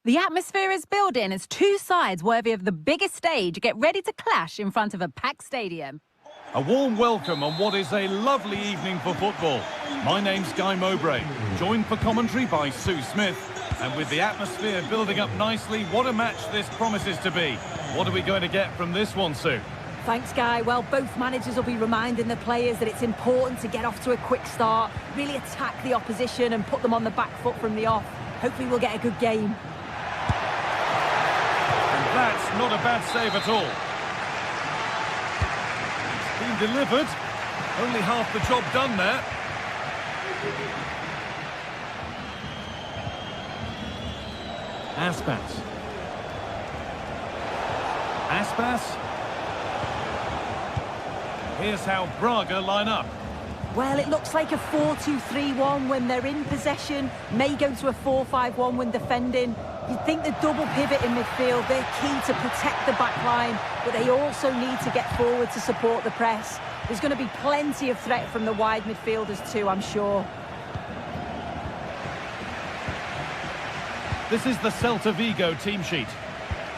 The atmosphere is building as two sides worthy of the biggest stage get ready to clash in front of a packed stadium. A warm welcome on what is a lovely evening for football. My name's Guy Mowbray, joined for commentary by Sue Smith. And with the atmosphere building up nicely, what a match this promises to be. What are we going to get from this one, Sue? Thanks, Guy. Well, both managers will be reminding the players that it's important to get off to a quick start, really attack the opposition and put them on the back foot from the off. Hopefully we'll get a good game. And that's not a bad save at all. It's been delivered. Only half the job done there. Aspas. Here's how Braga line up. Well, it looks like a 4-2-3-1 when they're in possession, may go to a 4-5-1 when defending. You'd think the double pivot in midfield, they're key to protect the back line, but they also need to get forward to support the press. There's going to be plenty of threat from the wide midfielders too, I'm sure. This is the Celta Vigo team sheet.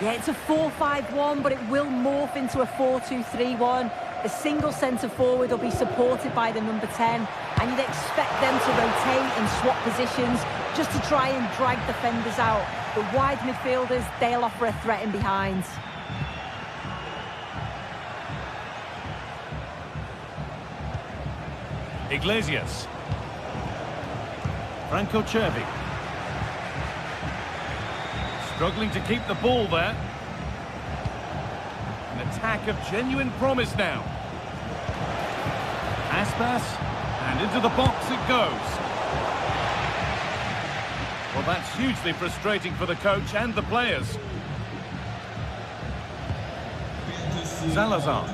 Yeah, it's a 4-5-1, but it will morph into a 4-2-3-1. The single centre-forward will be supported by the number 10, and you'd expect them to rotate and swap positions just to try and drag defenders out. The wide midfielders, they'll offer a threat in behind. Iglesias. Franco Cervi. Struggling to keep the ball there. An attack of genuine promise now. Aspas, and into the box it goes. Well, that's hugely frustrating for the coach and the players. Salazar.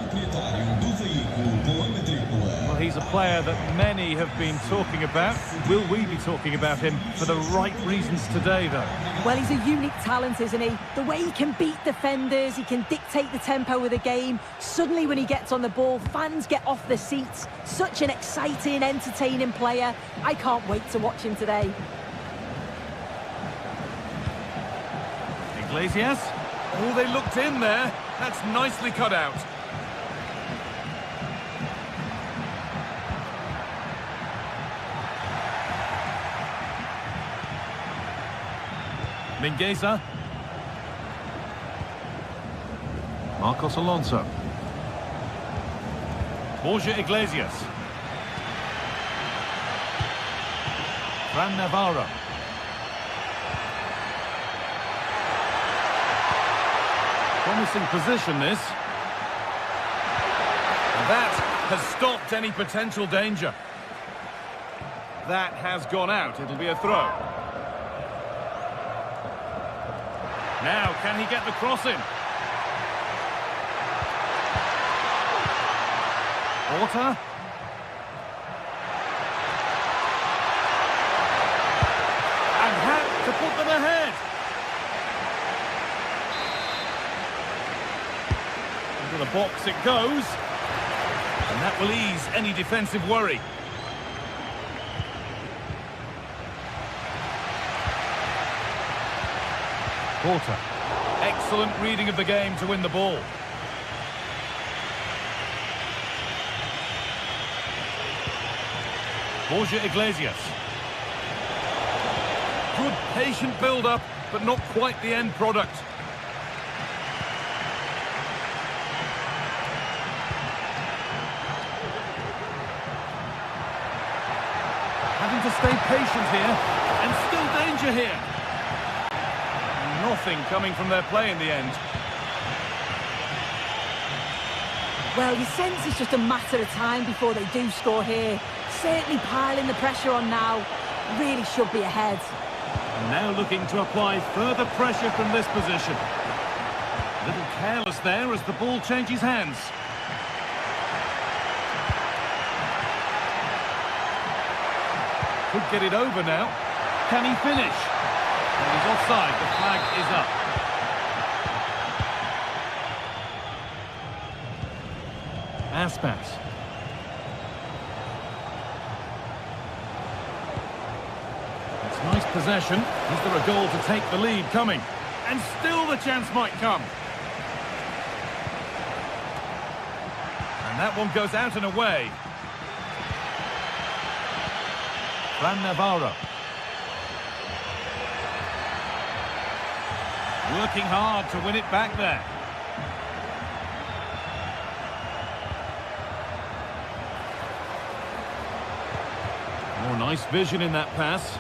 Well, he's a player that many have been talking about. Will we be talking about him for the right reasons today, though? Well, he's a unique talent, isn't he? The way he can beat defenders, he can dictate the tempo of the game. Suddenly, when he gets on the ball, fans get off their seats. Such an exciting, entertaining player. I can't wait to watch him today. Iglesias. Oh, they looked in there. That's nicely cut out. Mingueza. Marcos Alonso. Borja Iglesias. Fran Navarro. Promising position, this. And that has stopped any potential danger. That has gone out. It'll be a throw. Now, can he get the cross in? Orta. And had to put them ahead. Into the box it goes. And that will ease any defensive worry. Porter. Excellent reading of the game to win the ball. Borja Iglesias. Good patient build-up, but not quite the end product. Having to stay patient here, and still danger here. Nothing coming from their play in the end. Well, you sense it's just a matter of time before they do score here. Certainly piling the pressure on now. Really should be ahead. And now looking to apply further pressure from this position. A little careless there as the ball changes hands. Could get it over now. Can he finish? And he's offside. The flag is up. Aspas. It's nice possession. Is there a goal to take the lead coming? And still the chance might come. And that one goes out and away. Fran Navarro. Working hard to win it back there. Oh, nice vision in that pass.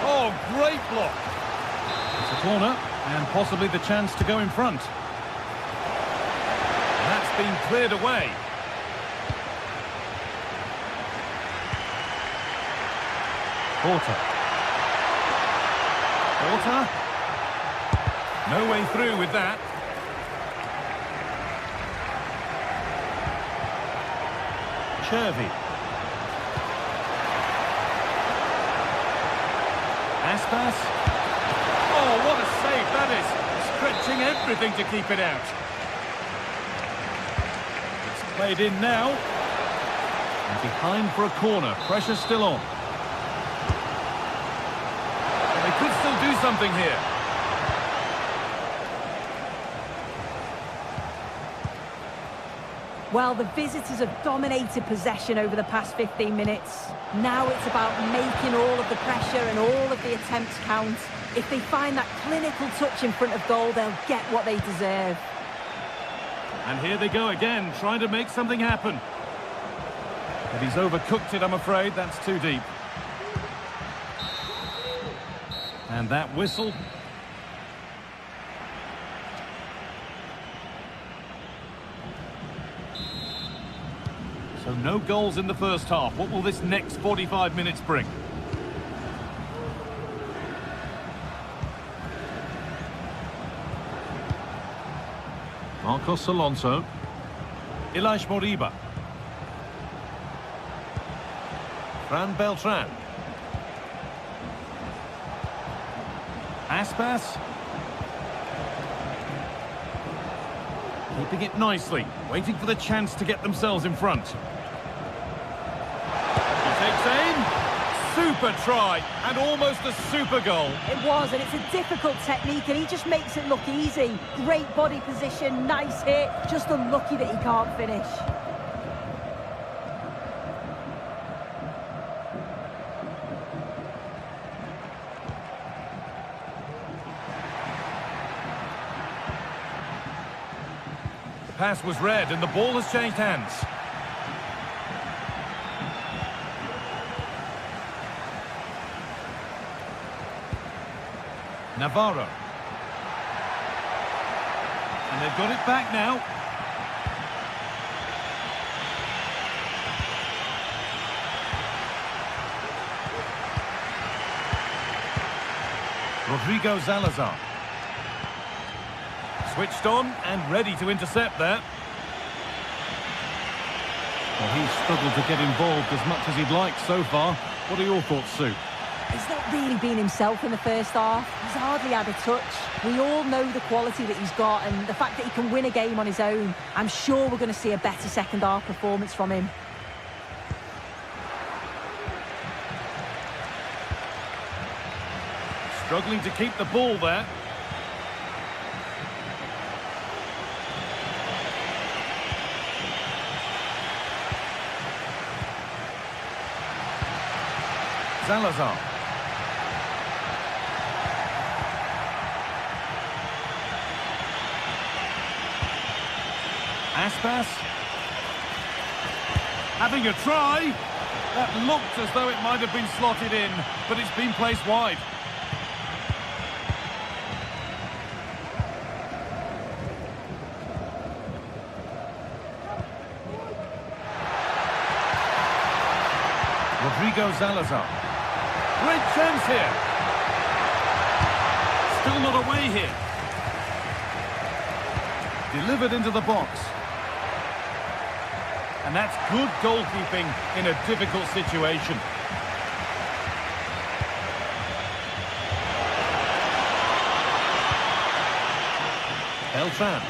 Oh, great block. It's a corner and possibly the chance to go in front. And that's been cleared away. Porter. No way through with that. Chervi. Aspas. Oh, what a save that is. Stretching everything to keep it out. It's played in now. And behind for a corner. Pressure still on. They could still do something here. Well, the visitors have dominated possession over the past 15 minutes. Now it's about making all of the pressure and all of the attempts count. If they find that clinical touch in front of goal, they'll get what they deserve. And here they go again, trying to make something happen. But he's overcooked it, I'm afraid. That's too deep. And that whistle. So no goals in the first half. What will this next 45 minutes bring? Marcos Alonso. Ilaix Moriba. Fran Beltran. Aspas. Keeping it nicely, waiting for the chance to get themselves in front. He takes aim. Super try, and almost a super goal. It was, and it's a difficult technique, and he just makes it look easy. Great body position, nice hit, just unlucky that he can't finish. Pass was read and the ball has changed hands. Navarro. And they've got it back now. Rodrigo Salazar. Switched on and ready to intercept there. Well, he's struggled to get involved as much as he'd like so far. What are your thoughts, Sue? He's not really been himself in the first half. He's hardly had a touch. We all know the quality that he's got and the fact that he can win a game on his own. I'm sure we're going to see a better second half performance from him. Struggling to keep the ball there. Salazar. Aspas. Having a try. That looked as though it might have been slotted in, but it's been placed wide. Rodrigo Salazar. Great chance here. Still not away here. Delivered into the box. And that's good goalkeeping in a difficult situation. Beltran.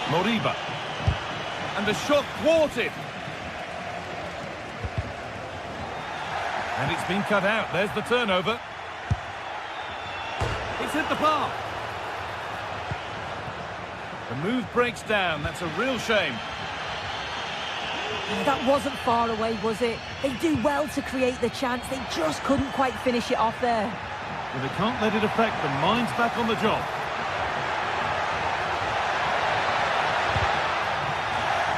Moriba. And the shot thwarted. And it's been cut out. There's the turnover. It's hit the bar. The move breaks down. That's a real shame. That wasn't far away, was it? They do well to create the chance. They just couldn't quite finish it off there. Well, they can't let it affect them. Mind's back on the job.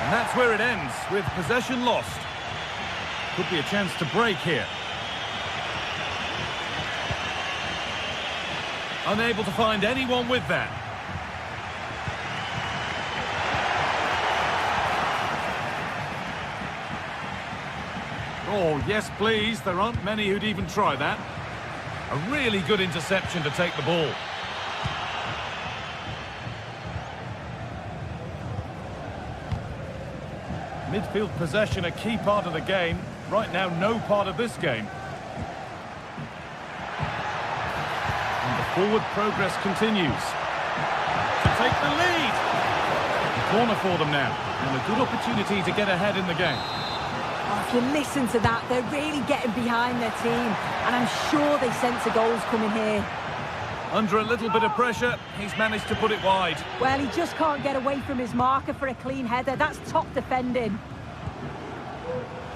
And that's where it ends, with possession lost. Could be a chance to break here. Unable to find anyone with that. Oh, yes, please. There aren't many who'd even try that. A really good interception to take the ball. Midfield possession, a key part of the game. Right now, no part of this game. And the forward progress continues. To take the lead. Corner for them now. And a good opportunity to get ahead in the game. Oh, if you listen to that, they're really getting behind their team. And I'm sure they sense the goals coming here. Under a little bit of pressure, he's managed to put it wide. Well, he just can't get away from his marker for a clean header. That's top defending.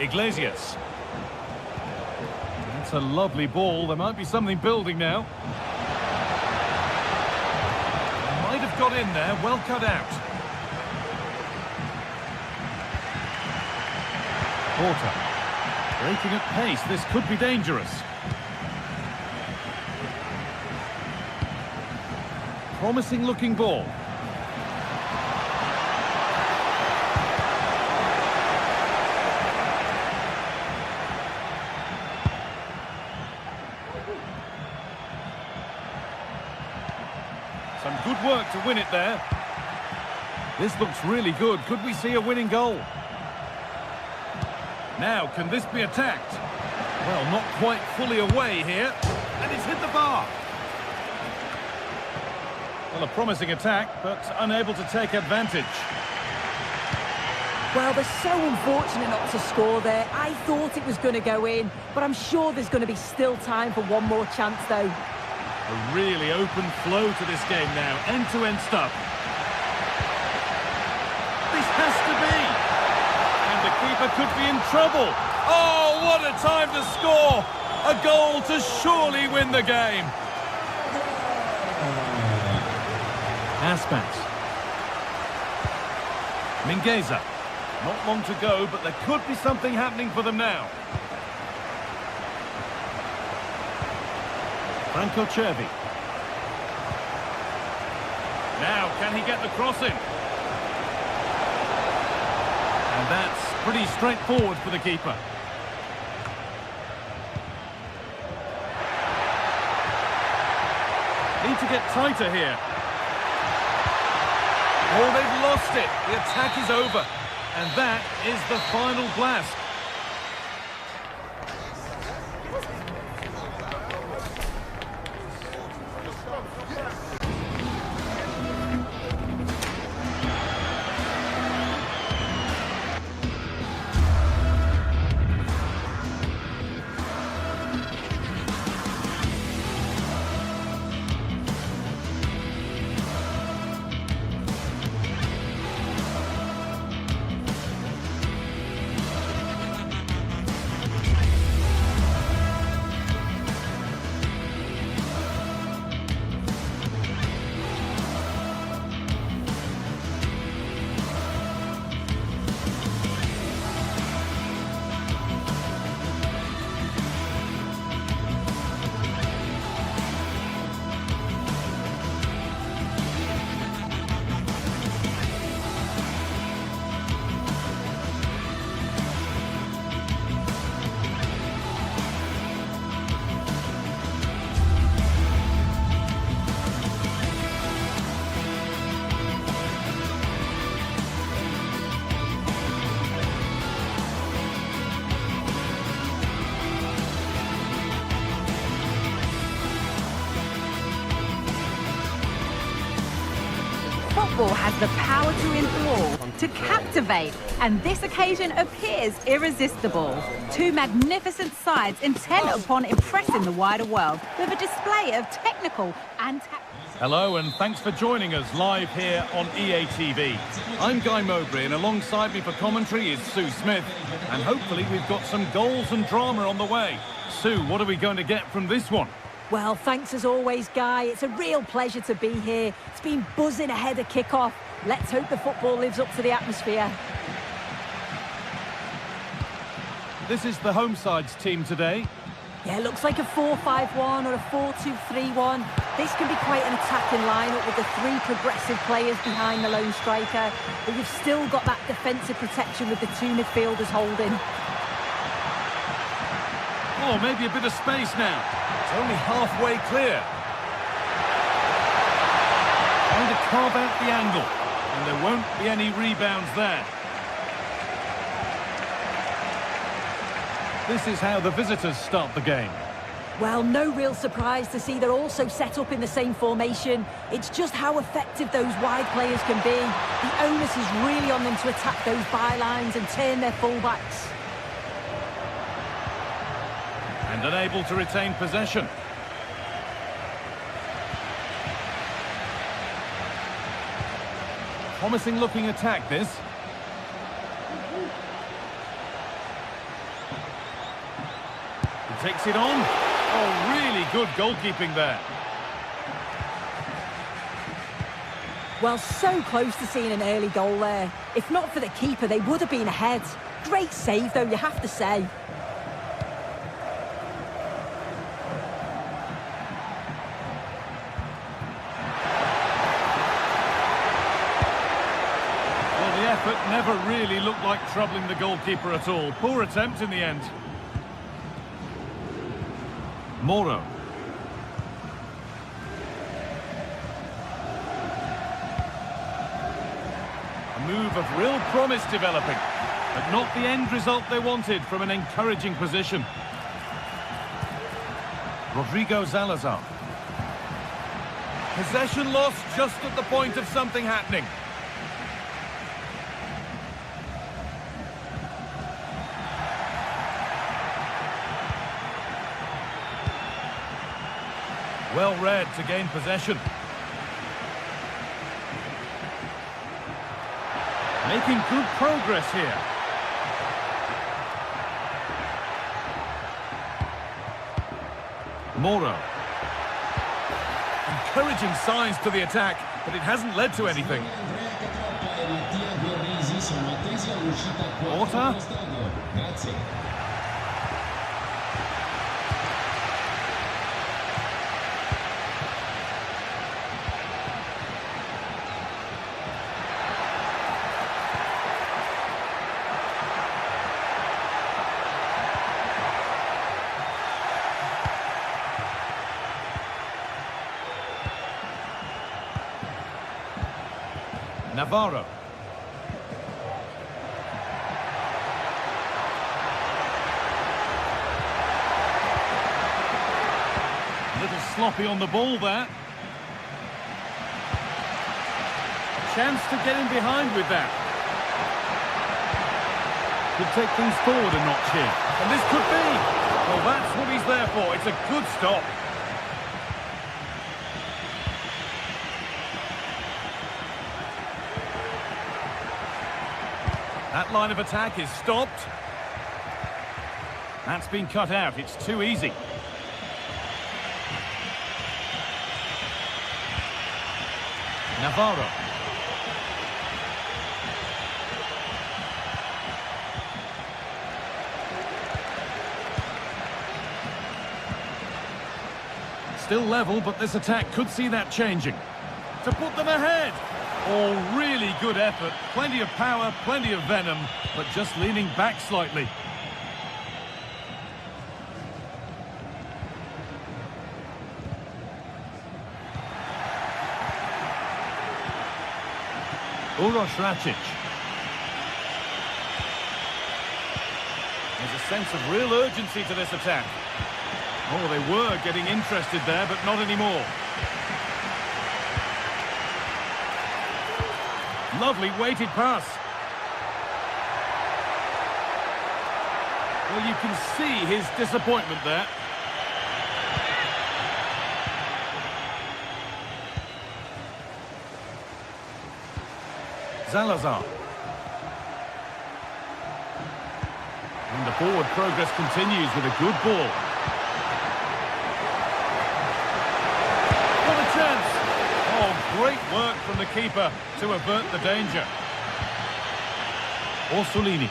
Iglesias. That's a lovely ball. There might be something building now. Might have got in there. Well cut out. Porter. Breaking at pace. This could be dangerous. Promising looking ball. Some good work to win it there. This looks really good. Could we see a winning goal? Now, can this be attacked? Well, not quite fully away here. And it's hit the bar. Well, a promising attack, but unable to take advantage. Well, they're so unfortunate not to score there. I thought it was going to go in, but I'm sure there's going to be still time for one more chance, though. A really open flow to this game now. End-to-end stuff. This has to be. And the keeper could be in trouble. Oh, what a time to score. A goal to surely win the game. Aspas. Mingueza. Not long to go, but there could be something happening for them now. Franco Cervi. Now, can he get the cross in? And that's pretty straightforward for the keeper. Need to get tighter here. Oh, they've lost it. The attack is over. And that is the final blast. Football has the power to influence. On to captivate, and this occasion appears irresistible. Two magnificent sides intent upon impressing the wider world with a display of technical and tactical. Hello and thanks for joining us live here on EA TV. I'm Guy Mowbray and alongside me for commentary is Sue Smith. And hopefully we've got some goals and drama on the way. Sue, what are we going to get from this one? Well, thanks as always, Guy. It's a real pleasure to be here. It's been buzzing ahead of kick-off. Let's hope the football lives up to the atmosphere. This is the home side's team today. Yeah, it looks like a 4-5-1 or a 4-2-3-1. This can be quite an attacking lineup with the three progressive players behind the lone striker. But you've still got that defensive protection with the two midfielders holding. Oh, maybe a bit of space now. It's only halfway clear. Trying to carve out the angle. And there won't be any rebounds there. This is how the visitors start the game. Well, no real surprise to see they're also set up in the same formation. It's just how effective those wide players can be. The onus is really on them to attack those bylines and turn their fullbacks. And unable to retain possession. Promising looking attack, this. He takes it on. Oh, really good goalkeeping there. Well, so close to seeing an early goal there. If not for the keeper, they would have been ahead. Great save, though, you have to say. Effort never really looked like troubling the goalkeeper at all. Poor attempt in the end. Moro. A move of real promise developing, but not the end result they wanted from an encouraging position. Rodrigo Salazar. Possession lost just at the point of something happening. Well read to gain possession. Making good progress here. Moro. Encouraging signs to the attack, but it hasn't led to anything. Orta. Navarro. A little sloppy on the ball there. Chance to get in behind with that. Could take things forward a notch here. And this could be. Well, that's what he's there for. It's a good stop. That line of attack is stopped. That's been cut out. It's too easy. Navarro. Still level, but this attack could see that changing. To put them ahead. Oh, really good effort. Plenty of power, plenty of venom, but just leaning back slightly. Uroš Rakic. There's a sense of real urgency to this attack. Oh, they were getting interested there, but not anymore. Lovely weighted pass. Well, you can see his disappointment there. Salazar. And the forward progress continues with a good ball. What a chance! Oh, great work from the keeper to avert the danger. Orsolini.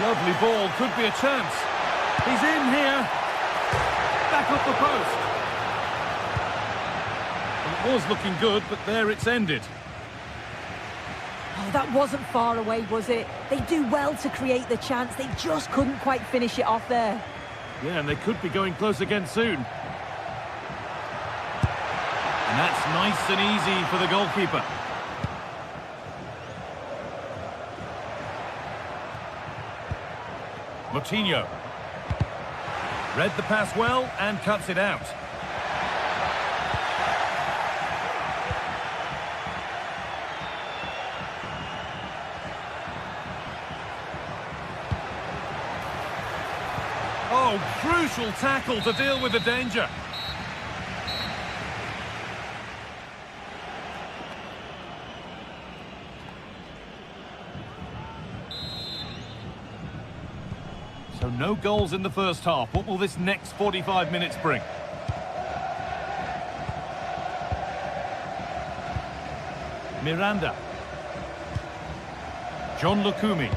Lovely ball, could be a chance. He's in here. Back up the post. It was looking good, but there it's ended. Oh, that wasn't far away, was it? They do well to create the chance. They just couldn't quite finish it off there. Yeah, and they could be going close again soon. And that's nice and easy for the goalkeeper. Moutinho. Read the pass well and cuts it out. Oh, crucial tackle to deal with the danger. So no goals in the first half. What will this next 45 minutes bring? Miranda. John Lukumi.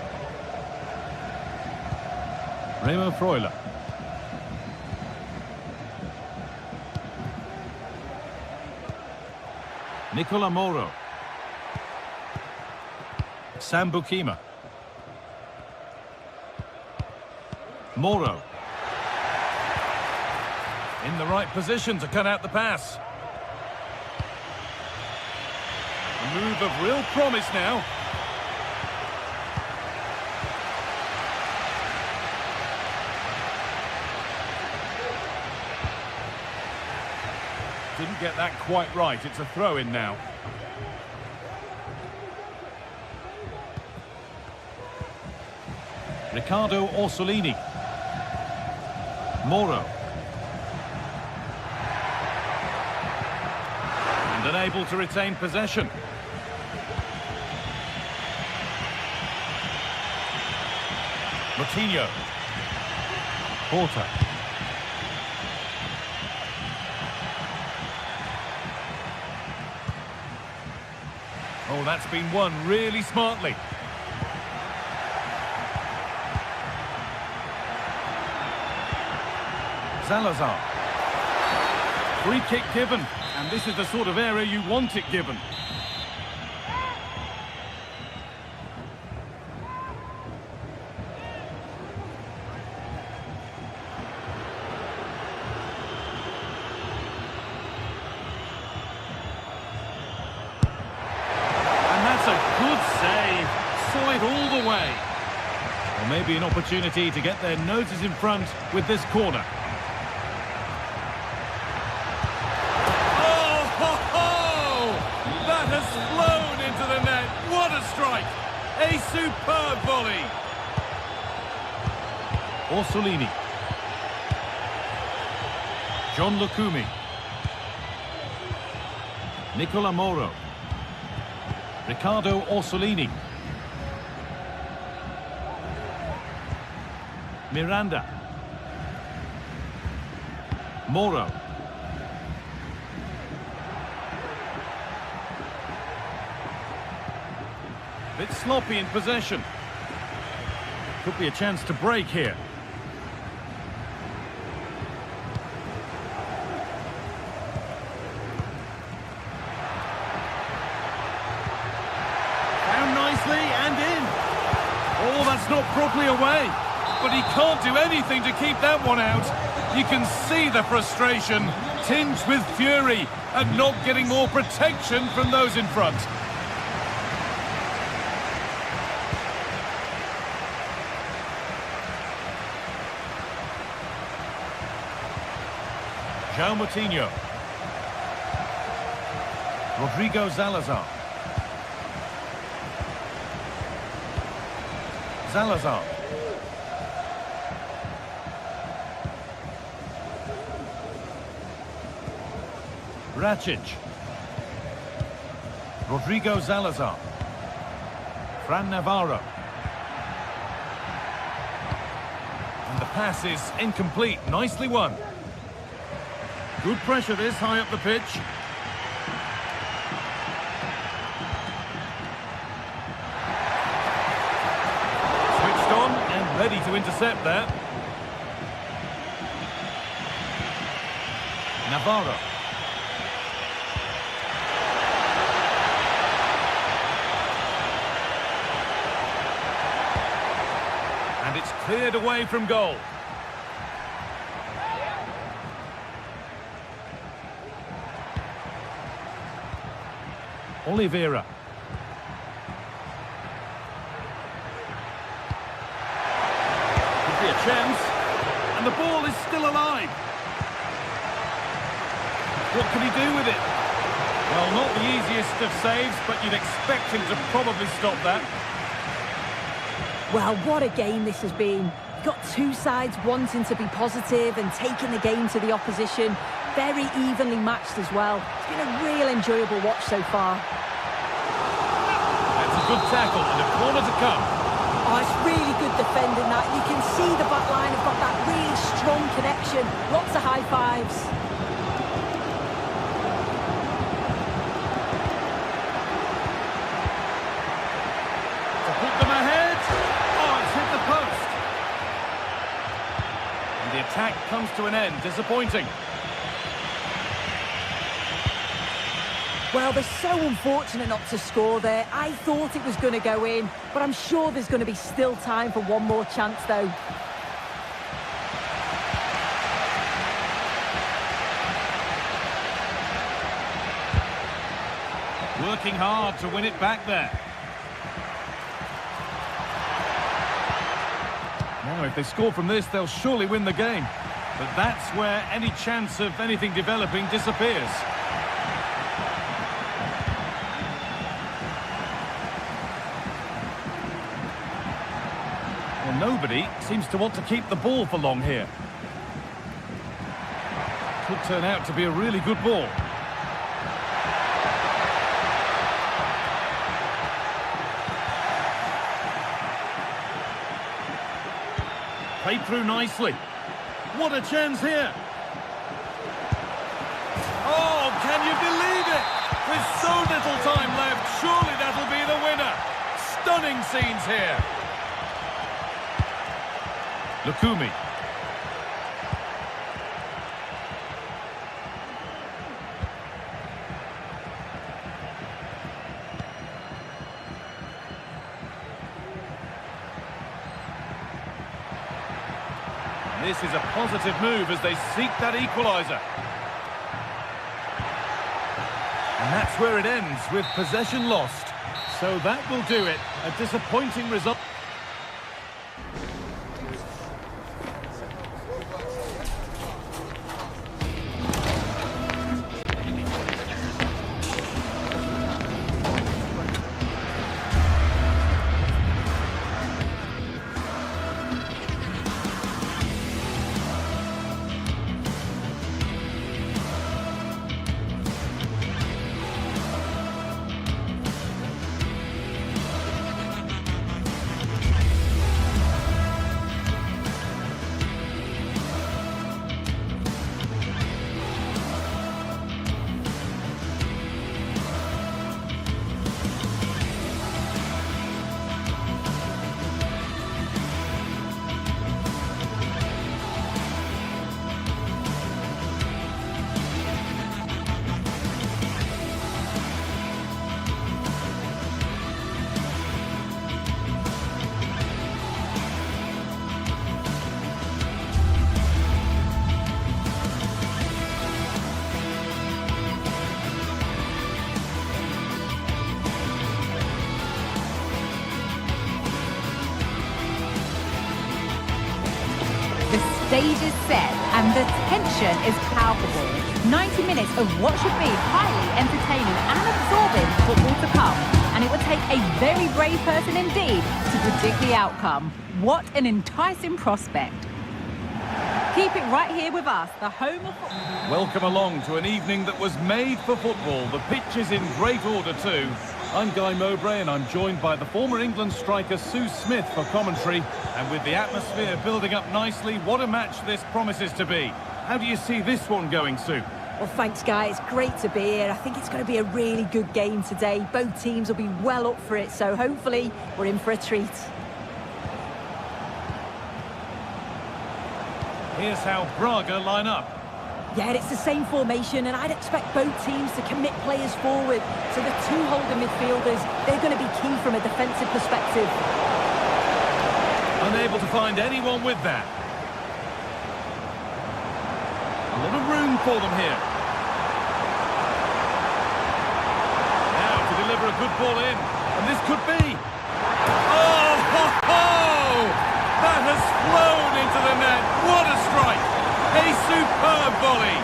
Remo Freuler. Nicola Moro. Sam Bukima. Moro. In the right position to cut out the pass. A move of real promise now. Didn't get that quite right. It's a throw-in now. Riccardo Orsolini. Moro. And unable to retain possession. Moutinho. Porter. Oh, that's been won really smartly. Salazar. Free kick given, and this is the sort of area you want it given. All the way. Or maybe an opportunity to get their noses in front with this corner. Oh, ho, ho! That has flown into the net. What a strike! A superb volley. Orsolini. John Lukumi. Nicola Moro. Riccardo Orsolini. Miranda. Moro. Bit sloppy in possession. Could be a chance to break here. Down nicely and in. Oh, that's not properly away. But he can't do anything to keep that one out. You can see the frustration, tinged with fury, at not getting more protection from those in front. João Moutinho. Rodrigo Salazar. Salazar. Racic. Rodrigo Salazar. Fran Navarro. And the pass is incomplete. Nicely won. Good pressure this high up the pitch. Switched on and ready to intercept there. Navarro. And it's cleared away from goal. Oliveira. Could be a chance. And the ball is still alive. What can he do with it? Well, not the easiest of saves, but you'd expect him to probably stop that. Well, what a game this has been. You've got two sides wanting to be positive and taking the game to the opposition. Very evenly matched as well. It's been a real enjoyable watch so far. That's a good tackle and a corner to come. Oh, it's really good defending that. You can see the back line have got that really strong connection. Lots of high fives. To put them ahead. Oh, it's hit the post. And the attack comes to an end. Disappointing. Well, they're so unfortunate not to score there. I thought it was going to go in, but I'm sure there's going to be still time for one more chance, though. Working hard to win it back there. Now, if they score from this, they'll surely win the game. But that's where any chance of anything developing disappears. Well, nobody seems to want to keep the ball for long here. Could turn out to be a really good ball. Played through nicely. What a chance here. Oh, can you believe it? With so little time left, surely that'll be the winner. Stunning scenes here. Lukumi. This is a positive move as they seek that equaliser. And that's where it ends, with possession lost. So that will do it. A disappointing result. The stage is set and the tension is palpable. 90 minutes of what should be highly entertaining and absorbing football to come. and it would take a very brave person indeed to predict the outcome. What an enticing prospect. Keep it right here with us, the home of football. Welcome along to an evening that was made for football. The pitch is in great order too. I'm Guy Mowbray and I'm joined by the former England striker Sue Smith for commentary. And with the atmosphere building up nicely, what a match this promises to be. How do you see this one going, Sue? Well, thanks, Guy. It's great to be here. I think it's going to be a really good game today. Both teams will be well up for it, so hopefully we're in for a treat. Here's how Braga line up. Yeah, it's the same formation, and I'd expect both teams to commit players forward. So the two holding midfielders, they're going to be key from a defensive perspective. Unable to find anyone with that. A lot of room for them here. Now to deliver a good ball in, and this could be. Oh, ho, ho! That has flown into the net. What a strike! A superb volley.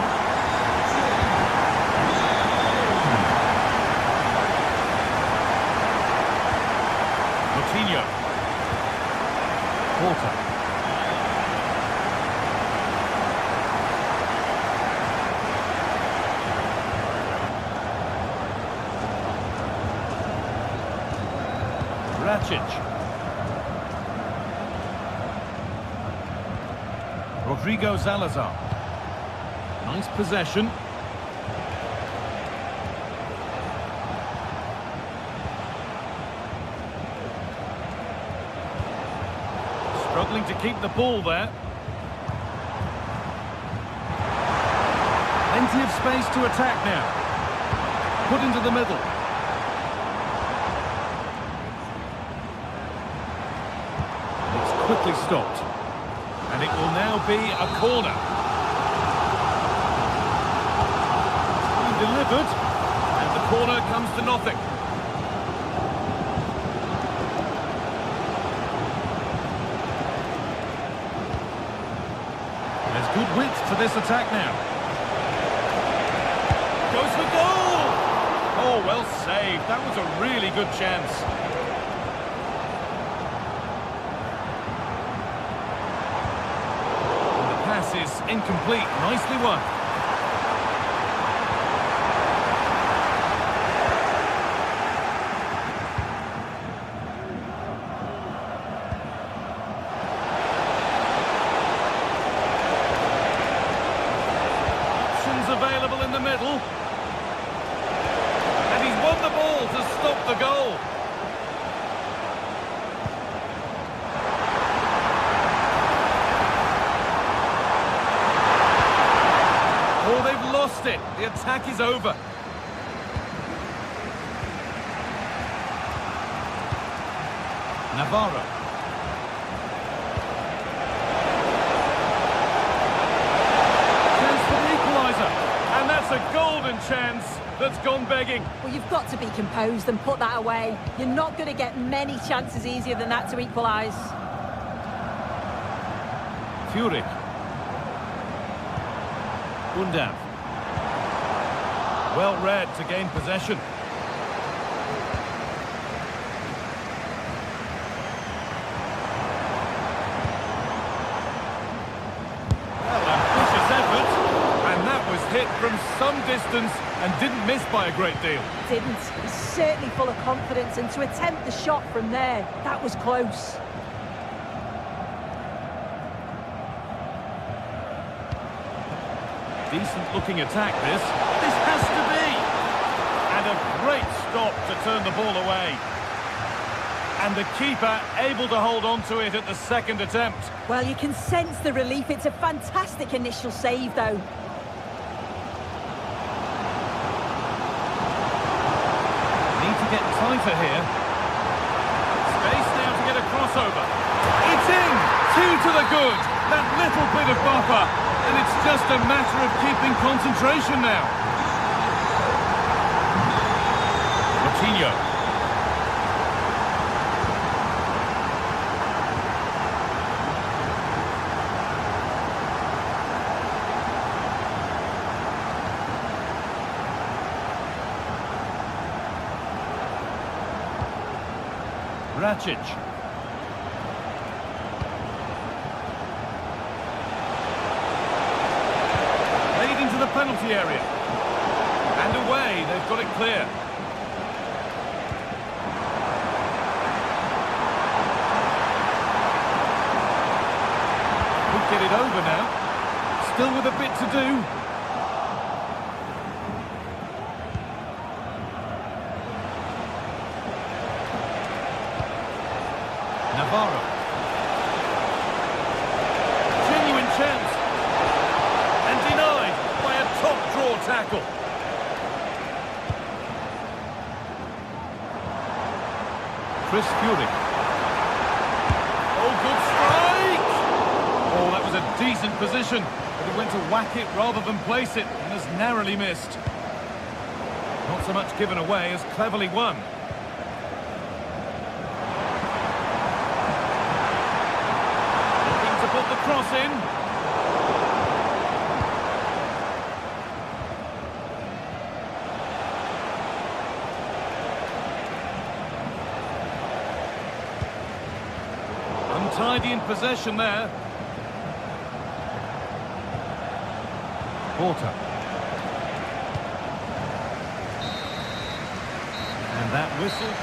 Coutinho. Porter. Racic. Rodrigo Salazar. Nice possession. Struggling to keep the ball there. Plenty of space to attack now. Put into the middle. It's quickly stopped. And it will now be a corner. It's delivered, and the corner comes to nothing. There's good width to this attack now. Goes for goal! Oh, well saved. That was a really good chance. Is incomplete. Nicely won. Options available in the middle. And he's won the ball to stop the goal. Oh, they've lost it. The attack is over. Navarro. Chance for the equaliser. And that's a golden chance that's gone begging. Well, you've got to be composed and put that away. You're not going to get many chances easier than that to equalise. Furyk. Undav. Well read to gain possession. Well, ambitious effort, and that was hit from some distance and didn't miss by a great deal. Didn't. He's certainly full of confidence, and to attempt the shot from there, that was close. Decent looking attack this. This has to be! And a great stop to turn the ball away. And the keeper able to hold on to it at the second attempt. Well, you can sense the relief. It's a fantastic initial save, though. Need to get tighter here. Space now to get a crossover. It's in! Two to the good. That little bit of buffer. And it's just a matter of keeping concentration now. Coutinho. Racic. Played into the penalty area. And away, they've got it clear. Could get it over now. Still with a bit to do. Navarro. Genuine chance. And denied by a top-draw tackle. Chris Furyk. Oh, good strike! Oh, that was a decent position, but he went to whack it rather than place it, and has narrowly missed. Not so much given away as cleverly won. Looking to put the cross in. Untidy in possession there. Porter. And that whistle.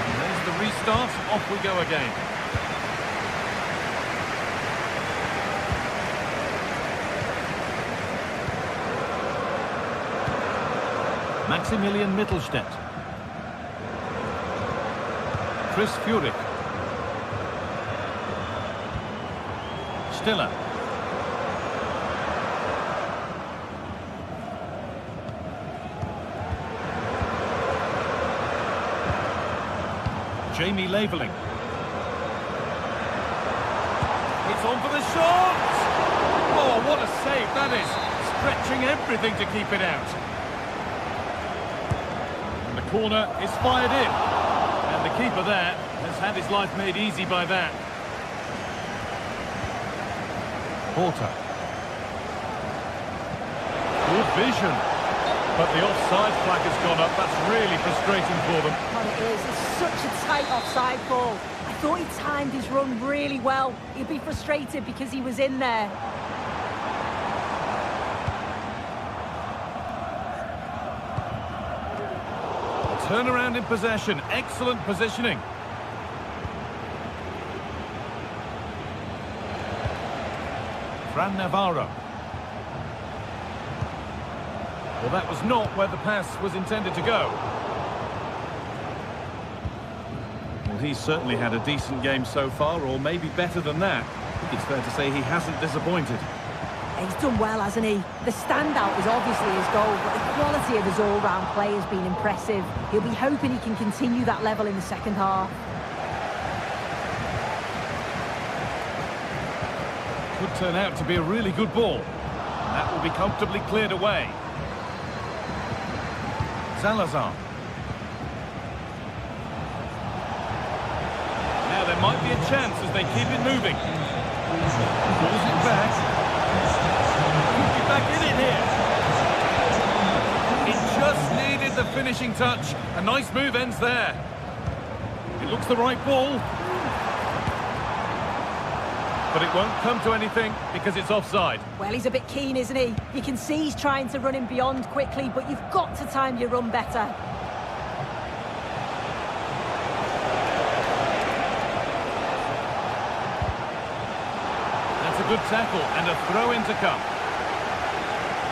And there's the restart. Off we go again. Maximilian Mittelstädt. Chris Furyk. Stiller. Jamie Laveling. It's on for the shot! Oh, what a save that is! Stretching everything to keep it out. Corner is fired in, and the keeper there has had his life made easy by that. Porter. Good vision, but the offside flag has gone up. That's really frustrating for them. Oh, it is. It's such a tight offside ball. I thought he timed his run really well. He'd be frustrated because he was in there. Turnaround in possession, excellent positioning. Fran Navarro. Well, that was not where the pass was intended to go. Well, he's certainly had a decent game so far, or maybe better than that. I think it's fair to say he hasn't disappointed. He's done well, hasn't he? The standout is obviously his goal, but the quality of his all-round play has been impressive. He'll be hoping he can continue that level in the second half. Could turn out to be a really good ball. That will be comfortably cleared away. Salazar. Now there might be a chance as they keep it moving. Pulls it back. Back in it here. It just needed the finishing touch. A nice move ends there. It looks the right ball. But it won't come to anything because it's offside. Well, he's a bit keen, isn't he? You can see he's trying to run him beyond quickly, but you've got to time your run better. That's a good tackle and a throw-in to come.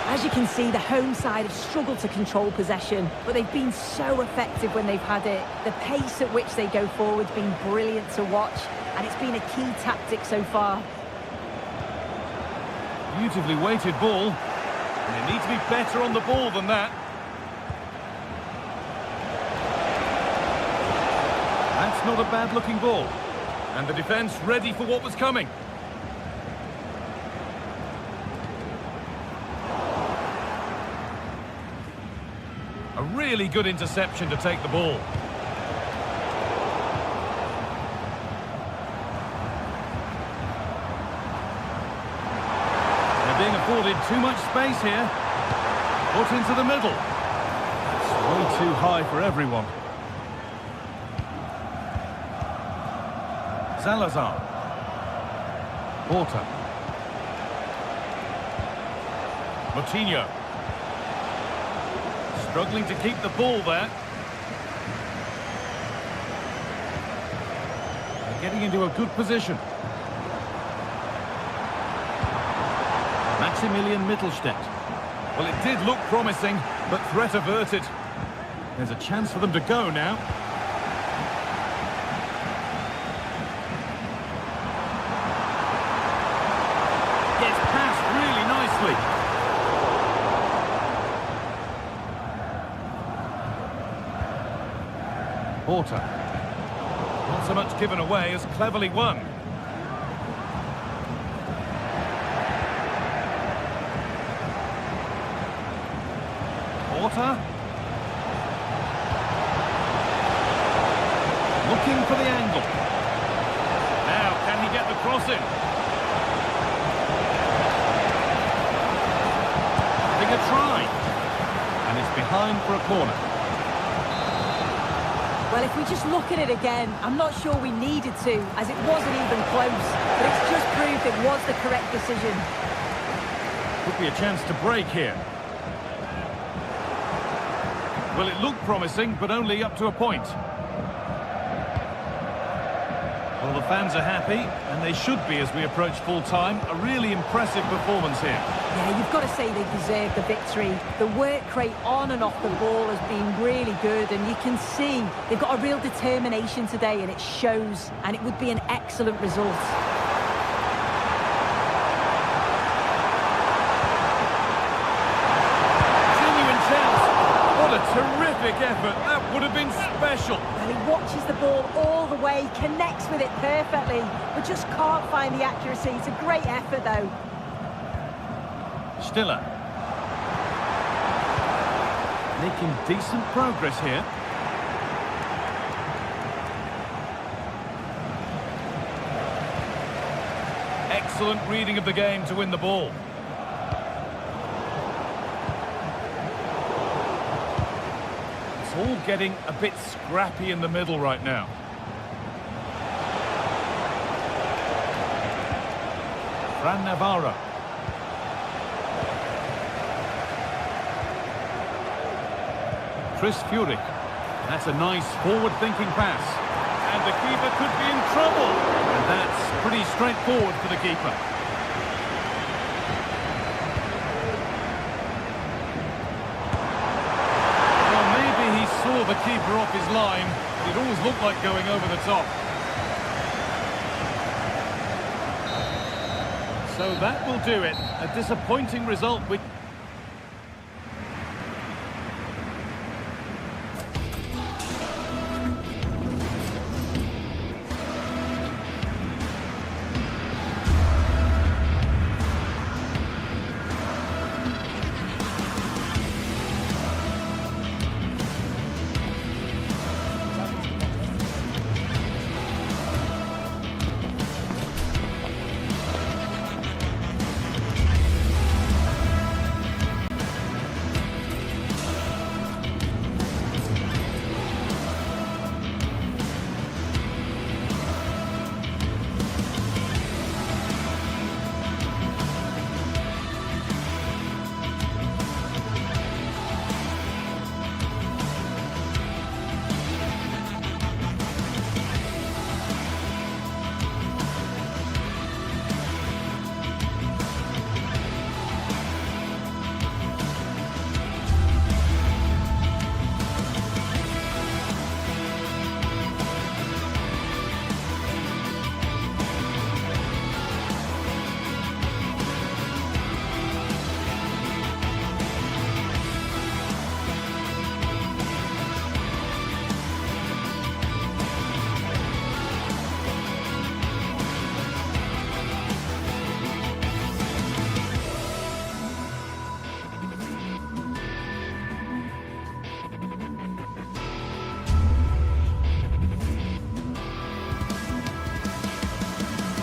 As you can see, the home side have struggled to control possession, but they've been so effective when they've had it. The pace at which they go forward has been brilliant to watch, and it's been a key tactic so far. Beautifully weighted ball. And they need to be better on the ball than that. That's not a bad-looking ball. And the defence ready for what was coming. A really good interception to take the ball. They're being afforded too much space here. Put into the middle. It's way too high for everyone. Salazar. Porter. Moutinho. Struggling to keep the ball there. They're getting into a good position. Maximilian Mittelstädt. Well, it did look promising, but threat averted. There's a chance for them to go now. Gets past really nicely. Porter. Not so much given away as cleverly won. Porter. Looking for the angle. Now, can he get the cross in? Having a try. And it's behind for a corner. Well, if we just look at it again, I'm not sure we needed to, as it wasn't even close. But it's just proved it was the correct decision. Could be a chance to break here. Well, it looked promising, but only up to a point. Well, the fans are happy, and they should be as we approach full-time. A really impressive performance here. Yeah, you've got to say they deserve the victory. The work rate on and off the ball has been really good, and you can see they've got a real determination today, and it shows, and it would be an excellent result. Terrific effort. That would have been special. Well, he watches the ball all the way, connects with it perfectly, but just can't find the accuracy. It's a great effort, though. Stiller. Making decent progress here. Excellent reading of the game to win the ball. All getting a bit scrappy in the middle right now. Fran Navarro. Chris Furyk. That's a nice forward-thinking pass. And the keeper could be in trouble. And that's pretty straightforward for the keeper. Saw the keeper off his line. It always looked like going over the top. So that will do it. A disappointing result with...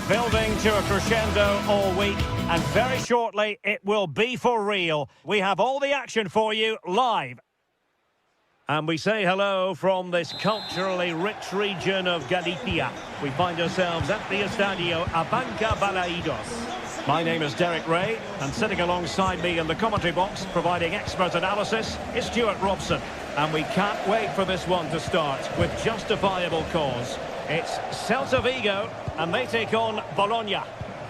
Building to a crescendo all week. And very shortly, it will be for real. We have all the action for you live. And we say hello from this culturally rich region of Galicia. We find ourselves at the Estadio Abanca Balaidos. My name is Derek Ray, and sitting alongside me in the commentary box, providing expert analysis, is Stuart Robson. And we can't wait for this one to start with justifiable cause. It's Celta Vigo, and they take on Bologna.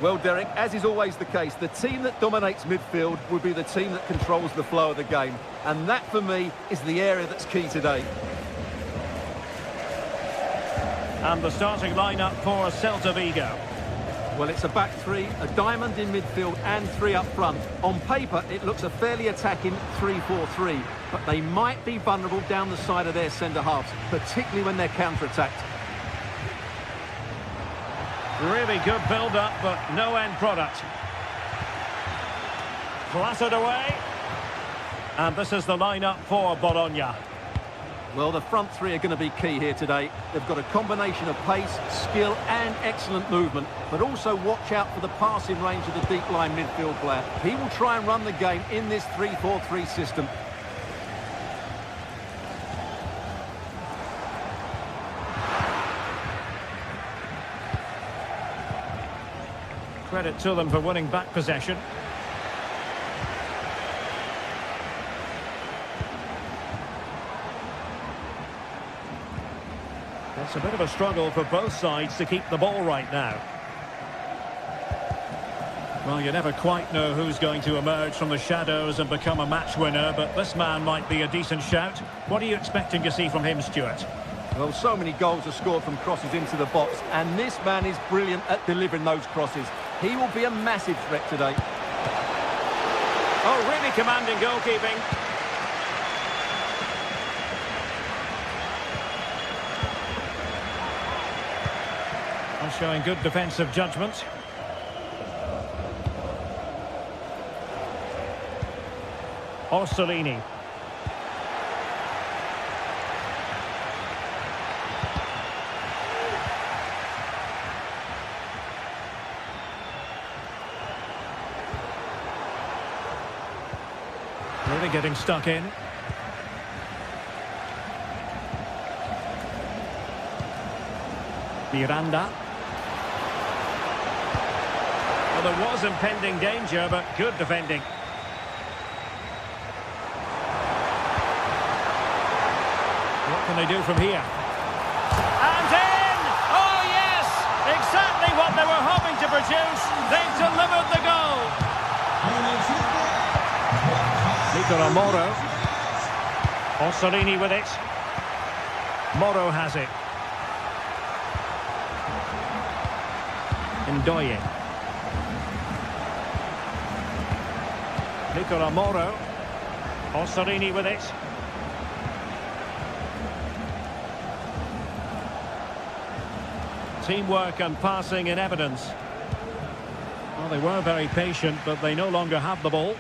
Well, Derek, as is always the case, the team that dominates midfield would be the team that controls the flow of the game. And that, for me, is the area that's key today. And the starting lineup for Celta Vigo. Well, it's a back three, a diamond in midfield and three up front. On paper, it looks a fairly attacking 3-4-3, but they might be vulnerable down the side of their centre-halves, particularly when they're counter-attacked. Really good build-up, but no end product. Clattered away. And this is the lineup for Bologna. Well, the front three are going to be key here today. They've got a combination of pace, skill and excellent movement, but also watch out for the passing range of the deep line midfield player. He will try and run the game in this 3-4-3 system. Credit to them for winning back possession. It's a bit of a struggle for both sides to keep the ball right now. Well, you never quite know who's going to emerge from the shadows and become a match winner, but this man might be a decent shout. What are you expecting to see from him, Stuart? Well, so many goals are scored from crosses into the box, and this man is brilliant at delivering those crosses. He will be a massive threat today. Oh, really commanding goalkeeping. And showing good defensive judgment. Orsolini. Really getting stuck in. Miranda. Well, there was impending danger, but good defending. What can they do from here? And in! Oh, yes! Exactly what they were hoping to produce. They've delivered the goal. Moro. Orsolini with it. Moro has it. Ndoye. Nicola Moro. Orsolini with it. Teamwork and passing in evidence. Well, they were very patient, but they no longer have the ball.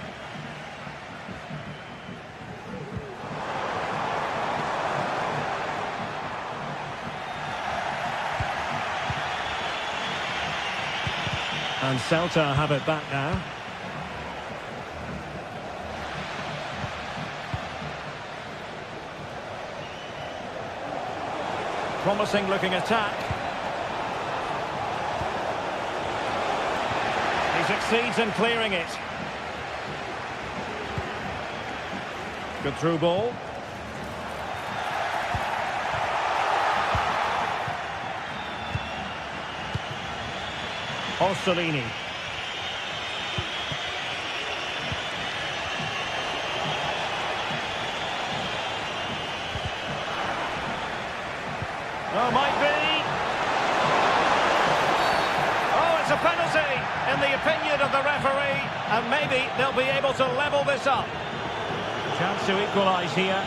And Celta have it back now. Promising looking attack. He succeeds in clearing it. Good through ball. Orsolini. Oh, might be. Oh, it's a penalty in the opinion of the referee, and maybe they'll be able to level this up. Chance to equalise here.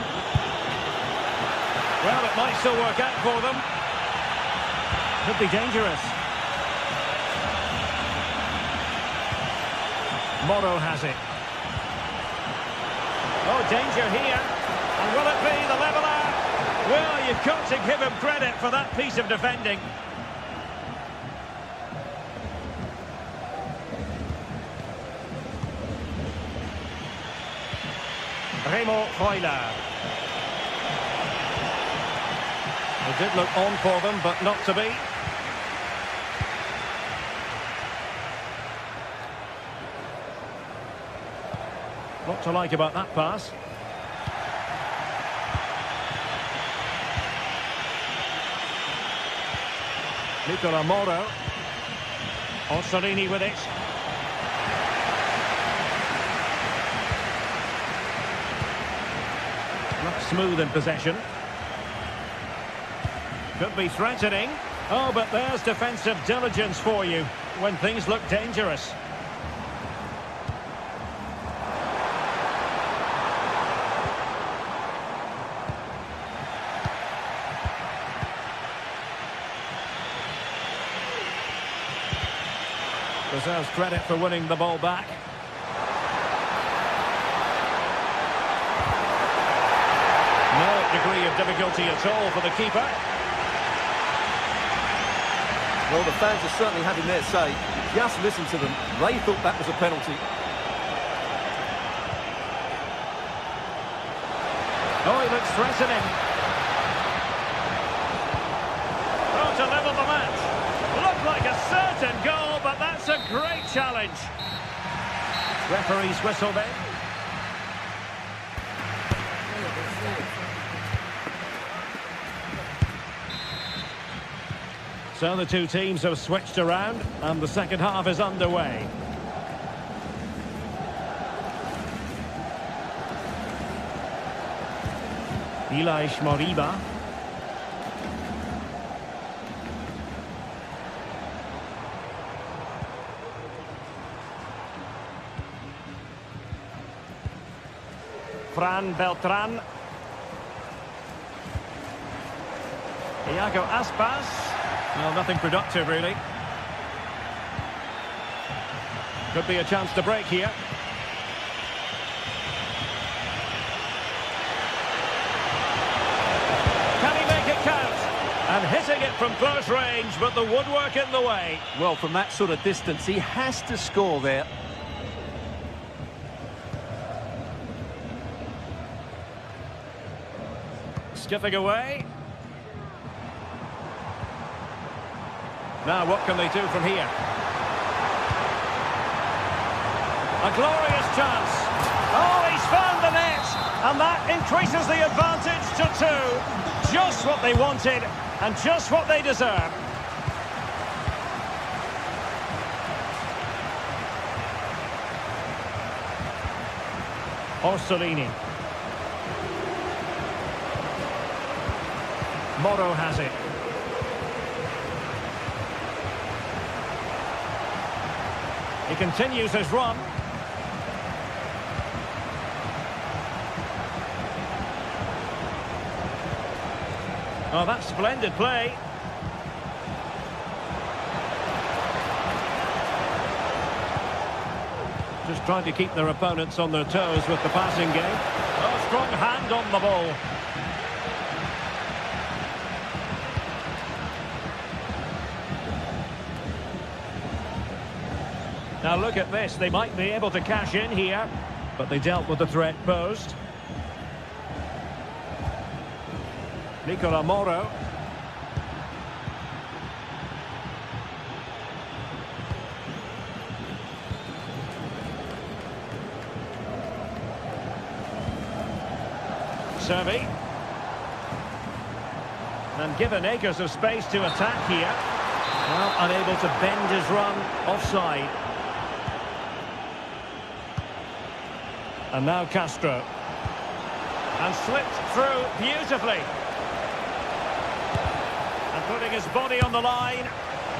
Well, it might still work out for them. Could be dangerous. Moro has it. Oh, danger here. And will it be the leveller? Well, you've got to give him credit for that piece of defending. Remo Freuler. It did look on for them, but not to be. What to like about that pass? Nicola Moro. Orsolini with it. Not smooth in possession. Could be threatening. Oh, but there's defensive diligence for you when things look dangerous. Deserves credit for winning the ball back. No degree of difficulty at all for the keeper. Well, the fans are certainly having their say. Just listen to them. They thought that was a penalty. Oh, he looks threatening. Oh, to level the match. Looked like a certain goal, but that's a great challenge. Referee's whistle then. So the two teams have switched around, and the second half is underway. Ilaix Moriba. Fran Beltran. Iago Aspas. Well, nothing productive, really. Could be a chance to break here. Can he make it count? And hitting it from close range, but the woodwork in the way. Well, from that sort of distance, he has to score there. Skipping away. Now, what can they do from here? A glorious chance. Oh, he's found the net. And that increases the advantage to 2. Just what they wanted and just what they deserve. Orsolini. Moro has it. He continues his run. Oh, that's splendid play. Just trying to keep their opponents on their toes with the passing game. Oh, strong hand on the ball. Now look at this, they might be able to cash in here, but they dealt with the threat posed. Nicola Moro. Servi. And given acres of space to attack here. Well, unable to bend his run offside. And now Castro. And slipped through beautifully. And putting his body on the line.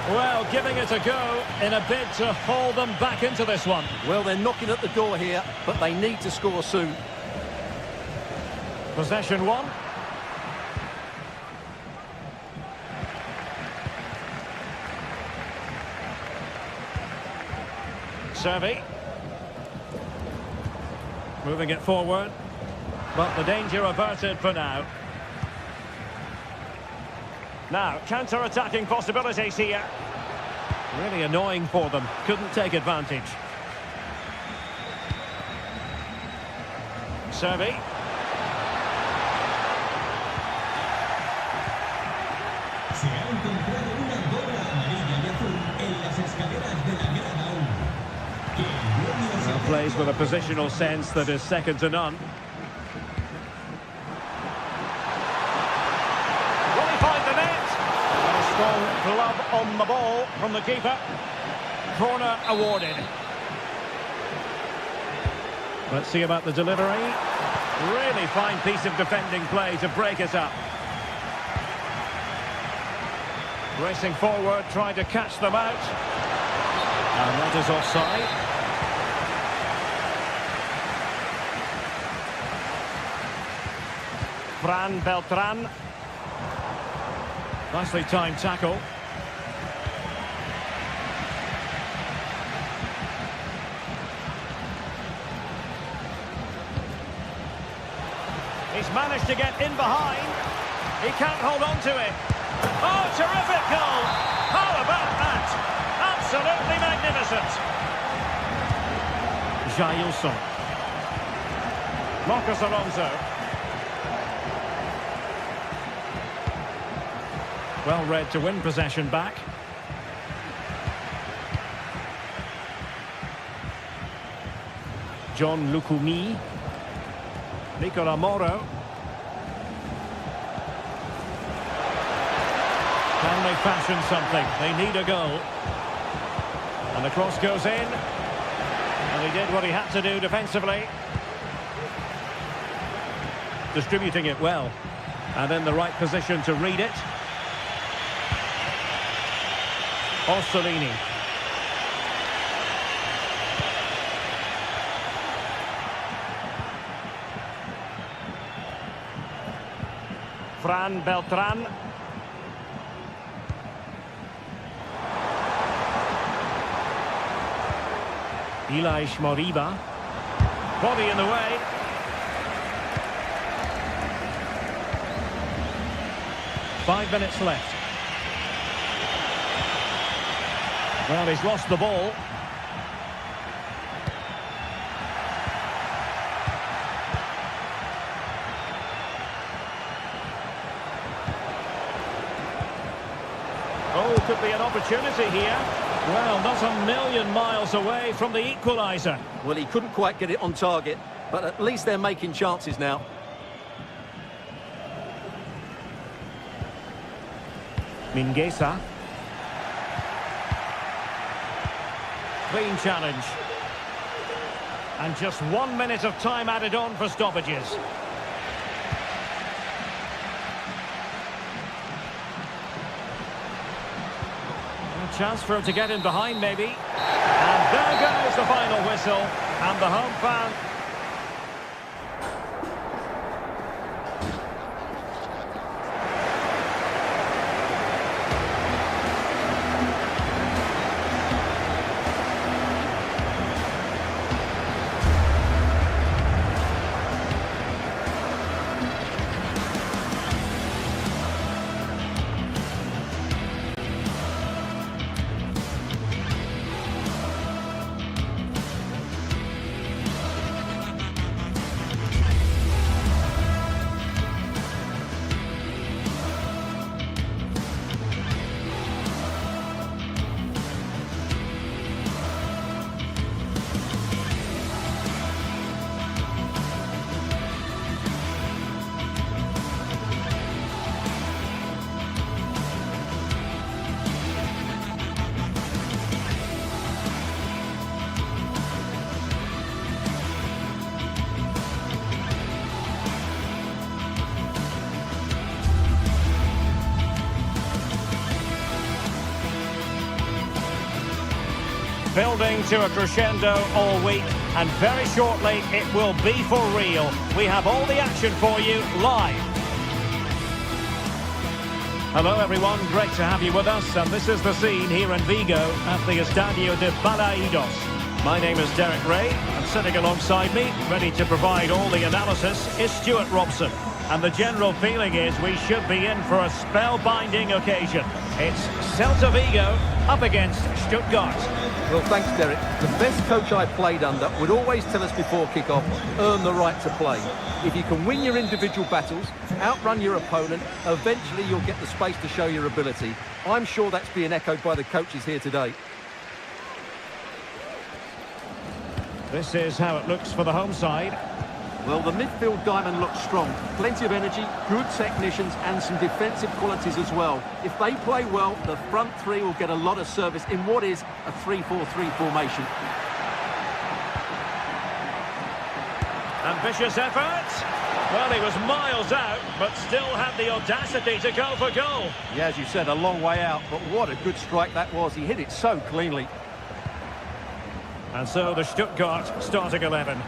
Well, giving it a go in a bid to haul them back into this one. Well, they're knocking at the door here, but they need to score soon. Possession 1. Servi. Moving it forward. But the danger averted for now. Now, counter-attacking possibilities here. Really annoying for them. Couldn't take advantage. Servi. Se ha encontrado una bola amarilla y azul en las escaleras de la grada 1. Que el dueño se Now plays with a positional sense that is second to none. Will he find the net? A strong glove on the ball from the keeper. Corner awarded. Let's see about the delivery. Really fine piece of defending play to break it up. Racing forward, trying to catch them out. And that is offside. Fran Beltran. Nicely timed tackle. He's managed to get in behind. He can't hold on to it. Oh, terrific goal! How about that? Absolutely magnificent. Jailson. Marcos Alonso. Well read to win possession back. John Lukumi. Nicola Moro. Can they fashion something? They need a goal. And the cross goes in. And he did what he had to do defensively. Distributing it well. And in the right position to read it. Orsolini. Fran Beltran. Elias Moriba. Body in the way. Five minutes left. Well, he's lost the ball. Oh, could be an opportunity here. Well, not a million miles away from the equaliser. Well, he couldn't quite get it on target, but at least they're making chances now. Mingueza. Clean challenge. And just 1 minute of time added on for stoppages. A chance for him to get in behind, maybe. And there goes the final whistle. And the home fan... Building to a crescendo all week, and very shortly it will be for real. We have all the action for you live. Hello everyone, great to have you with us, and this is the scene here in Vigo at the Estadio de Balaidos. My name is Derek Ray, and sitting alongside me, ready to provide all the analysis, is Stuart Robson. And the general feeling is we should be in for a spellbinding occasion. It's Celta Vigo up against Stuttgart. Well, thanks, Derek. The best coach I played under would always tell us before kick-off, earn the right to play. If you can win your individual battles, outrun your opponent, eventually you'll get the space to show your ability. I'm sure that's being echoed by the coaches here today. This is how it looks for the home side. Well, the midfield diamond looks strong. Plenty of energy, good technicians and some defensive qualities as well. If they play well, the front three will get a lot of service in what is a 3-4-3 formation. Ambitious effort. Well, he was miles out, but still had the audacity to go for goal. Yeah, as you said, a long way out, but what a good strike that was. He hit it so cleanly. And so the Stuttgart starting 11.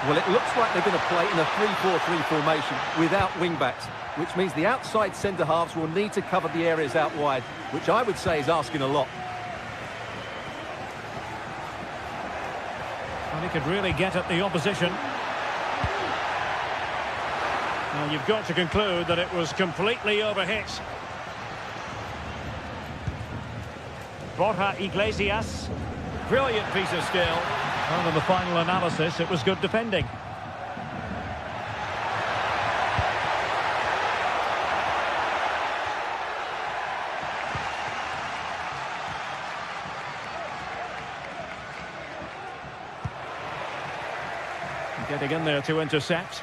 Well, it looks like they're going to play in a 3-4-3 formation without wing-backs, which means the outside centre-halves will need to cover the areas out wide, which I would say is asking a lot. And he could really get at the opposition. Well, you've got to conclude that it was completely overhit. Borja Iglesias. Brilliant piece of skill. Well, in the final analysis, it was good defending. Getting in there to intercept.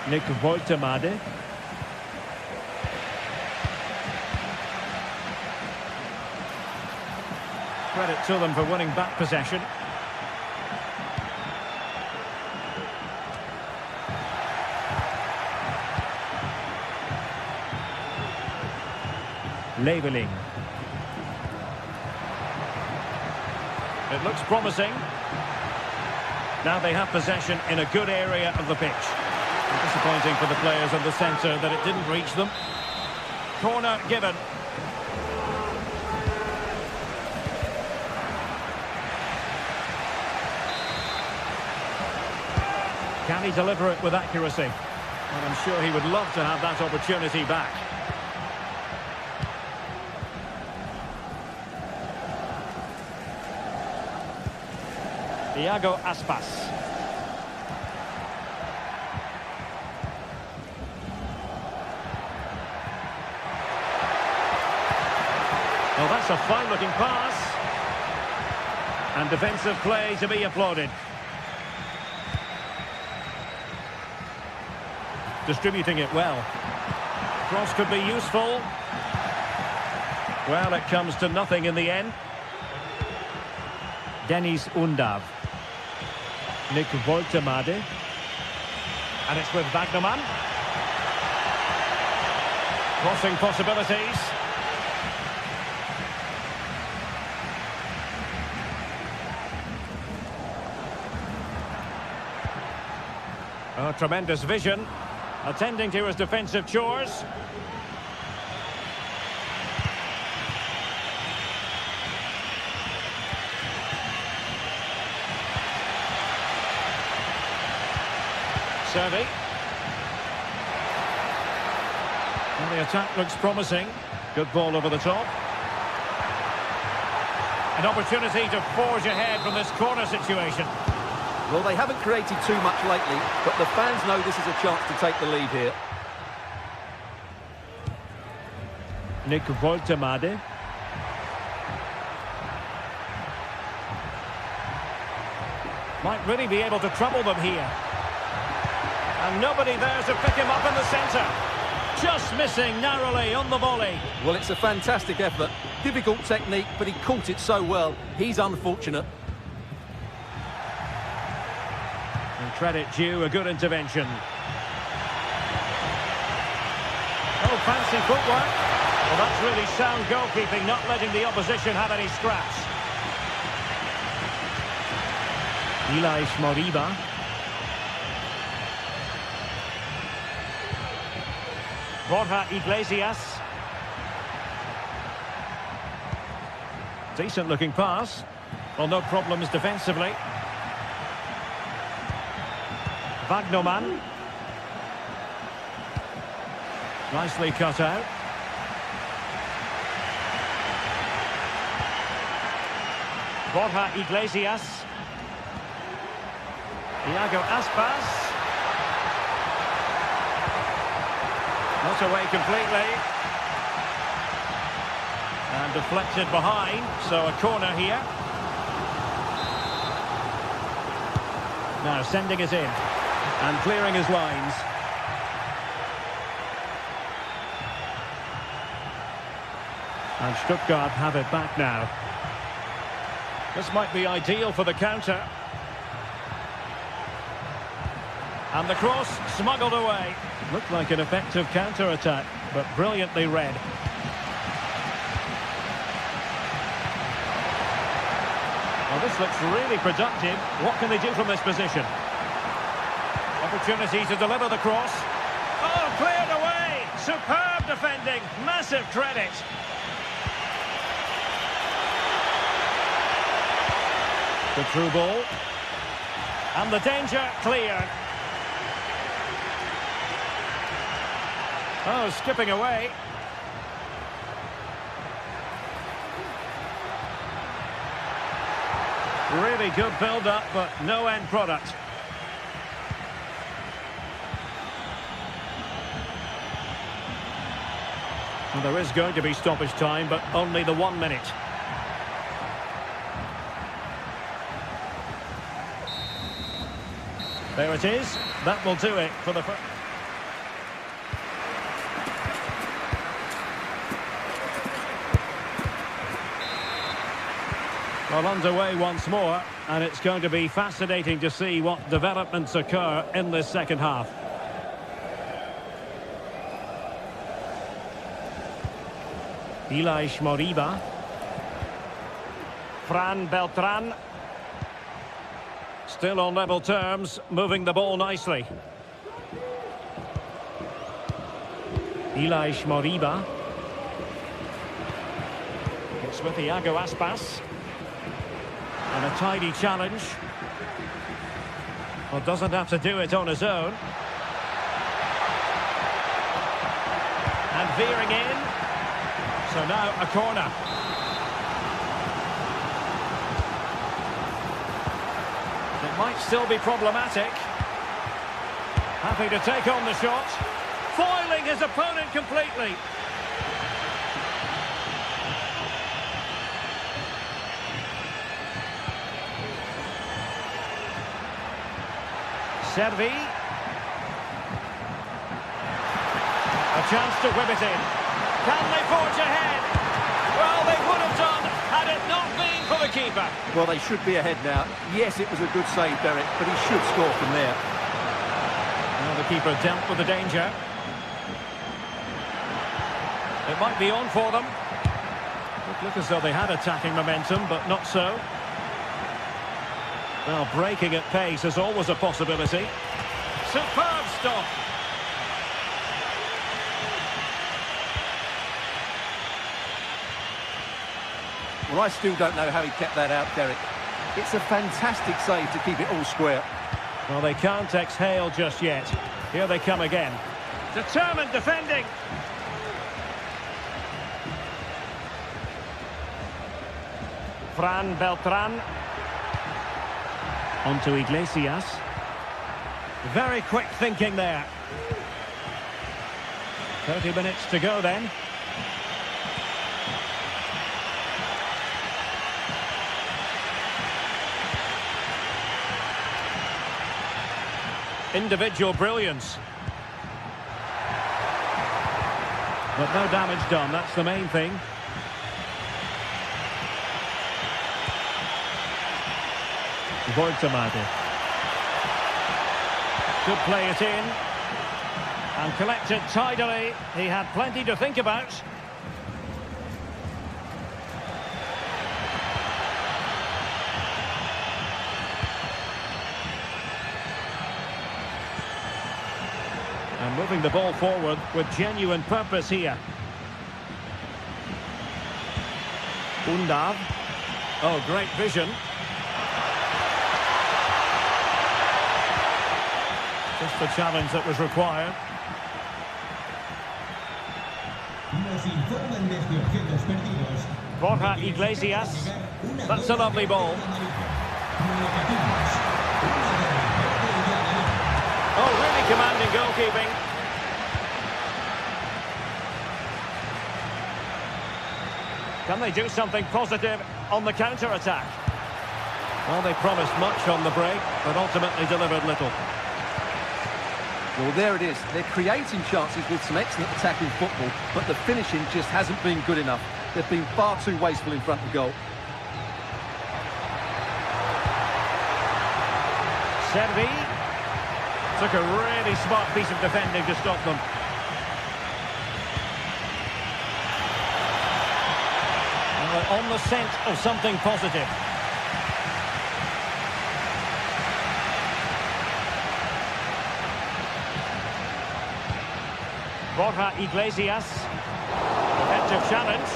Nick Woltemade. Credit to them for winning back possession. Leveling. It looks promising. Now they have possession in a good area of the pitch. Disappointing for the players in the centre that it didn't reach them. Corner given. Can he deliver it with accuracy? And I'm sure he would love to have that opportunity back. Iago Aspas. Well, that's a fine-looking pass. And defensive play to be applauded. Distributing it well. Cross could be useful. Well, it comes to nothing in the end. Dennis Undav. Nick Woltemade. And it's with Wagnerman. Crossing possibilities. Oh, tremendous vision. Attending to his defensive chores. Servi. And the attack looks promising. Good ball over the top. An opportunity to forge ahead from this corner situation. Well, they haven't created too much lately, but the fans know this is a chance to take the lead here. Nick Woltemade. Might really be able to trouble them here. And nobody there to pick him up in the centre. Just missing narrowly on the volley. Well, it's a fantastic effort. Difficult technique, but he caught it so well. He's unfortunate. And credit due, a good intervention. Oh, fancy footwork. Well, that's really sound goalkeeping, not letting the opposition have any scraps. Elias Moriba. Borja Iglesias. Decent looking pass. Well, no problems defensively. Bagnoman. Nicely cut out. Borja Iglesias. Iago Aspas. Not away completely. And deflected behind, so a corner here. Now sending it in and clearing his lines. And Stuttgart have it back now. This might be ideal for the counter. And the cross smuggled away. Looked like an effective counter-attack, but brilliantly read. Well, this looks really productive. What can they do from this position? Opportunity to deliver the cross. Oh, cleared away! Superb defending. Massive credit. The through ball. And the danger cleared. Oh, skipping away. Really good build-up, but no end product. Well, there is going to be stoppage time, but only the 1 minute. There it is. That will do it for the first. Well, underway once more, and it's going to be fascinating to see what developments occur in this second half. Ilaix Moriba. Fran Beltran. Still on level terms, moving the ball nicely. Ilaix Moriba. It's with Iago Aspas. And a tidy challenge. Well, doesn't have to do it on his own. And veering in. So now a corner. It might still be problematic. Happy to take on the shot. Foiling his opponent completely. Servi. A chance to whip it in. Can they forge ahead? Well, they would have done had it not been for the keeper. Well, they should be ahead now. Yes, it was a good save, Derek, but he should score from there. Now the keeper dealt with the danger. It might be on for them. Look as though they had attacking momentum, but not so. Well, breaking at pace is always a possibility. Superb stop. Well, I still don't know how he kept that out, Derek. It's a fantastic save to keep it all square. Well, they can't exhale just yet. Here they come again. Determined defending. Fran Beltran. On to Iglesias. Very quick thinking there. 30 minutes to go then. Individual brilliance. But no damage done, that's the main thing. Voigtemaade. Could play it in. And collect it tidily. He had plenty to think about. And moving the ball forward with genuine purpose here. Undav. Oh, great vision. Just the challenge that was required. Nos informan desde objetos perdidos. Borja Iglesias. That's a lovely ball. Oh, really commanding goalkeeping. Can they do something positive on the counter-attack? Well, they promised much on the break, but ultimately delivered little. Well, there it is. They're creating chances with some excellent attacking football, but the finishing just hasn't been good enough. They've been far too wasteful in front of goal. Servi took a really smart piece of defending to stop them. Well, on the scent of something positive. Borja Iglesias. Defensive challenge.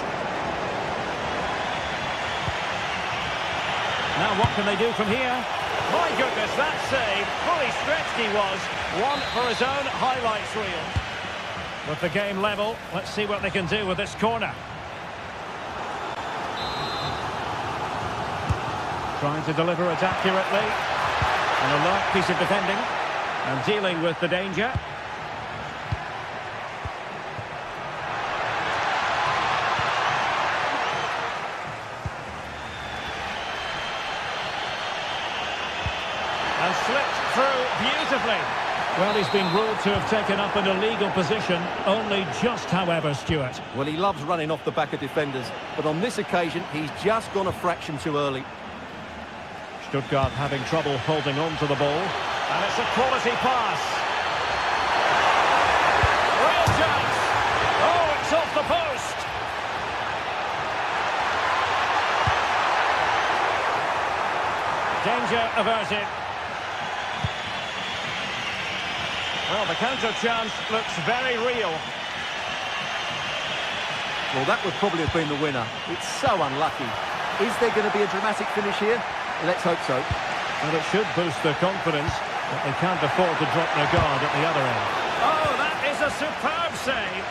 Now what can they do from here? My goodness, that save. Fully stretched he was. One for his own highlights reel. With the game level, let's see what they can do with this corner. Trying to deliver it accurately. An alert piece of defending. And dealing with the danger. And slipped through beautifully. Well, he's been ruled to have taken up an illegal position, only just, however, Stuart. Well, he loves running off the back of defenders, but on this occasion, he's just gone a fraction too early. Stuttgart having trouble holding on to the ball. And it's a quality pass. Real chance. Oh, it's off the post. Danger averted. Well, the counter chance looks very real. Well, that would probably have been the winner. It's so unlucky. Is there going to be a dramatic finish here? Let's hope so. And it should boost their confidence, but they can't afford to drop their guard at the other end. Oh, that is a superb save.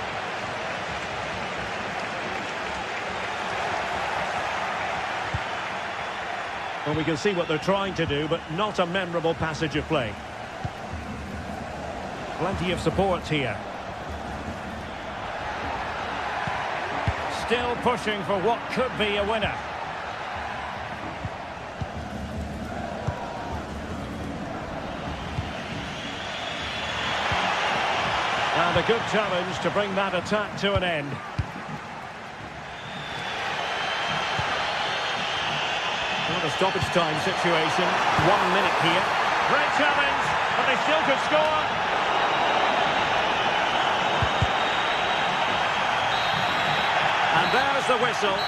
Well, we can see what they're trying to do, but not a memorable passage of play. Plenty of support here. Still pushing for what could be a winner. And a good challenge to bring that attack to an end. Well, a stoppage time situation. 1 minute here. Great challenge, but they still could score. And there's the whistle.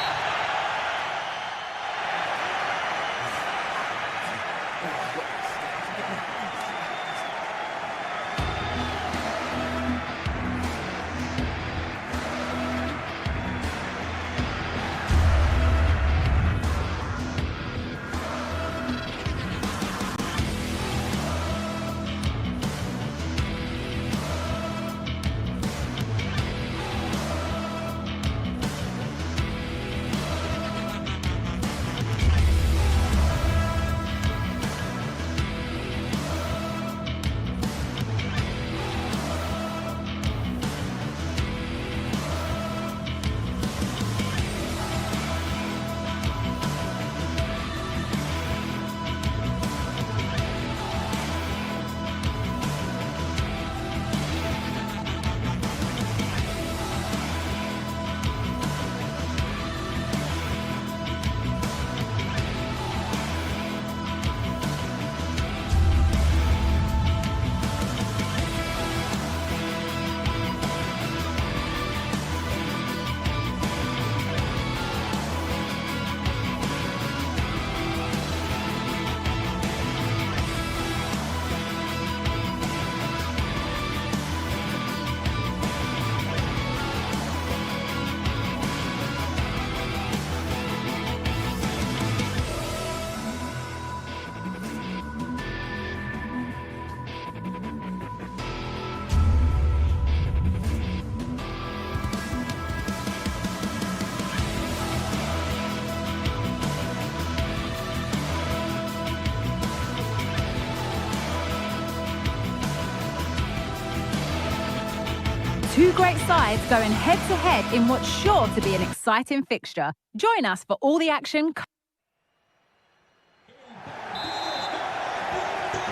Two great sides going head-to-head in what's sure to be an exciting fixture. Join us for all the action.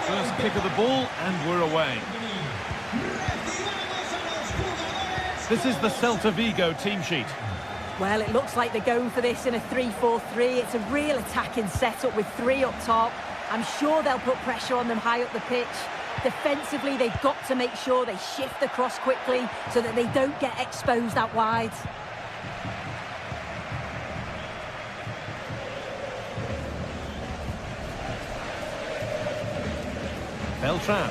First kick of the ball, and we're away. This is the Celta Vigo team sheet. Well, it looks like they're going for this in a 3-4-3. It's a real attacking setup with three up top. I'm sure they'll put pressure on them high up the pitch. Defensively, they've got to make sure they shift the cross quickly so that they don't get exposed out wide. Beltran.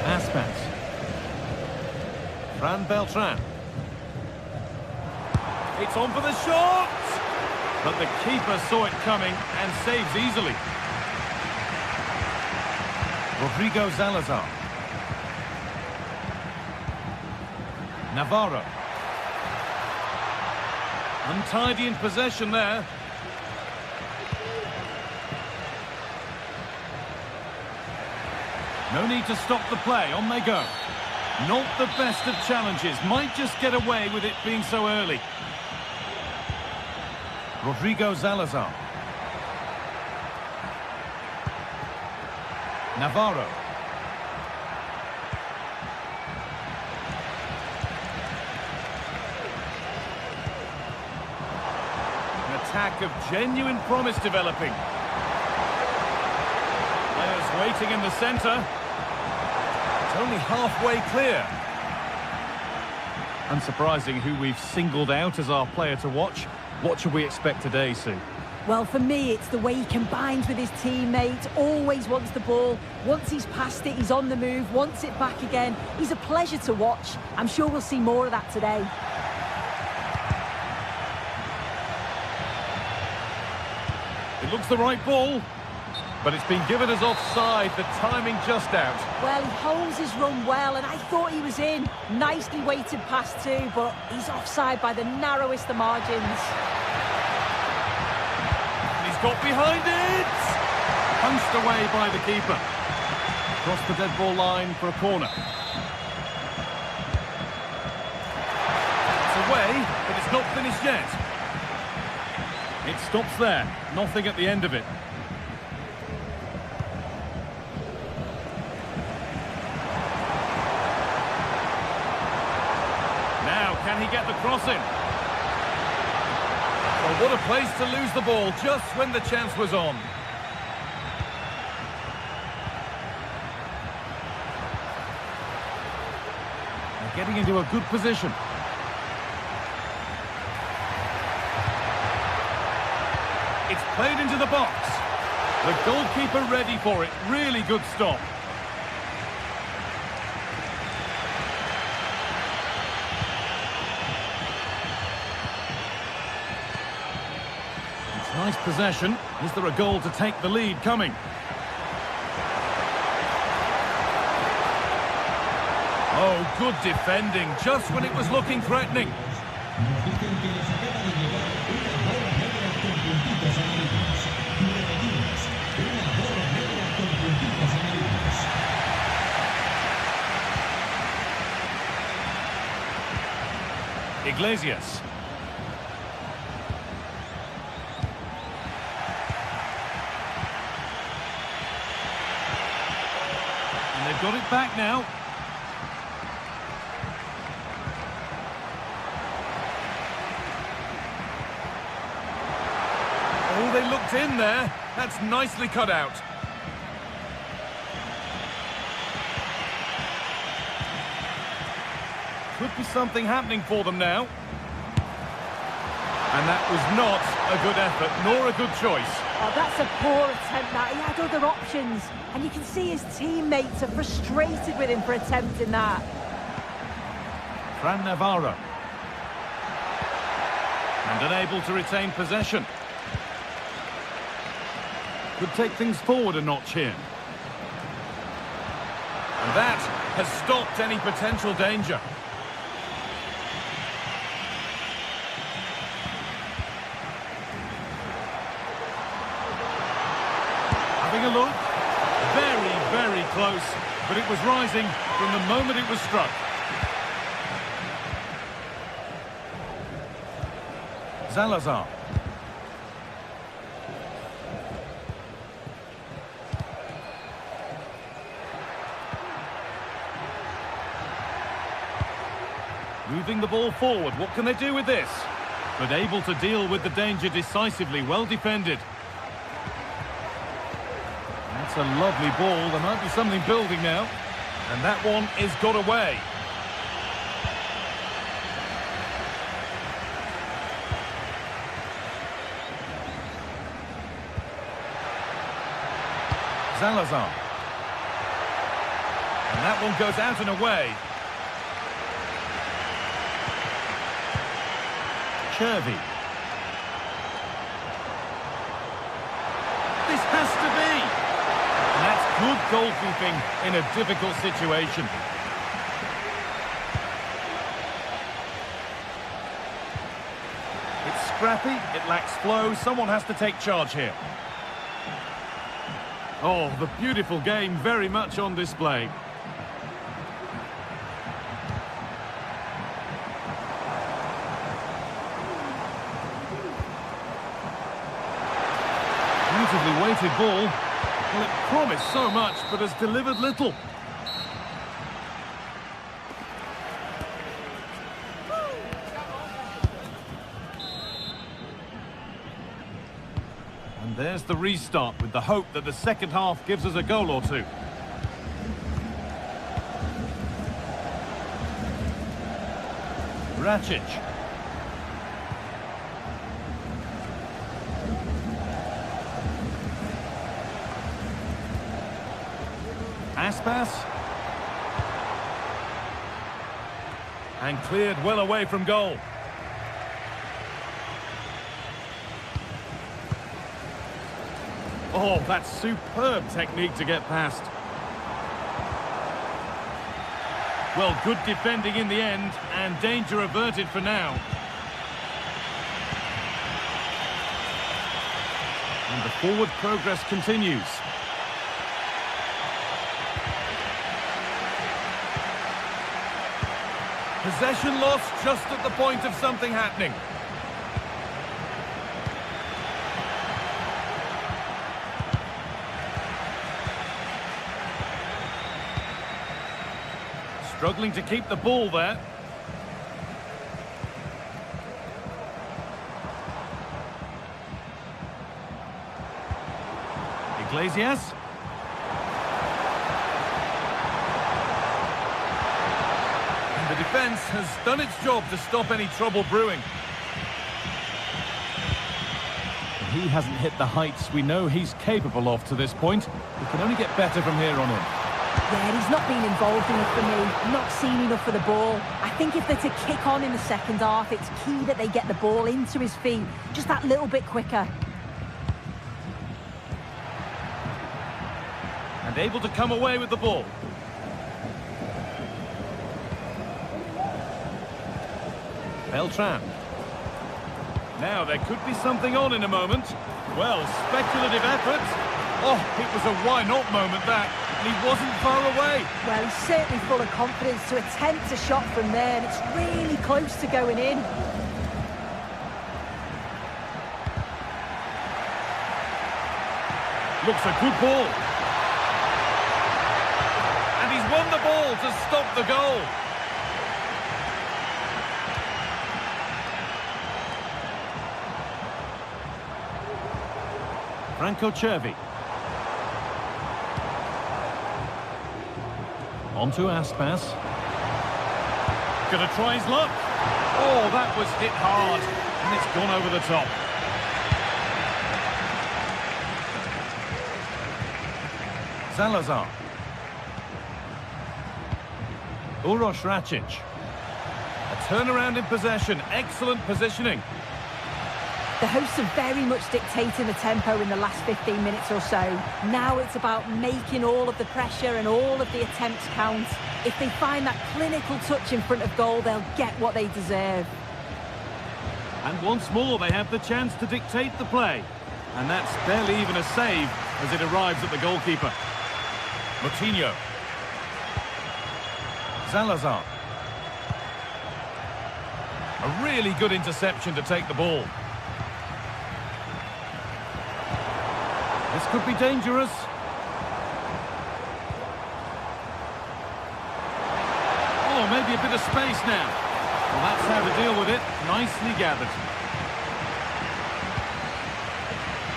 Aspas. Fran Beltran. It's on for the shot! But the keeper saw it coming and saves easily. Rodrigo Salazar. Navarro. Untidy in possession there. No need to stop the play, on they go. Not the best of challenges, might just get away with it being so early. Rodrigo Salazar. Navarro. An attack of genuine promise developing. Players waiting in the centre. It's only halfway clear. Unsurprising who we've singled out as our player to watch. What should we expect today, Sue? Well, for me, it's the way he combines with his teammates, always wants the ball. Once he's passed it, he's on the move, wants it back again. He's a pleasure to watch. I'm sure we'll see more of that today. It looks the right ball, but it's been given as offside, the timing just out. Well, he holds his run well, and I thought he was in. Nicely weighted pass too, but he's offside by the narrowest of margins. Got behind it! Punched away by the keeper. Across the dead ball line for a corner. It's away, but it's not finished yet. It stops there. Nothing at the end of it. Now, can he get the cross in? Well, what a place to lose the ball just when the chance was on. They're getting into a good position. It's played into the box. The goalkeeper ready for it. Really good stop. Nice possession. Is there a goal to take the lead coming? Oh, good defending, just when it was looking threatening. Iglesias. They've got it back now. Oh, they looked in there. That's nicely cut out. Could be something happening for them now. And that was not a good effort, nor a good choice. Oh, that's a poor attempt, that. He had other options. And you can see his teammates are frustrated with him for attempting that. Fran Navarro. And unable to retain possession. Could take things forward a notch here. And that has stopped any potential danger. Having a look. Very, very close. But it was rising from the moment it was struck. Salazar. Moving the ball forward, what can they do with this? But able to deal with the danger decisively, well defended. That's a lovely ball, there might be something building now. And that one is got away. Salazar. And that one goes out and away. Chervy. This has to be. And that's good goalkeeping in a difficult situation. It's scrappy, it lacks flow, someone has to take charge here. Oh, the beautiful game very much on display. Beautifully weighted ball. Well, it promised so much, but has delivered little. And there's the restart with the hope that the second half gives us a goal or two. Rakic. Aspas. And cleared well away from goal. Oh, that's superb technique to get past. Well, good defending in the end, and danger averted for now. And the forward progress continues. Possession lost just at the point of something happening. Struggling to keep the ball there. Iglesias. And the defence has done its job to stop any trouble brewing. He hasn't hit the heights we know he's capable of to this point. He can only get better from here on in. Yeah, he's not been involved enough for me, not seen enough for the ball. I think if they're to kick on in the second half, it's key that they get the ball into his feet just that little bit quicker. And able to come away with the ball. Beltran. Now there could be something on in a moment. Well, speculative effort. Oh, it was a why not moment that. And he wasn't far away. Well, he's certainly full of confidence to attempt a shot from there, and it's really close to going in. Looks a good ball. And he's won the ball to stop the goal. Franco Chervy. On to Aspas. Gonna try his luck. Oh, that was hit hard. And it's gone over the top. Salazar. Uroš Rakic. A turnaround in possession. Excellent positioning. The hosts have very much dictated the tempo in the last 15 minutes or so. Now it's about making all of the pressure and all of the attempts count. If they find that clinical touch in front of goal, they'll get what they deserve. And once more, they have the chance to dictate the play. And that's barely even a save as it arrives at the goalkeeper. Moutinho. Salazar. A really good interception to take the ball. This could be dangerous. Oh, maybe a bit of space now. Well, that's how to deal with it. Nicely gathered.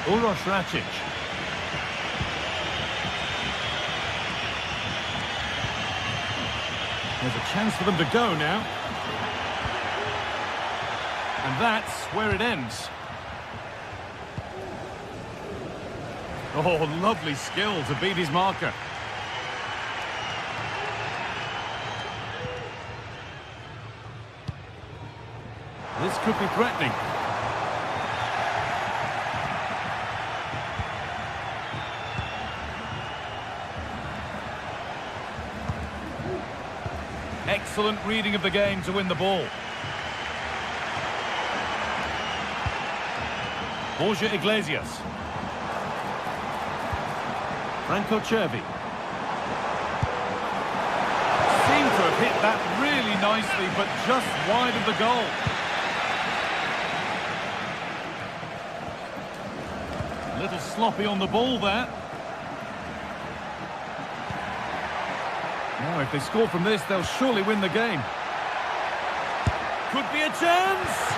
Uroš Rakic. There's a chance for them to go now. And that's where it ends. Oh, lovely skill to beat his marker. This could be threatening. Excellent reading of the game to win the ball. Borja Iglesias. Franco Cervi. Seemed to have hit that really nicely, but just wide of the goal. A little sloppy on the ball there. Now, if they score from this, they'll surely win the game. Could be a chance!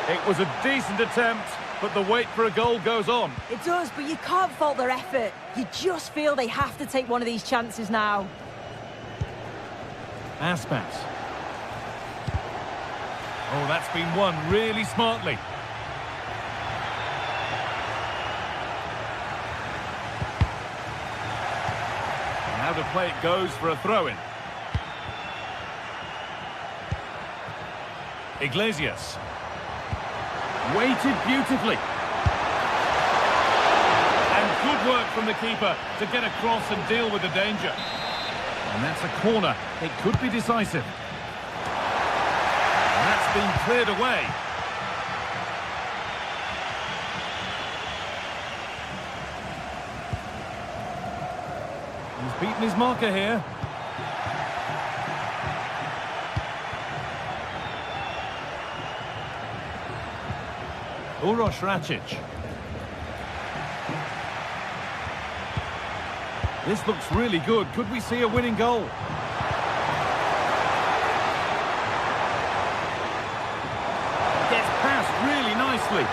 It was a decent attempt, but the wait for a goal goes on. It does, but you can't fault their effort. You just feel they have to take one of these chances now. Aspas. Oh, that's been won really smartly. Now to play it goes for a throw-in. Iglesias. Weighted beautifully. And good work from the keeper to get across and deal with the danger. And that's a corner. It could be decisive. And that's been cleared away. He's beaten his marker here. Uroš Rakic. This looks really good. Could we see a winning goal? Gets past really nicely.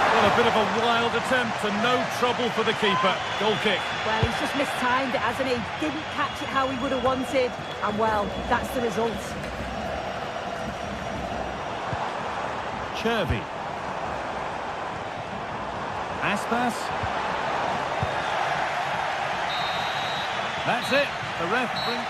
Well, a bit of a wild attempt and no trouble for the keeper. Goal kick. Well, he's just mistimed it, hasn't he? Didn't catch it how he would have wanted. And, well, that's the result. Cervi. Aspas. That's it. The ref brings...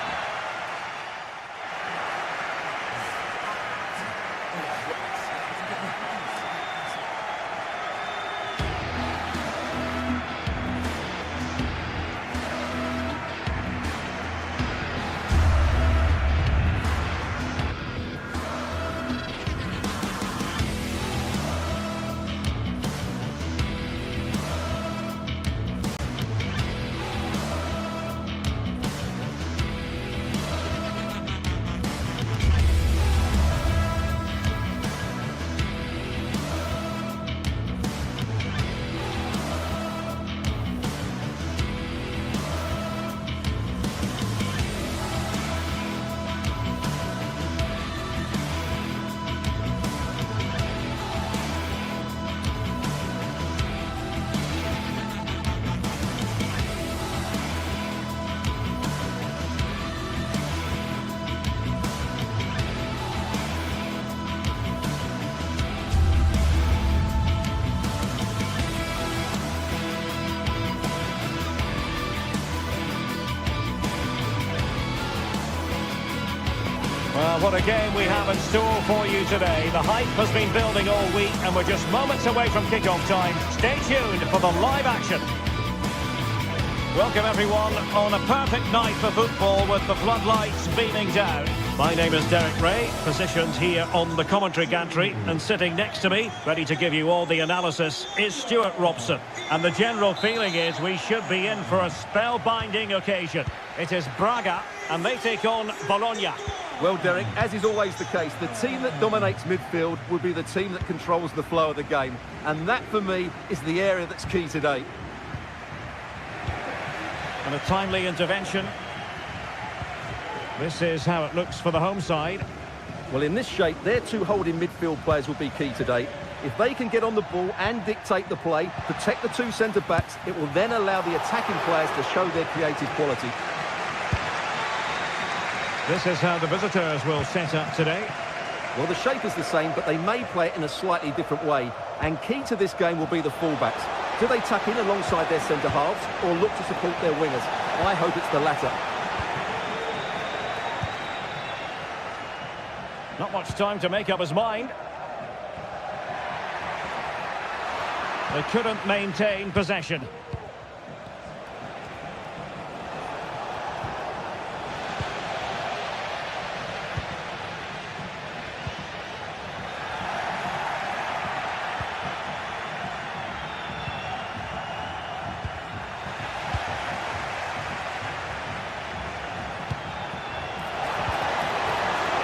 Well, what a game we have in store for you today. The hype has been building all week and we're just moments away from kick-off time. Stay tuned for the live action. Welcome everyone on a perfect night for football with the floodlights beaming down. My name is Derek Ray, positioned here on the commentary gantry, and sitting next to me, ready to give you all the analysis, is Stuart Robson. And the general feeling is we should be in for a spellbinding occasion. It is Braga, and they take on Bologna. Well, Derek, as is always the case, the team that dominates midfield will be the team that controls the flow of the game. And that, for me, is the area that's key today. And a timely intervention. This is how it looks for the home side. Well, in this shape, their two holding midfield players will be key today. If they can get on the ball and dictate the play, protect the two centre-backs, it will then allow the attacking players to show their creative quality. This is how the visitors will set up today. Well, the shape is the same, but they may play it in a slightly different way. And key to this game will be the fullbacks. Do they tuck in alongside their centre-halves or look to support their wingers? I hope it's the latter. Not much time to make up his mind. They couldn't maintain possession.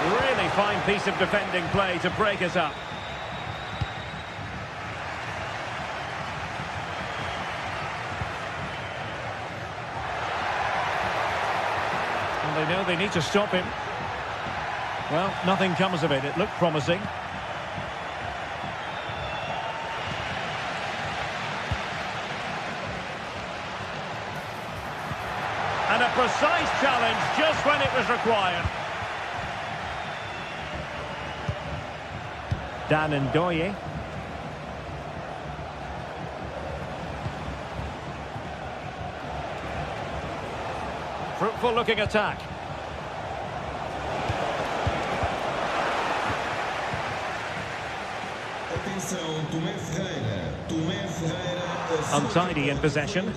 Really fine piece of defending play to break us up. And they know they need to stop him. Well, nothing comes of it. It looked promising. And a precise challenge just when it was required. Dan Ndoye. Fruitful looking attack. Untidy in possession.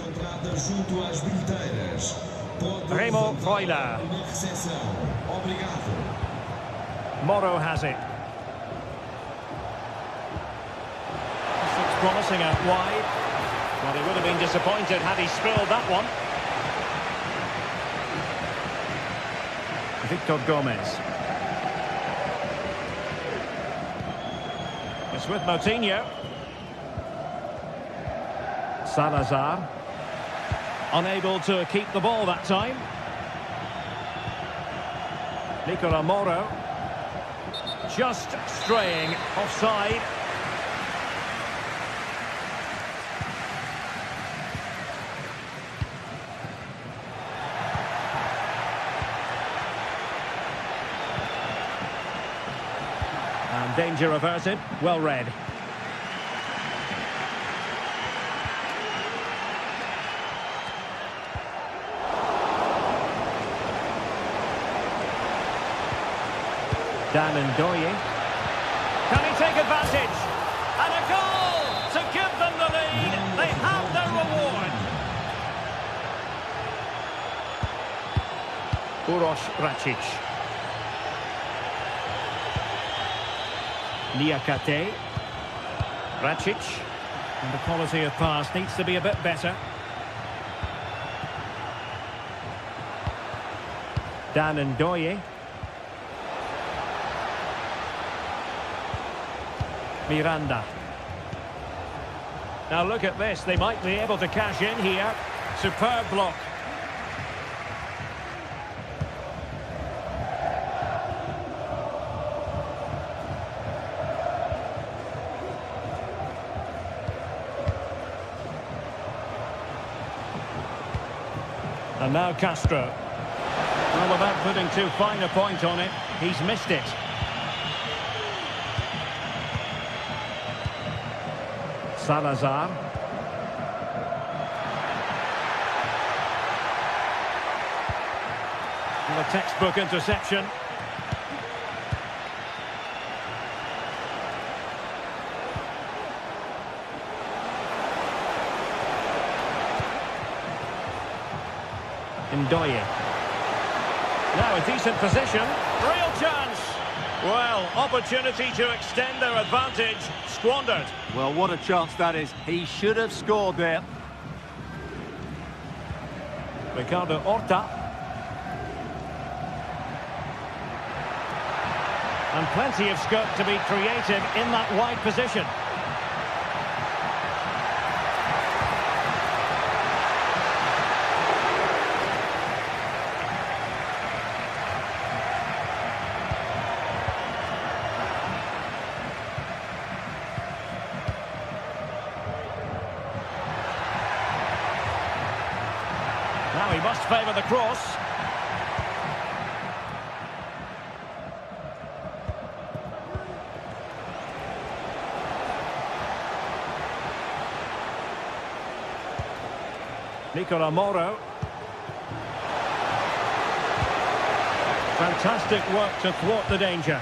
Remo Freuler. Moro has it. This looks promising out wide. Well, he would have been disappointed had he spilled that one. Victor Gomez. It's with Moutinho. Salazar. Unable to keep the ball that time. Nicola Moro. Just straying offside. And danger averted. Well read. Dan Ndoye. Can he take advantage? And a goal to give them the lead. They have their reward. Uroš Račić. Niakate. Račić. And the quality of pass needs to be a bit better. Dan Ndoye. Miranda. Now look at this, they might be able to cash in here. Superb block. And now Castro. Well, without putting too fine a point on it, he's missed it. Salazar. And a textbook interception. Ndoye. Now a decent position. Real chance. Well, opportunity to extend their advantage. Squandered. Well, what a chance that is. He should have scored there. Ricardo Horta. And plenty of scope to be creative in that wide position. Now he must favour the cross. Nicola Moro. Fantastic work to thwart the danger.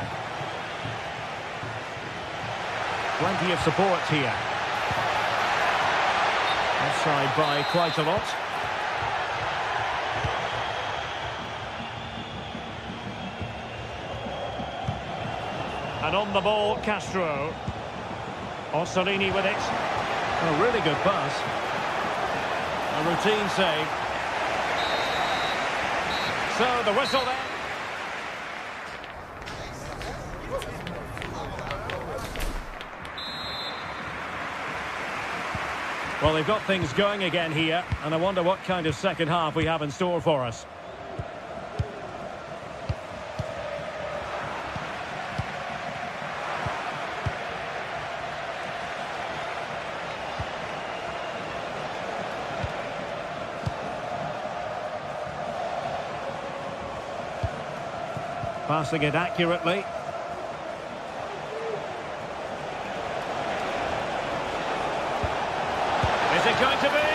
Plenty of support here. Offside by quite a lot. And on the ball, Castro. Orsolini with it. A really good pass. A routine save. So the whistle there. Well, they've got things going again here, and I wonder what kind of second half we have in store for us. Passing it accurately. Is it going to be?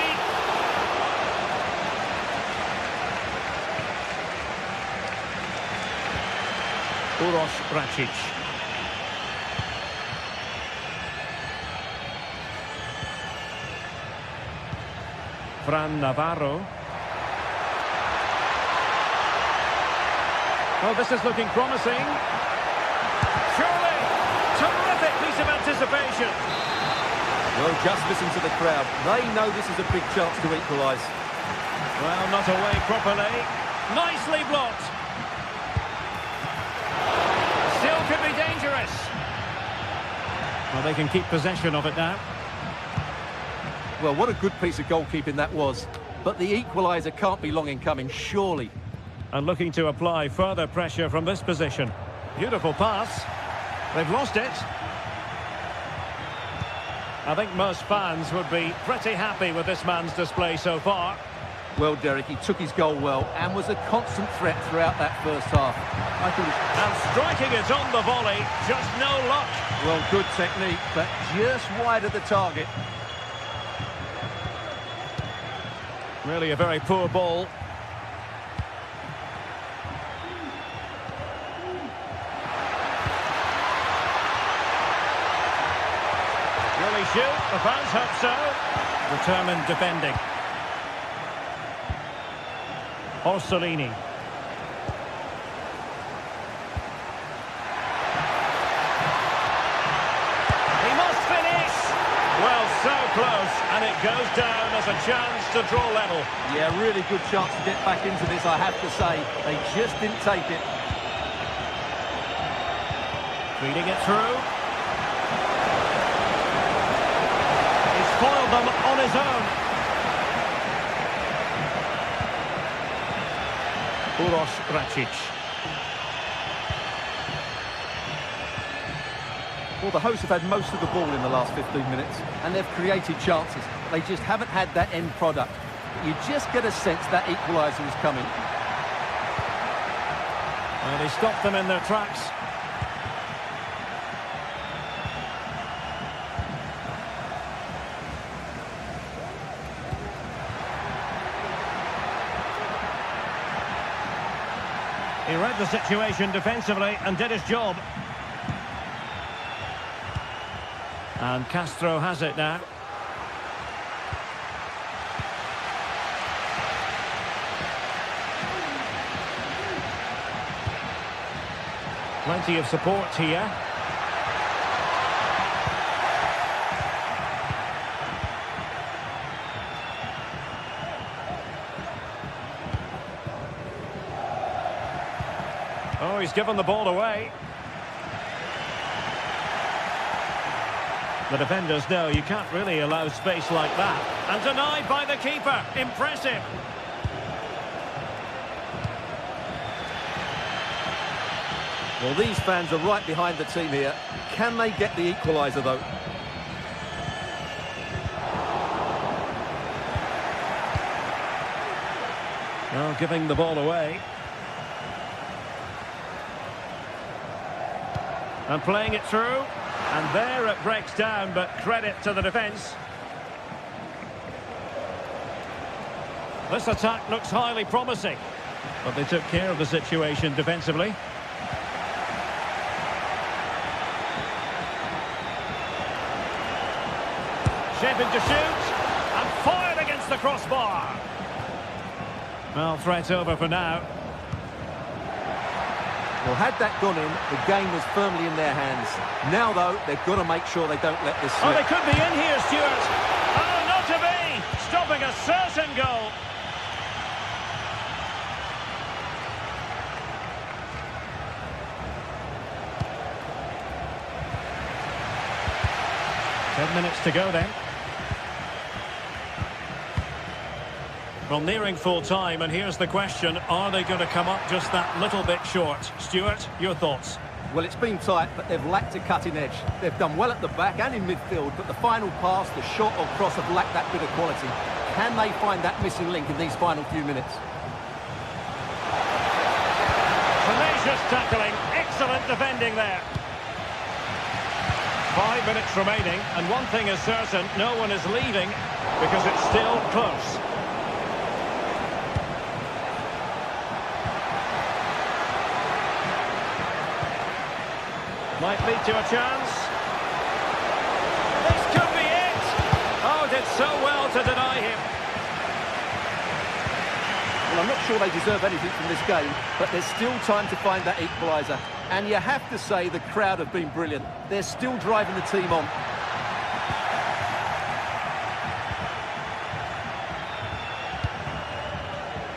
Uroš Račić. Fran Navarro. Well, this is looking promising. Surely! Terrific piece of anticipation. Well, just listen to the crowd. They know this is a big chance to equalise. Well, not away properly. Nicely blocked. Still could be dangerous. Well, they can keep possession of it now. Well, what a good piece of goalkeeping that was. But the equaliser can't be long in coming, surely. And looking to apply further pressure from this position. Beautiful pass. They've lost it. I think most fans would be pretty happy with this man's display so far. Well, Derek, he took his goal well and was a constant threat throughout that first half. And striking it on the volley, just no luck. Well, good technique, but just wide of the target. Really a very poor ball. Will he shoot? The fans hope so. Determined defending. Orsolini. He must finish! Well, so close, and it goes down as a chance to draw level. Yeah, really good chance to get back into this, I have to say. They just didn't take it. Feeding it through. He's foiled them on his own. Uroš Račić. Well, the hosts have had most of the ball in the last 15 minutes, and they've created chances. They just haven't had that end product. You just get a sense that equaliser is coming. And he stopped them in their tracks. He read the situation defensively and did his job. And Castro has it now. Plenty of support here. Oh, he's given the ball away. The defenders know you can't really allow space like that. And denied by the keeper. Impressive. Well, these fans are right behind the team here. Can they get the equaliser, though? Well, giving the ball away. And playing it through. And there it breaks down, but credit to the defence. This attack looks highly promising. But they took care of the situation defensively. Shaping to shoot. And fired against the crossbar. Well, threat over for now. Well, had that gone in, the game was firmly in their hands. Now, though, they've got to make sure they don't let this slip. Oh, they could be in here, Stuart. Oh, not to be. Stopping a certain goal. Minutes to go then. Well, nearing full time, and here's the question: are they going to come up just that little bit short? Stuart, your thoughts? Well, it's been tight, but they've lacked a cutting edge. They've done well at the back and in midfield, but the final pass, the shot or cross have lacked that bit of quality. Can they find that missing link in these final few minutes? Tenacious tackling, excellent defending there. 5 minutes remaining, and one thing is certain, no one is leaving because it's still close. Might lead to a chance. This could be it! Oh, did so well to deny him. Well, I'm not sure they deserve anything from this game, but there's still time to find that equaliser. And you have to say the crowd have been brilliant. They're still driving the team on.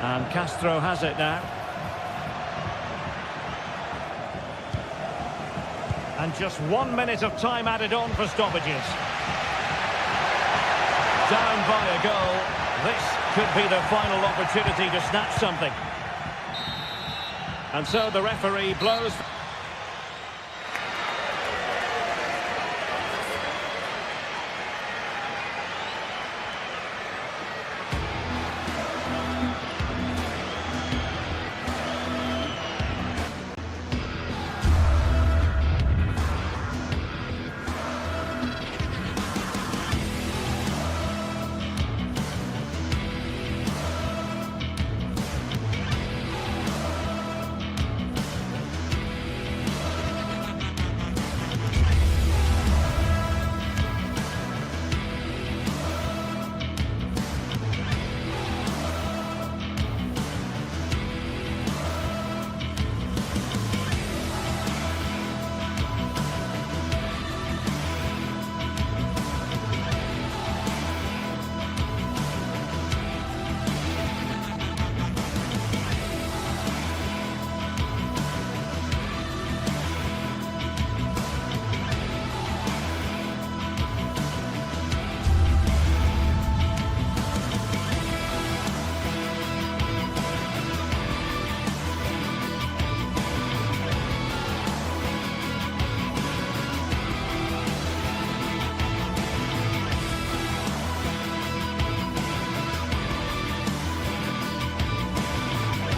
And Castro has it now. And just 1 minute of time added on for stoppages. Down by a goal. This could be the final opportunity to snatch something. And so the referee blows.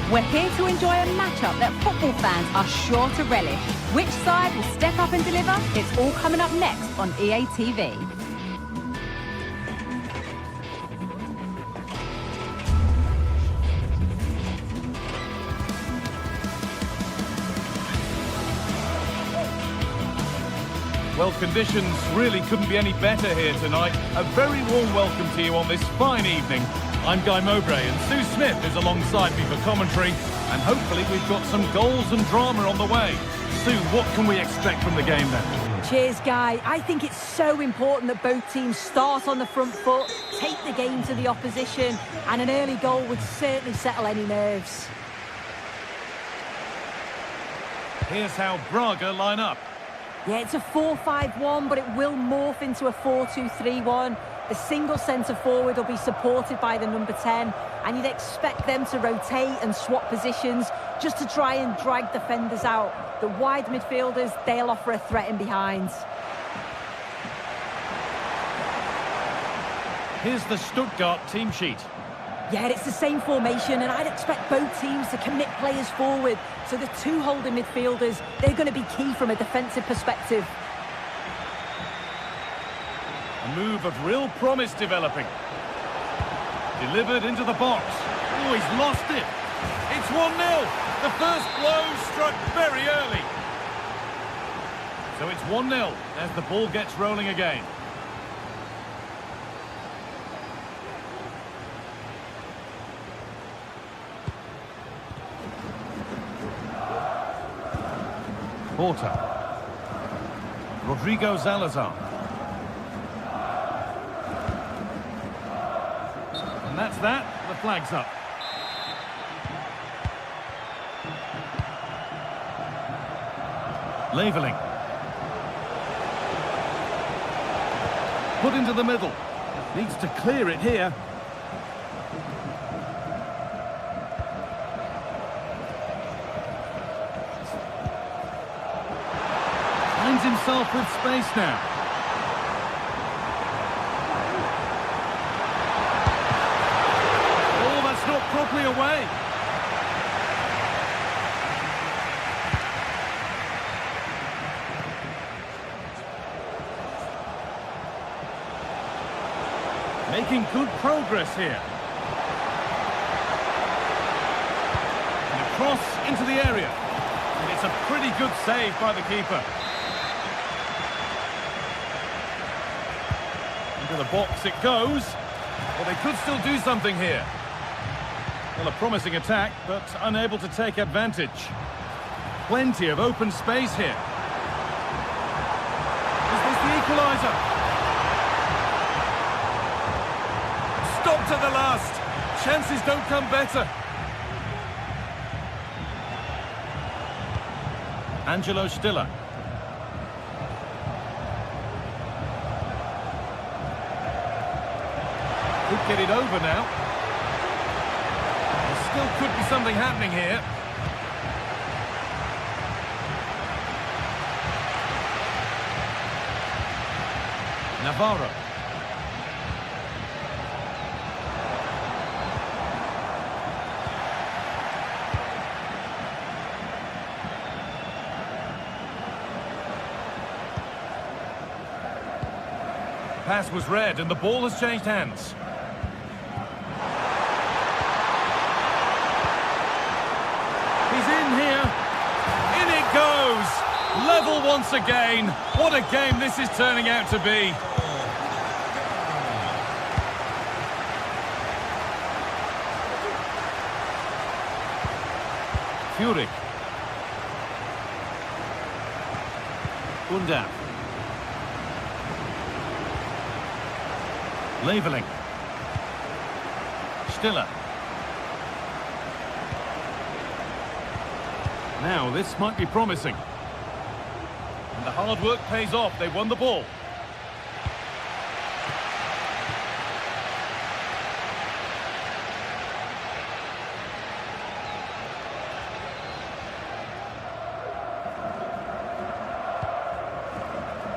We're here to enjoy a matchup that football fans are sure to relish. Which side will step up and deliver? It's all coming up next on EA TV. Well, conditions really couldn't be any better here tonight. A very warm welcome to you on this fine evening. I'm Guy Mowbray, and Sue Smith is alongside me for commentary, and hopefully we've got some goals and drama on the way. Sue, what can we expect from the game then? Cheers, Guy. I think it's so important that both teams start on the front foot, take the game to the opposition, and an early goal would certainly settle any nerves. Here's how Braga line up. Yeah, it's a 4-5-1, but it will morph into a 4-2-3-1. The single centre-forward will be supported by the number 10, and you'd expect them to rotate and swap positions just to try and drag defenders out. The wide midfielders, they'll offer a threat in behind. Here's the Stuttgart team sheet. Yeah, it's the same formation, and I'd expect both teams to commit players forward. So the two holding midfielders, they're going to be key from a defensive perspective. A move of real promise developing. Delivered into the box. Oh, he's lost it. It's 1-0. The first blow struck very early. So it's 1-0 as the ball gets rolling again. Porter. Rodrigo Salazar. And that's that. The flag's up. Leveling. Put into the middle. Needs to clear it here. Finds himself with space now. Oh, that's not properly away. Making good progress here. And a cross into the area. And it's a pretty good save by the keeper. Into the box it goes. Well, they could still do something here. Well, a promising attack, but unable to take advantage. Plenty of open space here. Is this the equaliser? Stop to the last. Chances don't come better. Angelo Stiller. Could get it over now. There still could be something happening here. Navarro. Pass was read and the ball has changed hands. He's in here. In it goes. Level once again. What a game this is turning out to be. Furyk. Undaf. Leveling. Stiller. Now, this might be promising. And the hard work pays off. They won the ball.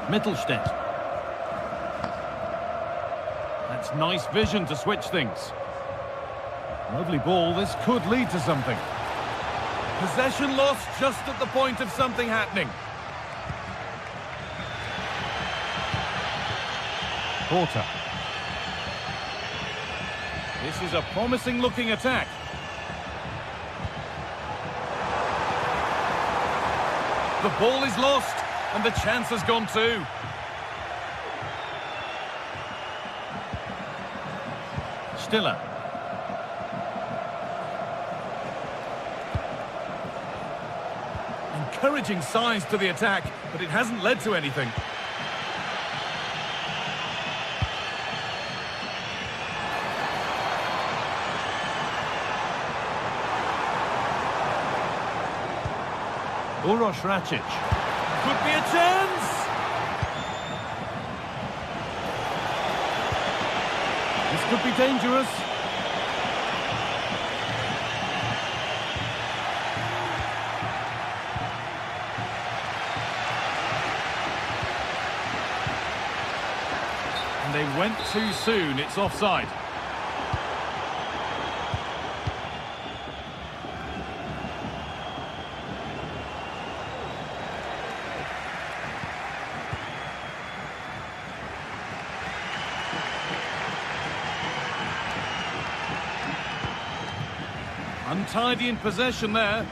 Mittelstädt. That's nice vision to switch things. Lovely ball. This could lead to something. Possession lost just at the point of something happening. Porter. This is a promising looking attack. The ball is lost and the chance has gone too. Stiller. Encouraging signs to the attack, but it hasn't led to anything. Uroš Račić. could be a chance. This could be dangerous. And they went too soon. It's offside. Untidy in possession there.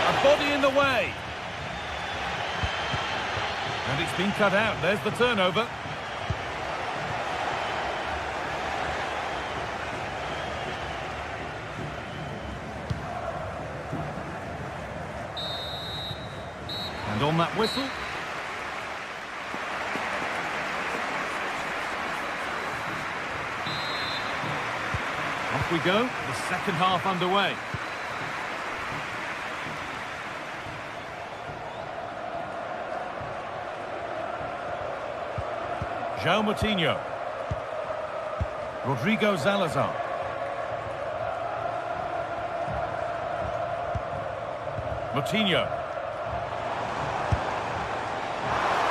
A body in the way. And it's been cut out. There's the turnover. And on that whistle. Off we go, the second half underway. João Moutinho. Rodrigo Salazar. Moutinho.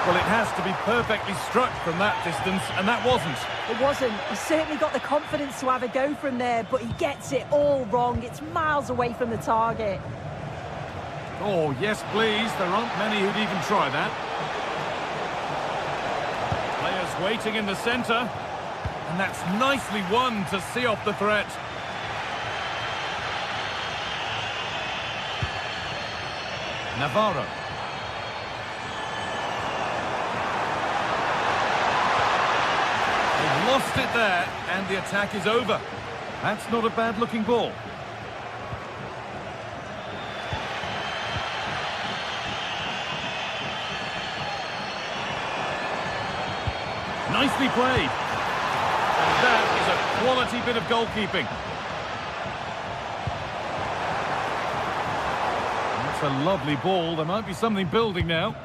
Well, it has to be perfectly struck from that distance, and that wasn't. It wasn't. He certainly got the confidence to have a go from there, but he gets it all wrong. It's miles away from the target. Oh, yes, please. There aren't many who'd even try that. Players waiting in the centre. And that's nicely won to see off the threat. Navarro. Lost it there, and the attack is over. That's not a bad-looking ball. Nicely played. And that is a quality bit of goalkeeping. That's a lovely ball. There might be something building now.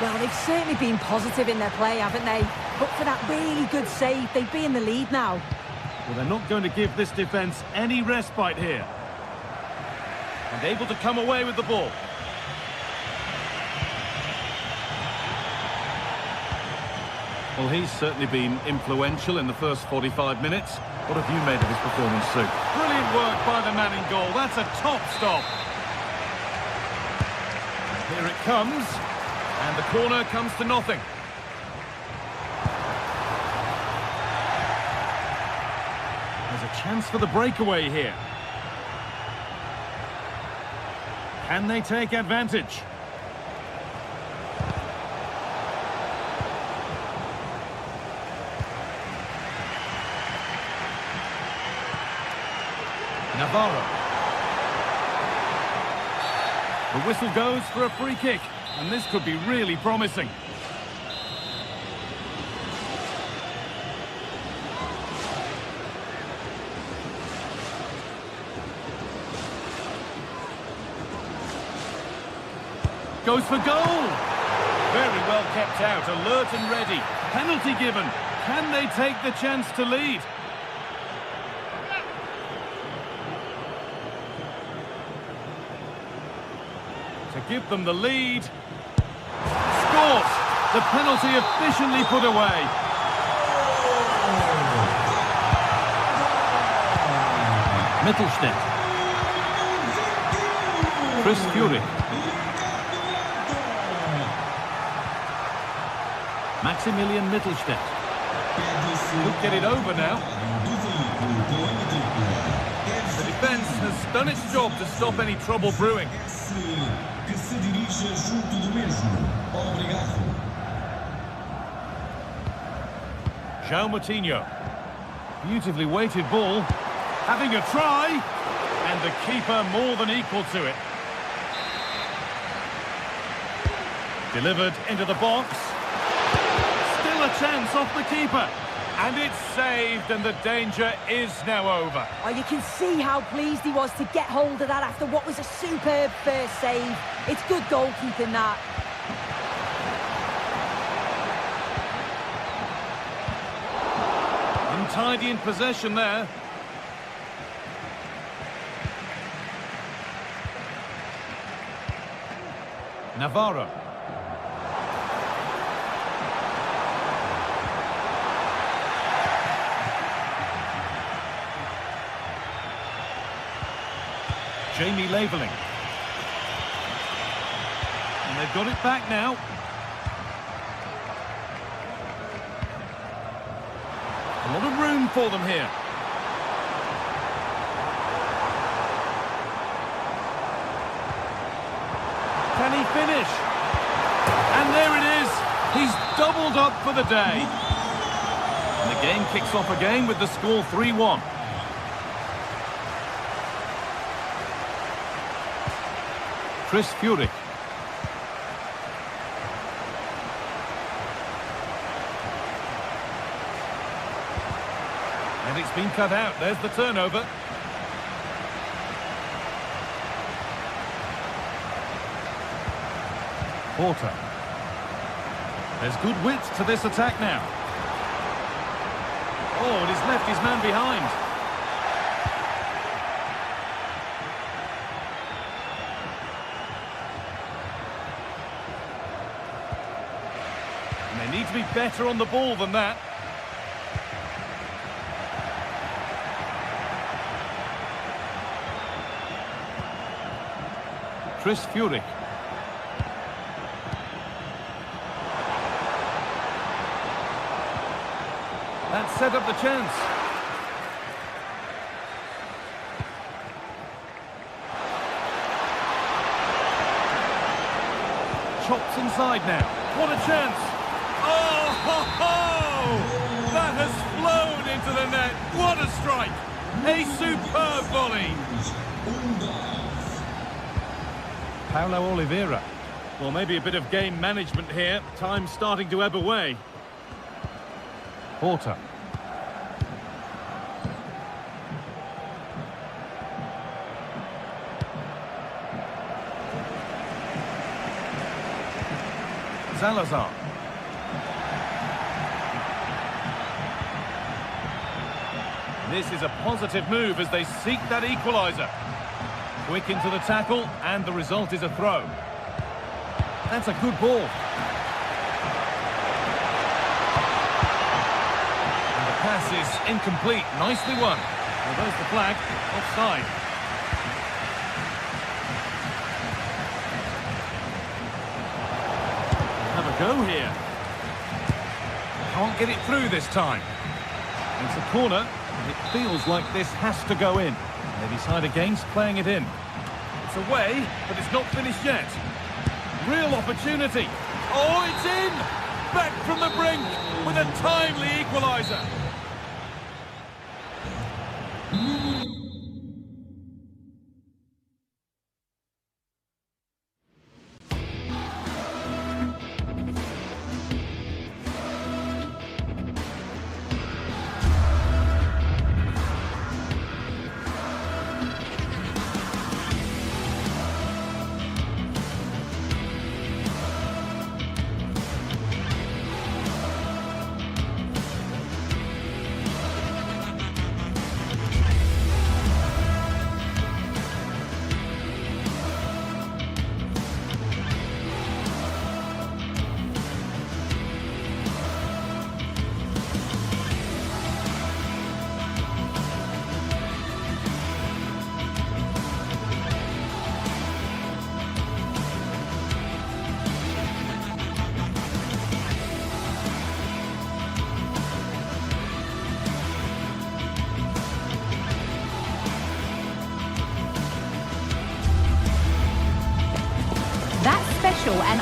Well, they've certainly been positive in their play, haven't they? But for that really good save, they'd be in the lead now. Well, they're not going to give this defence any respite here. And able to come away with the ball. Well, he's certainly been influential in the first 45 minutes. What have you made of his performance, Sue? Brilliant work by the man in goal. That's a top stop. Here it comes. And the corner comes to nothing. There's a chance for the breakaway here. Can they take advantage? Navarro. The whistle goes for a free kick. And this could be really promising. Goes for goal. Very well kept out, alert and ready. Penalty given. Can they take the chance to lead? To give them the lead. Scores! The penalty efficiently put away. Mittelstädt. Chris Fury. Maximilian Mittelstädt. Could get it over now. The defence has done its job to stop any trouble brewing. João Moutinho. Beautifully weighted ball. Having a try. And the keeper more than equal to it. Delivered into the box. Still a chance off the keeper. And it's saved, and the danger is now over. Oh, you can see how pleased he was to get hold of that after what was a superb first save. It's good goalkeeping, that. Untidy in possession there. Navarro. Jamie Laveling. And they've got it back now. A lot of room for them here. Can he finish? And there it is. He's doubled up for the day. And the game kicks off again with the score 3-1. Chris Furyk. And it's been cut out. There's the turnover. Porter. There's good width to this attack now. Oh, and he's left his man behind. And they need to be better on the ball than that. Chris Furyk. That set up the chance. Chops inside now. What a chance. Oh, ho, ho! That has flown into the net. What a strike. A superb volley. Paulo Oliveira. Well, maybe a bit of game management here. Time starting to ebb away. Porter. Salazar. This is a positive move as they seek that equaliser. Quick into the tackle, and the result is a throw. That's a good ball. And the pass is incomplete. Nicely won. Well, there's the flag. Offside. Have a go here. Can't get it through this time. It's a corner. It feels like this has to go in. They decide against playing it in. It's away, but it's not finished yet. Real opportunity. Oh, it's in! Back from the brink with a timely equaliser.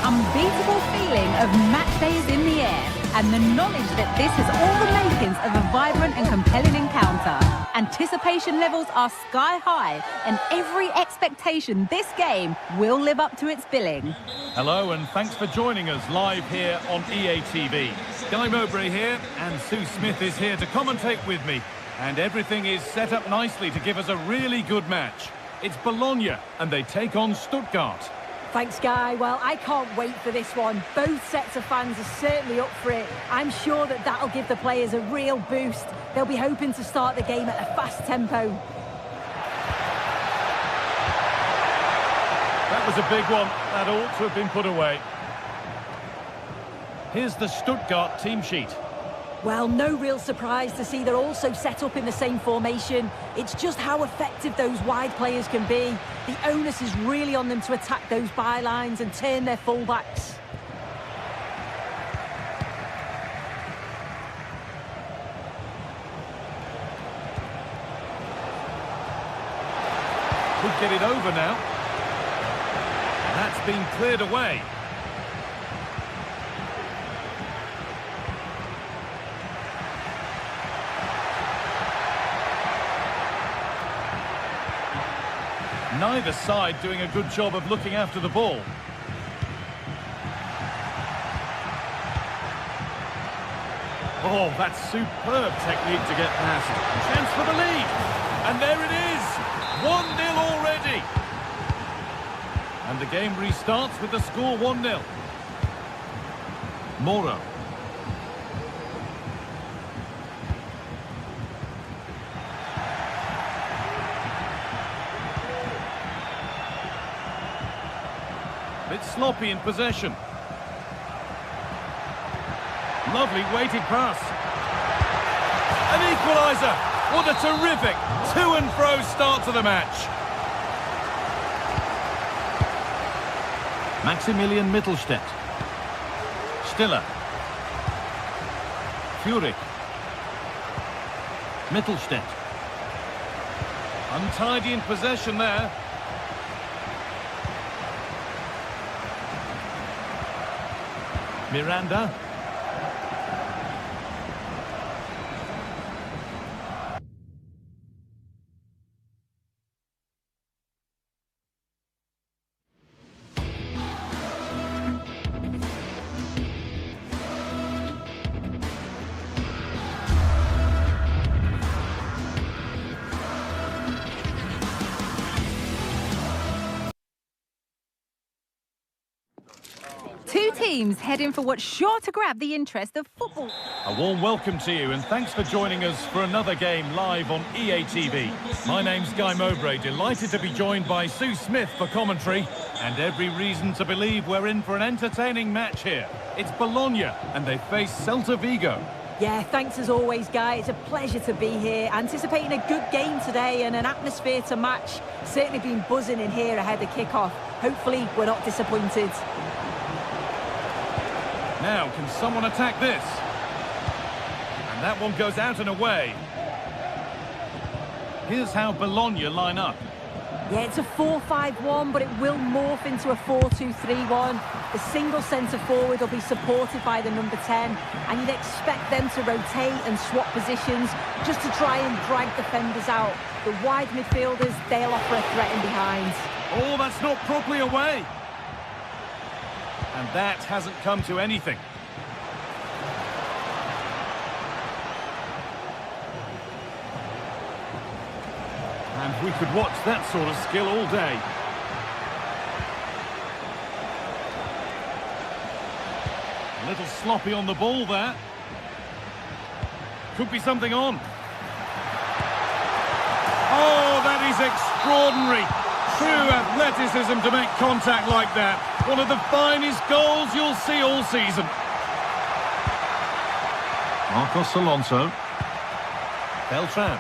unbeatable feeling of match day is in the air, and the knowledge that this has all the makings of a vibrant and compelling encounter. Anticipation levels are sky high, and every expectation this game will live up to its billing. Hello and thanks for joining us live here on EA TV. Guy Mowbray here, and Sue Smith is here to commentate with me. And everything is set up nicely to give us a really good match. It's Bologna, and they take on Stuttgart. Thanks, Guy. Well, I can't wait for this one. Both sets of fans are certainly up for it. I'm sure that that'll give the players a real boost. They'll be hoping to start the game at a fast tempo. That was a big one. That ought to have been put away. Here's the Stuttgart team sheet. Well, no real surprise to see they're also set up in the same formation. It's just how effective those wide players can be. The onus is really on them to attack those bylines and turn their fullbacks. Could get it over now. That's been cleared away. Neither side doing a good job of looking after the ball. Oh, that's superb technique to get past. Chance for the lead. And there it is. 1-0 already. And the game restarts with the score 1-0. Moro. Bit sloppy in possession. Lovely weighted pass. An equaliser. What a terrific to and fro start to the match. Maximilian Mittelstädt. Stiller. Furyk. Mittelstädt. Untidy in possession there. Miranda. Two teams heading for what's sure to grab the interest of football. A warm welcome to you and thanks for joining us for another game live on EA TV. My name's Guy Mowbray, delighted to be joined by Sue Smith for commentary, and every reason to believe we're in for an entertaining match here. It's Bologna and they face Celta Vigo. Yeah, thanks as always, Guy. It's a pleasure to be here. Anticipating a good game today and an atmosphere to match. Certainly been buzzing in here ahead of kick-off. Hopefully we're not disappointed. Now, can someone attack this? And that one goes out and away. Here's how Bologna line up. Yeah, it's a 4-5-1, but it will morph into a 4-2-3-1. The single centre-forward will be supported by the number 10, and you'd expect them to rotate and swap positions just to try and drag defenders out. The wide midfielders, they'll offer a threat in behind. Oh, that's not properly away. And that hasn't come to anything. And we could watch that sort of skill all day. A little sloppy on the ball there. Could be something on. Oh, that is extraordinary. True athleticism to make contact like that. One of the finest goals you'll see all season. Marcos Alonso. Beltran.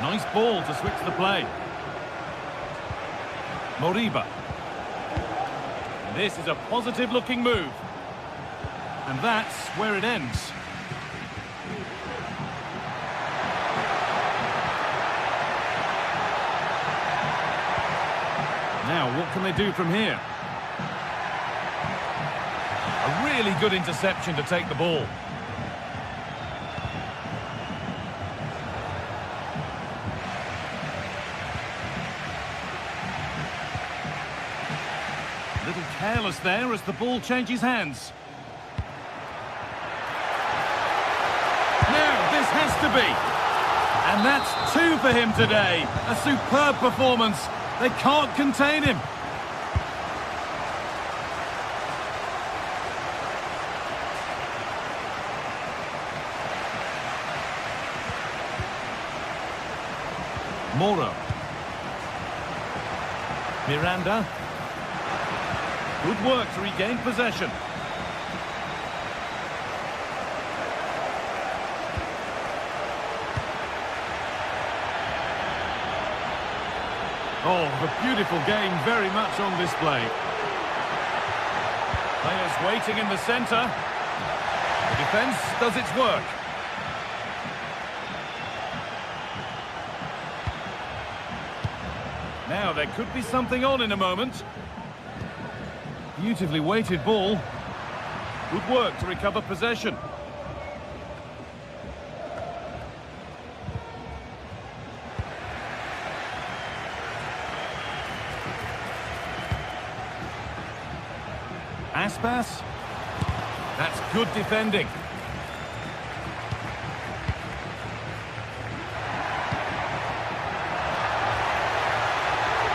Nice ball to switch the play. Moriba. This is a positive-looking move. And that's where it ends. Now, what can they do from here? A really good interception to take the ball. A little careless there as the ball changes hands. Now, this has to be. And that's 2 for him today. A superb performance. They can't contain him. Moro. Miranda. Good work to regain possession. Oh, the beautiful game very much on display. Players waiting in the centre. The defence does its work. Now, there could be something on in a moment. Beautifully weighted ball. Good work to recover possession. Aspas. That's good defending.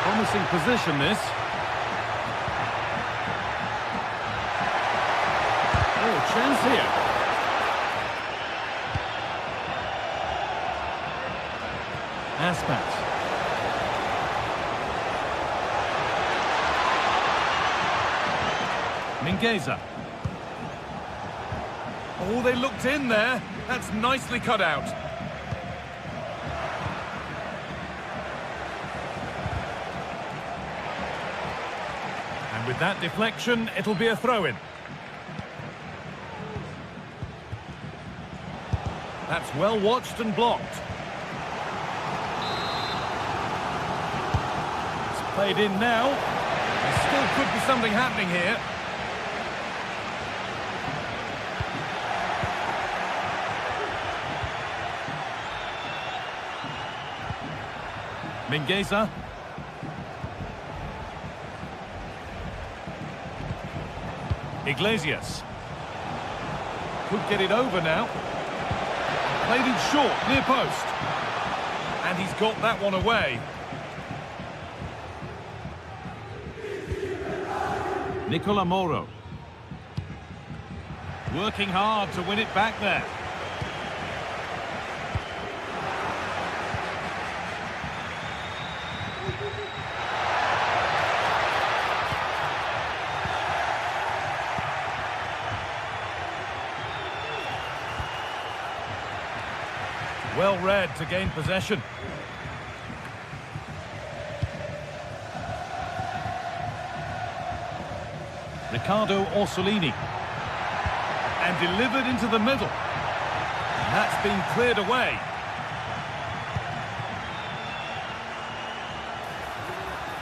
Promising position, this. Oh, chance here. Aspas. Mingueza. Oh, they looked in there. That's nicely cut out. And with that deflection, it'll be a throw-in. That's well watched and blocked. It's played in now. There still could be something happening here. Mingueza. Iglesias. Could get it over now. Played it short, near post. And he's got that one away. Nicola Moro. Working hard to win it back there. Well read to gain possession. Riccardo Orsolini. And delivered into the middle. And that's been cleared away.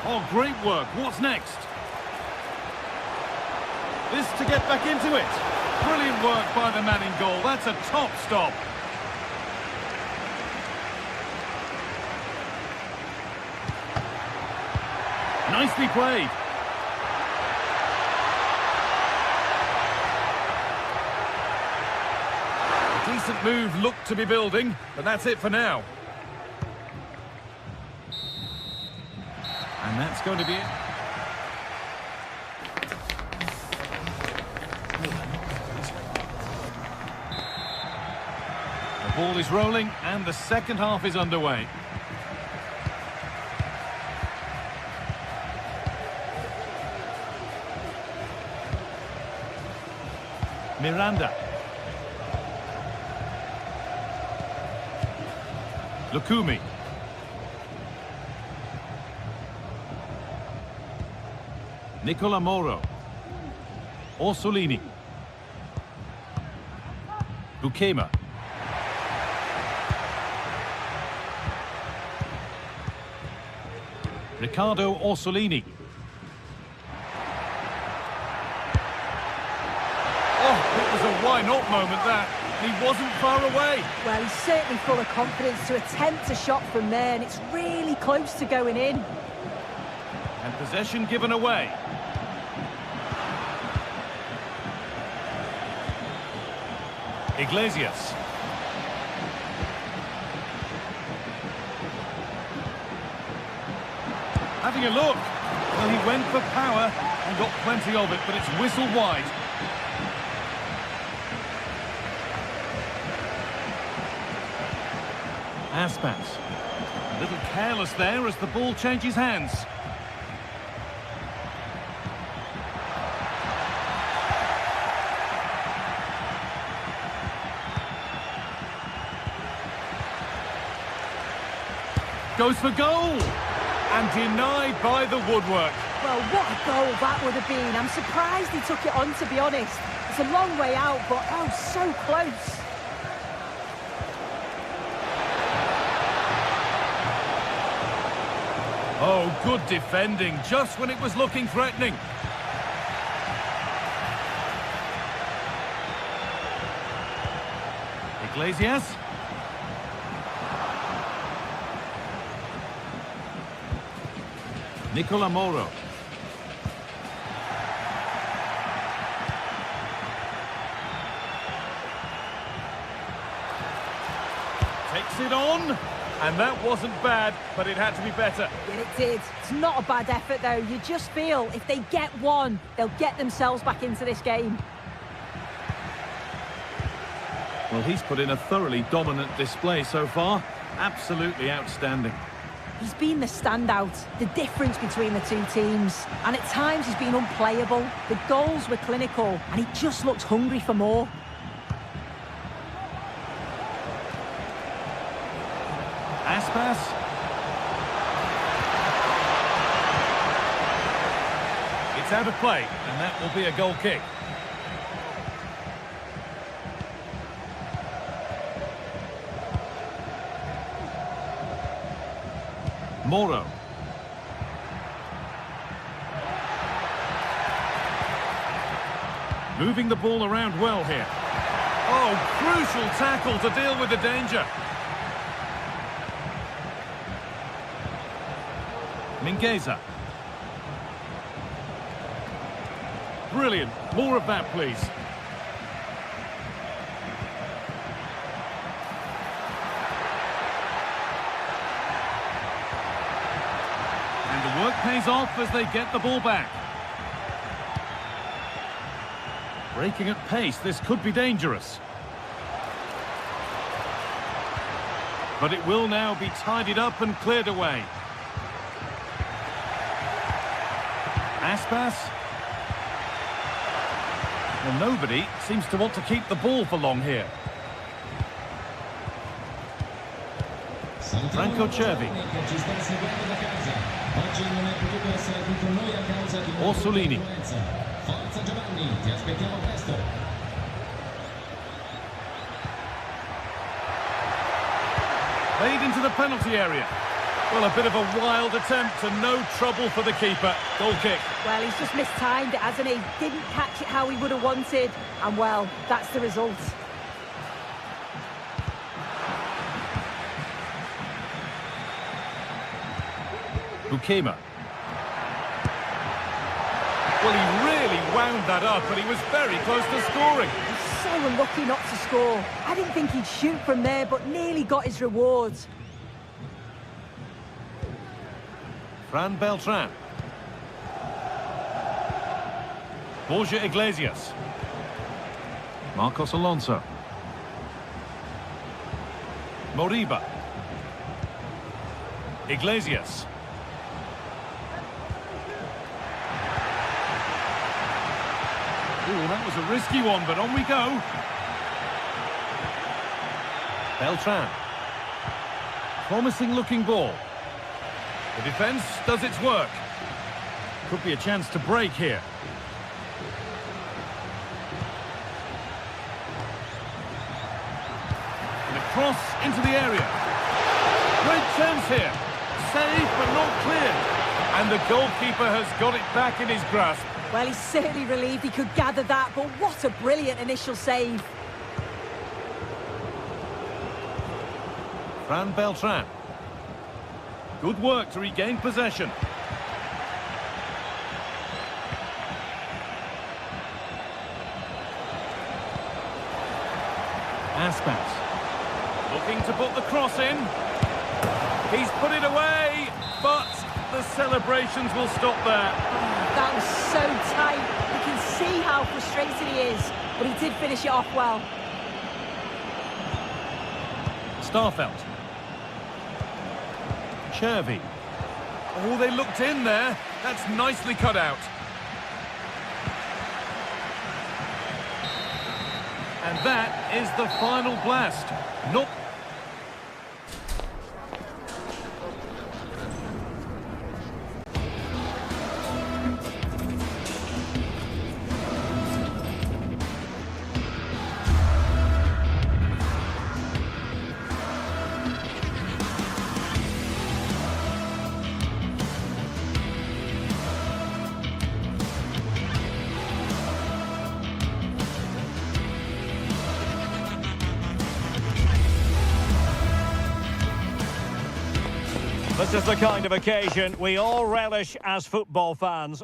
Oh, great work. What's next? This to get back into it. Brilliant work by the man in goal. That's a top stop. Nicely played. A decent move looked to be building, but that's it for now. And that's going to be it. The ball is rolling and the second half is underway. Miranda. Lukumi. Nicola Moro. Orsolini. Bukema. Riccardo Orsolini. moment, that. He wasn't far away. Well, he's certainly full of confidence to attempt a shot from there, and it's really close to going in. And possession given away. Iglesias. Having a look. Well, he went for power and got plenty of it, but it's whistled wide. Aspas. A little careless there as the ball changes hands. Goes for goal! And denied by the woodwork. Well, what a goal that would have been. I'm surprised he took it on, to be honest. It's a long way out, but oh, so close. Oh, good defending, just when it was looking threatening. Iglesias. Nicola Moro. Takes it on, and that wasn't bad, but it had to be better. Yeah, it did. It's not a bad effort, though. You just feel if they get one, they'll get themselves back into this game. Well, he's put in a thoroughly dominant display so far. Absolutely outstanding. He's been the standout, the difference between the two teams. And at times he's been unplayable. The goals were clinical, and he just looked hungry for more. Aspas. It's out of play, and that will be a goal kick. Moro. Moving the ball around well here. Oh, crucial tackle to deal with the danger. Mingueza. Brilliant. More of that, please. And the work pays off as they get the ball back. Breaking at pace, this could be dangerous. But it will now be tidied up and cleared away. Aspas. Well, nobody seems to want to keep the ball for long here. Franco Cervi. Orsolini. Played into the penalty area. Well, a bit of a wild attempt and no trouble for the keeper. Goal kick. Well, he's just mistimed it, hasn't he? Didn't catch it how he would have wanted. And, well, that's the result. Bukema. Well, he really wound that up, and he was very close to scoring. He's so unlucky not to score. I didn't think he'd shoot from there, but nearly got his rewards. Fran Beltran. Borja Iglesias. Marcos Alonso. Moriba. Iglesias. Ooh, that was a risky one, but on we go. Beltran. Promising looking ball. The defence does its work. Could be a chance to break here. And a cross into the area. Great chance here. Saved but not cleared. And the goalkeeper has got it back in his grasp. Well, he's certainly relieved he could gather that, but what a brilliant initial save. Fran Beltran. Good work to regain possession. Aspas. Looking to put the cross in. He's put it away, but the celebrations will stop there. That was so tight. You can see how frustrated he is, but he did finish it off well. Starfelt. Chervy. Oh, they looked in there. That's nicely cut out. And that is the final blast. Not... This is the kind of occasion we all relish as football fans.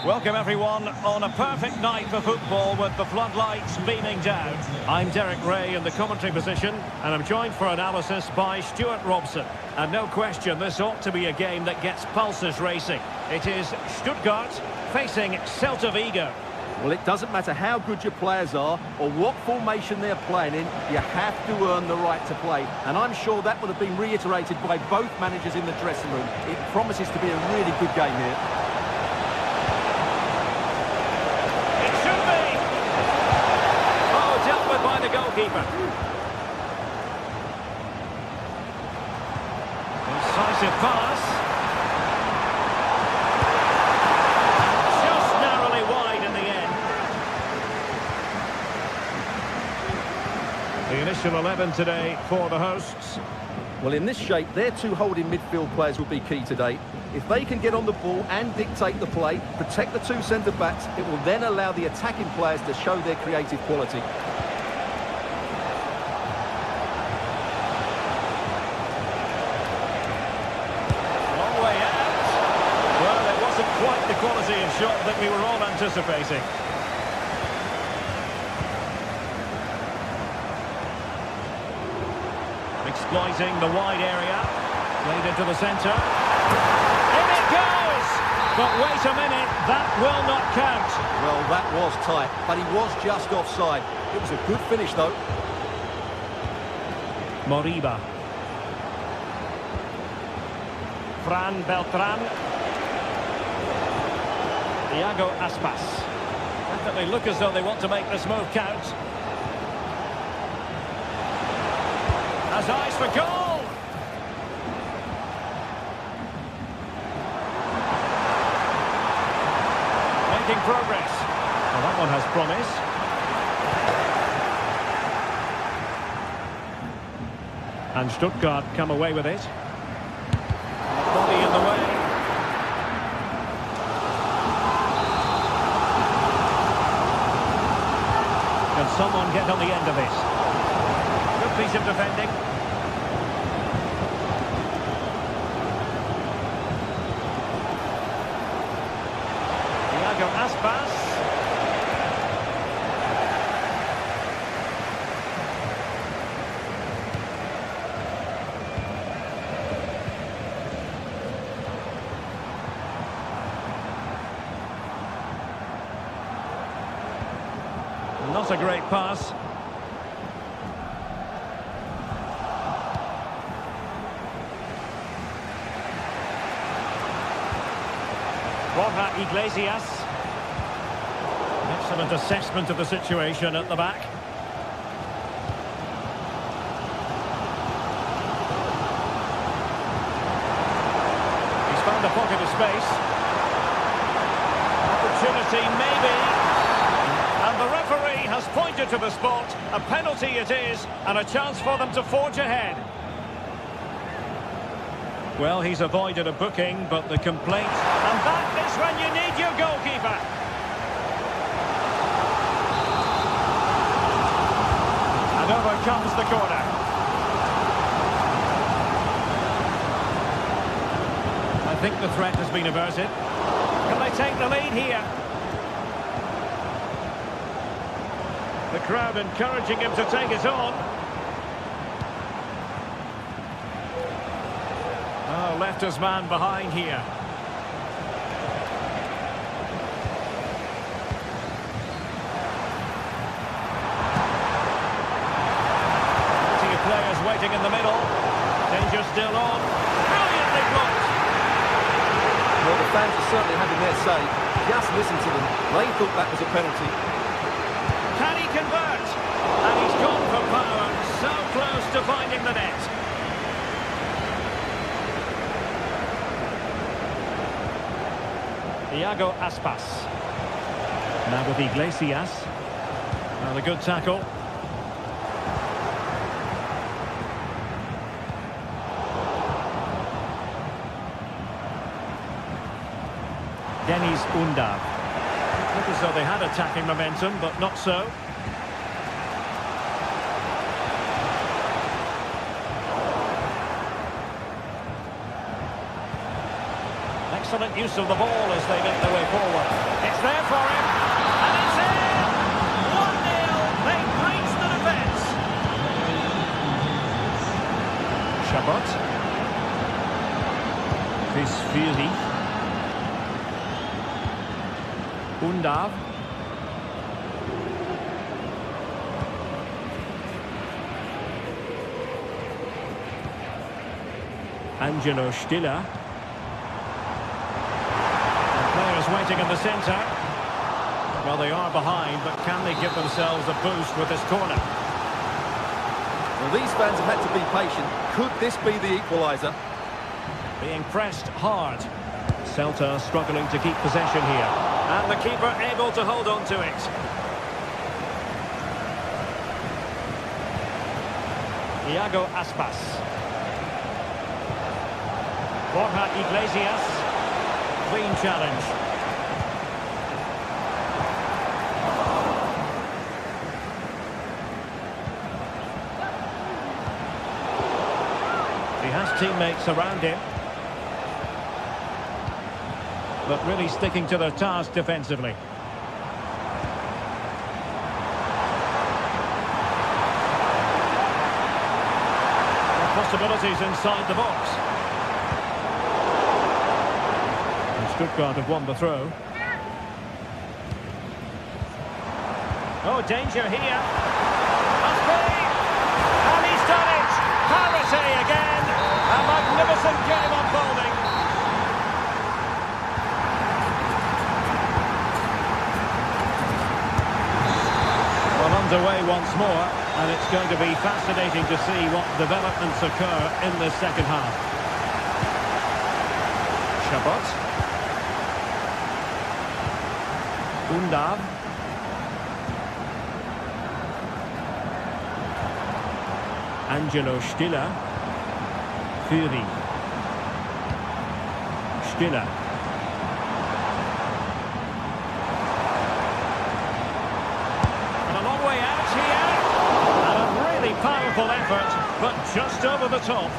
Welcome everyone on a perfect night for football with the floodlights beaming down. I'm Derek Ray in the commentary position and I'm joined for analysis by Stuart Robson. And no question, this ought to be a game that gets pulses racing. It is Stuttgart facing Celta Vigo. Well, it doesn't matter how good your players are or what formation they're playing in, you have to earn the right to play. And I'm sure that would have been reiterated by both managers in the dressing room. It promises to be a really good game here. It should be! Oh, dealt with by the goalkeeper. Incisive pass. Just narrowly wide in the end. The initial 11 today for the hosts. Well, in this shape, their two holding midfield players will be key today. If they can get on the ball and dictate the play, protect the two centre-backs, it will then allow the attacking players to show their creative quality. Long way out. Well, it wasn't quite the quality of shot that we were all anticipating. Exploiting the wide area. Played into the centre. In it goes! But wait a minute, that will not count. Well, that was tight, but he was just offside. It was a good finish, though. Moriba. Fran Beltran. Iago Aspas. Definitely look as though they want to make this move count. Has eyes for goal! Making progress. Well, that one has promise. And Stuttgart come away with it. Body in the way. Can someone get on the end of this? Good piece of defending. Iago Aspas. Not a great pass. Borja Iglesias. Excellent assessment of the situation at the back. He's found a pocket of space. Opportunity maybe. And the referee has pointed to the spot. A penalty it is, and a chance for them to forge ahead. Well, he's avoided a booking, but the complaint... And that is when you need your goalkeeper. And over comes the corner. think the threat has been averted. Can they take the lead here? The crowd encouraging him to take it on. Oh, left his man behind here. Plenty of players waiting in the middle. Danger still on. Brilliantly blocked. Well, the fans are certainly having their say. Just listen to them. They thought that was a penalty. Can he convert? And he's gone for power. So close to finding the net. Iago Aspas. Now with Iglesias. And a good tackle. Deniz Undav. Looked as though they had attacking momentum, but not so. Excellent use of the ball as they make their way forward. It's there for him, and it's in! 1-0, they breach the defence. Chabot. Fisfiri. Undav. Angelo Stiller. Players waiting in the centre. Well, they are behind, but can they give themselves a boost with this corner? Well, these fans have had to be patient. Could this be the equaliser? Being pressed hard. Celta struggling to keep possession here. And the keeper able to hold on to it. Iago Aspas. Borja Iglesias. Clean challenge. He has teammates around him. But really sticking to their task defensively. There are possibilities inside the box. And Stuttgart have won the throw. Oh, danger here. Must be. And he's done it. Parity again. A magnificent game unfolding. Underway once more, and it's going to be fascinating to see what developments occur in the second half. Chabot. Undav. Angelo Stiller. Fury. Stiller. Powerful effort, but just over the top.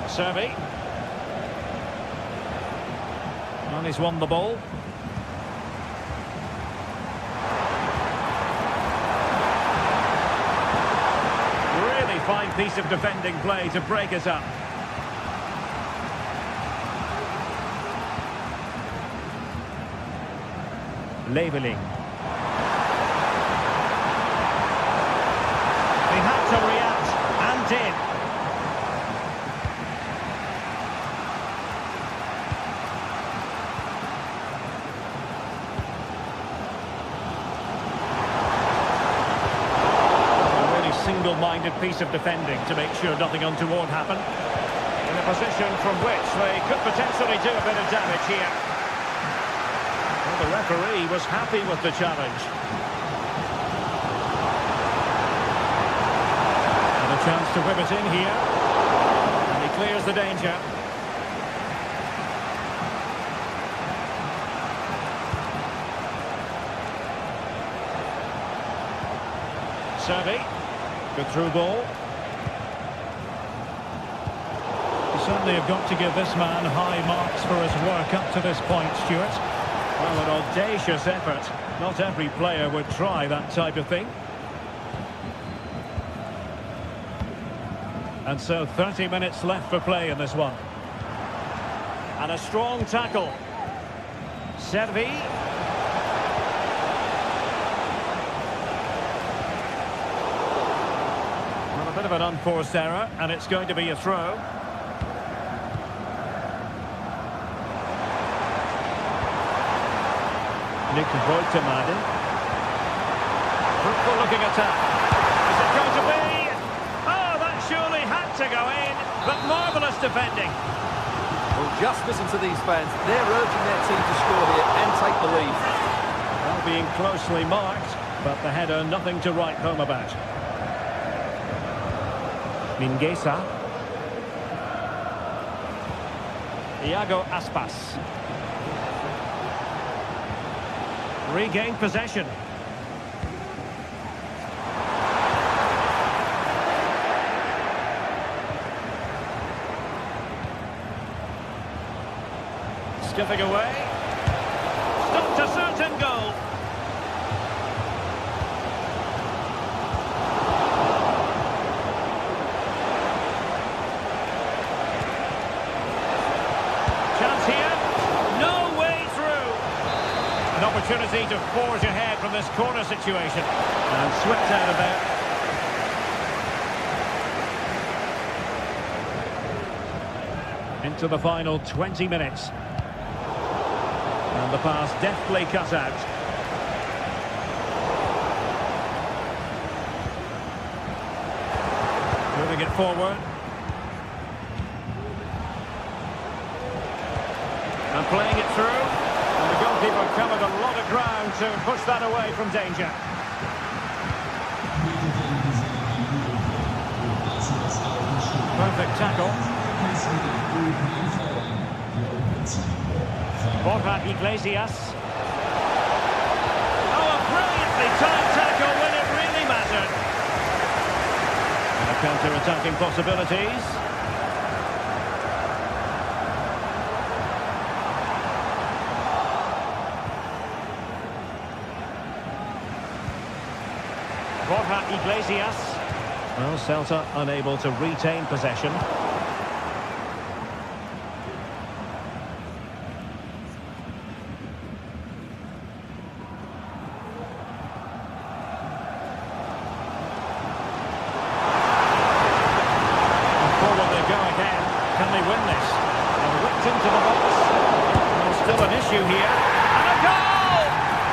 Servi. And he's won the ball. Really fine piece of defending play to break it up. Labelling. He had to react and did. A really single-minded piece of defending to make sure nothing untoward happened. In a position from which they could potentially do a bit of damage here. The referee was happy with the challenge. And a chance to whip it in here. And he clears the danger. Servi. Good through ball. You certainly have got to give this man high marks for his work up to this point, Stuart. Well, an audacious effort. Not every player would try that type of thing. And so 30 minutes left for play in this one. And a strong tackle. Servi. Well, a bit of an unforced error, and it's going to be a throw. Nick Voigtemaden. Fruitful looking attack. Is it going to be? Oh, that surely had to go in, but marvellous defending. Well, just listen to these fans. They're urging their team to score here and take the lead. Well, being closely marked, but the header nothing to write home about. Mingueza. Iago Aspas. Regained possession. Skipping away. Stopped a certain goal. Chance here. No way through. An opportunity to forge ahead from this corner situation. And swept out of there. Into the final 20 minutes. And the pass deftly cut out. Moving it forward. And playing it through. And the goalkeeper covered a lot of ground to push that away from danger. Perfect tackle. Borja Iglesias. Oh, a brilliantly timed tackle when it really mattered. And counter-attacking possibilities. Borja Iglesias. Well, Celta unable to retain possession. Can they win this? And whipped into the box. There's still an issue here. And a goal!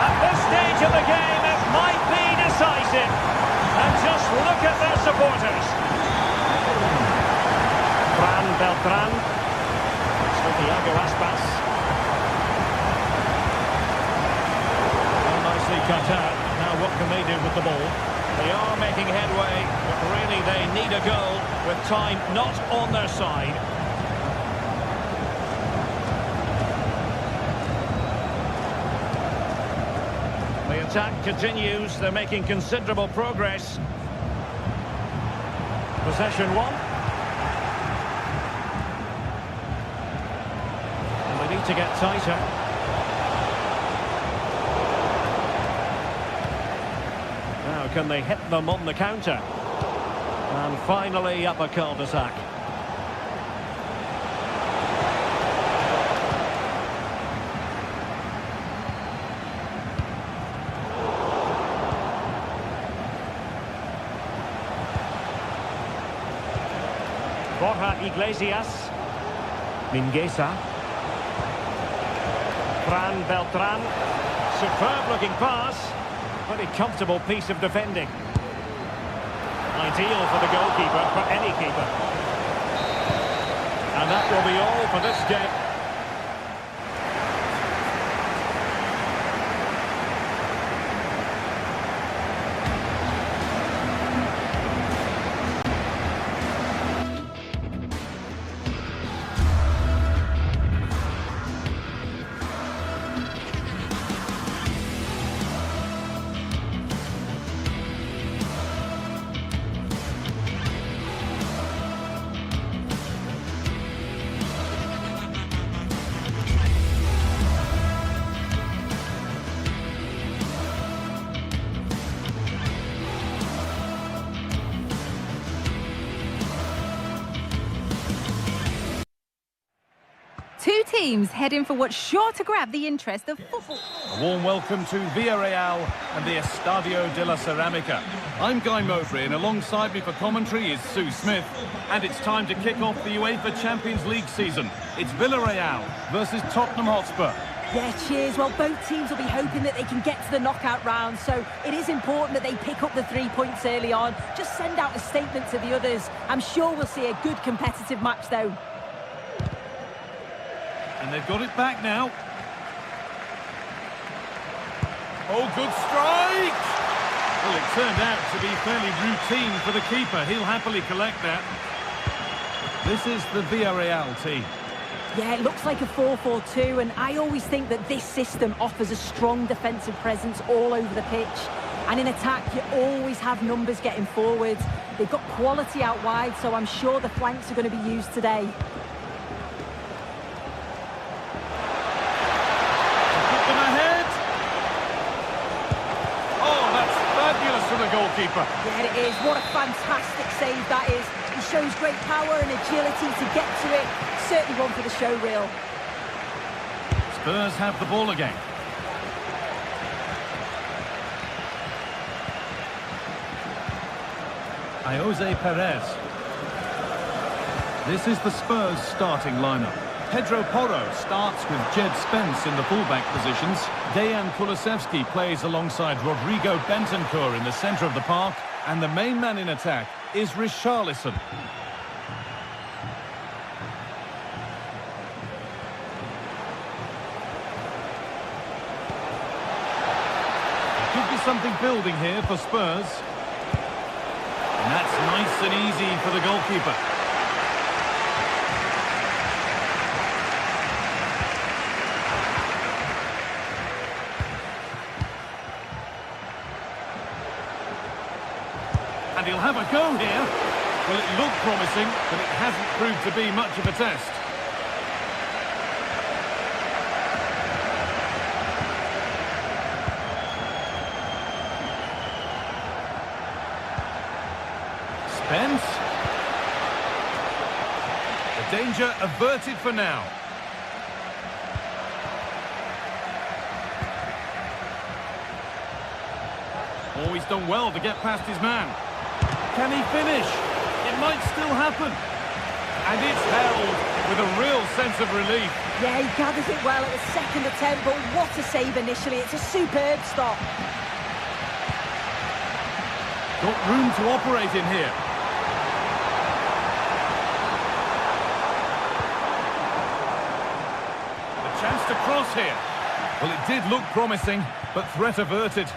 At this stage of the game, it might be decisive. And just look at their supporters. Fran Beltran. Iago Aspas. Well, nicely cut out. Now what can they do with the ball? They are making headway, but really they need a goal with time not on their side. The attack continues. They're making considerable progress. Possession one. And they need to get tighter. Can they hit them on the counter? And finally up a cul-de-sac. Borja Iglesias. Mingueza. Fran Beltran. Superb looking pass. Pretty comfortable piece of defending. Ideal for the goalkeeper, for any keeper. And that will be all for this game. teams heading for what's sure to grab the interest of football. A warm welcome to Villarreal and the Estadio de la Ceramica. I'm Guy Mowbray, and alongside me for commentary is Sue Smith. And it's time to kick off the UEFA Champions League season. It's Villarreal versus Tottenham Hotspur. Yeah, cheers. Well, both teams will be hoping that they can get to the knockout round, so it is important that they pick up the 3 points early on. Just send out a statement to the others. I'm sure we'll see a good competitive match, though. And they've got it back now. Oh, good strike! Well, it turned out to be fairly routine for the keeper. He'll happily collect that. This is the Villarreal team. Yeah, it looks like a 4-4-2, and I always think that this system offers a strong defensive presence all over the pitch. And in attack, you always have numbers getting forward. They've got quality out wide, so I'm sure the flanks are going to be used today. Put them ahead. Oh, that's fabulous from the goalkeeper. Yeah, it is. What a fantastic save that is. He shows great power and agility to get to it. Certainly one for the show reel. Spurs have the ball again. Jose Perez. This is the Spurs starting lineup. Pedro Porro starts with Jed Spence in the fullback positions. Dejan Kulusevski plays alongside Rodrigo Bentancur in the centre of the park. And the main man in attack is Richarlison. Could be something building here for Spurs. And that's nice and easy for the goalkeeper. And he'll have a go here. Well, it looked promising, but it hasn't proved to be much of a test. Spence. The danger averted for now. Oh, he's done well to get past his man. Can he finish? It might still happen. And it's held with a real sense of relief. Yeah, he gathers it well at the second attempt, but what a save initially. It's a superb stop. Got room to operate in here. A chance to cross here. Well, it did look promising, but threat averted.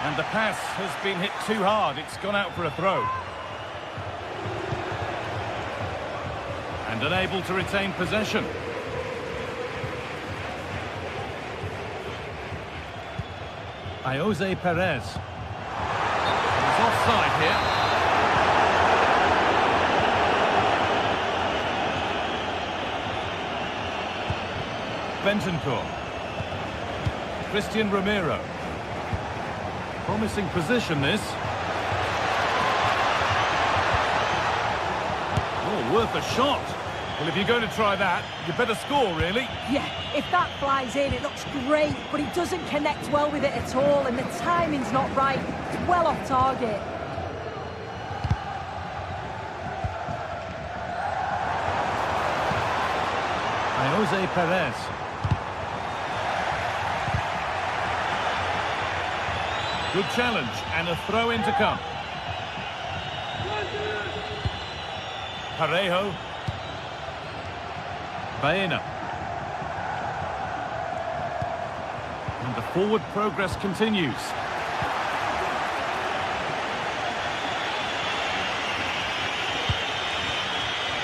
And the pass has been hit too hard. It's gone out for a throw. And unable to retain possession. Jose Perez. He's offside here. Bentancur. Christian Romero. Promising position, this. Oh, worth a shot. Well, if you're going to try that, you better score, really. Yeah, if that flies in, it looks great, but he doesn't connect well with it at all, and the timing's not right. It's well off target. Jose Perez. Good challenge, and a throw-in to come. Parejo. Baena. And the forward progress continues.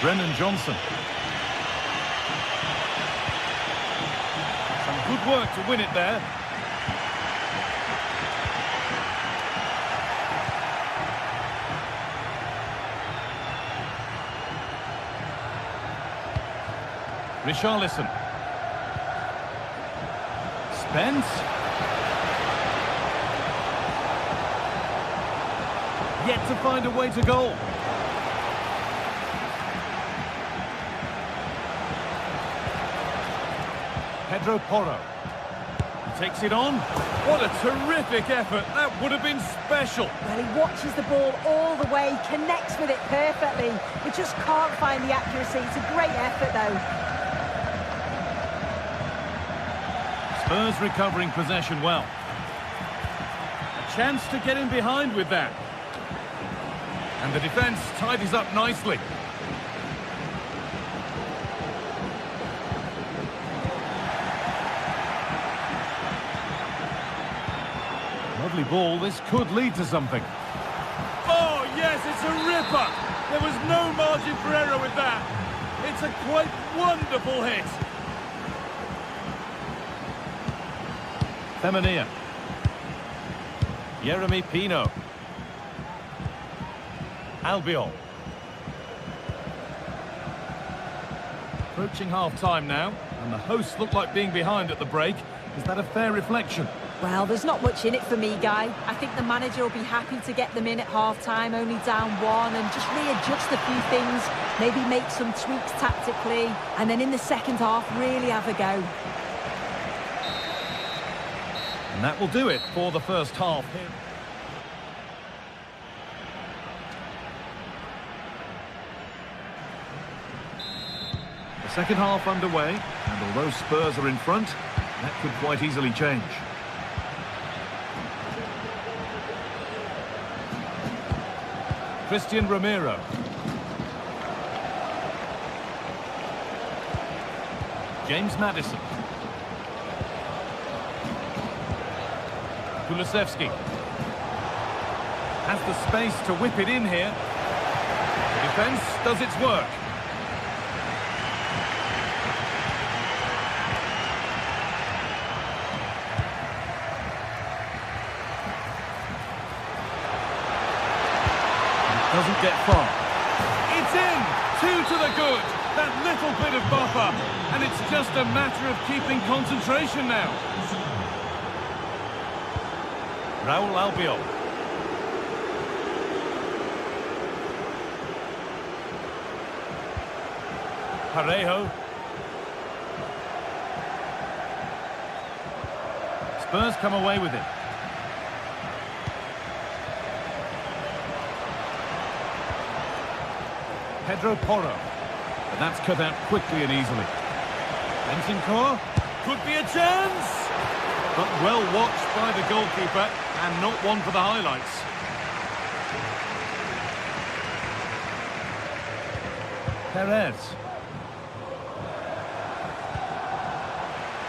Brennan Johnson. Some good work to win it there. Richarlison. Spence. yet to find a way to goal. Pedro Porro. He takes it on. What a terrific effort. That would have been special. Well, he watches the ball all the way, connects with it perfectly. He just can't find the accuracy. It's a great effort, though. Spurs recovering possession well. A chance to get in behind with that. And the defence tidies up nicely. Lovely ball, this could lead to something. Oh yes, it's a ripper! There was no margin for error with that. It's a quite wonderful hit. Femenia. Jeremy Pino. Albiol. Approaching half-time now, and the hosts look like being behind at the break. Is that a fair reflection? Well, there's not much in it for me, Guy. I think the manager will be happy to get them in at half-time, only down 1, and just readjust a few things, maybe make some tweaks tactically, and then in the second half, really have a go. And that will do it for the first half here. The second half underway, and although Spurs are in front, that could quite easily change. Christian Romero. James Maddison. Kulusevski. Has the space to whip it in here. The defence does its work. Doesn't get far. It's in! 2 to the good. That little bit of buffer. And it's just a matter of keeping concentration now. Raul Albiol. Parejo. Spurs come away with it. Pedro Porro. But that's cut out quickly and easily. Bentancur. Could be a chance! But well watched by the goalkeeper, and not one for the highlights. Perez.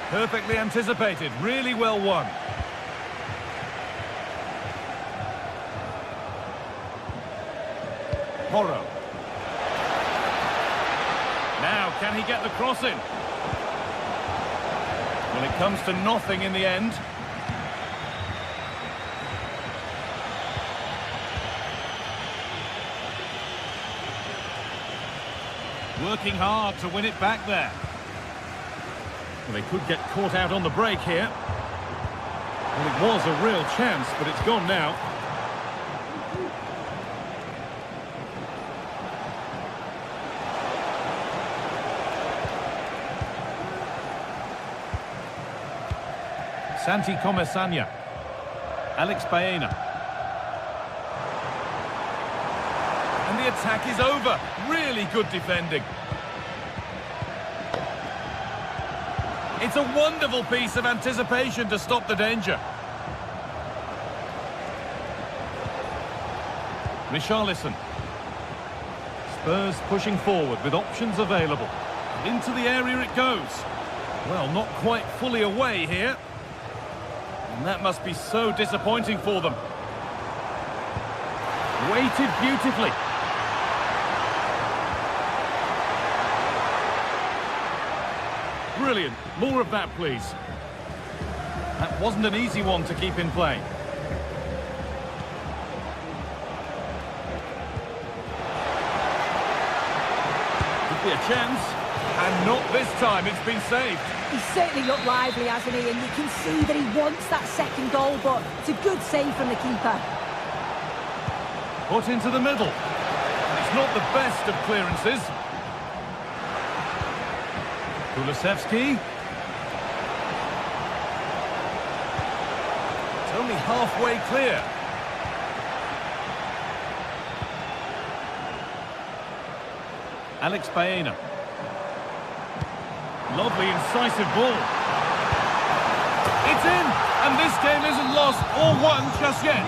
Perfectly anticipated, really well won. Porro. Now, can he get the cross in? Well, it comes to nothing in the end. Working hard to win it back there. Well, they could get caught out on the break here. Well, it was a real chance, but it's gone now. Santi Comesania. Alex Baena. And the attack is over. Really good defending. It's a wonderful piece of anticipation to stop the danger. Richarlison. Spurs pushing forward with options available. Into the area it goes. Well, not quite fully away here. And that must be so disappointing for them. Weighted beautifully. Brilliant. More of that, please. That wasn't an easy one to keep in play. Could be a chance. And not this time. It's been saved. He's certainly looked lively, hasn't he? And you can see that he wants that second goal, but it's a good save from the keeper. Put into the middle. It's not the best of clearances. Kulusevski. It's only halfway clear. Alex Baena. Lovely incisive ball. It's in, and this game isn't lost or won just yet.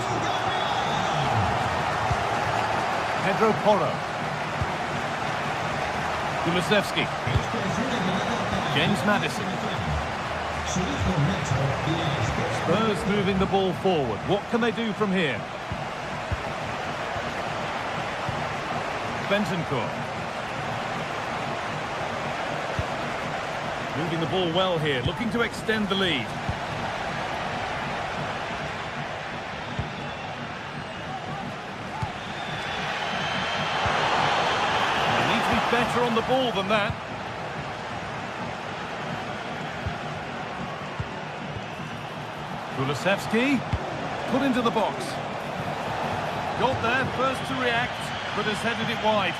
Pedro Porro. Kulusevski. James Maddison. Spurs moving the ball forward. What can they do from here? Bentancur. Moving the ball well here, looking to extend the lead. They need to be better on the ball than that. Kulusevski, put into the box. Got there, first to react, but has headed it wide.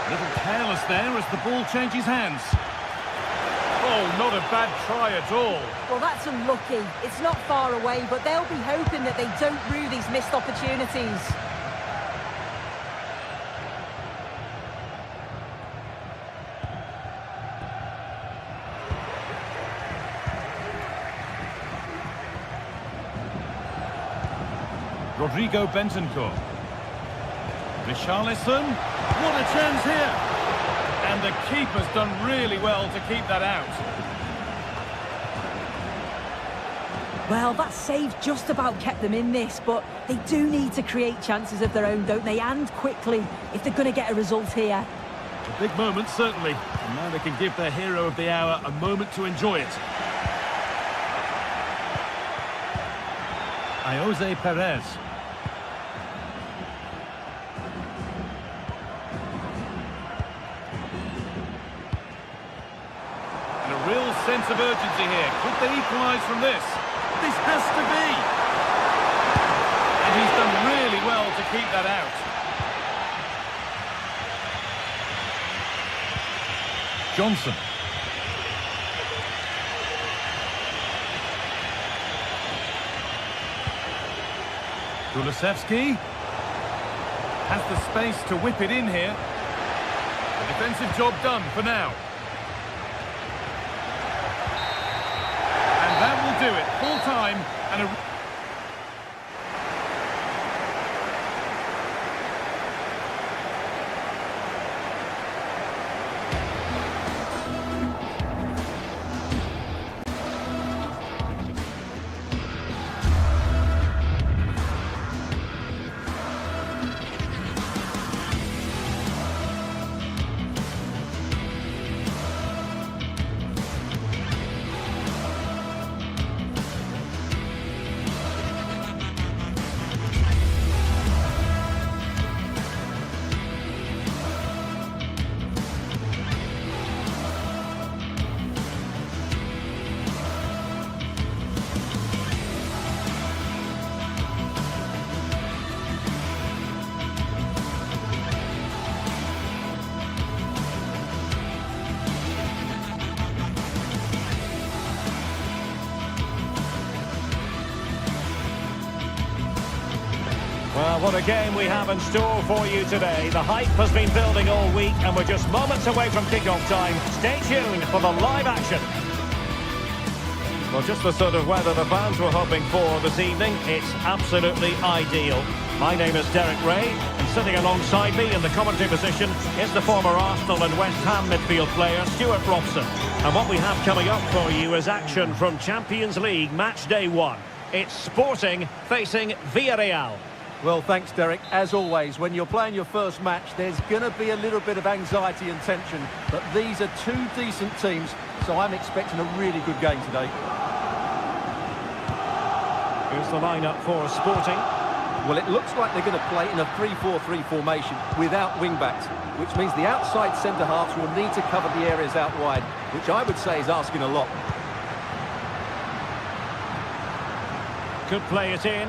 Little careless there as the ball changes hands. Oh, not a bad try at all. Well, that's unlucky. It's not far away, but they'll be hoping that they don't rue these missed opportunities. Rodrigo Bentancur. Richarlison. What a chance here. And the keeper's done really well to keep that out. Well, that save just about kept them in this, but they do need to create chances of their own, don't they? And quickly, if they're going to get a result here. A big moment, certainly. And now they can give their hero of the hour a moment to enjoy it. Jose Perez. And a real sense of urgency here. Could they equalise from this? This has to be. And he's done really well to keep that out. Johnson. Kulusevski has the space to whip it in here. The defensive job done for now. And that will do it. Full time and a... Well, what a game we have in store for you today. The hype has been building all week and we're just moments away from kick-off time. Stay tuned for the live action. Well, just the sort of weather the fans were hoping for this evening. It's absolutely ideal. My name is Derek Ray, and sitting alongside me in the commentary position is the former Arsenal and West Ham midfield player, Stuart Robson. And what we have coming up for you is action from Champions League match day 1. It's Sporting facing Villarreal. Well, thanks, Derek. As always, when you're playing your first match, there's going to be a little bit of anxiety and tension. But these are two decent teams, so I'm expecting a really good game today. Here's the lineup for Sporting. Well, it looks like they're going to play in a 3-4-3 formation without wing-backs, which means the outside centre-halves will need to cover the areas out wide, which I would say is asking a lot. Could play it in.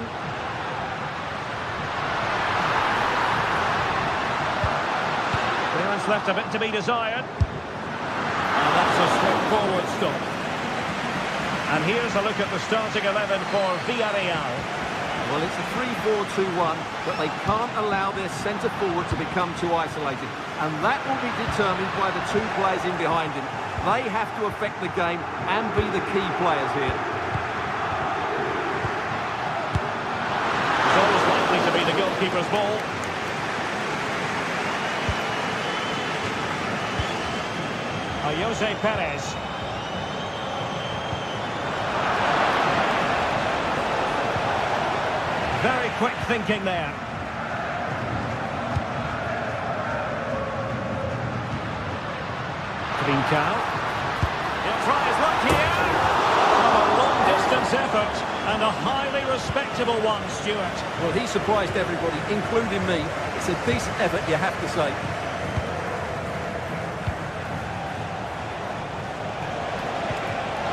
Clearance left a bit to be desired. And that's a straightforward stop. And here's a look at the starting 11 for Villarreal. Well, it's a 3-4-2-1, but they can't allow their centre forward to become too isolated. And that will be determined by the two players in behind him. They have to affect the game and be the key players here. It's always likely to be the goalkeeper's ball. Jose Perez. Very quick thinking there. Trincao. He'll try his luck here. Oh, a long-distance effort and a highly respectable one, Stuart. Well, he surprised everybody, including me. It's a decent effort, you have to say.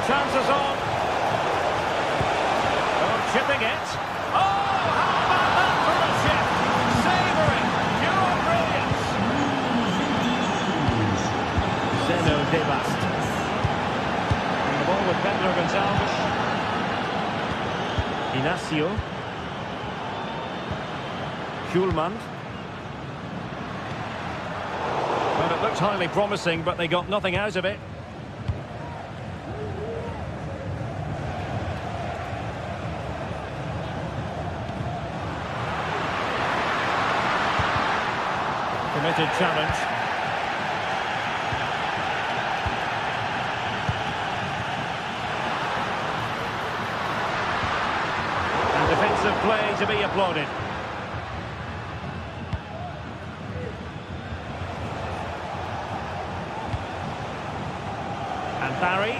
Chances on. Oh, chipping it. Oh, how about that for a chip? Savouring, pure brilliance. Zeno Debast. And the ball with Pedro Gonçalves. Inacio. Schulman. Well, it looked highly promising, but they got nothing out of it. Committed challenge. And defensive play to be applauded. And Barry.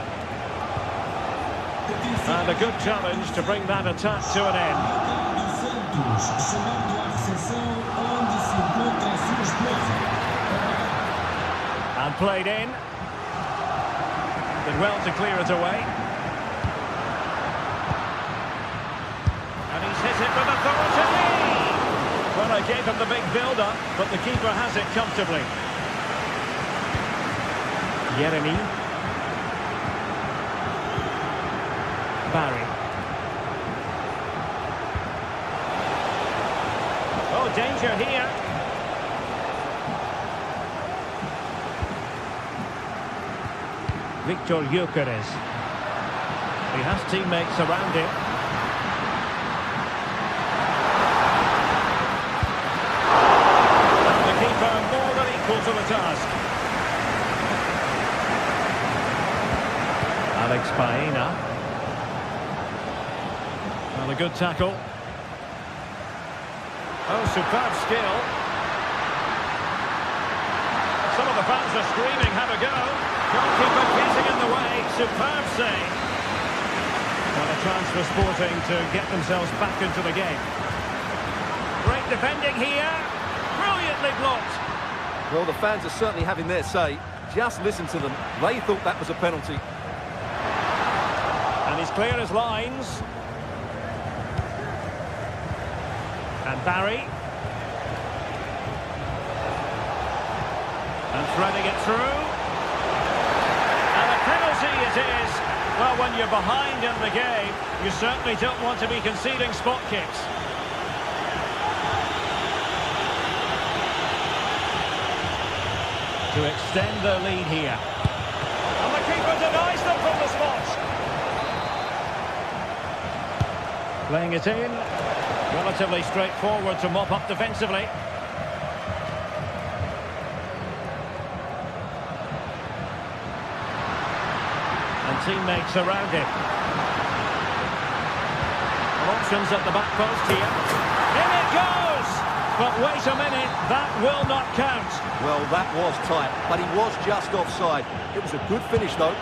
And a good challenge to bring that attack to an end. And played in. Did well to clear it away. And he's hit it with authority. Well, I gave him the big build-up, but the keeper has it comfortably. Yeremy. Barry. Oh, danger here. Victor Gyökeres. He has teammates around him. And the keeper more than equal to the task. Alex Baena. Well, a good tackle. Oh, superb skill. Some of the fans are screaming, have a go. Goalkeeper getting in the way. Superb save. What a chance for Sporting to get themselves back into the game. Great defending here. Brilliantly blocked. Well, the fans are certainly having their say. Just listen to them. They thought that was a penalty. And he's clear as lines. And Barry. And threading it through. And a penalty it is. Well, when you're behind in the game, you certainly don't want to be conceding spot kicks. To extend their lead here. And the keeper denies them from the spot. Playing it in. Relatively straightforward to mop up defensively. And teammates around him. Options at the back post here. In it goes! But wait a minute, that will not count. Well, that was tight, but he was just offside. It was a good finish, though.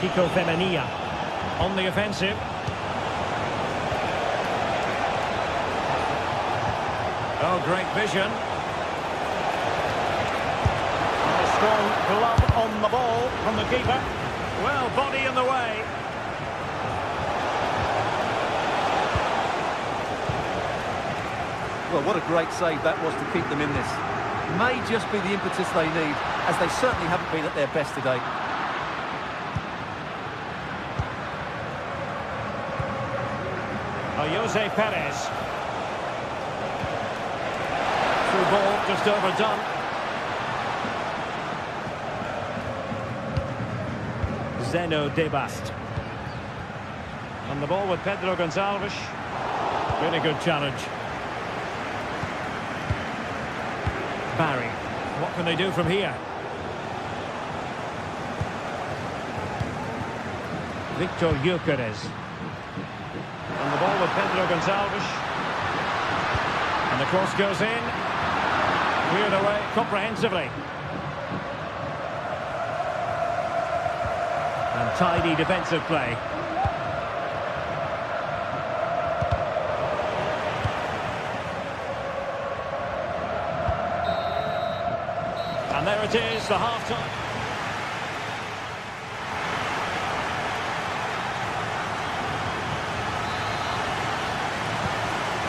Kiko Femenia on the offensive. Oh, great vision. And a strong glove on the ball from the keeper. Well, body in the way. Well, what a great save that was to keep them in this. May just be the impetus they need, as they certainly haven't been at their best today. Oh, Jose Perez. Through ball, just overdone. Zeno Debast. On the ball with Pedro Gonçalves. Really good challenge. Barry. What can they do from here? Victor Gyökeres. On the ball with Pedro Gonçalves. And the cross goes in. Cleared away comprehensively. And tidy defensive play. And there it is, the half-time.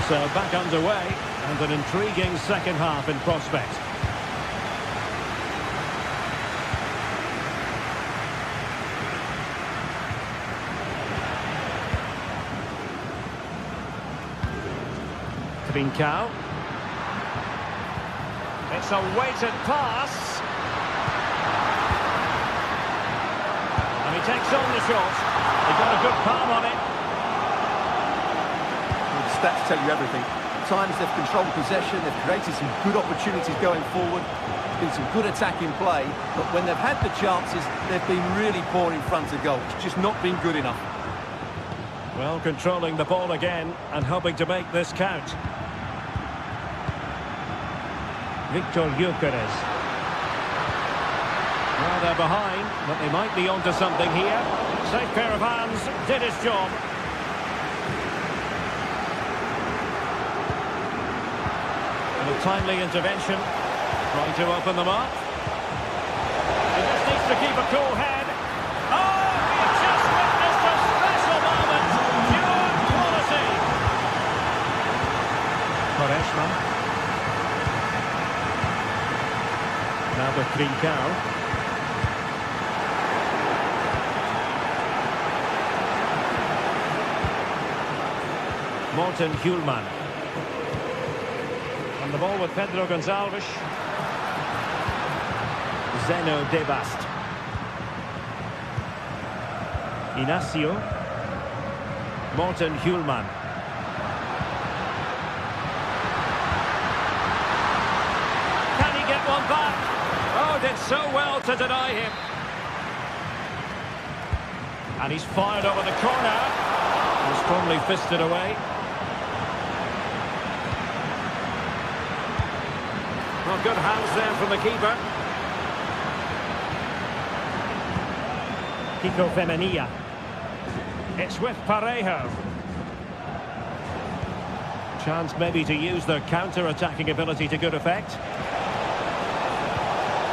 So back underway, and an intriguing second half in prospect. Trincao. It's a weighted pass. And he takes on the shot. He got a good palm on it. Well, the stats tell you everything. At times they've controlled possession, they've created some good opportunities going forward, been some good attacking play, but when they've had the chances, they've been really poor in front of goal. It's just not been good enough. Well, controlling the ball again and hoping to make this count. Victor Gyökeres. Well, they're behind, but they might be onto something here. Safe pair of hands, did his job. And a timely intervention, trying to open them up. He just needs to keep a cool head. Oh, he just witnessed a special moment. Pure quality. Quaresma. Now with Trincao. Morten Hjulman. On the ball with Pedro Gonçalves. Zeno Debast. Inacio. Morten Hjulman. Can he get one back? Oh, did so well to deny him. And he's fired over the corner. And strongly fisted away. Well, good hands there from the keeper. Kiko Femenia. It's with Parejo. Chance maybe to use their counter-attacking ability to good effect.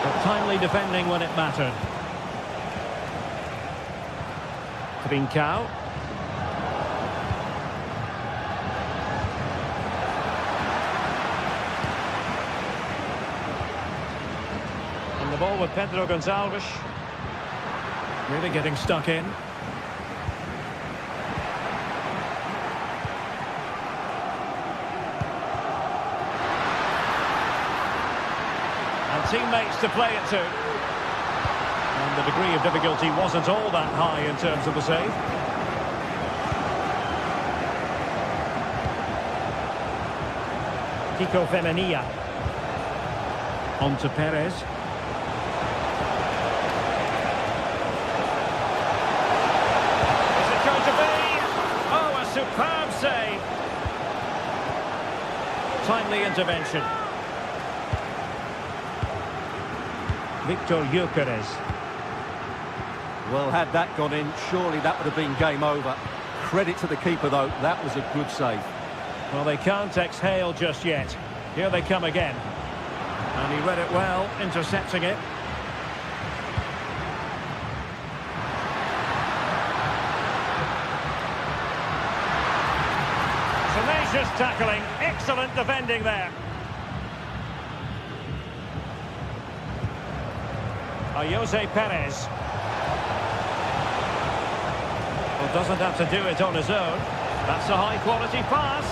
But timely defending when it mattered. Trincao. On the ball with Pedro Gonçalves. Really getting stuck in. Teammates to play it to. And the degree of difficulty wasn't all that high in terms of the save. Kiko Femenia. On to Perez. Is it going to be? Oh, a superb save. Timely intervention. Victor Gyökeres. Well, had that gone in, surely that would have been game over. Credit to the keeper, though. That was a good save. Well, they can't exhale just yet. Here they come again. And he read it well, intercepting it. Vicious tackling. Excellent defending there. Jose Perez. Well, doesn't have to do it on his own. That's a high-quality pass.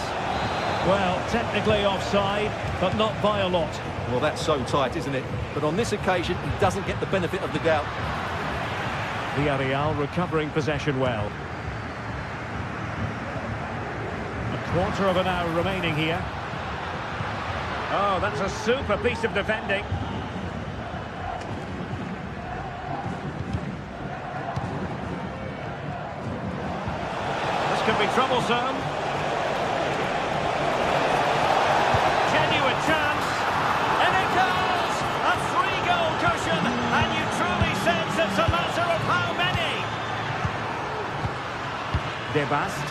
Well, technically offside, but not by a lot. Well, that's so tight, isn't it? But on this occasion, he doesn't get the benefit of the doubt. Villarreal recovering possession well. A quarter of an hour remaining here. Oh, that's a super piece of defending. This could be troublesome. Genuine chance. And it goes! A 3-goal cushion. And you truly sense it's a matter of how many. Debast.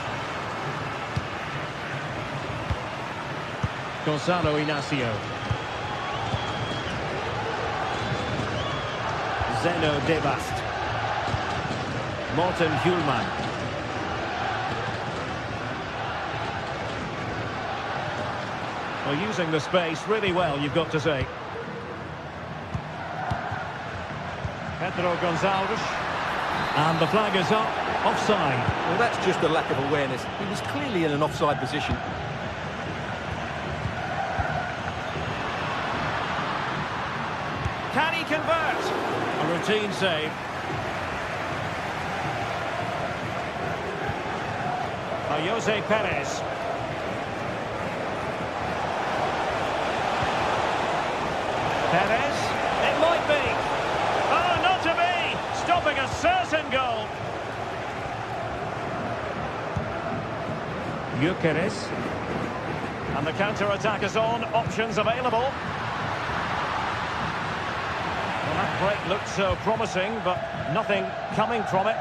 Gonzalo Inacio. Zeno Debast. Morten Hjulman. Well, using the space really well, you've got to say. Pedro Gonzalez. And the flag is up. Offside. Well, that's just a lack of awareness. He was clearly in an offside position. Can he convert? A routine save. Jose Perez. Perez. It might be. Oh, not to be. Stopping a certain goal. Gyökeres. And the counter-attack is on. Options available. Well, that break looked so promising, but nothing coming from it.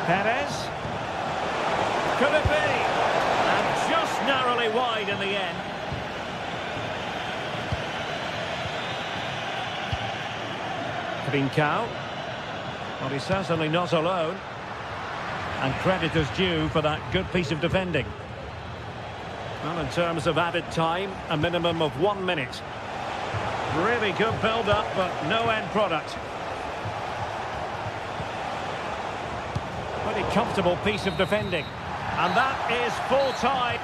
Perez. Could it be? And just narrowly wide in the end. Trincao. Well, he's certainly not alone. And credit is due for that good piece of defending. Well, in terms of added time, a minimum of 1 minute. Really good build-up, but no end product. Pretty comfortable piece of defending. And that is full time.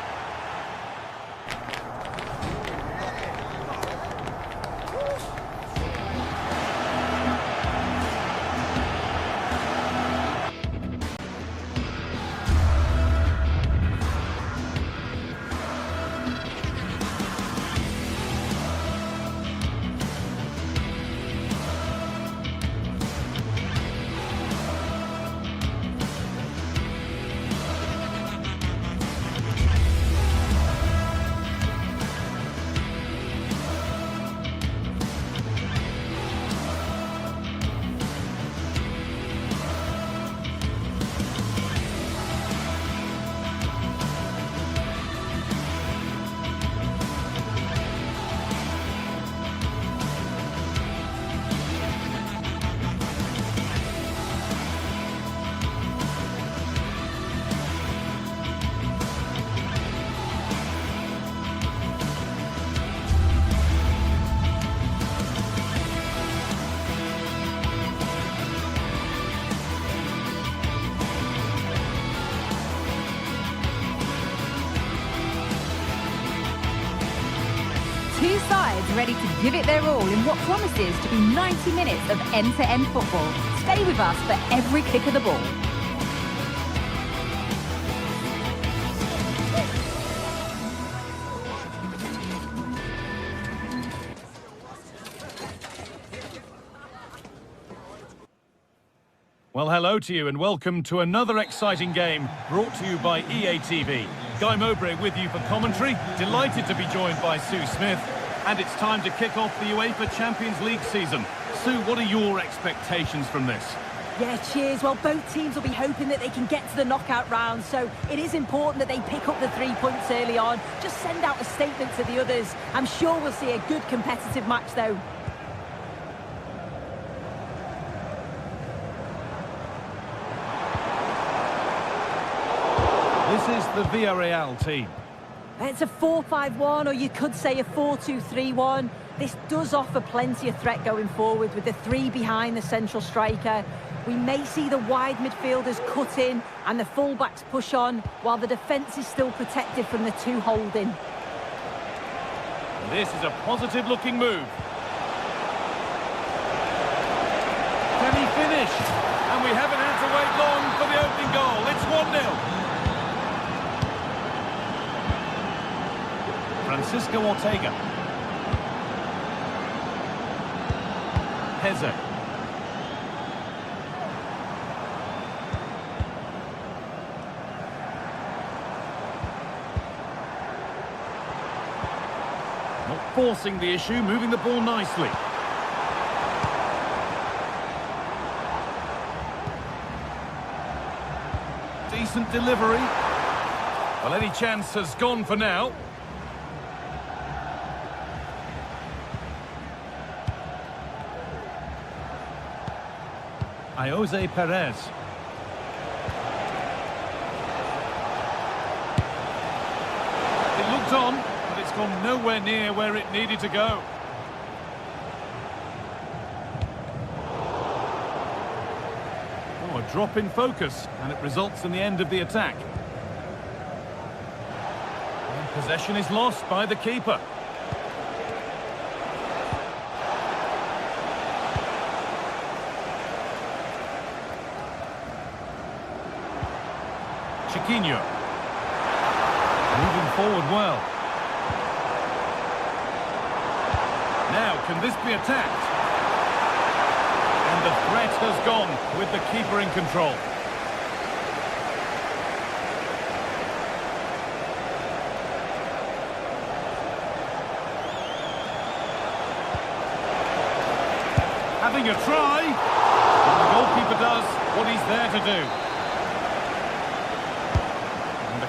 Two sides ready to give it their all in what promises to be 90 minutes of end-to-end football. Stay with us for every kick of the ball. Well, hello to you and welcome to another exciting game brought to you by EA TV. Guy Mowbray with you for commentary. Delighted to be joined by Sue Smith. And it's time to kick off the UEFA Champions League season. Sue, what are your expectations from this? Yeah, cheers. Well, both teams will be hoping that they can get to the knockout round, so it is important that they pick up the 3 points early on. Just send out a statement to the others. I'm sure we'll see a good competitive match, though. This is the Villarreal team. It's a 4-5-1, or you could say a 4-2-3-1. This does offer plenty of threat going forward with the three behind the central striker. We may see the wide midfielders cut in and the fullbacks push on, while the defence is still protected from the two holding. This is a positive-looking move. Can he finish? And we haven't had to wait long for the opening goal. It's 1-0. Francisco Ortega. Heze. Not forcing the issue, moving the ball nicely. Decent delivery. Well, any chance has gone for now. Jose Perez. It looked on, but it's gone nowhere near where it needed to go. Oh, a drop in focus, and it results in the end of the attack. And possession is lost by the keeper. Chiquinho. Moving forward well. Now, can this be attacked? And the threat has gone with the keeper in control. Having a try. And the goalkeeper does what he's there to do.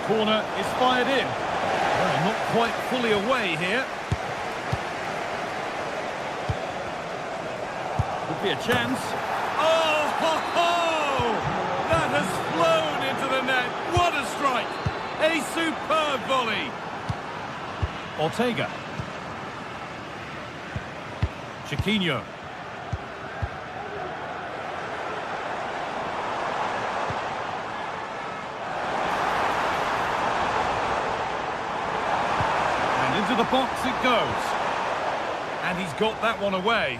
Corner is fired in. Well, not quite fully away here. Could be a chance. Oh, ho, ho! That has flown into the net. What a strike! A superb volley. Ortega. Chiquinho. Into the box it goes. And he's got that one away.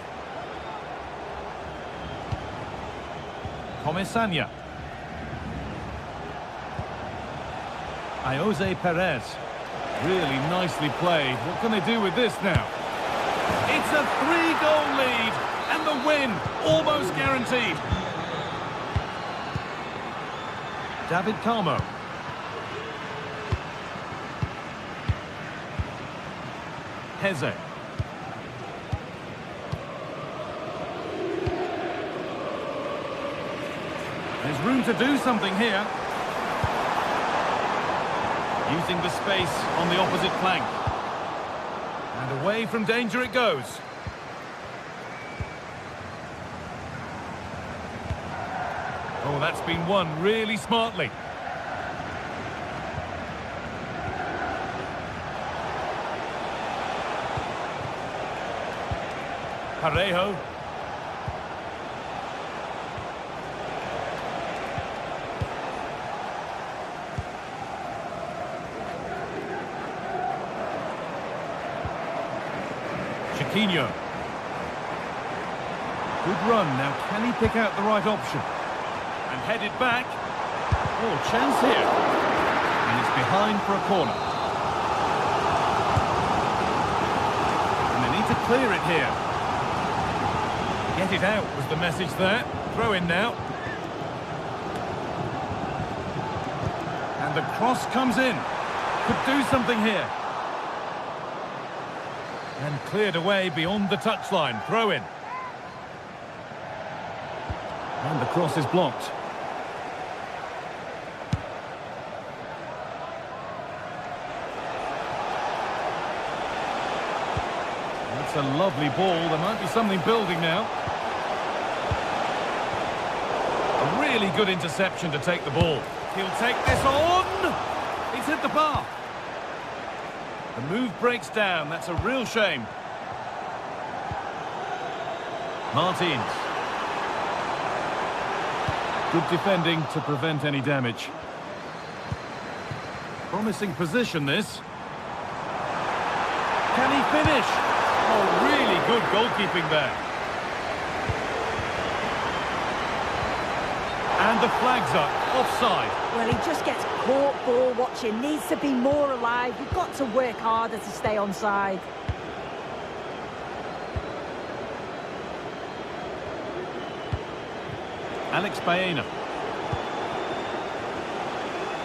Comesaña. Jose Perez. Really nicely played. What can they do with this now? It's a 3-goal lead. And the win almost guaranteed. David Carmo. Heze. There's room to do something here. Using the space on the opposite flank. And away from danger it goes. Oh, that's been won really smartly. Parejo. Chiquinho. Good run. Now, can he pick out the right option? And headed back. Oh, chance here. And it's behind for a corner. And they need to clear it here. Get it out was the message there. Throw in now. And the cross comes in. Could do something here. And cleared away beyond the touchline. Throw in. And the cross is blocked. That's a lovely ball. There might be something building now. A really good interception to take the ball. He'll take this on. It's hit the bar. The move breaks down. That's a real shame. Martins. Good defending to prevent any damage. Promising position, this. Can he finish? Oh, really good goalkeeping there. And the flag's up, offside. Well, he just gets caught ball watching, needs to be more alive. You've got to work harder to stay onside. Alex Baena.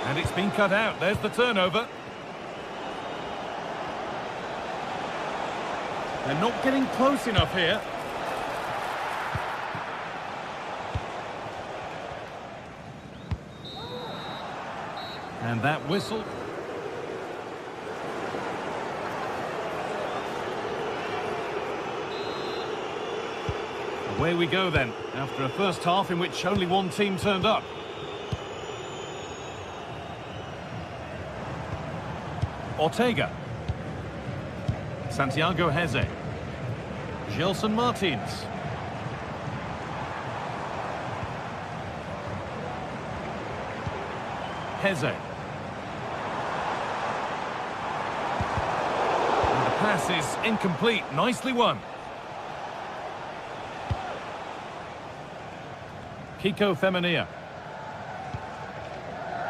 And it's been cut out. There's the turnover. They're not getting close enough here. And that whistle. Away we go then, after a first half in which only one team turned up. Ortega. Santiago Heze. Gelson Martins. Heze. And the pass is incomplete. Nicely won. Kiko Femenia.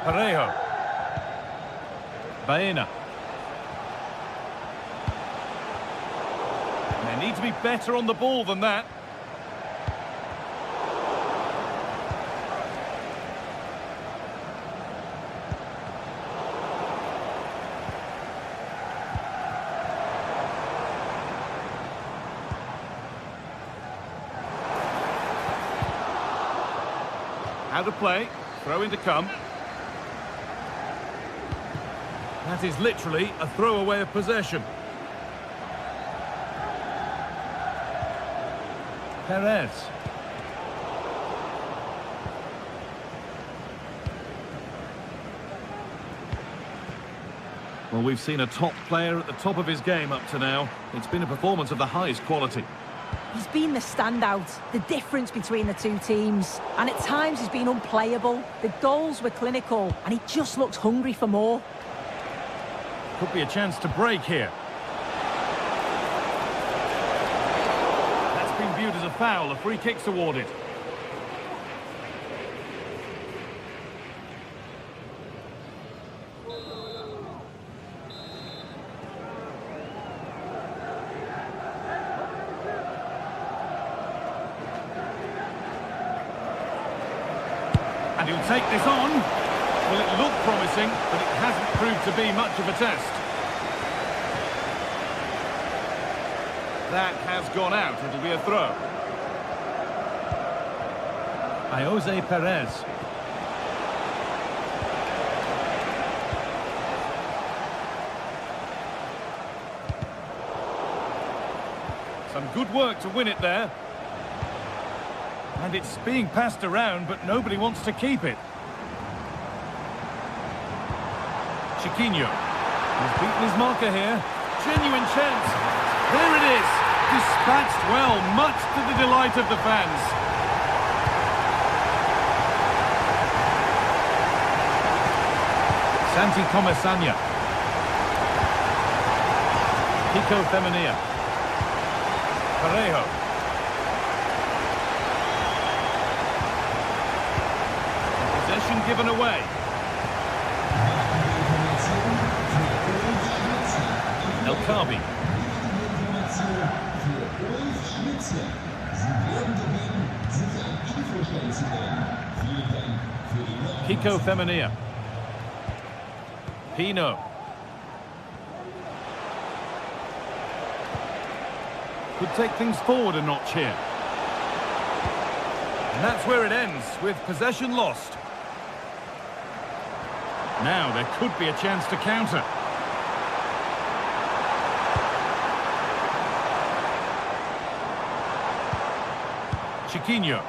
Parejo. Baena. They need to be better on the ball than that. Out of play, throw in to come. That is literally a throwaway of possession. Perez. Well, we've seen a top player at the top of his game up to now. It's been a performance of the highest quality. He's been the standout, the difference between the two teams. And at times he's been unplayable. The goals were clinical and he just looks hungry for more. Could be a chance to break here. That's been viewed as a foul. A free kick's awarded. And he'll take this on. Well, it looked promising, but it hasn't proved to be much of a test. That has gone out. It'll be a throw. Jose Perez. Some good work to win it there. And it's being passed around, but nobody wants to keep it. Chiquinho. He's beaten his marker here. Genuine chance. There it is. Dispatched well, much to the delight of the fans. Santi Comesaña. Kiko Femenia. Parejo. Possession given away. El Kabi. Kiko Femenia. Pino. Could take things forward a notch here. And that's where it ends, with possession lost. Now there could be a chance to counter. Chiquinho.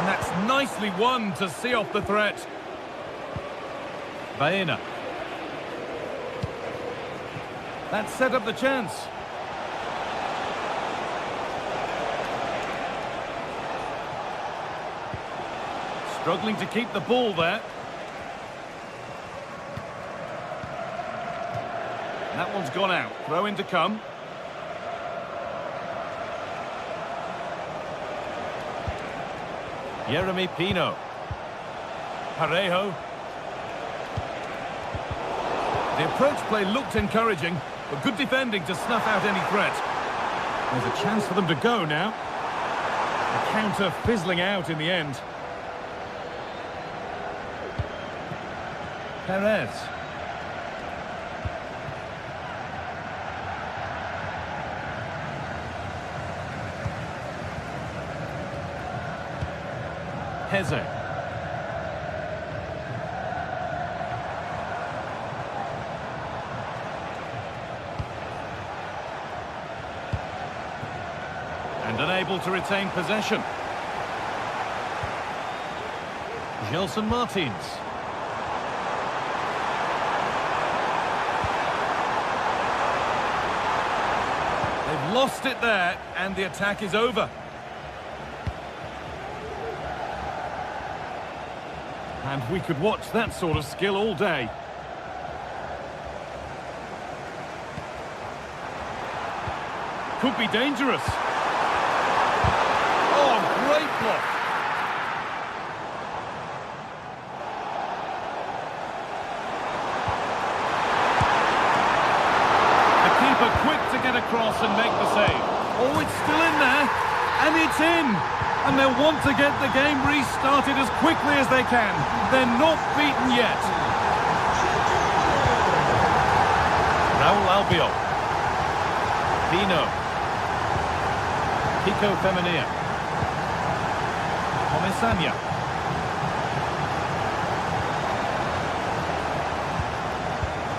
And that's nicely won to see off the threat. Baena. That set up the chance. Struggling to keep the ball there. That one's gone out. Throw in to come. Jeremy Pino. Parejo. The approach play looked encouraging, but good defending to snuff out any threat. There's a chance for them to go now. The counter fizzling out in the end. Perez. Heze. And unable to retain possession. Gelson Martins. They've lost it there, and the attack is over. And we could watch that sort of skill all day. Could be dangerous. Oh, great block. The keeper quick to get across and make the save. Oh, it's still in there, and it's in. And they'll want to get the game restarted as quickly as they can. They're not beaten yet. Raul Albiol. Pino. Kiko Femenia. Comesaña.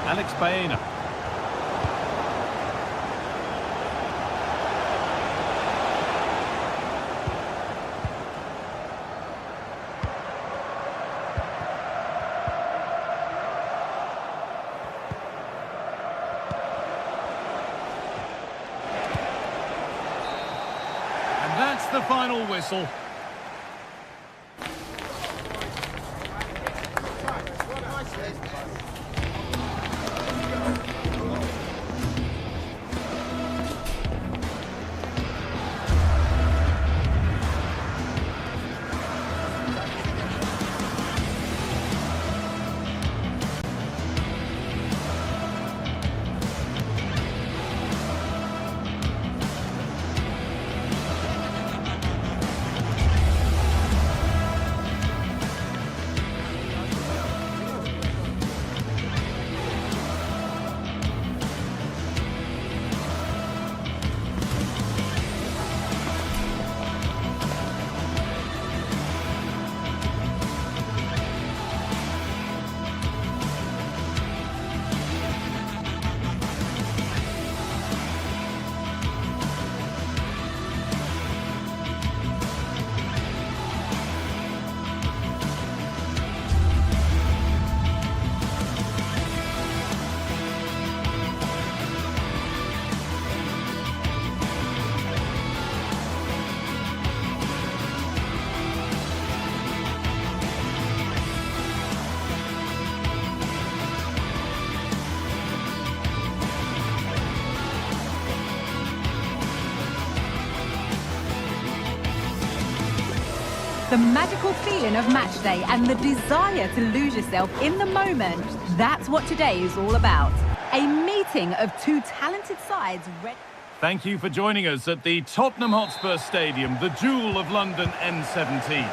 Alex Baena. That's the final whistle. The magical feeling of match day and the desire to lose yourself in the moment, that's what today is all about. A meeting of two talented sides ready. Thank you for joining us at the Tottenham Hotspur Stadium, the jewel of London N17.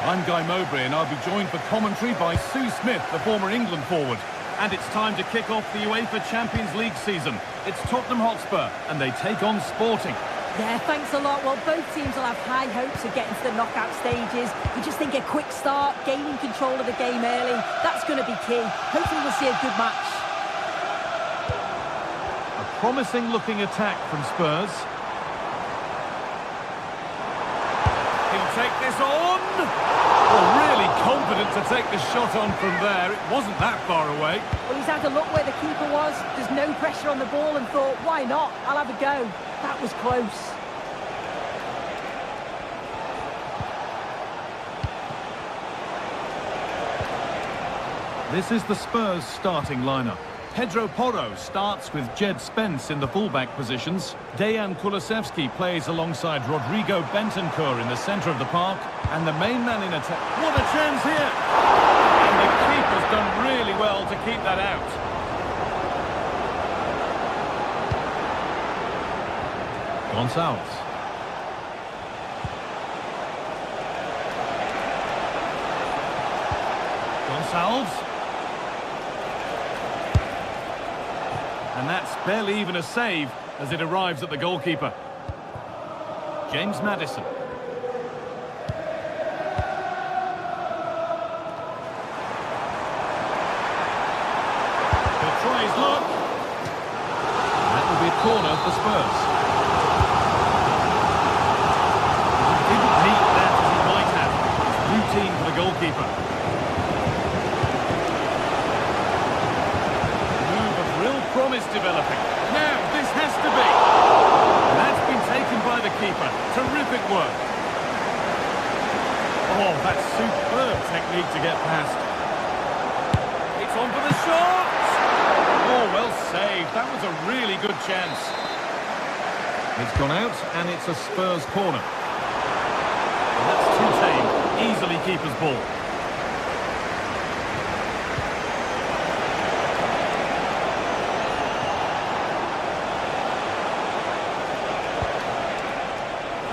I'm Guy Mowbray and I'll be joined for commentary by Sue Smith, the former England forward. And it's time to kick off the UEFA Champions League season. It's Tottenham Hotspur and they take on Sporting. Yeah, thanks a lot. Well, both teams will have high hopes of getting to the knockout stages. We just think a quick start, gaining control of the game early, that's going to be key. Hopefully we'll see a good match. A promising looking attack from Spurs. He'll take this on. Well, really confident to take the shot on from there. It wasn't that far away. Well, he's had a look where the keeper was. There's no pressure on the ball and thought, why not? I'll have a go. That was close. This is the Spurs starting lineup. Pedro Porro starts with Jed Spence in the fullback positions. Dejan Kulusevski plays alongside Rodrigo Bentancur in the centre of the park. And the main man in attack. What a chance here! And the keeper's done really well to keep that out. Gonçalves. Gonçalves. And that's barely even a save as it arrives at the goalkeeper. James Maddison. He'll try his luck. And that will be a corner for Spurs. He didn't meet that as he might have. It's routine for the goalkeeper. Promise developing. Now, this has to be. And that's been taken by the keeper. Terrific work. Oh, that's superb technique to get past. It's on for the shot. Oh, well saved. That was a really good chance. It's gone out, and it's a Spurs corner. And that's too tame. Easily keeper's ball.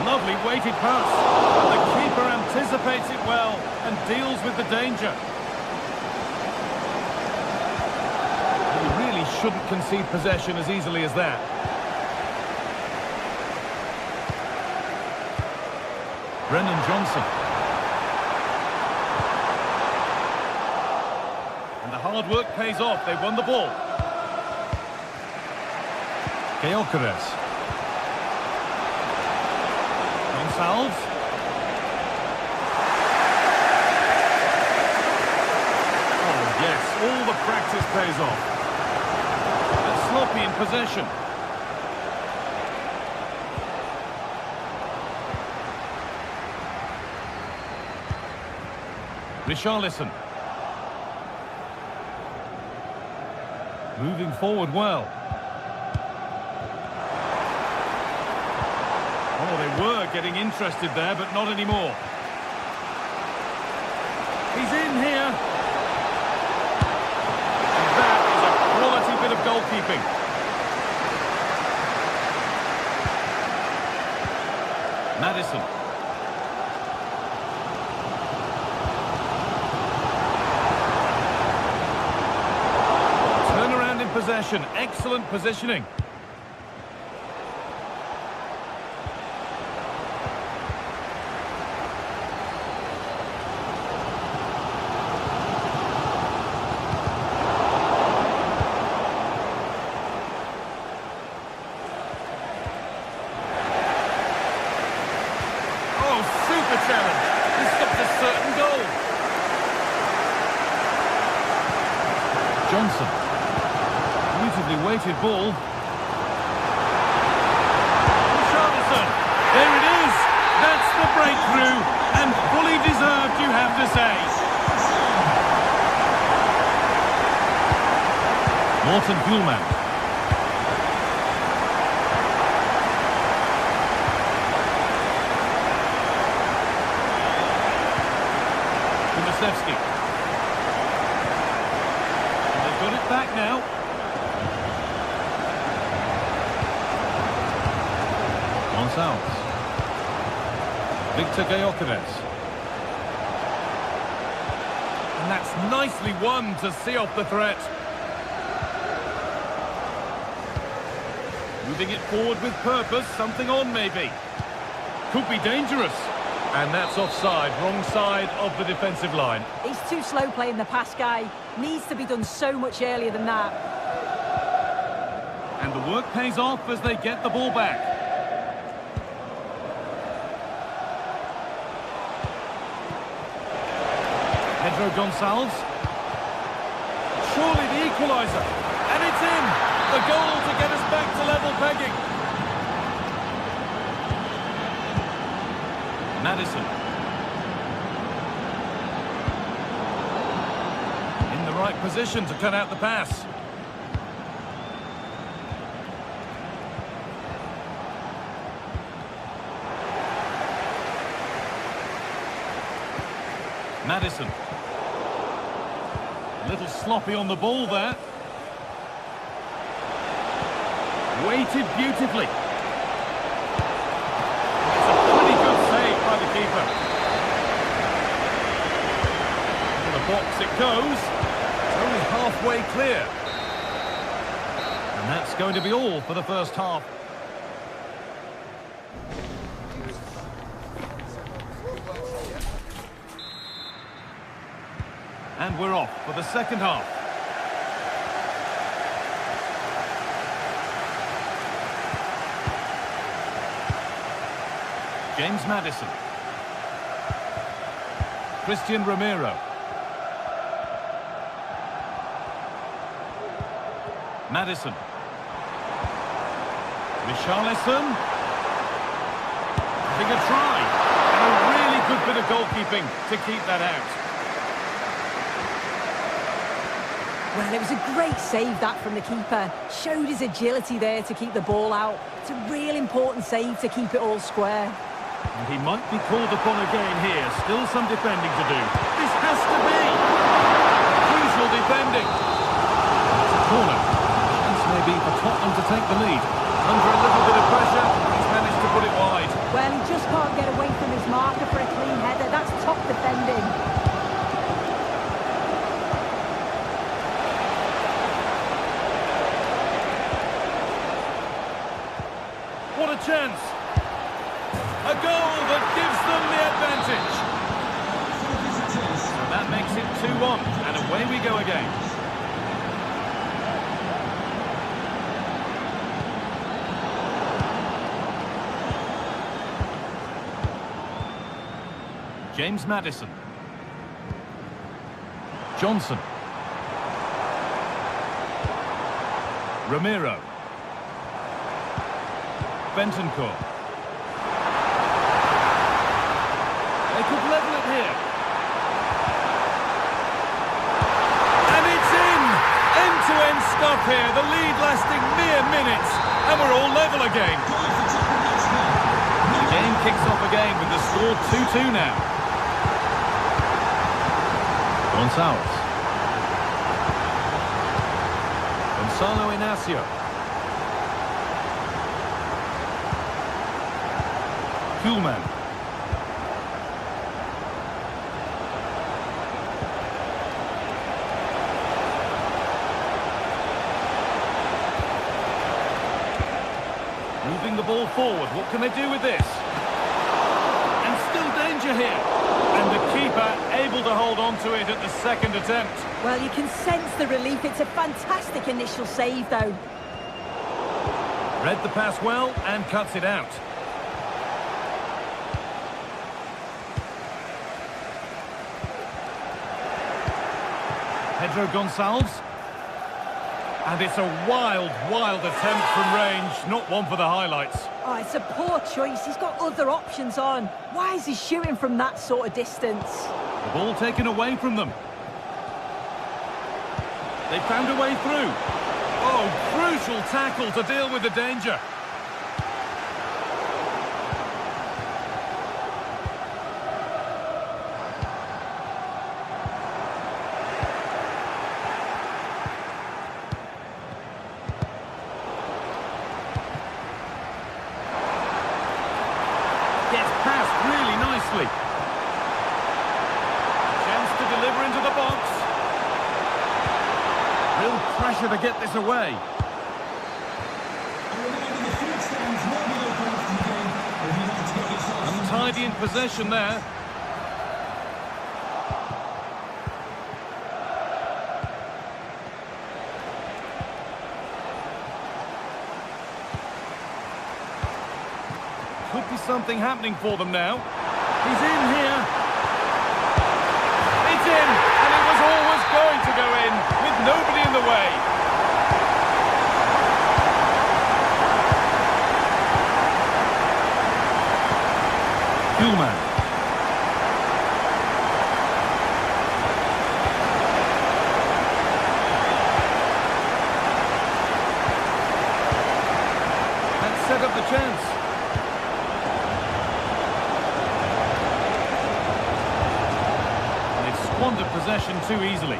Lovely weighted pass. The keeper anticipates it well and deals with the danger. He really shouldn't concede possession as easily as that. Brennan Johnson. And the hard work pays off. They won the ball. Gyökeres. Gonçalves. Oh, yes, all the practice pays off. They're sloppy in possession. Richarlison. Moving forward well. Oh, they were getting interested there, but not anymore. He's in here. And that is a quality bit of goalkeeping. Maddison. Turnaround in possession. Excellent positioning. Challenge. This stops a certain goal. Johnson. Beautifully weighted ball. Richarlison. There it is. That's the breakthrough. And fully deserved, you have to say. Morten Hjulmand. Kulusevski. And they've got it back now. Gonçalves. Victor Gyökeres. And that's nicely won to see off the threat. Moving it forward with purpose, something on maybe. Could be dangerous. And that's offside, wrong side of the defensive line. He's too slow playing the pass, guy. Needs to be done so much earlier than that. And the work pays off as they get the ball back. Pedro Gonçalves. Surely the equaliser. And it's in! The goal to get us back to level pegging. Maddison. In the right position to cut out the pass. Maddison. A little sloppy on the ball there. Weighted beautifully. It's a pretty good save by the keeper. To the box it goes. It's only halfway clear. And that's going to be all for the first half. And we're off for the second half. James Maddison. Christian Romero. Maddison. Richarlison. Having a try. And a really good bit of goalkeeping to keep that out. Well, it was a great save, that, from the keeper. Showed his agility there to keep the ball out. It's a real important save to keep it all square. And he might be called upon again here. Still some defending to do. This has to be crucial defending. It's a corner. Chance maybe for Tottenham to take the lead. Under a little bit of pressure, he's managed to put it wide. Well, he just can't get away from his marker for a clean header. That's top defending. What a chance! A goal that gives them the advantage. So that makes it 2-1, and away we go again. James Maddison. Johnson. Romero. Bentancur. They could level it here. And it's in! End-to-end stuff here. The lead lasting mere minutes. And we're all level again. The game kicks off again with the score 2-2 now. Gonçalves. Gonçalo Inacio. Kuhlman. Moving the ball forward. What can they do with this? And still danger here. And the keeper able to hold on to it at the second attempt. Well, you can sense the relief. It's a fantastic initial save, though. Read the pass well and cuts it out. Pedro Gonçalves. And it's a wild, wild attempt from range. Not one for the highlights. Oh, it's a poor choice. He's got other options on. Why is he shooting from that sort of distance? The ball taken away from them. They found a way through. Oh, crucial tackle to deal with the danger. Gets past really nicely. Chance to deliver into the box. Real pressure to get this away. Untidy in possession there. Could be something happening for them now. He's in here. It's in. squandered possession too easily.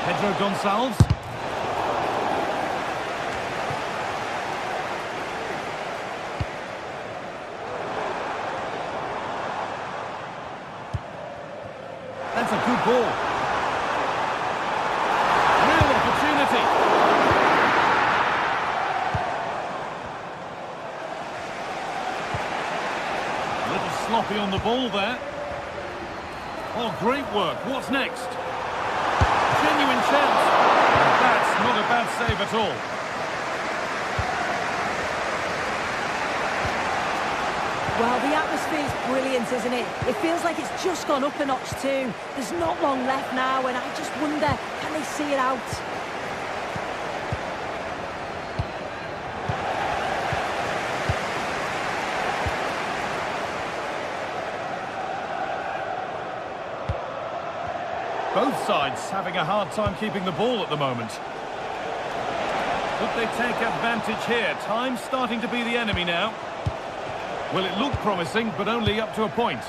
Pedro Gonçalves. That's a good ball. Real opportunity. A little sloppy on the ball there. Oh, great work. What's next? Genuine chance. That's not a bad save at all. Well, the atmosphere is brilliant, isn't it? It feels like it's just gone up a notch too. There's not long left now, and I just wonder, can they see it out? Both sides having a hard time keeping the ball at the moment. Could they take advantage here? Time's starting to be the enemy now. Well, it looked promising, but only up to a point.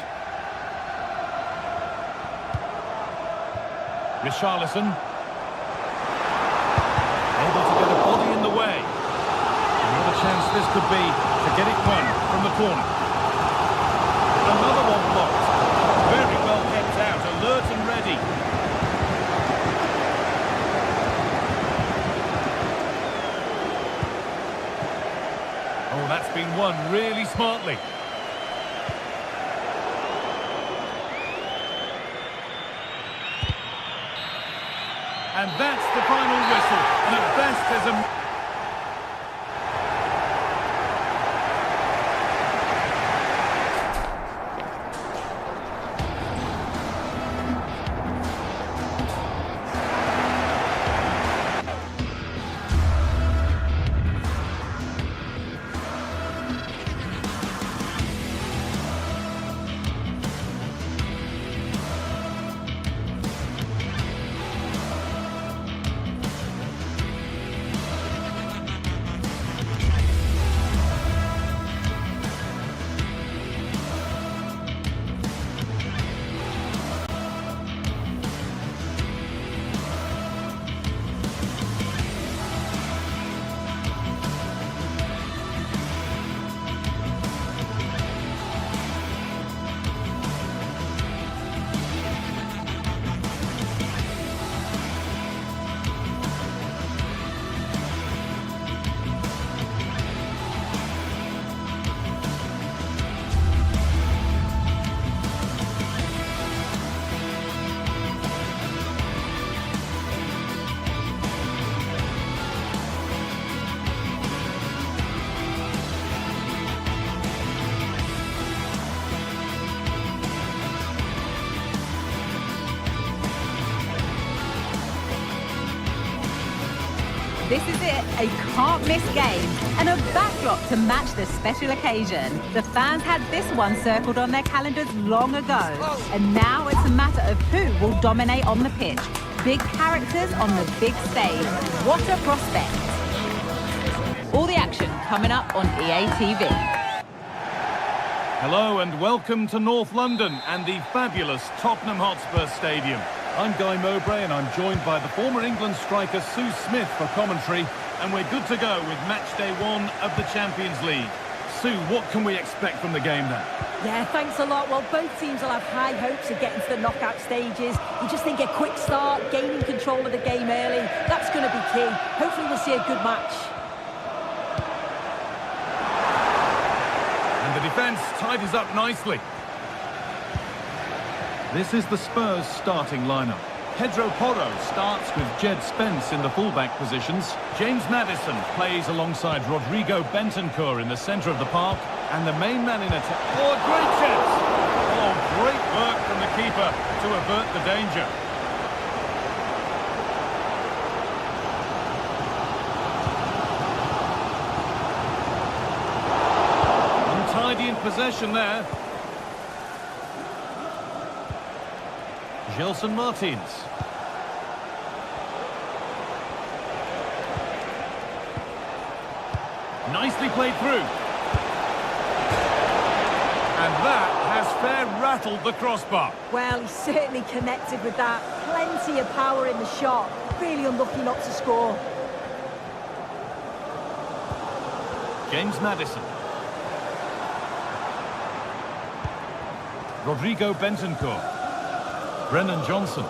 Richarlison. Able to get a body in the way. Another chance this could be to get it won from the corner. Another one blocked. Very well kept out, alert and ready. Oh, that's been won really smartly. And that's the final whistle. And at best there's a... This is it, a can't-miss game and a backdrop to match the special occasion. The fans had this one circled on their calendars long ago, and now it's a matter of who will dominate on the pitch. Big characters on the big stage. What a prospect. All the action coming up on EA TV. Hello and welcome to North London and the fabulous Tottenham Hotspur Stadium. I'm Guy Mowbray and I'm joined by the former England striker Sue Smith for commentary, and we're good to go with match day 1 of the Champions League. Sue, what can we expect from the game then? Yeah, thanks a lot. Well, both teams will have high hopes of getting to the knockout stages. You just think a quick start, gaining control of the game early, that's going to be key. Hopefully we'll see a good match. And the defence tidies up nicely. This is the Spurs starting lineup. Pedro Porro starts with Jed Spence in the fullback positions. James Maddison plays alongside Rodrigo Bentancur in the centre of the park. And the main man in attack. Oh, a great chance! Oh, great work from the keeper to avert the danger. Untidy in possession there. Gelson Martins. Nicely played through. And that has fair rattled the crossbar. Well, he certainly connected with that. Plenty of power in the shot. Really unlucky not to score. James Maddison. Rodrigo Bentancur. Brennan Johnson.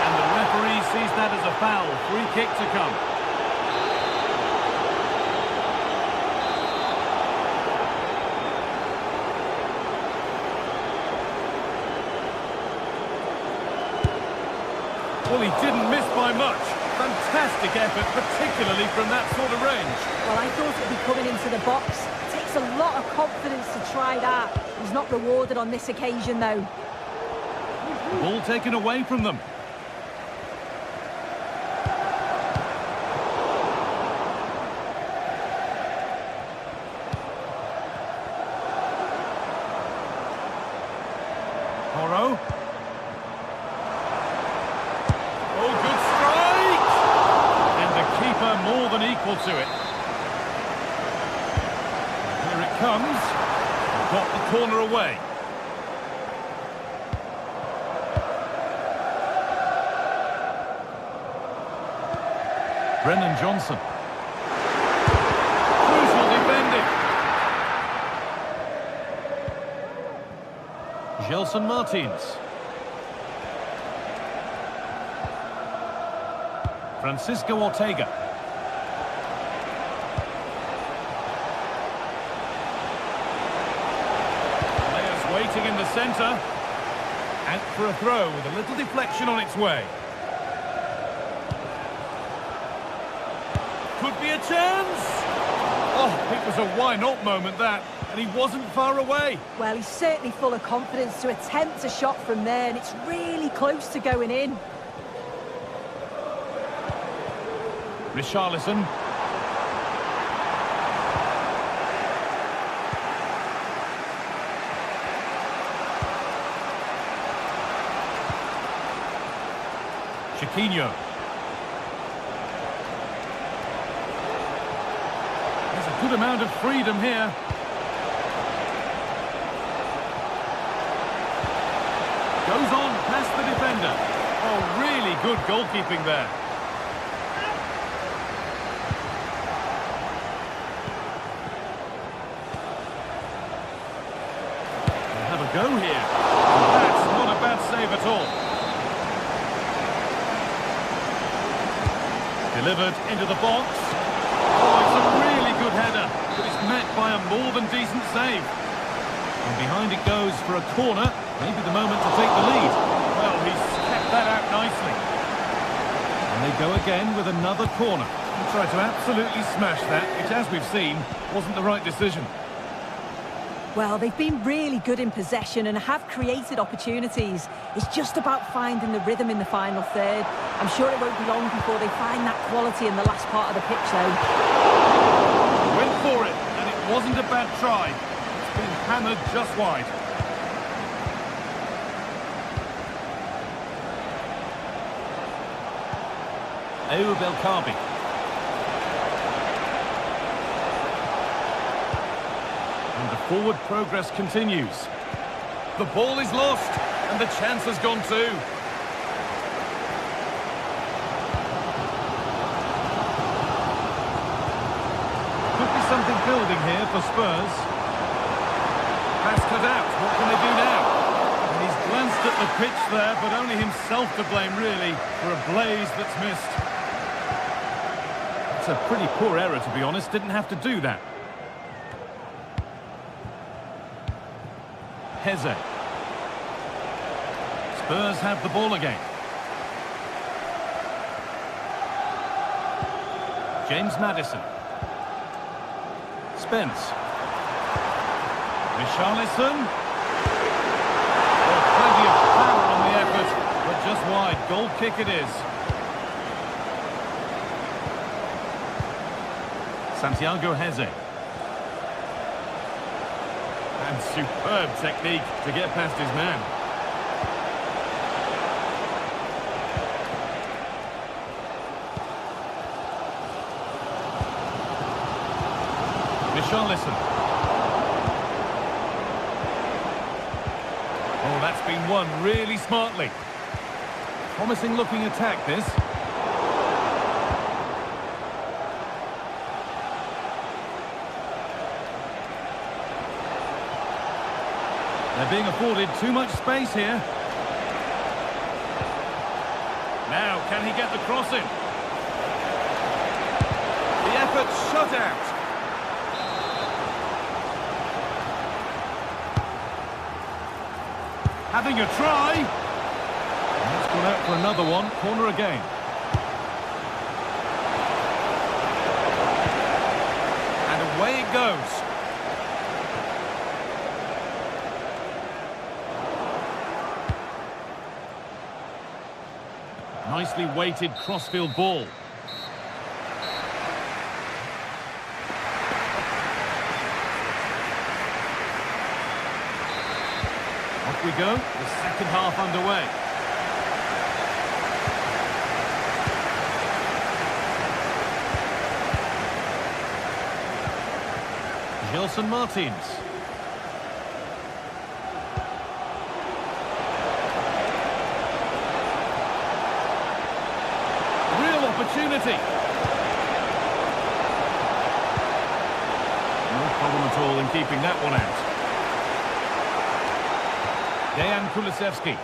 And the referee sees that as a foul. Free kick to come. Well, he didn't miss by much. Fantastic effort, particularly from that sort of range. Well, I thought it'd be coming into the box. It takes a lot of confidence to try that. He's not rewarded on this occasion, though. Ball taken away from them. Porro. Oh, good strike! And the keeper more than equal to it. Here it comes. Got the corner away. Brennan Johnson. Crucial defending. Gelson Martins. Francisco Ortega. Players waiting in the centre. Out for a throw with a little deflection on its way. Could be a chance. Oh, it was a why-not moment, that. And he wasn't far away. Well, he's certainly full of confidence to attempt a shot from there, and it's really close to going in. Richarlison. Chiquinho. There's a good amount of freedom here. Goes on past the defender. Oh, really good goalkeeping there. Have a go here. That's not a bad save at all. Delivered into the box. Oh, it's a really good header, but it's met by a more than decent save. And behind it goes for a corner. Maybe the moment to take the lead. Well, he's kept that out nicely. And they go again with another corner. He tried to absolutely smash that, which, as we've seen, wasn't the right decision. Well, they've been really good in possession and have created opportunities. It's just about finding the rhythm in the final third. I'm sure it won't be long before they find that quality in the last part of the pitch, though. Went for it, and it wasn't a bad try. It's been hammered just wide. Ayoub El-Kabi. And the forward progress continues. The ball is lost, and the chance has gone too. Could be something building here for Spurs. Pass cut out. What can they do now? And he's glanced at the pitch there, but only himself to blame, really, for a blaze that's missed. It's a pretty poor error, to be honest. Didn't have to do that. Heze. Spurs have the ball again. James Maddison. Spence. Richarlison. Oh, plenty of power on the effort, but just wide. Goal kick it is. Santiago Heze. And superb technique to get past his man. Richarlison. Oh, that's been won really smartly. Promising looking attack, this. They're being afforded too much space here. Now, can he get the cross in? The effort shut out. Having a try. That's gone out for another one. Corner again. And away it goes. Nicely weighted crossfield ball. Off we go, the second half underway. Gelson Martins. Real opportunity. No problem at all in keeping that one out. Dejan Kulusevski.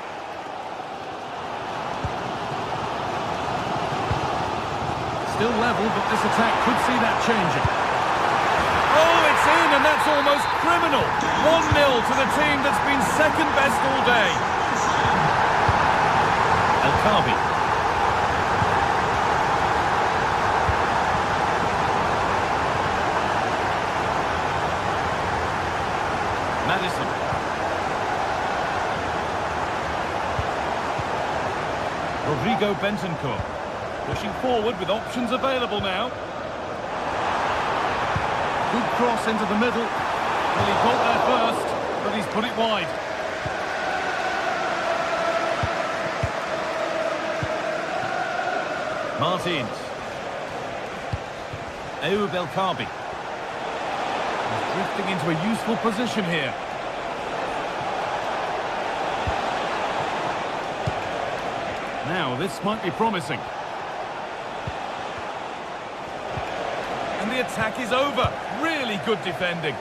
Still level, but this attack could see that changing. Oh, it's in, and that's almost criminal. 1-0 to the team that's been second best all day. El Kaabi. Madison. Rodrigo Bentancur. Pushing forward with options available now. Good cross into the middle. Well, he got there first, but he's put it wide. Martins. Ayoub El Kaabi. He's drifting into a useful position here. Now, this might be promising. And the attack is over. Really good defending.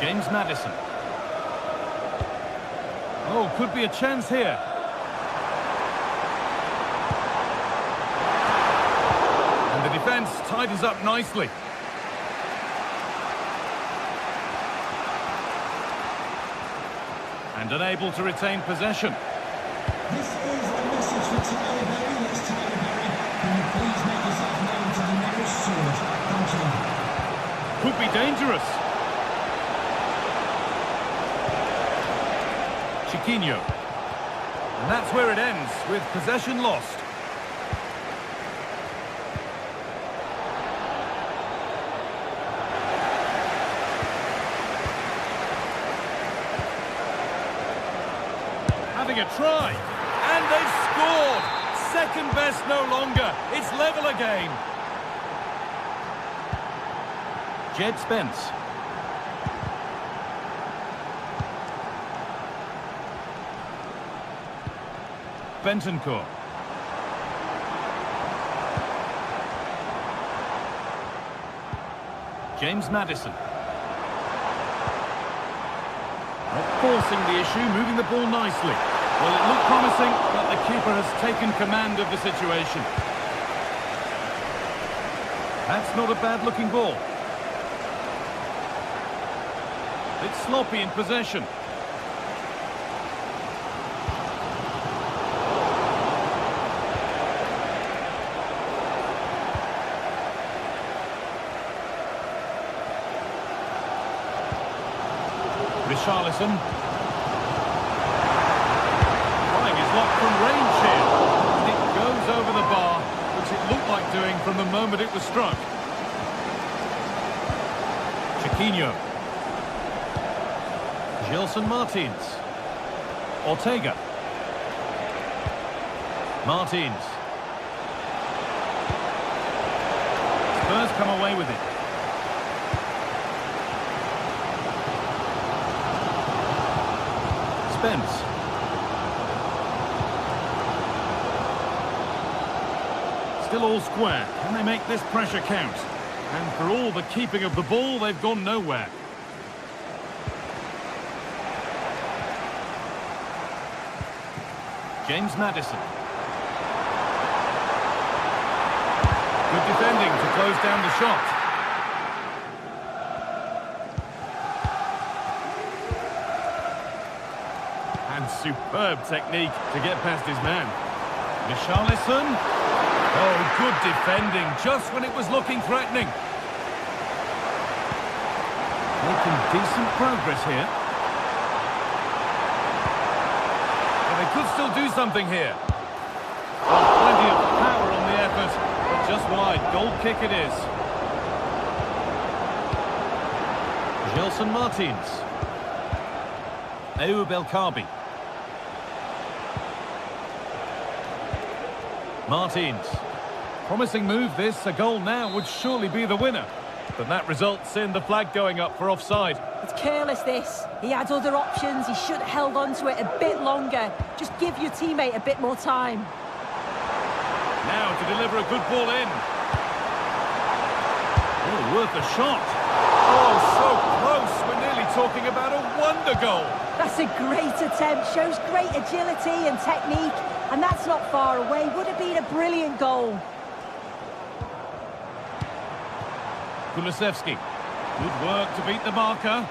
James Maddison. Oh, could be a chance here. And the defence tied us up nicely. And unable to retain possession. This is a message for Tyler Berry. That's Tyler Berry. Can you please make yourself known to the nearest sword? Thank you. Could be dangerous. Chiquinho. And that's where it ends, with possession lost. Having a try. And they've scored. Second best no longer. It's level again. Jed Spence. Bentancur. James Maddison. Not forcing the issue, moving the ball nicely. Well, it looked promising, but the keeper has taken command of the situation. That's not a bad-looking ball. It's sloppy in possession. Richarlison. Trying his luck from range here. And it goes over the bar, which it looked like doing from the moment it was struck. Coutinho. Gelson Martins. Ortega. Martins. Spurs come away with it. Spence. Still all square. Can they make this pressure count? And for all the keeping of the ball, they've gone nowhere. James Maddison. Good defending to close down the shot. And superb technique to get past his man. Richarlison. Oh, good defending, just when it was looking threatening. Making decent progress here. And they could still do something here. Oh, plenty of power on the effort, but just wide. Goal kick it is. Gelson Martins. Ayoub El Kaabi. Martins. Promising move this. A goal now would surely be the winner. But that results in the flag going up for offside. It's careless, this. He had other options. He should have held on to it a bit longer. Just give your teammate a bit more time. Now to deliver a good ball in. Oh, worth a shot. Oh, so close. We're nearly talking about a wonder goal. That's a great attempt. Shows great agility and technique. And that's not far away. Would have been a brilliant goal. Kulusevski. Good work to beat the marker.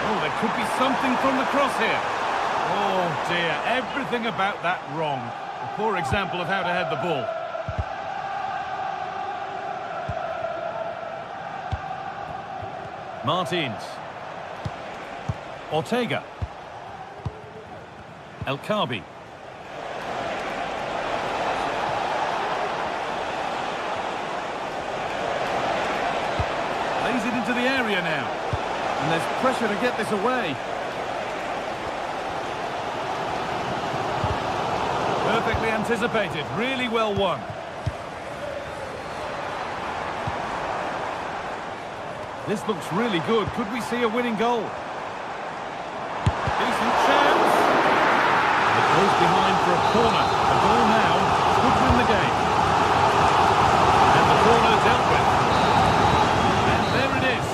Oh, there could be something from the cross here. Oh, dear. Everything about that wrong. A poor example of how to head the ball. Martins. Ortega. El Kaabi. Lays it into the area now. And there's pressure to get this away. Perfectly anticipated. Really well won. This looks really good. Could we see a winning goal? Decent chance. And it goes behind for a corner. A goal now could win the game. And the corner dealt with. And there it is.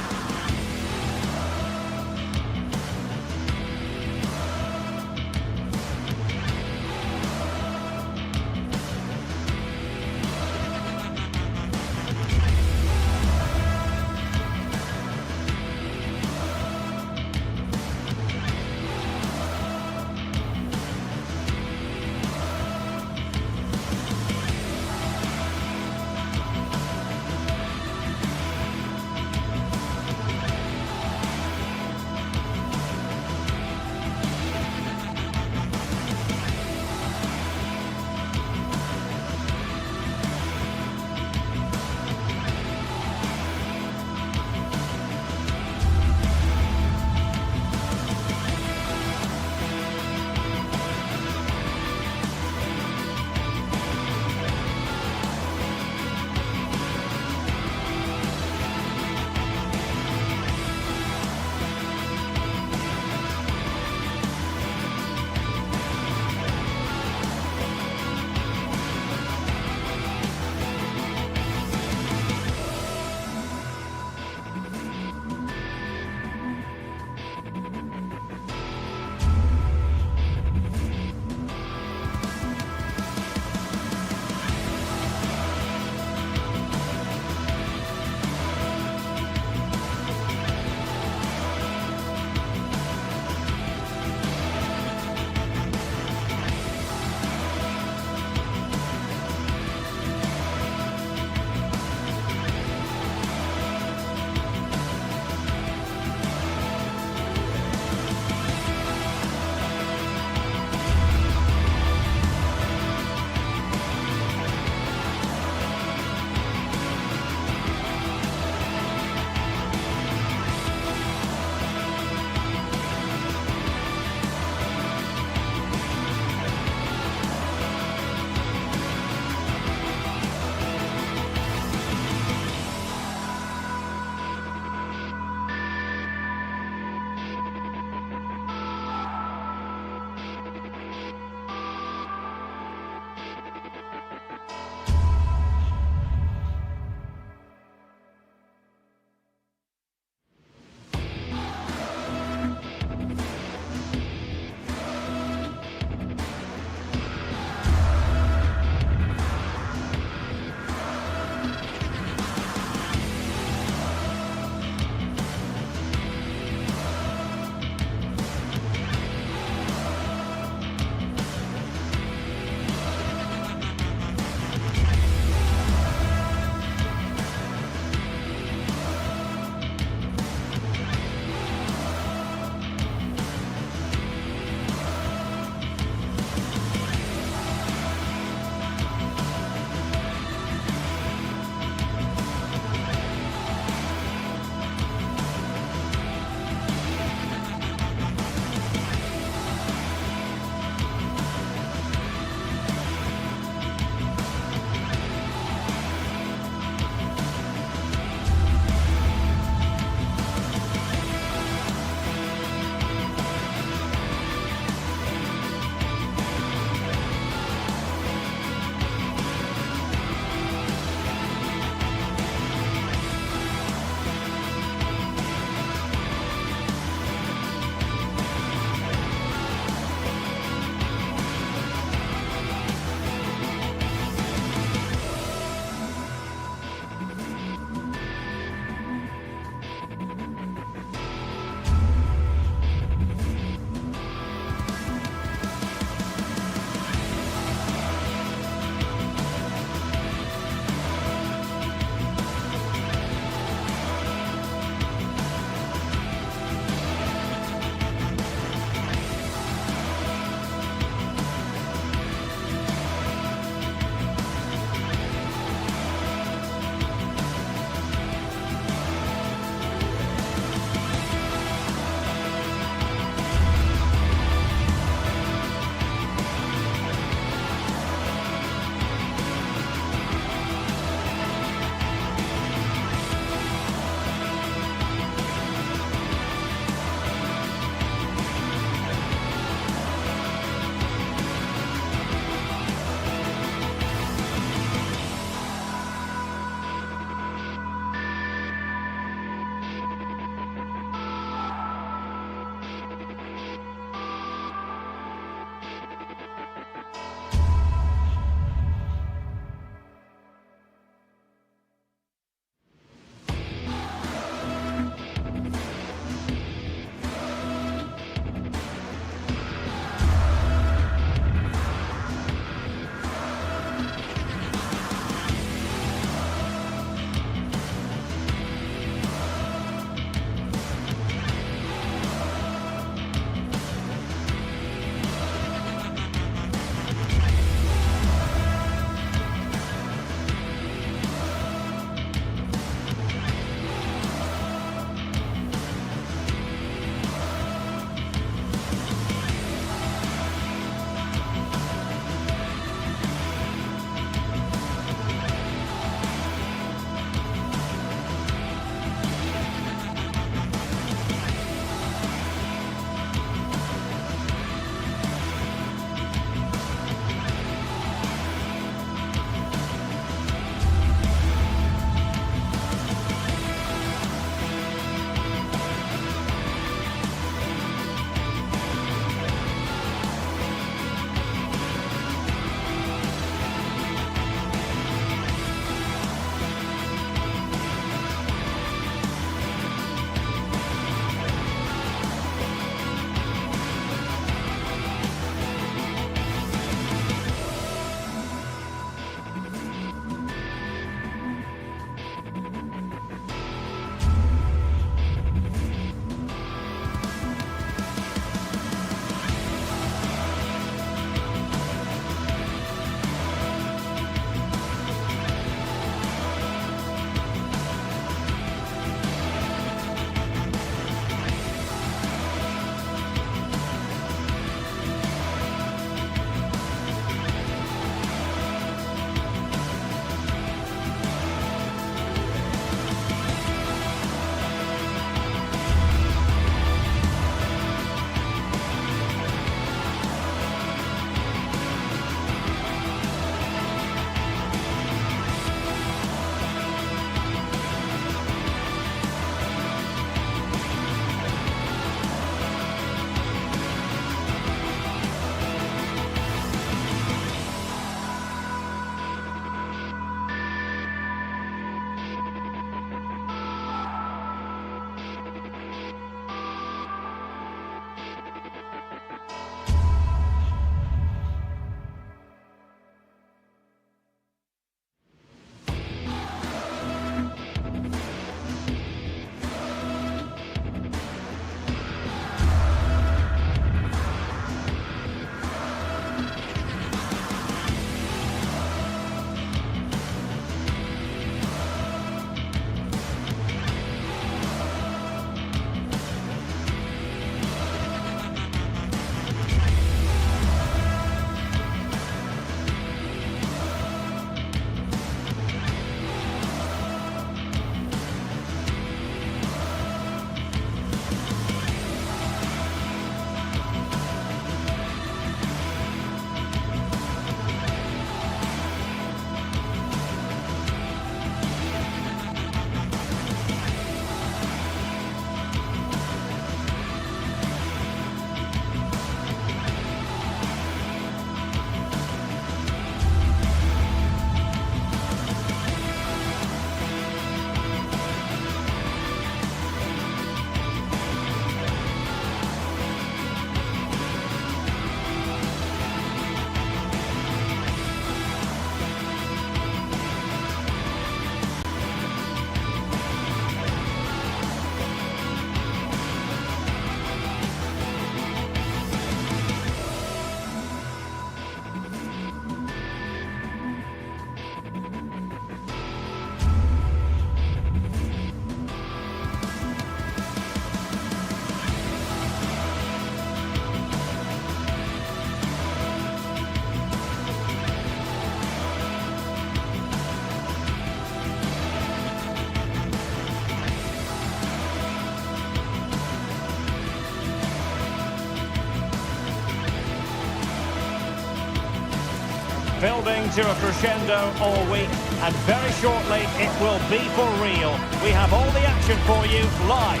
building to a crescendo all week, and very shortly it will be for real. We have all the action for you live.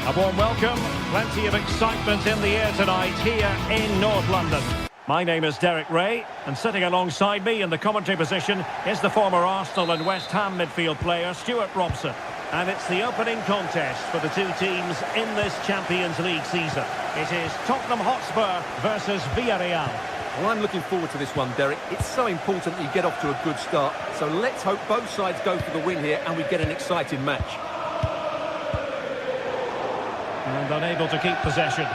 A warm welcome, plenty of excitement in the air tonight here in North London. My name is Derek Ray, and sitting alongside me in the commentary position is the former Arsenal and West Ham midfield player Stuart Robson. And it's the opening contest for the two teams in this Champions League season. It is Tottenham Hotspur versus Villarreal. Well, I'm looking forward to this one, Derek. It's so important that you get off to a good start. So let's hope both sides go for the win here and we get an exciting match. And unable to keep possession.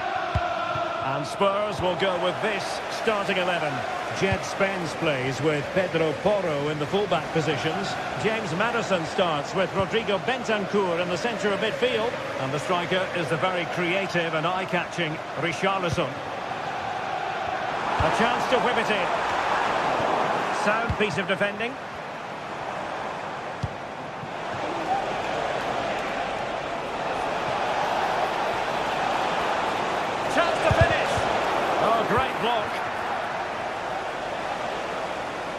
And Spurs will go with this starting 11. Jed Spence plays with Pedro Porro in the fullback positions. James Maddison starts with Rodrigo Bentancur in the centre of midfield. And the striker is the very creative and eye-catching Richarlison. A chance to whip it in. Sound piece of defending. Chance to finish. Oh, great block.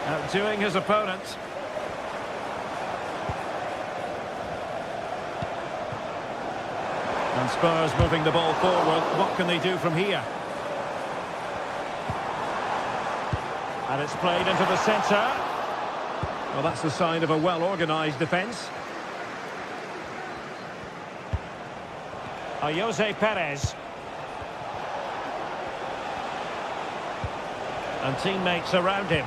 Outdoing his opponent. And Spurs moving the ball forward. What can they do from here? And it's played into the centre. Well, that's the sign of a well-organised defence. Jose Perez. And teammates around him.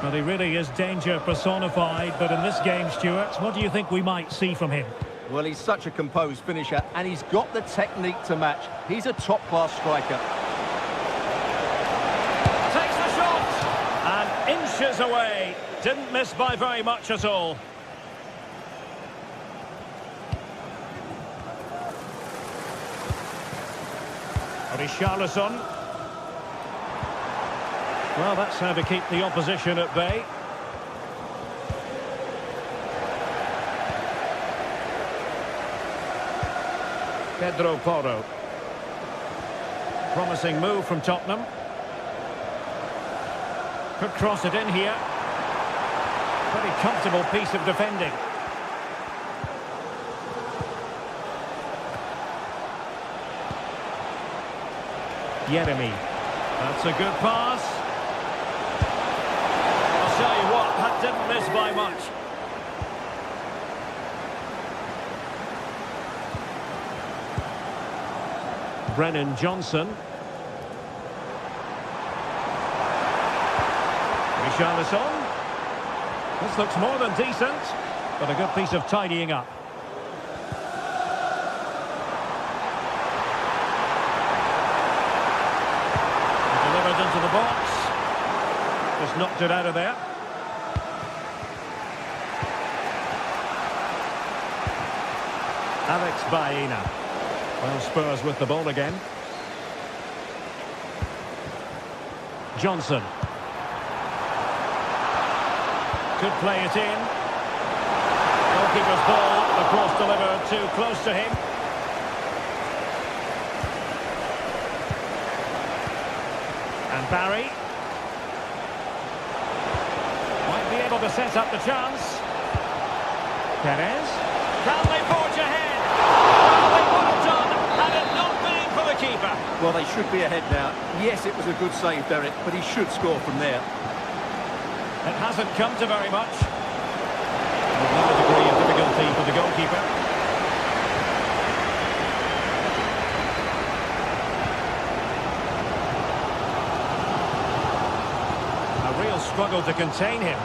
Well, he really is danger personified, but in this game, Stuart, what do you think we might see from him? Well, he's such a composed finisher, and he's got the technique to match. He's a top-class striker. Takes the shot! And inches away. Didn't miss by very much at all. Richarlison. Well, that's how to keep the opposition at bay. Pedro Porro. Promising move from Tottenham. Could cross it in here. Pretty comfortable piece of defending. Yeremy. That's a good pass. I'll tell you what, that didn't miss by much. Brennan Johnson. Richarlison. This looks more than decent, but a good piece of tidying up. Delivered into the box. Just knocked it out of there. Alex Baena. Well, Spurs with the ball again. Johnson. Could play it in. Goalkeeper's ball. The cross delivered too close to him. And Barry. Might be able to set up the chance. Perez. Can they forge ahead? Well, they would have done had it not been for the keeper. Well, they should be ahead now. Yes, it was a good save, Derek, but he should score from there. It hasn't come to very much. Another degree of difficulty for the goalkeeper. A real struggle to contain him.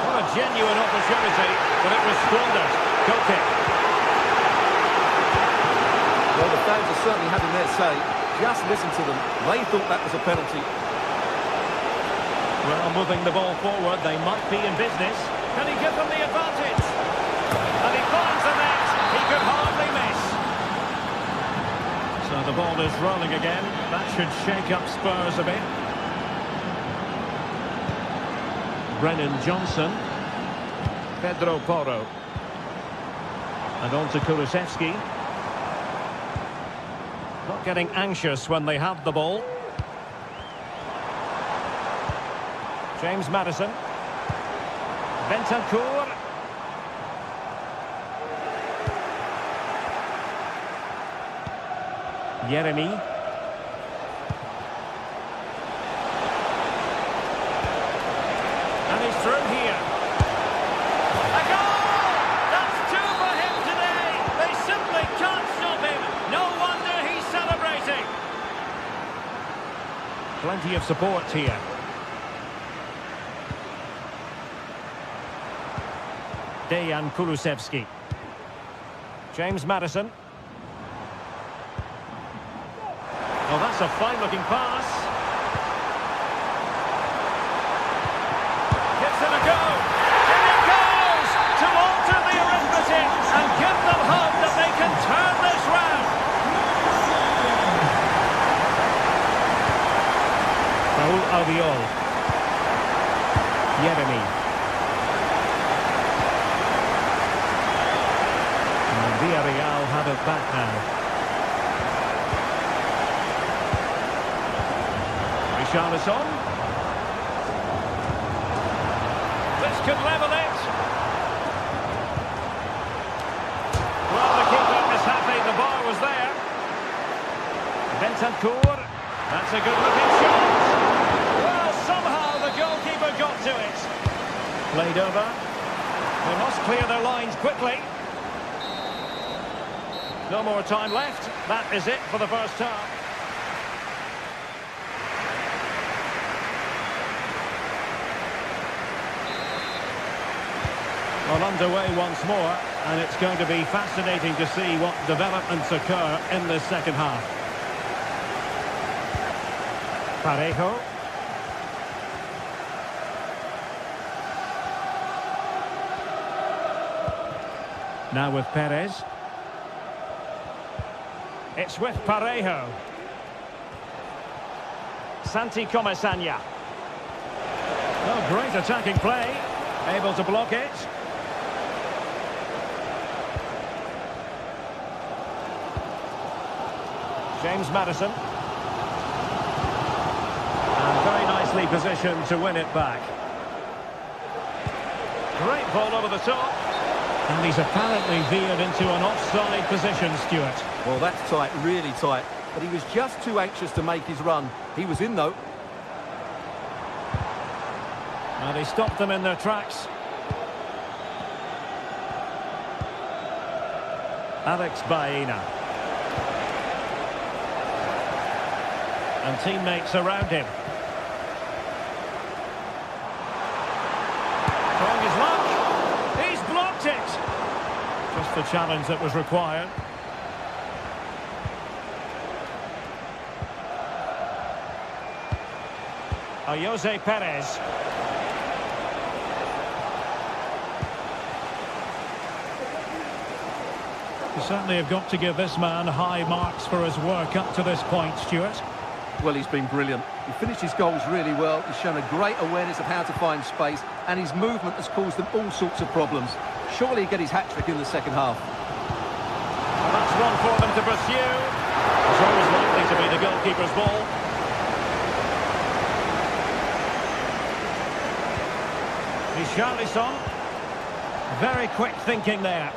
What a genuine opportunity, but it was squandered. Goal kick. Well, the fans are certainly having their say. Just listen to them. They thought that was a penalty. Well, moving the ball forward, they might be in business. Can he give them the advantage? And he finds the net. He could hardly miss. So the ball is rolling again. That should shake up Spurs a bit. Brennan Johnson. Pedro Porro. And on to Kulusevski. Not getting anxious when they have the ball. James Maddison. Bentancur. Yeremy. And he's through here. A goal! That's two for him today. They simply can't stop him. No wonder he's celebrating. Plenty of support here. Dejan Kulusevski. James Maddison. Oh, that's a fine-looking pass. Gives it a go. And it goes to alter the arithmetic and give them hope that they can turn this round. Raul Albiol. Yeremy. And Villarreal have it back now. Richarlison. This could level it. Well, the keeper is happy the bar was there. Bentancur. That's a good-looking shot. Well, somehow the goalkeeper got to it. Played over. They must clear their lines quickly. No more time left. That is it for the first half. Well, underway once more, and it's going to be fascinating to see what developments occur in this second half. Parejo. Now with Perez. It's with Parejo. Santi Comesaña. Oh, great attacking play. Able to block it. James Maddison. And very nicely positioned to win it back. Great ball over the top. And he's apparently veered into an offside position, Stuart. Well, that's tight, really tight. But he was just too anxious to make his run. He was in, though. And he stopped them in their tracks. Alex Baena. And teammates around him. Trying his luck. He's blocked it. Just the challenge that was required. Jose Perez. You certainly have got to give this man high marks for his work up to this point, Stuart. Well, he's been brilliant. He finished his goals really well. He's shown a great awareness of how to find space, and his movement has caused them all sorts of problems. Surely he'll get his hat-trick in the second half. Well, that's one for them to pursue. It's always likely to be the goalkeeper's ball. Richarlison. Very quick thinking there.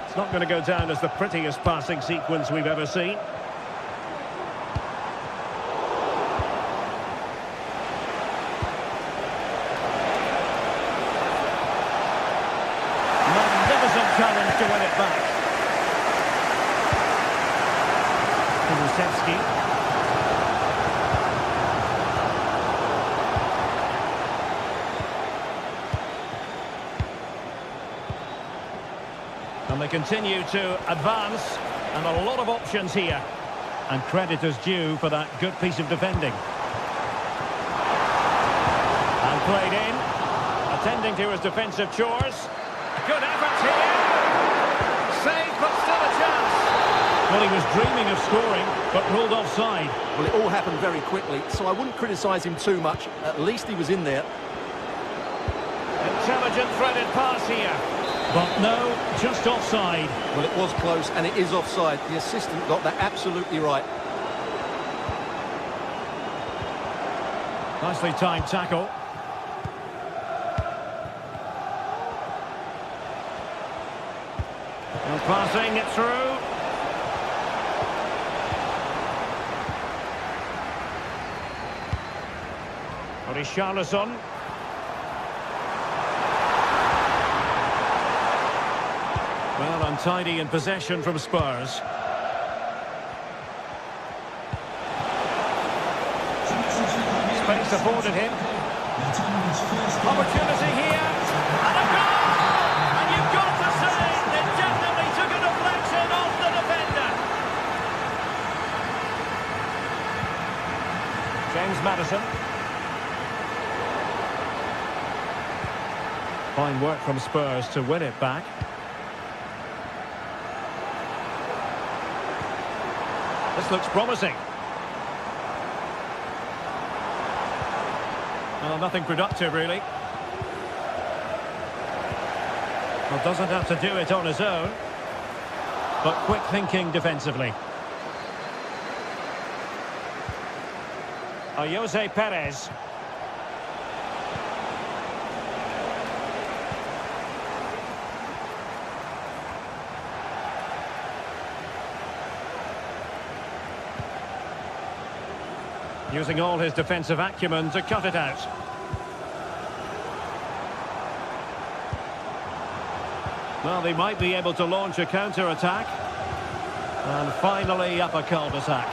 It's not going to go down as the prettiest passing sequence we've ever seen. Magnificent challenge to win it back. Kulusevski. And they continue to advance, and a lot of options here. And credit is due for that good piece of defending. And played in, attending to his defensive chores. Good effort here. Saved, but still a chance. Well, he was dreaming of scoring, but ruled offside. Well, it all happened very quickly, so I wouldn't criticise him too much. At least he was in there. Into intelligent threaded pass here. But no, just offside. Well, it was close, and it is offside. The assistant got that absolutely right. Nicely timed tackle. And passing it through. Richarlison. Well, untidy in possession from Spurs. Space afforded him. Opportunity here. And a goal! And you've got to say, they definitely took a deflection off the defender. James Maddison. Fine work from Spurs to win it back. This looks promising. Well, nothing productive, really. Well, doesn't have to do it on his own. But quick thinking defensively. Jose Perez. Using all his defensive acumen to cut it out. Well, they might be able to launch a counter-attack. And finally up a cul-de-sac.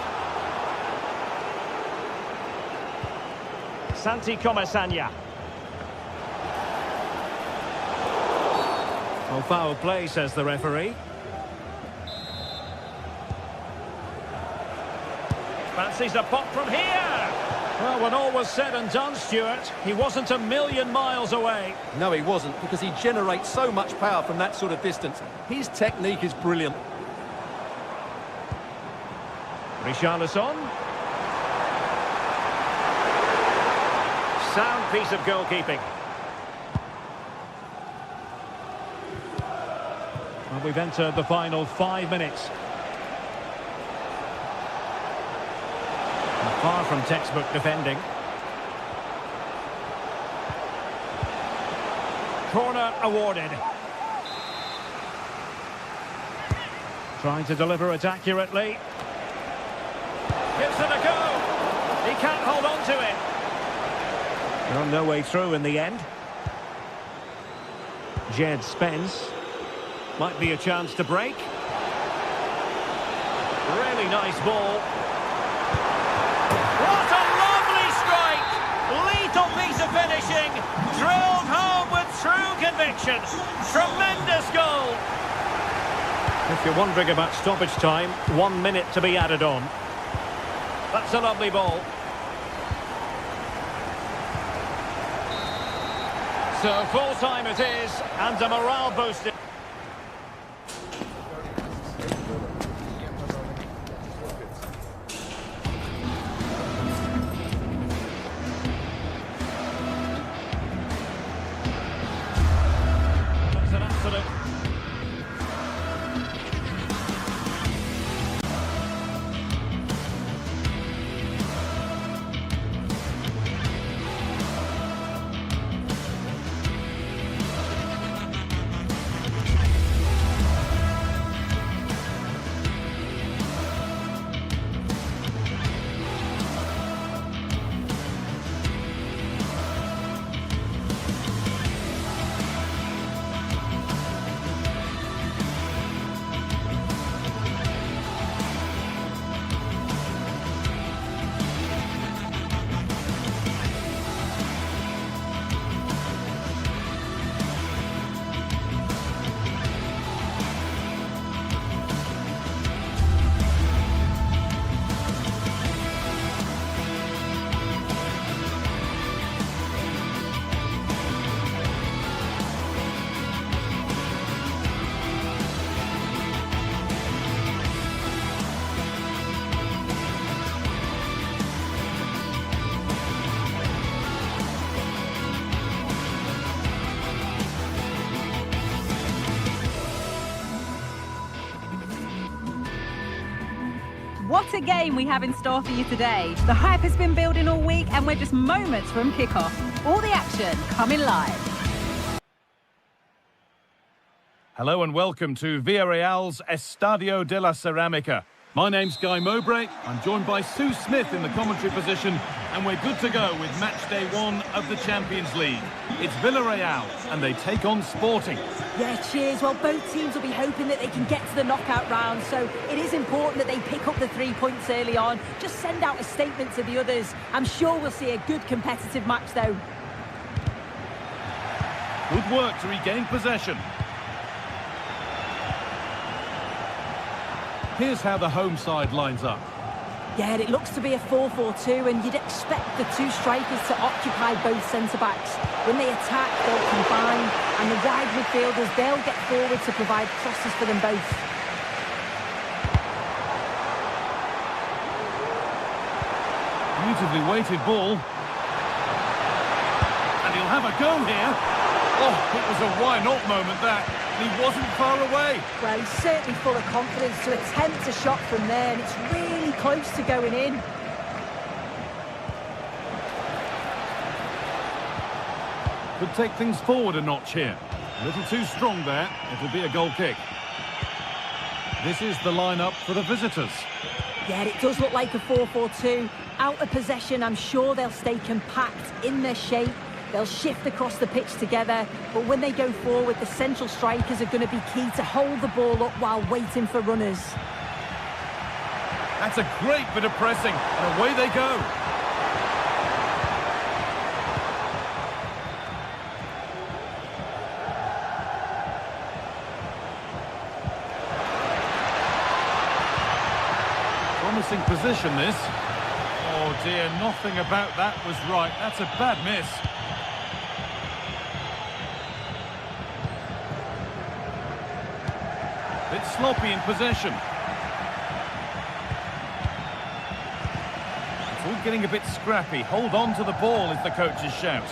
Santi Comesaña. Well, foul play, says the referee. Fancies a pop from here. Well, when all was said and done, Stuart, he wasn't a million miles away. No, he wasn't, because he generates so much power from that sort of distance. His technique is brilliant. Richarlison. Sound piece of goalkeeping. Well, we've entered the final 5 minutes. Far from textbook defending. Corner awarded. Trying to deliver it accurately. Gives it a go. He can't hold on to it. Well, no way through in the end. Jed Spence. Might be a chance to break. Really nice ball. What a lovely strike! Lethal piece of finishing, drilled home with true conviction. Tremendous goal! If you're wondering about stoppage time, 1 minute to be added on. That's a lovely ball. So full time it is, and a morale booster. What a game we have in store for you today. The hype has been building all week and we're just moments from kickoff. All the action coming live. Hello and welcome to Villarreal's Estadio de la Ceramica. My name's Guy Mowbray. I'm joined by Sue Smith in the commentary position, and we're good to go with match day 1 of the Champions League. It's Villarreal, and they take on Sporting. Yeah, cheers. Well, both teams will be hoping that they can get to the knockout round, so it is important that they pick up the 3 points early on. Just send out a statement to the others. I'm sure we'll see a good competitive match, though. Good work to regain possession. Here's how the home side lines up. Yeah, it looks to be a 4-4-2, and you'd expect the 2 strikers to occupy both centre-backs. When they attack, they'll combine, and the wide midfielders, they'll get forward to provide crosses for them both. Beautifully weighted ball. And he'll have a go here. Oh, it was a why-not moment, that. He wasn't far away. Well, he's certainly full of confidence to attempt a shot from there, and it's really close to going in. Could take things forward a notch here. A little too strong there. It'll be a goal kick. This is the lineup for the visitors. Yeah, it does look like a 4-4-2. Out of possession, I'm sure they'll stay compact in their shape. They'll shift across the pitch together, but when they go forward, the central strikers are going to be key to hold the ball up while waiting for runners. That's a great bit of pressing, and away they go. Promising position, this. Oh dear, nothing about that was right. That's a bad miss. Bit sloppy in possession. It's all getting a bit scrappy. Hold on to the ball is the coach's shout.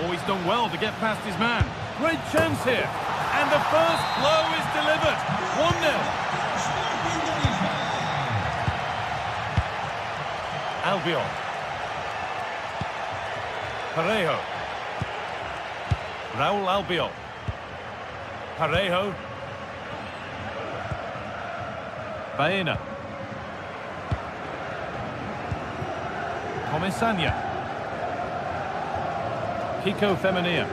Always done well to get past his man. Great chance here. And the first blow is delivered. 1-0. Albiol. Parejo. Raúl Albiol. Parejo. Baena. Comesaña. Kiko Femenia.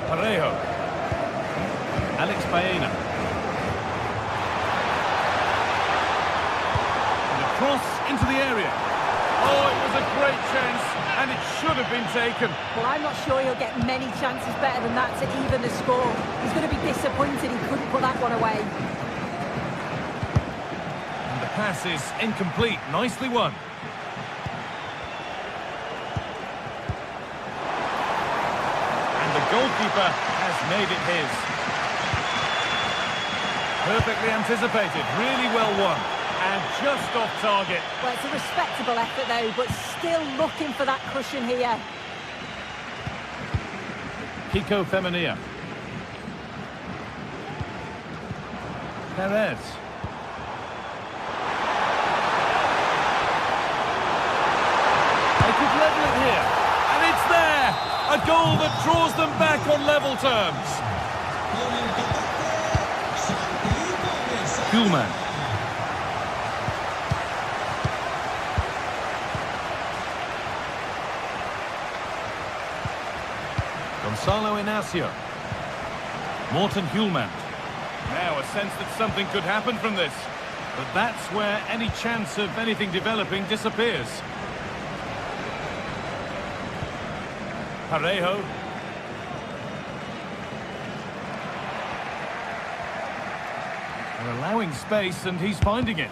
Parejo. Alex Baena. And a cross into the area. Oh, it was a great chance, and it should have been taken. Well, I'm not sure he'll get many chances better than that to even the score. He's going to be disappointed he couldn't put that one away. And the pass is incomplete. Nicely won. And the goalkeeper has made it his. Perfectly anticipated. Really well won. And just off target. Well, it's a respectable effort, though, but still looking for that cushion here. Kiko Femenia. Perez. They could level it here. And it's there. A goal that draws them back on level terms. Kuhlman. Gonzalo Inacio. Morten Hjulmand. Now a sense that something could happen from this. But that's where any chance of anything developing disappears. Parejo. They're allowing space and he's finding it.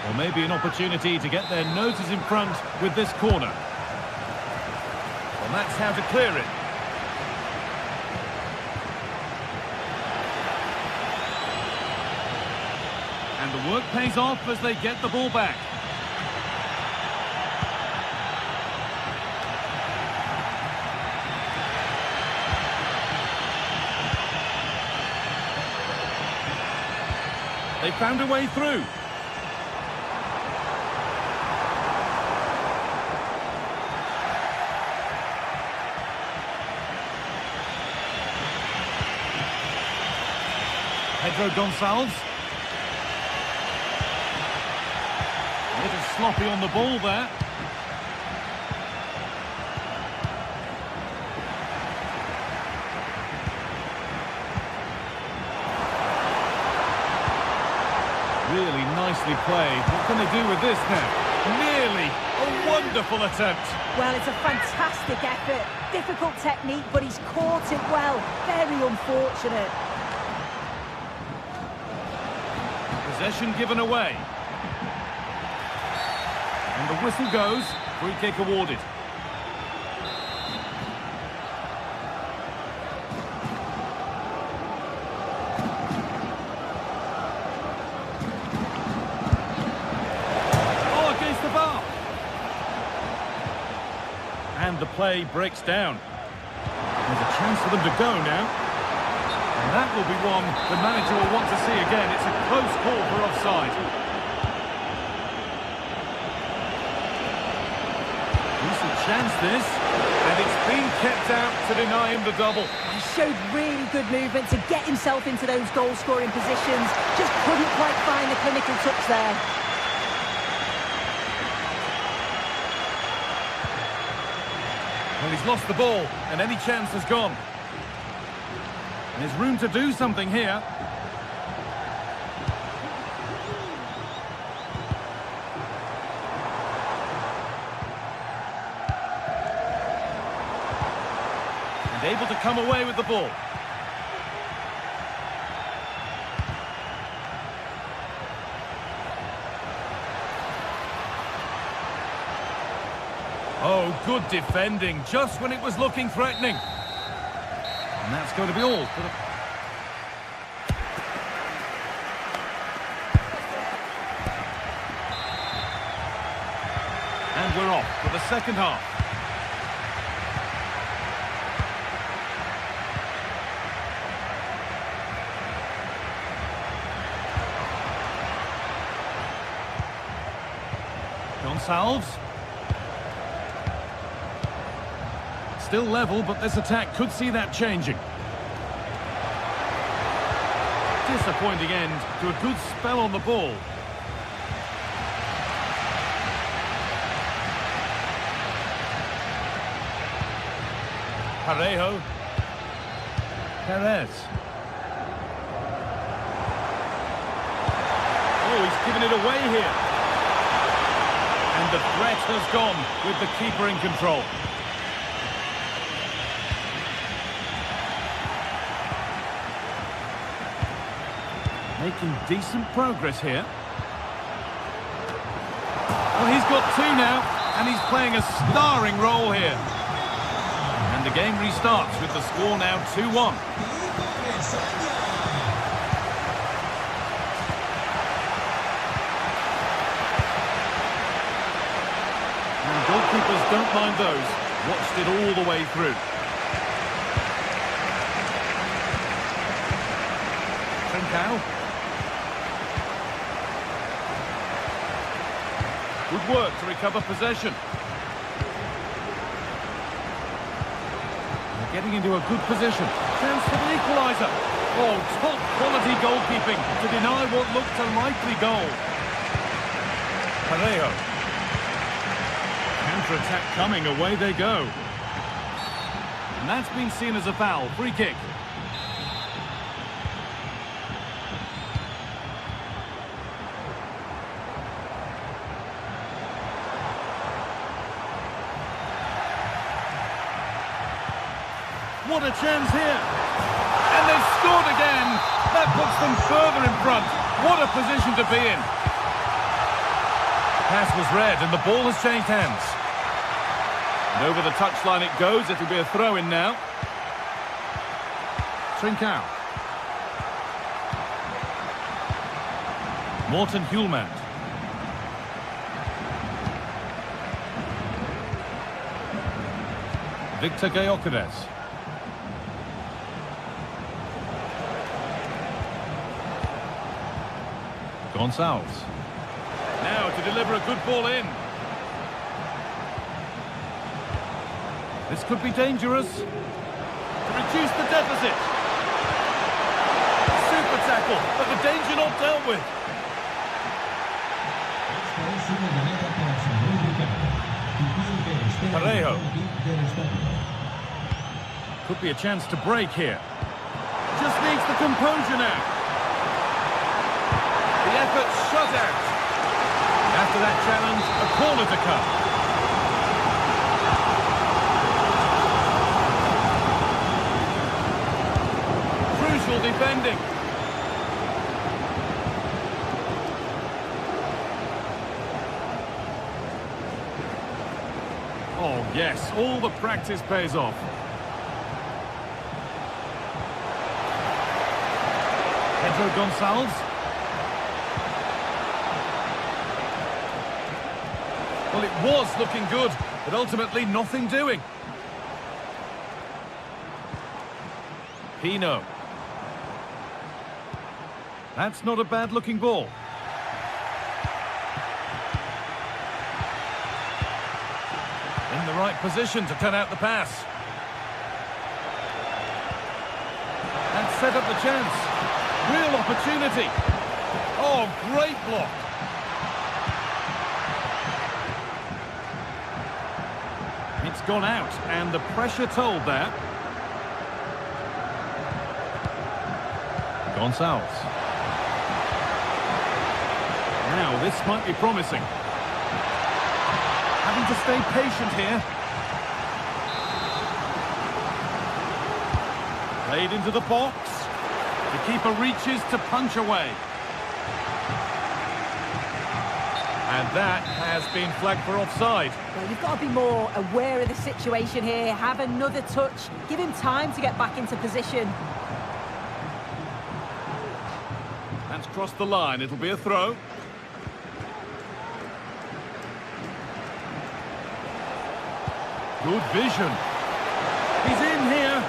Or maybe an opportunity to get their noses in front with this corner. And that's how to clear it. And the work pays off as they get the ball back. They found a way through. Pedro Gonçalves. A little sloppy on the ball there. Really nicely played. What can they do with this now? Nearly a wonderful attempt. Well, it's a fantastic effort. Difficult technique, but he's caught it well. Very unfortunate. Possession given away. And the whistle goes. Free kick awarded. Oh, against the bar. And the play breaks down. There's a chance for them to go now. And that will be one the manager will want to see again. It's a close call for offside. Decent chance this, and it's been kept out to deny him the double. He showed really good movement to get himself into those goal-scoring positions. Just couldn't quite find the clinical touch there. Well, he's lost the ball, and any chance has gone. There's room to do something here. And able to come away with the ball. Oh, good defending, just when it was looking threatening. And that's going to be all for the... And we're off for the second half. Gonçalves. Still level, but this attack could see that changing. Disappointing end to a good spell on the ball. Parejo. Perez. Oh, he's given it away here. And the threat has gone with the keeper in control. Making decent progress here. Well, he's got two now, and he's playing a starring role here. And the game restarts with the score now 2-1. And goalkeepers don't mind those. Watched it all the way through. Trincao. Good work to recover possession. They're getting into a good position. Chance for the equaliser. Oh, top quality goalkeeping to deny what looked a likely goal. Parejo. Counter-attack coming, away they go. And that's been seen as a foul. Free kick. What a chance here. And they've scored again. That puts them further in front. What a position to be in. Pass was read and the ball has changed hands. And over the touchline it goes. It'll be a throw-in now. Trincao. Morten Hjulmand. Victor Gyökeres. Gonçalves. Now to deliver a good ball in. This could be dangerous. To reduce the deficit. Super tackle, but the danger not dealt with. Esta es una llamada para Samuel Ricardo. Y pide que espere Parejo. el bit del estadio. Could be a chance to break here. Just needs the composure now. The effort shut out. After that challenge, a corner to come. Crucial defending. Oh yes, all the practice pays off. Pedro Gonçalves. Well, it was looking good, but ultimately nothing doing. Pino. That's not a bad-looking ball. In the right position to cut out the pass. And set up the chance. Real opportunity. Oh, great block. It's gone out, and the pressure told there. Gonçalves. Now, this might be promising. Having to stay patient here. Played into the box. The keeper reaches to punch away. And that has been flagged for offside. Well, you've got to be more aware of the situation here. Have another touch. Give him time to get back into position. That's crossed the line. It'll be a throw. Good vision. He's in here.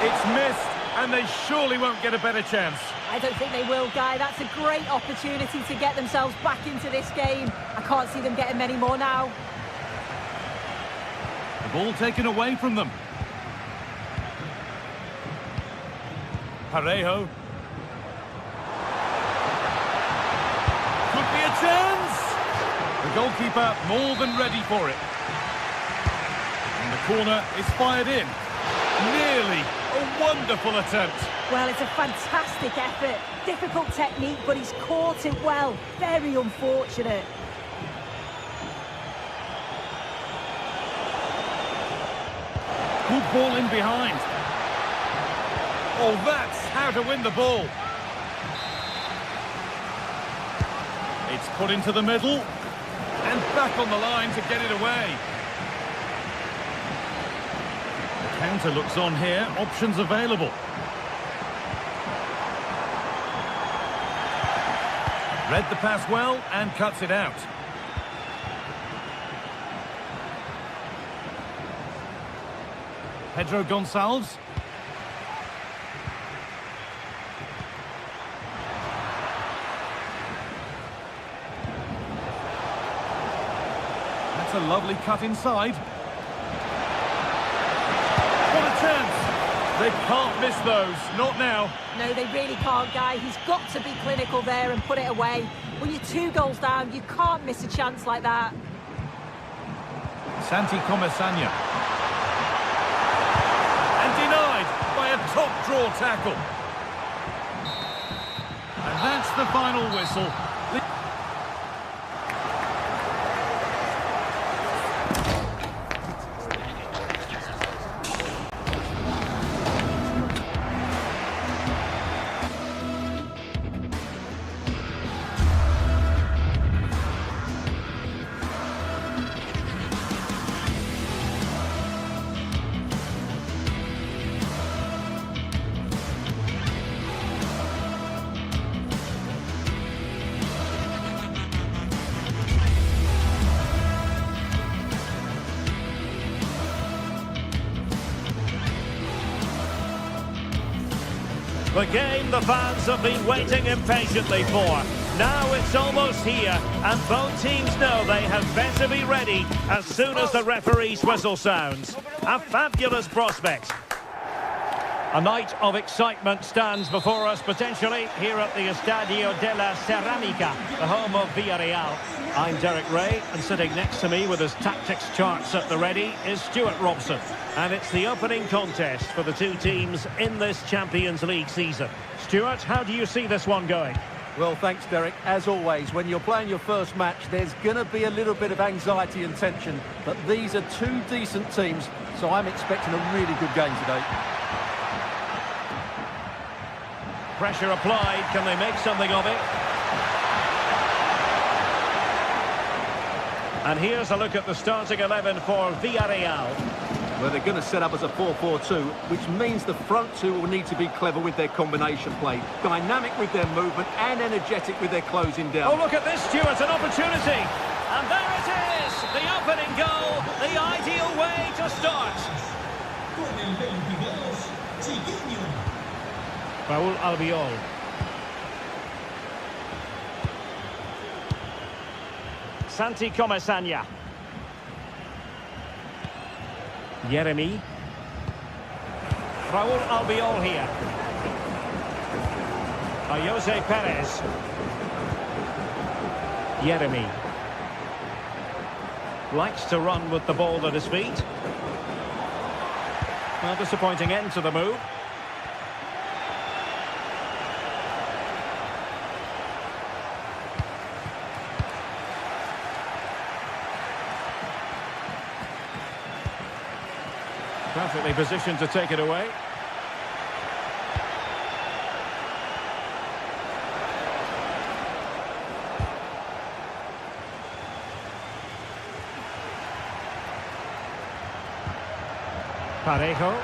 It's missed, and they surely won't get a better chance. I don't think they will, Guy. That's a great opportunity to get themselves back into this game. I can't see them getting many more now. The ball taken away from them. Parejo. Could be a chance. The goalkeeper more than ready for it. And the corner is fired in. Nearly a wonderful attempt. Well, it's a fantastic effort. Difficult technique, but he's caught it well. Very unfortunate. Good ball in behind. Oh, that's how to win the ball. It's put into the middle. And back on the line to get it away. The counter looks on here. Options available. Read the pass well and cuts it out. Pedro Gonçalves. That's a lovely cut inside. What a chance! They can't miss those, not now. No, they really can't, Guy. He's got to be clinical there and put it away. When you're 2 goals down, you can't miss a chance like that. Santi Comesaña. And denied by a top-draw tackle. And that's the final whistle. The game the fans have been waiting impatiently for. Now it's almost here, and both teams know they had better be ready as soon as the referee's whistle sounds. A fabulous prospect. A night of excitement stands before us potentially here at the Estadio de la Ceramica, the home of Villarreal. I'm Derek Ray, and sitting next to me with his tactics charts at the ready is Stuart Robson. And it's the opening contest for the two teams in this Champions League season. Stuart, how do you see this one going? Well, thanks, Derek. As always, when you're playing your first match, there's going to be a little bit of anxiety and tension. But these are two decent teams, so I'm expecting a really good game today. Pressure applied. Can they make something of it? And here's a look at the starting 11 for Villarreal. Well, they're going to set up as a 4-4-2, which means the front two will need to be clever with their combination play, dynamic with their movement and energetic with their closing down. Oh, look at this, Stuart, an opportunity. And there it is, the opening goal, the ideal way to start. Con el 22, Chiquinho. Raúl Albiol. Santi Comesaña. Yeremy. Raúl Albiol here. Jose Perez. Yeremy. Likes to run with the ball at his feet. Well, disappointing end to the move. Perfectly positioned to take it away. Parejo.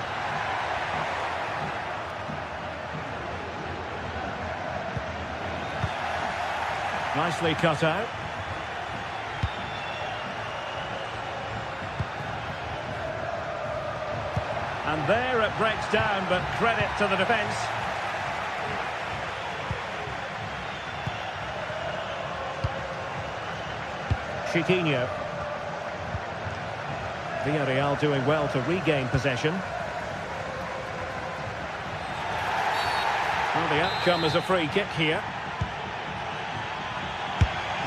Nicely cut out. And there it breaks down, but credit to the defence. Chiquinho. Villarreal doing well to regain possession. Well, the outcome is a free kick here.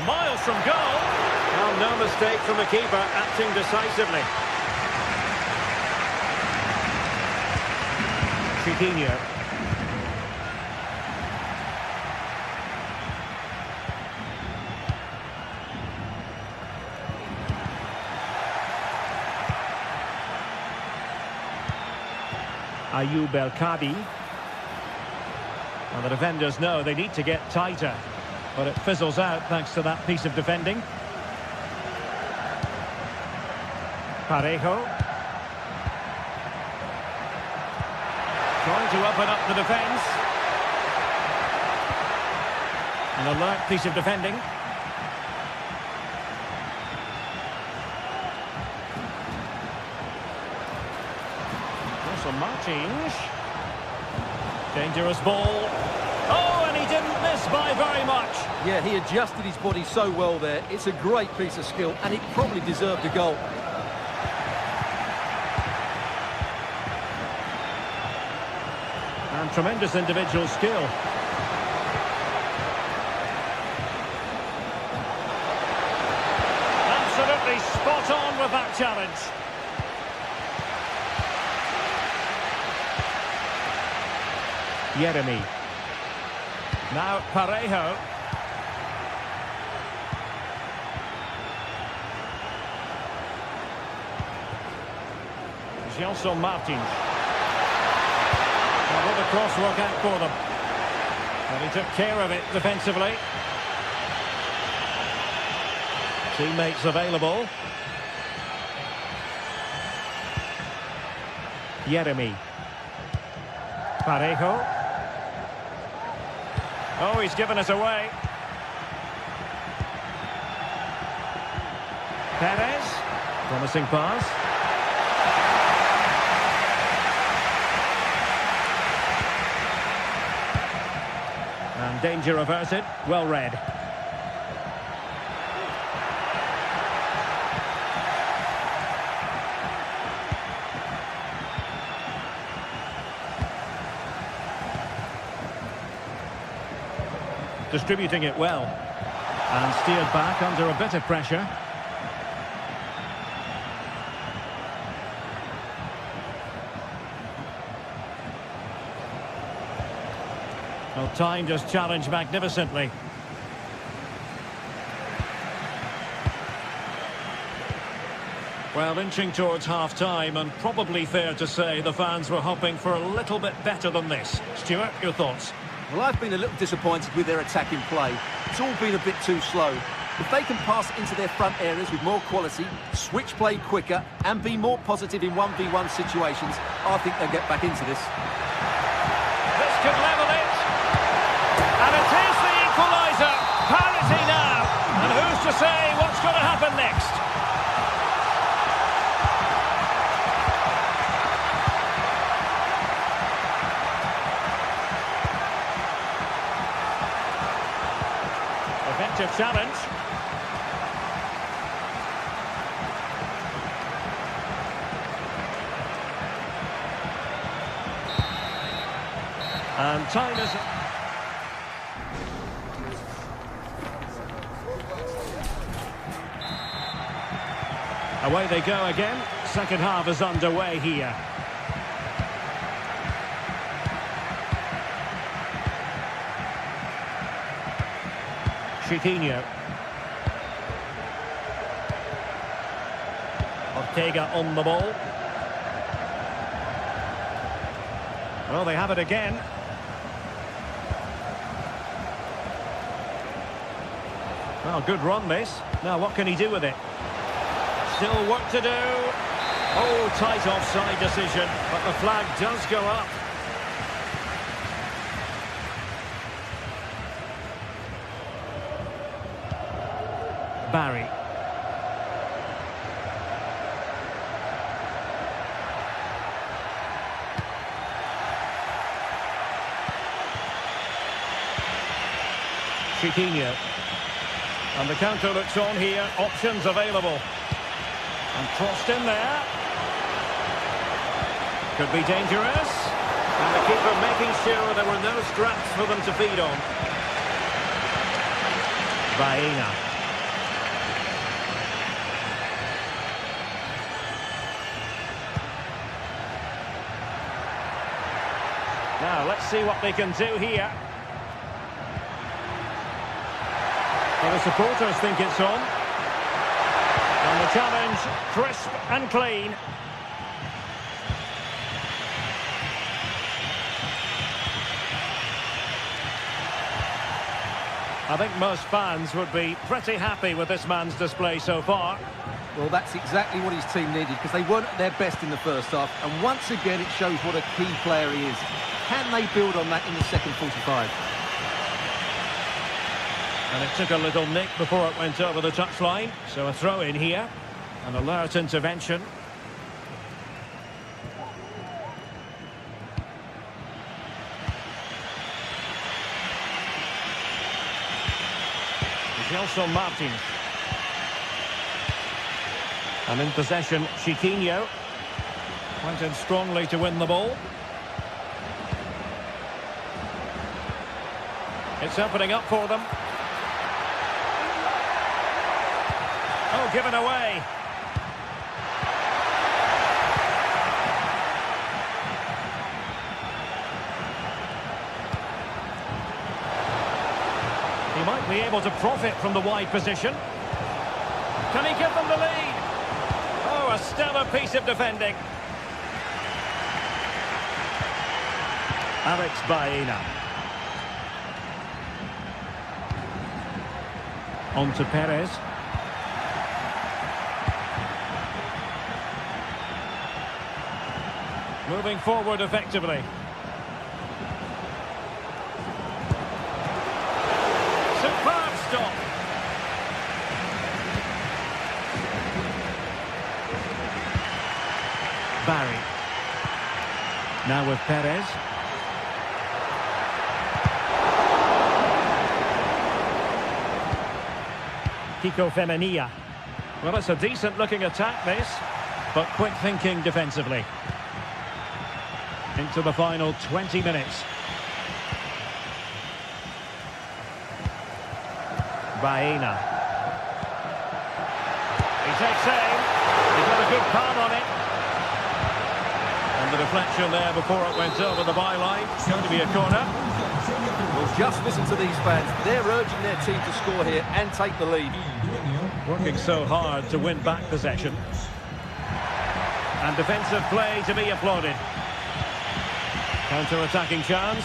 Miles from goal. Well, no mistake from the keeper, acting decisively. Chiquinho. Ayoub El Kadi. Well, the defenders know they need to get tighter, but it fizzles out thanks to that piece of defending. Parejo. Trying to open up the defence. An alert piece of defending. Also Martins. Dangerous ball. Oh, and he didn't miss by very much. Yeah, he adjusted his body so well there. It's a great piece of skill, and it probably deserved a goal. And tremendous individual skill. Absolutely spot on with that challenge. Yeremy. Now Parejo. Gelson Martins. Will the cross work out for them? And he took care of it defensively. Teammates available. Yeremy. Parejo. Oh, he's given us away. Perez. Promising pass. And danger averted. Well read. distributing it well. And steered back under a bit of pressure. Well, timed his challenge magnificently. Well, inching towards half-time, and probably fair to say the fans were hoping for a little bit better than this. Stuart, your thoughts? Well, I've been a little disappointed with their attacking play. It's all been a bit too slow. If they can pass it into their front areas with more quality, switch play quicker, and be more positive in 1v1 situations, I think they'll get back into this. This could level it. And it is the equaliser. Parity now. And who's to say what's going to happen next? Effective challenge. And time is... Away they go again. Second half is underway here. Chiquinho. Ortega on the ball. Well, they have it again. Well, good run this. Now what can he do with it? Still work to do. Oh, tight offside decision, but the flag does go up. Barry. Chiquinho. And the counter looks on here. Options available. And crossed in there. Could be dangerous. And the keeper making sure there were no scraps for them to feed on. Baena. Now, let's see what they can do here. Well, the supporters think it's on. And the challenge, crisp and clean. I think most fans would be pretty happy with this man's display so far. Well, that's exactly what his team needed, because they weren't at their best in the first half. And once again, it shows what a key player he is. Can they build on that in the second 45? And it took a little nick before it went over the touchline. So a throw in here. An alert intervention. Gelson Martins. And in possession, Chiquinho. Went in strongly to win the ball. It's opening up for them. Oh, given away. He might be able to profit from the wide position. Can he give them the lead? Oh, a stellar piece of defending. Alex Baena. On to Perez. Moving forward effectively. Superb stop. Barry. Now with Perez. Kiko Femenia. Well, it's a decent-looking attack, this, but quick thinking defensively. Into the final 20 minutes. Baena. He takes aim. He got a good palm on it. And the deflection there before it went over the byline. It's going to be a corner. Well, just listen to these fans. They're urging their team to score here and take the lead. Working so hard to win back possession. And defensive play to be applauded. Counter-attacking chance.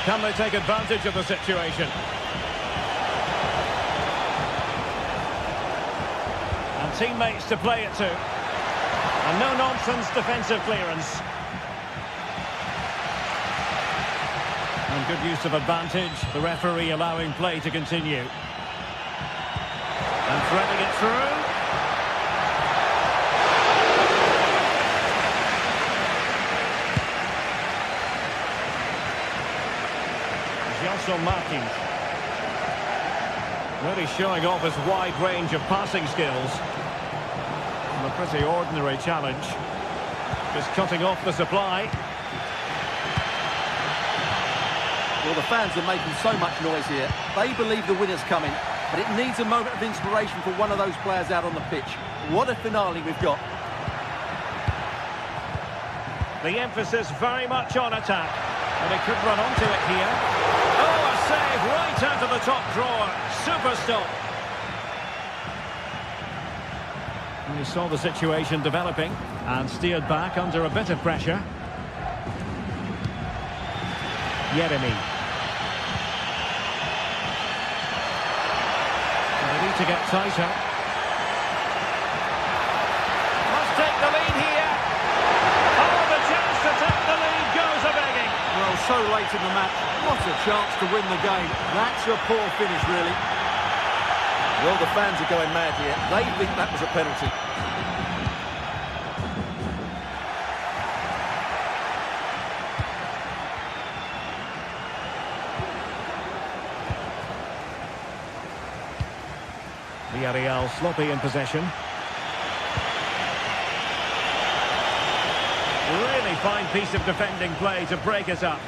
Can they take advantage of the situation? And teammates to play it to. And no-nonsense defensive clearance. And good use of advantage. The referee allowing play to continue. And threading it through. Gelson Martins. Really showing off his wide range of passing skills. From a pretty ordinary challenge. Just cutting off the supply. Well, the fans are making so much noise here. They believe the winner's coming, but it needs a moment of inspiration for one of those players out on the pitch. What a finale we've got. The emphasis very much on attack. And they could run onto it here. Oh, a save right out of the top drawer. Super stop. And he saw the situation developing and steered back under a bit of pressure. Yeremy. They need to get tighter. Must take the lead here. Oh, the chance to take the lead goes a-begging. Well, so late in the match, what a chance to win the game. That's a poor finish, really. Well, the fans are going mad here. They think that was a penalty. Villarreal sloppy in possession. Really fine piece of defending play to break it up.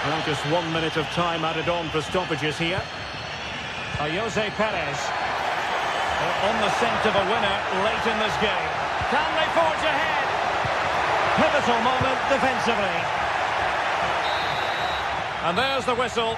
Well, just 1 minute of time added on for stoppages here. Jose Perez. They're on the scent of a winner late in this game. Can they forge ahead? Pivotal moment defensively. And there's the whistle.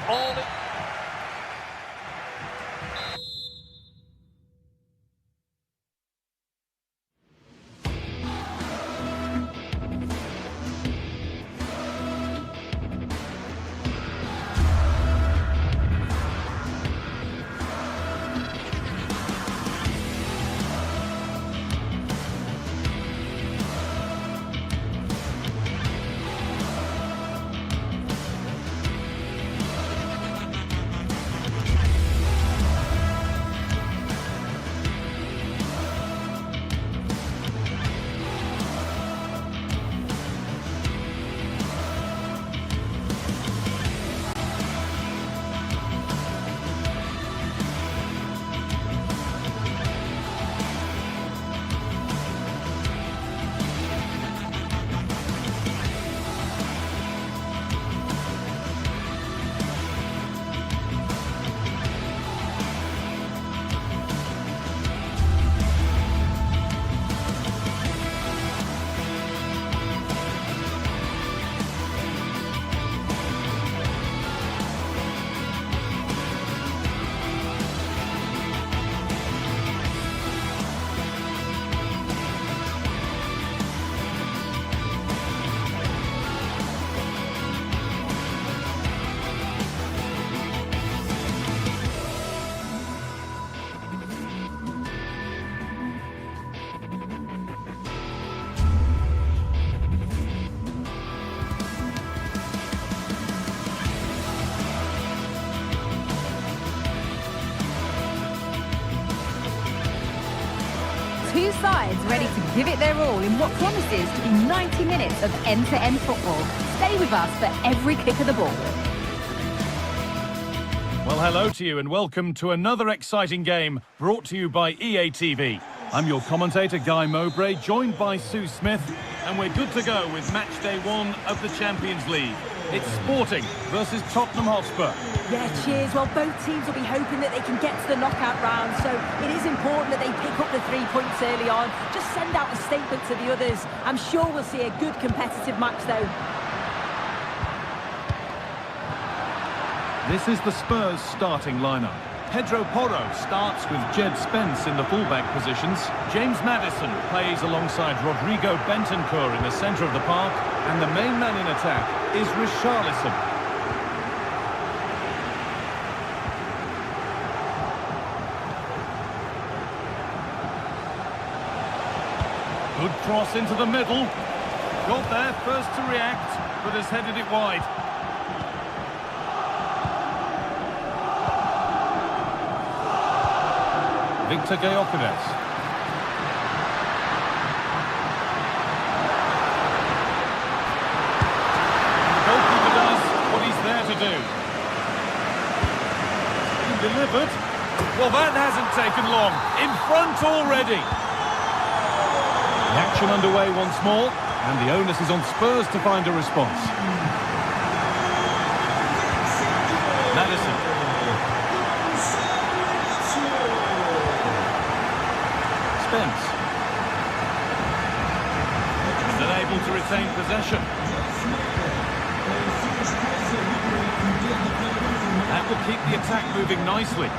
Two sides ready to give it their all in what promises to be 90 minutes of end-to-end football. Stay with us for every kick of the ball. Well, hello to you and welcome to another exciting game brought to you by EA TV. I'm your commentator, Guy Mowbray, joined by Sue Smith, and we're good to go with match day 1 of the Champions League. It's Sporting versus Tottenham Hotspur. Yeah, cheers. Well, both teams will be hoping that they can get to the knockout round, so it is important that they pick up the 3 points early on. Just send out a statement to the others. I'm sure we'll see a good competitive match, though. This is the Spurs starting lineup. Pedro Porro starts with Jed Spence in the fullback positions. James Maddison plays alongside Rodrigo Bentancur in the centre of the park. And the main man in attack is Richarlison. Good cross into the middle. Got there first to react, but has headed it wide. Victor Gyökeres. The goalkeeper does what he's there to do. Being delivered. Well, that hasn't taken long. In front already. The action underway once more, and the onus is on Spurs to find a response. Maddison. Spence. And unable to retain possession. That will keep the attack moving nicely.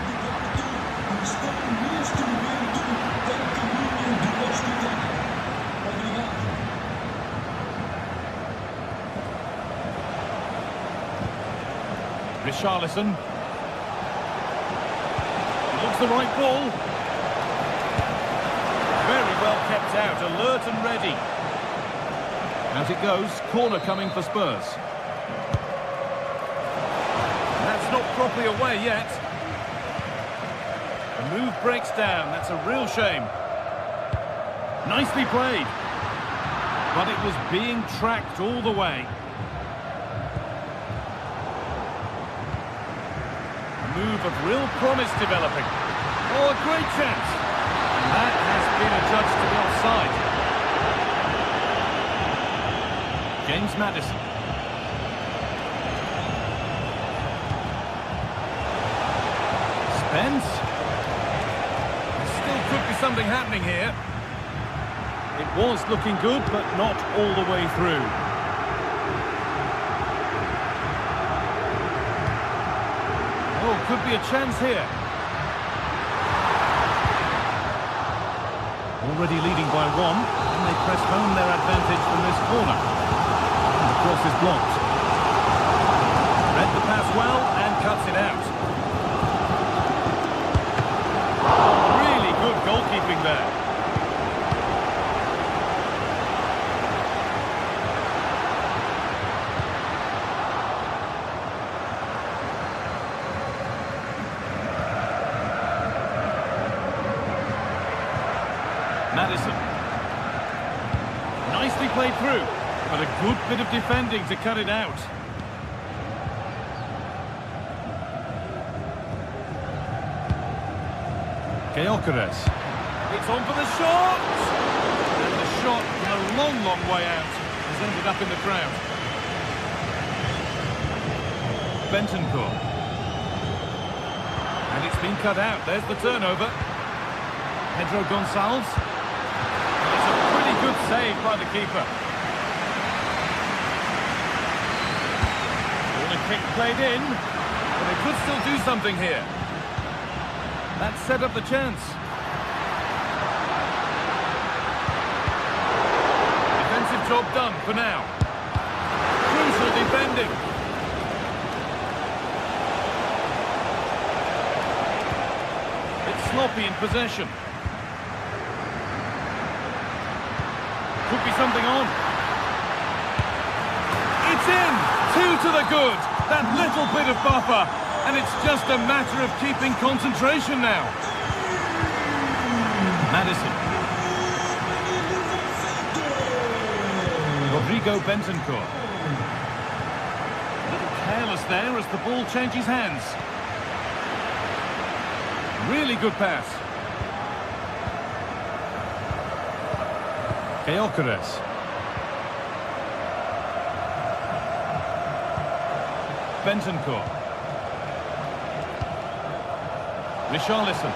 Richarlison. Looks the right ball. Very well kept out, alert and ready. Out it goes, corner coming for Spurs. That's not properly away yet. The move breaks down, that's a real shame. Nicely played. But it was being tracked all the way. A move of real promise developing. Oh, a great chance. That has been adjudged to be offside. James Maddison. Spence. There still could be something happening here. It was looking good, but not all the way through. Oh, could be a chance here. Already leading by 1, and they press home their advantage from this corner. And the cross is blocked. Read the pass well and cuts it out. Really good goalkeeping there. Maddison. Nicely played through, but a good bit of defending to cut it out. Gyökeres. It's on for the shot! And the shot from a long, long way out has ended up in the crowd. Bentancur. And it's been cut out. There's the turnover. Pedro Gonçalves. It's a pretty good save by the keeper. Corner kick played in, but they could still do something here. That set up the chance. Defensive job done for now. Crucial defending. It's sloppy in possession. Could be something on. It's in! 2 to the good. That little bit of buffer. And it's just a matter of keeping concentration now. Maddison. Rodrigo Bentancur. A little careless there as the ball changes hands. Really good pass. Gyökeres. Bentancur. Richarlison.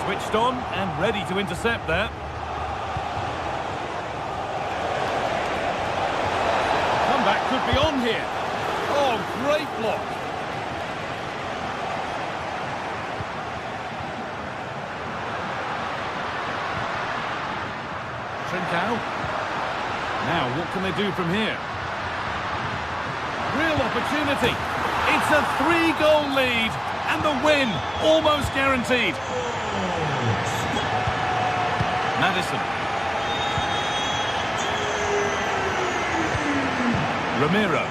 Switched on and ready to intercept there. Comeback could be on here. Oh, great block. Trincao. Now, what can they do from here? Real opportunity. It's a 3-goal lead, and the win almost guaranteed. Maddison. Ramiro.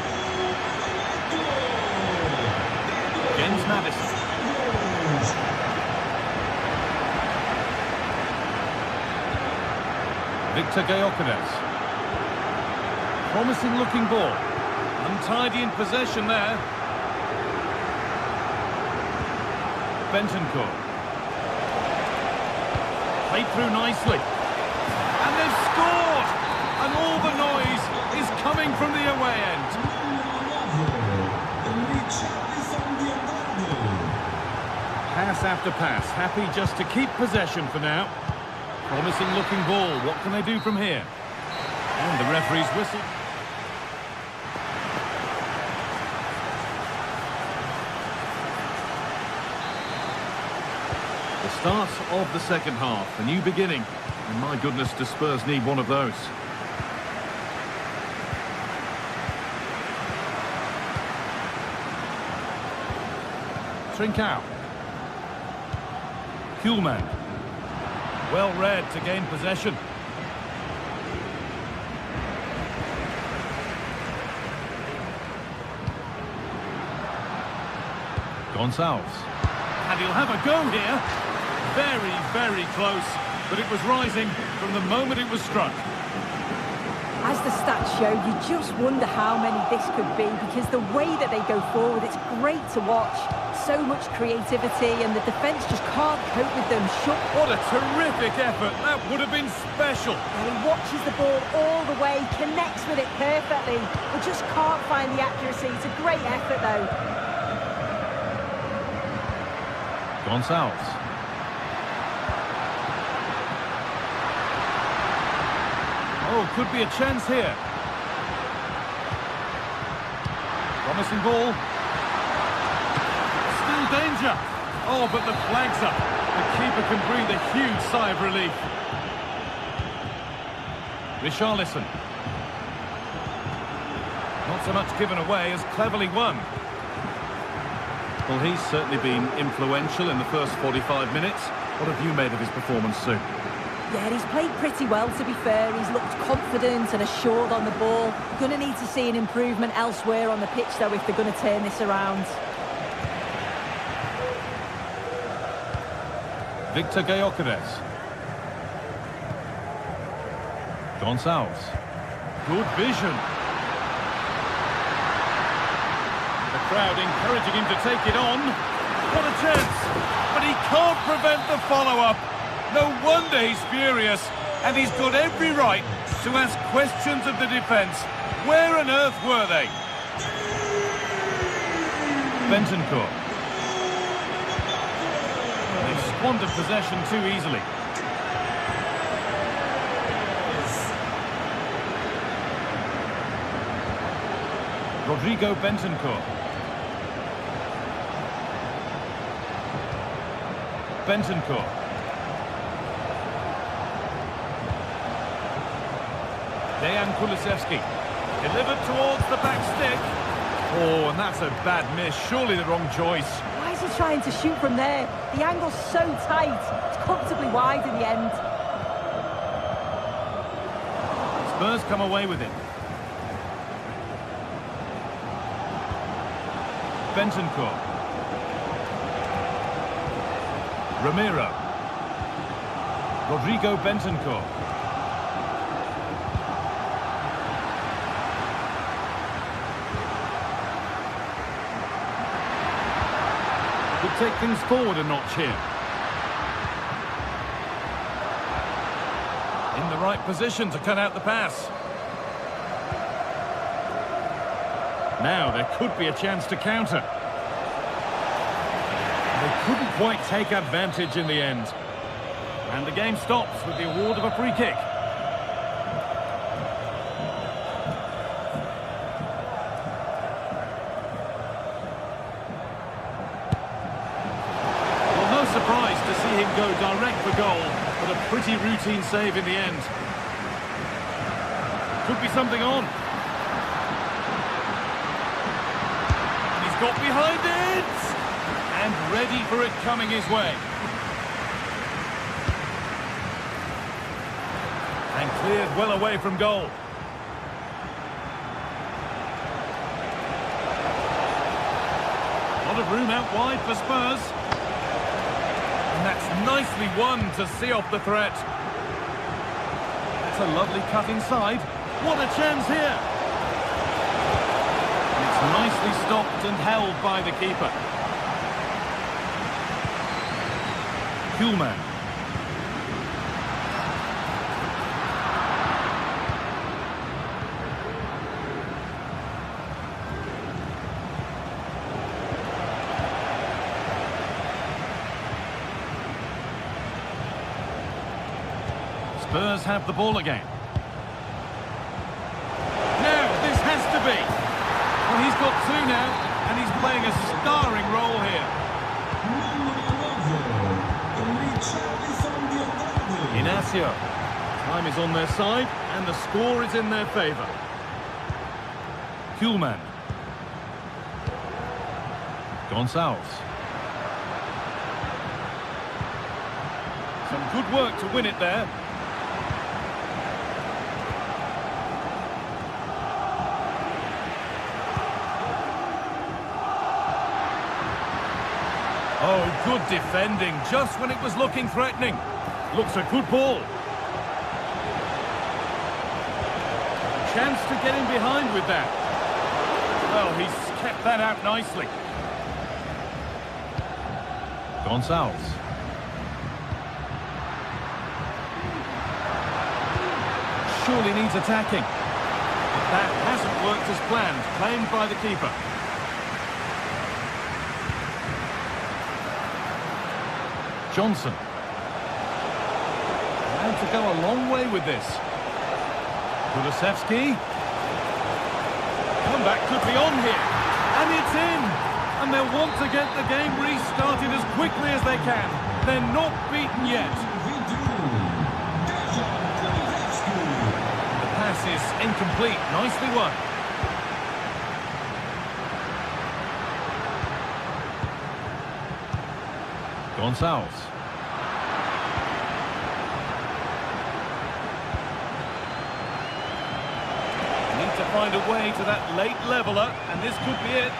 James Maddison. Victor Gyökeres. Promising looking ball. Untidy in possession there. Bentancur. Played through nicely. And they've scored! And all the noise is coming from the away end. Pass after pass. Happy just to keep possession for now. Promising looking ball. What can they do from here? And the referee's whistle. The start of the second half, a new beginning. And my goodness, does Spurs need one of those. Trincao. Kuhlmann. Well read to gain possession. Gonçalves. And he'll have a go here. Very, very close. But it was rising from the moment it was struck. As the stats show, you just wonder how many this could be, because the way that they go forward, it's great to watch. So much creativity, and the defence just can't cope with them. What a terrific effort. That would have been special. And he watches the ball all the way, connects with it perfectly, but just can't find the accuracy. It's a great effort, though. Gonçalves. Oh, could be a chance here. Promising ball. Still danger. Oh, but the flag's up. The keeper can breathe a huge sigh of relief. Richarlison. Not so much given away as cleverly won. Well, he's certainly been influential in the first 45 minutes. What have you made of his performance, Sue? Yeah, he's played pretty well, to be fair. He's looked confident and assured on the ball. Going to need to see an improvement elsewhere on the pitch, though, if they're going to turn this around. Victor Gyökeres. Gonçalves. Good vision. The crowd encouraging him to take it on. What a chance! But he can't prevent the follow-up. No wonder he's furious, and he's got every right to ask questions of the defence. Where on earth were they? Bentancur. They've squandered possession too easily. Rodrigo Bentancur. Bentancur. Dejan Kulusevski, delivered towards the back stick. Oh, and that's a bad miss. Surely the wrong choice. Why is he trying to shoot from there? The angle's so tight. It's comfortably wide in the end. Spurs come away with it. Bentancur. Ramiro. Rodrigo Bentancur. could take things forward a notch here. In the right position to cut out the pass. Now there could be a chance to counter. They couldn't quite take advantage in the end. And the game stops with the award of a free kick. Well, no surprise to see him go direct for goal, but a pretty routine save in the end. Could be something on. Got behind it and ready for it coming his way, and cleared well away from goal. A lot of room out wide for Spurs, and that's nicely won to see off the threat. That's a lovely cut inside. What a chance here. Nicely stopped and held by the keeper. Kuhlman. Spurs have the ball again. Now, this has to be. Well, he's got two now, and he's playing a starring role here. Inacio. Time is on their side, and the score is in their favour. Kuhlman. Gonçalves. Some good work to win it there. Oh, good defending, just when it was looking threatening. Looks a good ball. Chance to get in behind with that. Well, he's kept that out nicely. Gonçalves. Surely needs attacking. But that hasn't worked as planned, claimed by the keeper. Johnson. And to go a long way with this. Kulusevski. Comeback could be on here. And it's in. And they'll want to get the game restarted as quickly as they can. They're not beaten yet. The pass is incomplete. Nicely won. Gonçalves. Need to find a way to that late leveller, and this could be it.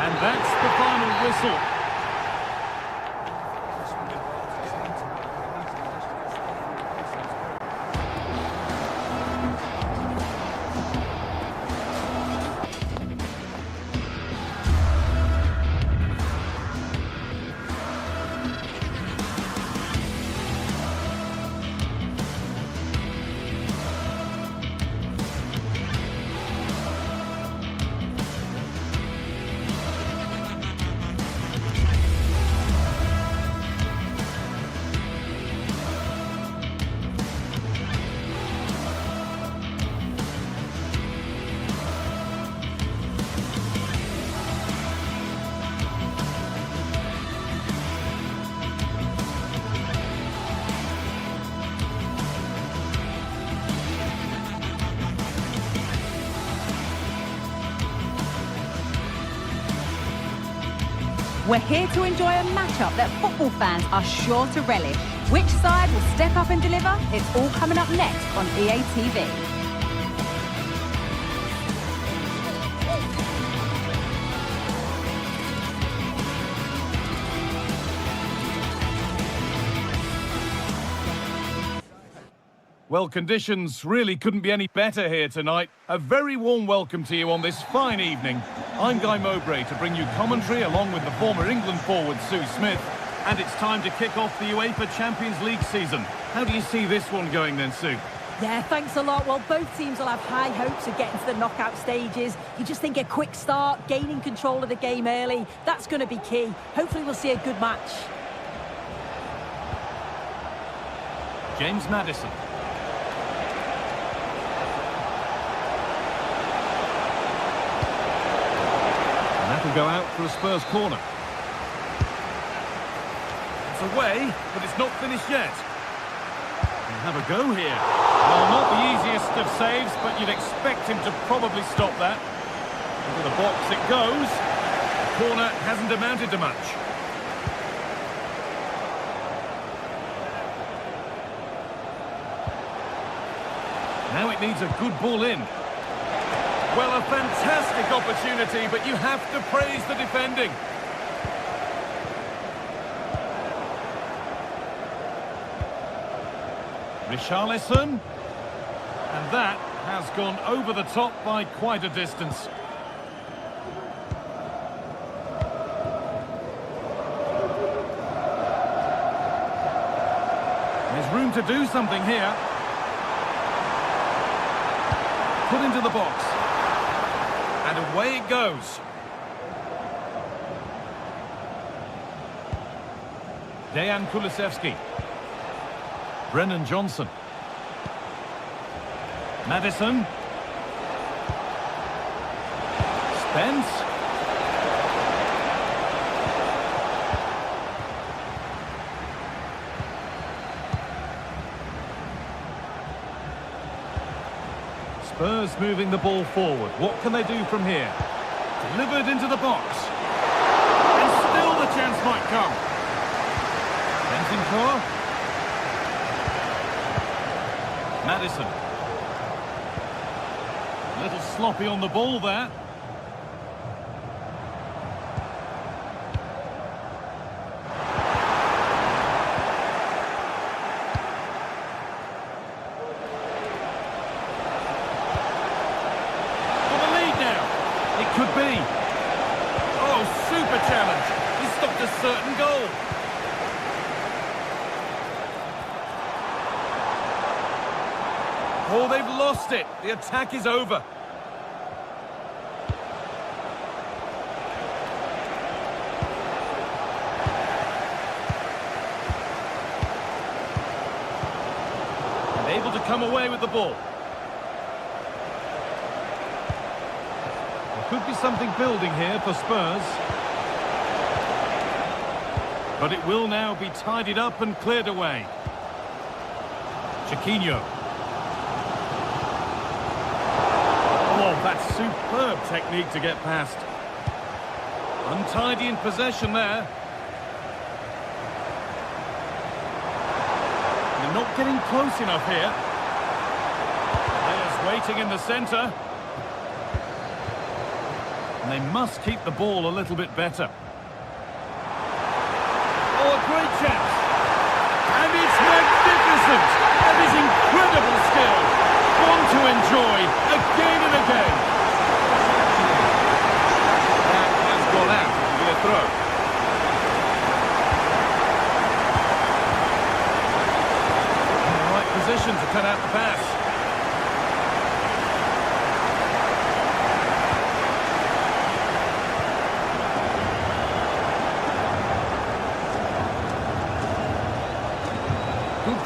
And that's the final whistle. We're here to enjoy a matchup that football fans are sure to relish. Which side will step up and deliver? It's all coming up next on EA TV. Well, conditions really couldn't be any better here tonight. A very warm welcome to you on this fine evening. I'm Guy Mowbray to bring you commentary along with the former England forward Sue Smith. And it's time to kick off the UEFA Champions League season. How do you see this one going then, Sue? Yeah, thanks a lot. Well, both teams will have high hopes of getting to the knockout stages. You just think a quick start, gaining control of the game early, that's going to be key. Hopefully we'll see a good match. James Maddison. That'll go out for a Spurs corner. It's away, but it's not finished yet. He'll have a go here. Well, not the easiest of saves, but you'd expect him to probably stop that. Into the box it goes. The corner hasn't amounted to much. Now it needs a good ball in. Well, a fantastic opportunity, but you have to praise the defending. Richarlison. And that has gone over the top by quite a distance. There's room to do something here. Put into the box. And away it goes. Dejan Kulusevski. Brennan Johnson. Maddison. Spence. Spurs moving the ball forward. What can they do from here? Delivered into the box. And still the chance might come. Bentancur. Maddison. A little sloppy on the ball there. Could be. Oh, super challenge. He stopped a certain goal. Oh, they've lost it. The attack is over. And able to come away with the ball. Could be something building here for Spurs. But it will now be tidied up and cleared away. Chiquinho. Oh, that's superb technique to get past. Untidy in possession there. They're not getting close enough here. Players waiting in the centre. And they must keep the ball a little bit better. Oh, a great chance. And it's magnificent. That is incredible skill. One to enjoy again and again. That has gone out with a throw. In the right position to cut out the pass.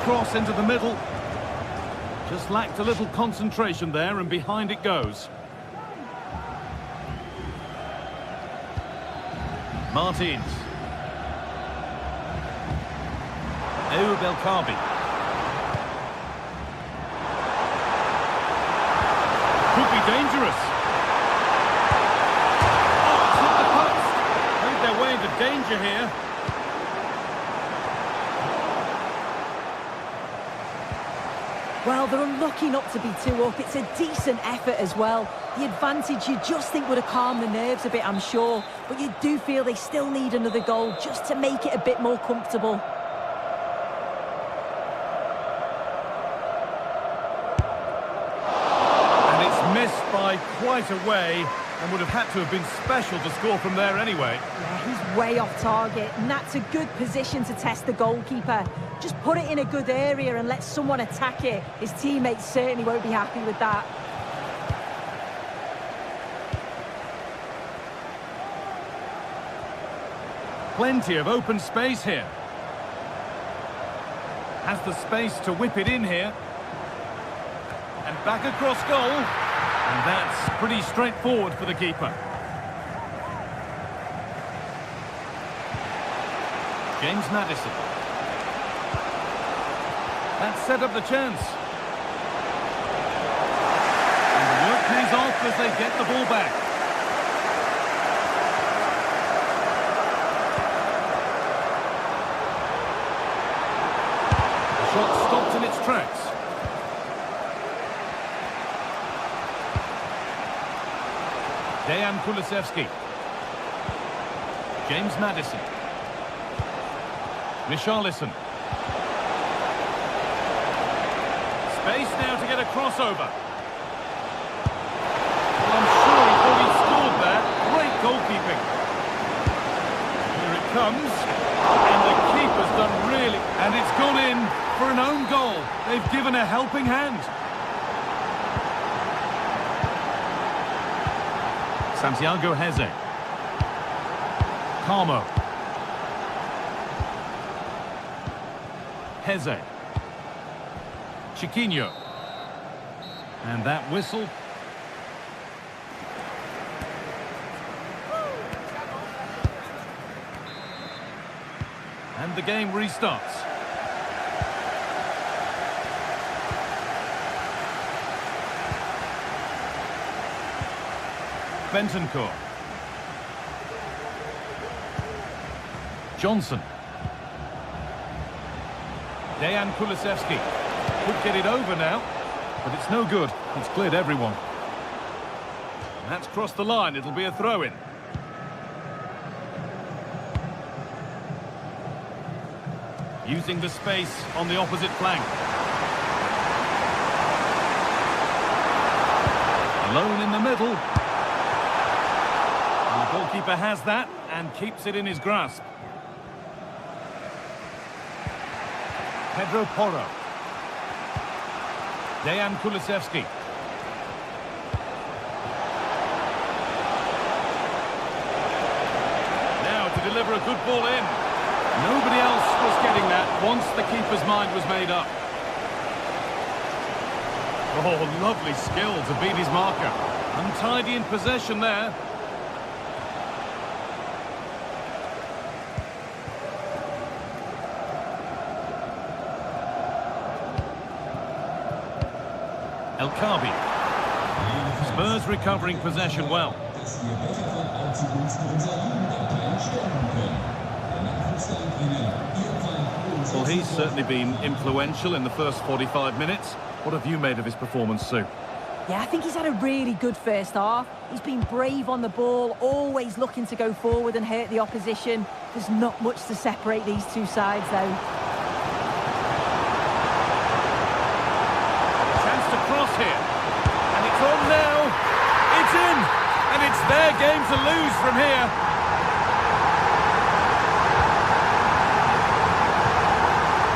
Cross into the middle. Just lacked a little concentration there, and behind it goes. Martins. Eub El-Kabi. Could be dangerous. Oh, it's hit the post. Made their way into danger here. Well, they're unlucky not to be 2 up. It's a decent effort as well. The advantage you just think would have calmed the nerves a bit, I'm sure. But you do feel they still need another goal just to make it a bit more comfortable. played quite away and would have had to have been special to score from there anyway. Yeah, he's way off target, and that's a good position to test the goalkeeper. Just put it in a good area and let someone attack it. His teammates certainly won't be happy with that. Plenty of open space here. Has the space to whip it in here. And back across goal. And that's pretty straightforward for the keeper. James Maddison. That set up the chance. And the work pays off as they get the ball back. The shot stopped in its tracks. Dejan Kulusevski. James Maddison. Richarlison. Space now to get a crossover. Well, I'm sure he thought he'd scored there. Great goalkeeping. Here it comes. And the keeper's done really... And it's gone in for an own goal. They've given a helping hand. Santiago Heze. Carmo. Heze. Chiquinho. And that whistle. And the game restarts. Bentancur. Johnson. Dejan Kulusevski. Could get it over now, but it's no good. It's cleared everyone. And that's crossed the line. It'll be a throw-in. Using the space on the opposite flank. Alone in the middle. And the goalkeeper has that and keeps it in his grasp. Pedro Porro. Dejan Kulusevski. Now to deliver a good ball in. Nobody else was getting that once the keeper's mind was made up. Oh, lovely skill to beat his marker. Untidy in possession there. El Khabi. Spurs recovering possession well. Well, he's certainly been influential in the first 45 minutes. What have you made of his performance, Sue? Yeah, I think he's had a really good first half. He's been brave on the ball, always looking to go forward and hurt the opposition. There's not much to separate these two sides, though. Chance to cross here. And it's on now. It's in. And it's their game to lose from here.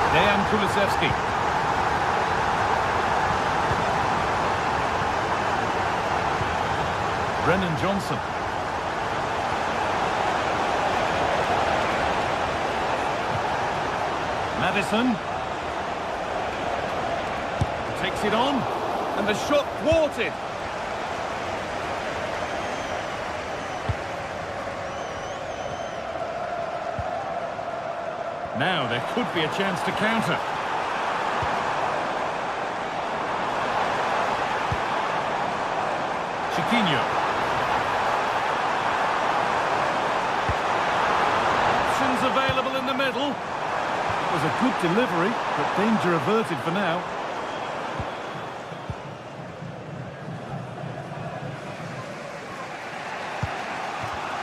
Dejan Kulusevski. Brennan Johnson. Maddison. Takes it on. And the shot thwarted. Now there could be a chance to counter. Chiquinho. Options available in the middle. It was a good delivery, but danger averted for now.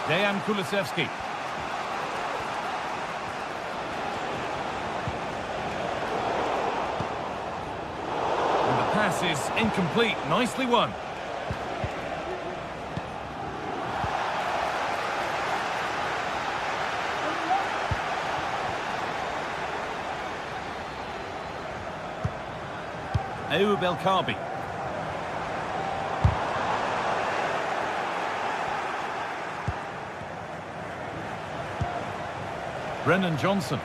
Dejan Kulusevski. And the pass is incomplete. Nicely won. Ayoub El Karbi. Brennan Johnson.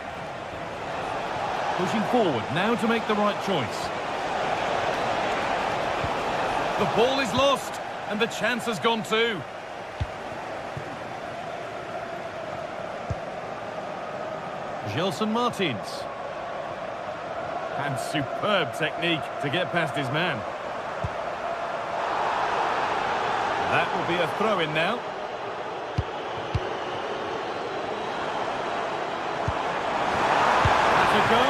Pushing forward, now to make the right choice. The ball is lost, and the chance has gone too. Gelson Martins. And superb technique to get past his man. That will be a throw-in now. That's a go.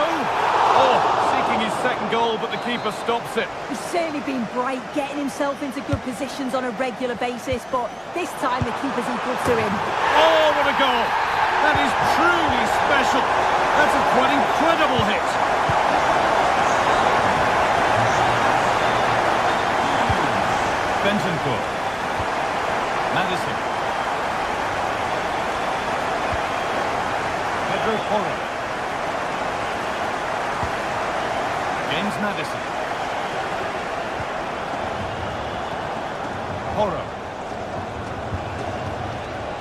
Oh, seeking his second goal, but the keeper stops it. He's certainly been bright, getting himself into good positions on a regular basis, but this time the keeper's equal to him. Oh, what a goal! That is truly special. That's a quite incredible hit. Bentancur. Madison. Pedro Porro. James Madison. Porro.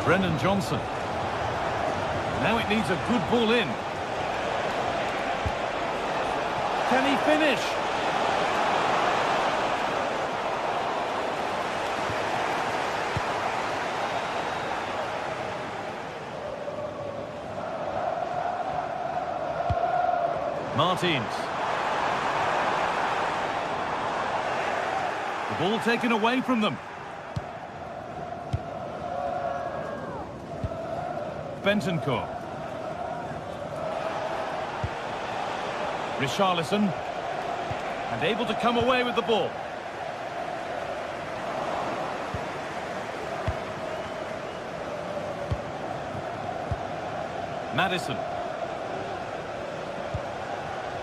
Brennan Johnson. Now it needs a good ball in. Can he finish? Martins. The ball taken away from them. Bentancur. Richarlison. And able to come away with the ball. Madison.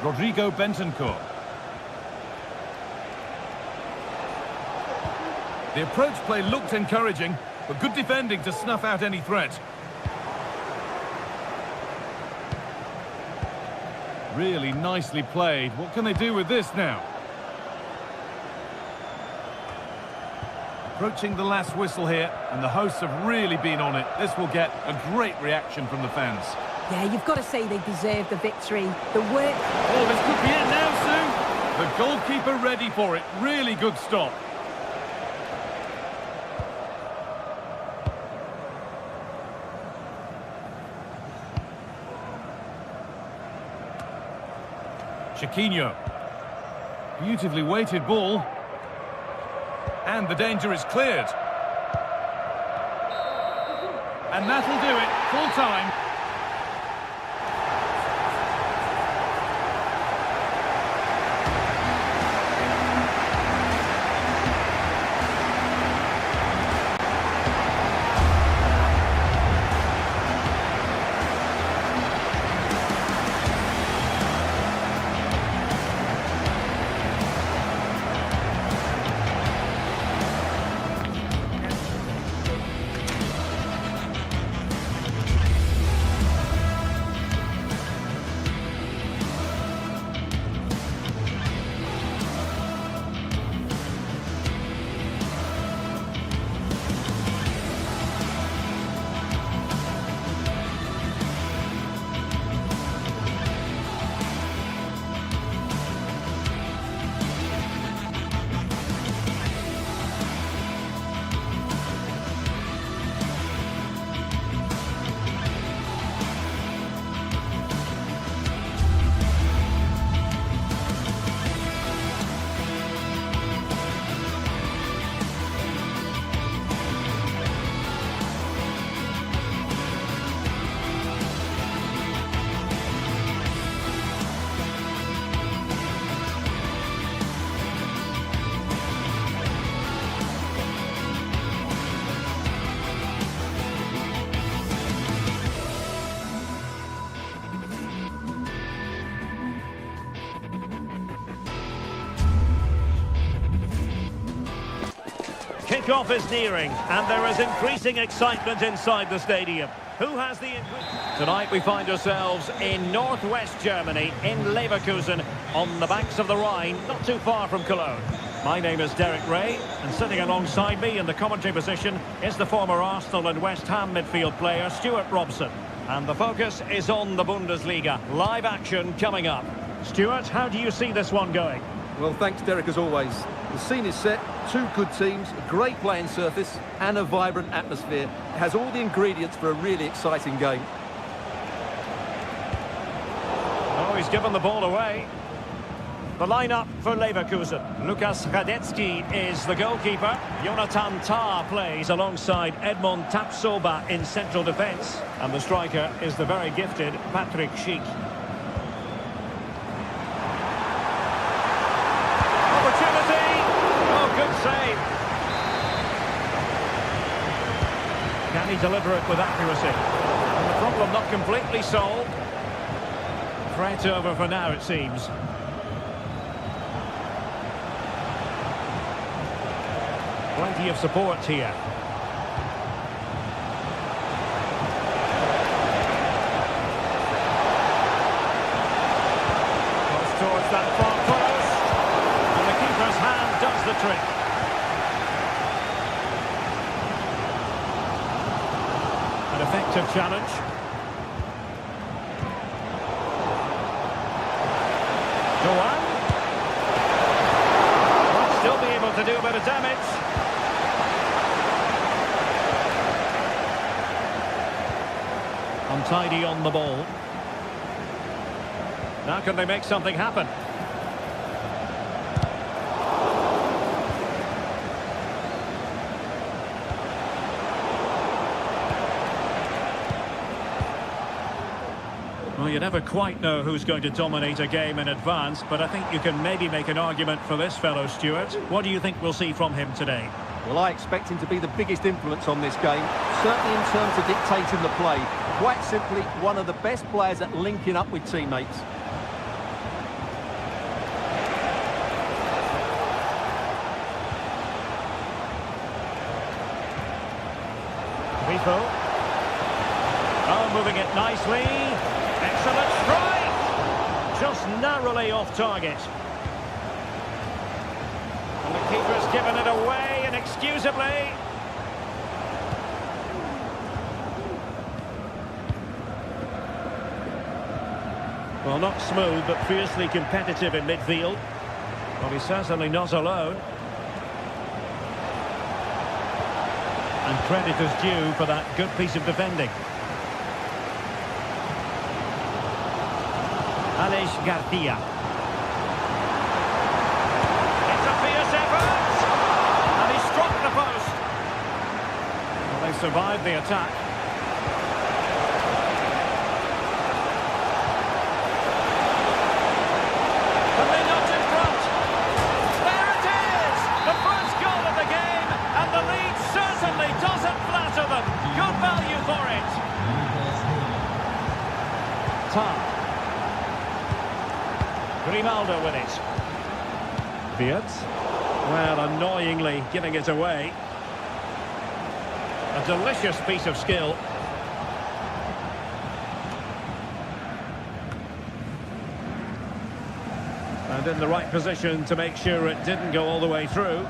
Rodrigo Bentancur. The approach play looked encouraging, but good defending to snuff out any threat. Really nicely played. What can they do with this now? Approaching the last whistle here, and the hosts have really been on it. This will get a great reaction from the fans. Yeah, you've got to say they deserve the victory. The work... Oh, this could be it now, Sue. The goalkeeper ready for it. Really good stop. Chiquinho. Beautifully weighted ball. And the danger is cleared. And that'll do it. Full time. Kick-off is nearing, and there is increasing excitement inside the stadium. Who has the... Tonight we find ourselves in northwest Germany, in Leverkusen, on the banks of the Rhine, not too far from Cologne. My name is Derek Ray, and sitting alongside me in the commentary position is the former Arsenal and West Ham midfield player Stuart Robson. And the focus is on the Bundesliga. Live action coming up. Stuart, how do you see this one going? Well, thanks, Derek, as always. The scene is set, two good teams, a great playing surface and a vibrant atmosphere. It has all the ingredients for a really exciting game. Oh, he's given the ball away. The lineup for Leverkusen. Lukas Radetzky is the goalkeeper. Jonathan Tah plays alongside Edmond Tapsoba in central defence. And the striker is the very gifted Patrick Schick. Opportunity! Oh, good save. Can he deliver it with accuracy? And the problem not completely solved. Threat over for now, it seems. Plenty of support here. Goes towards that far post. And the keeper's hand does the trick. An effective challenge. Go on. Might still be able to do a bit of damage. Untidy on the ball. Now can they make something happen? Well, you never quite know who's going to dominate a game in advance, but I think you can maybe make an argument for this fellow, Stuart. What do you think we'll see from him today? Well, I expect him to be the biggest influence on this game, certainly in terms of dictating the play. Quite simply, one of the best players at linking up with teammates. Rico. Oh, moving it nicely. Excellent strike! Just narrowly off target. And the keeper's given it away inexcusably. Well, not smooth, but fiercely competitive in midfield. Well, he's certainly not alone. And credit is due for that good piece of defending. Aleix Garcia. It's a fierce effort! And he struck the post. Well, they survived the attack. And they're not in front. There it is! The first goal of the game, and the lead certainly doesn't flatter them. Good value for it. Tah. Grimaldo with it. Wirtz. Well, annoyingly giving it away. A delicious piece of skill. And in the right position to make sure it didn't go all the way through.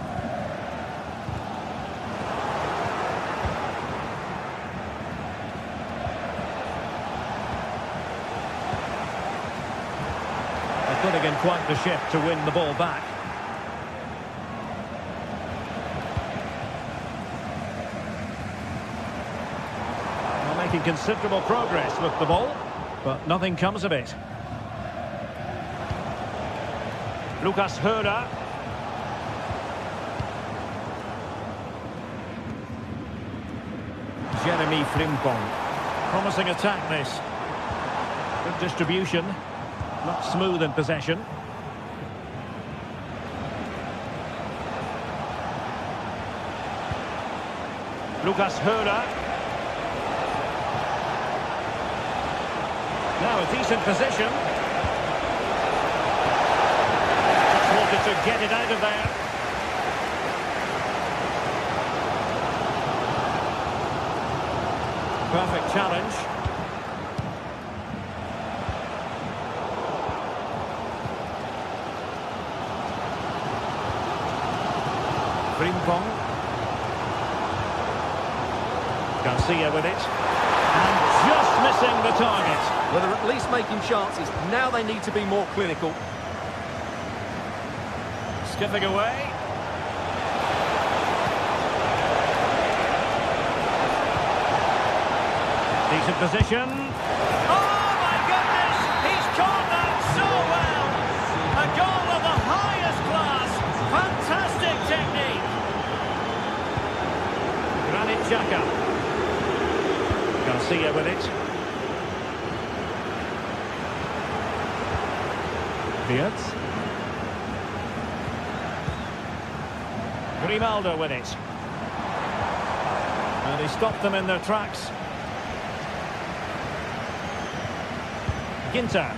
Putting in quite the shift to win the ball back. Well, making considerable progress with the ball, but nothing comes of it. Lucas Höder. Jeremy Frimpong. Promising attack this. Good distribution. Not smooth in possession. Lucas Höder. Now a decent position. Just wanted to get it out of there. Perfect challenge. Frimpong. Garcia with it. And just missing the target. Well, they're at least making chances. Now they need to be more clinical. Skipping away. Decent position. Oh, my goodness! He's caught that so well! A goal of the highest class. Fantastic technique. Granit Xhaka. Garcia with it. Beards. Grimaldo with it. And he stopped them in their tracks. Ginter.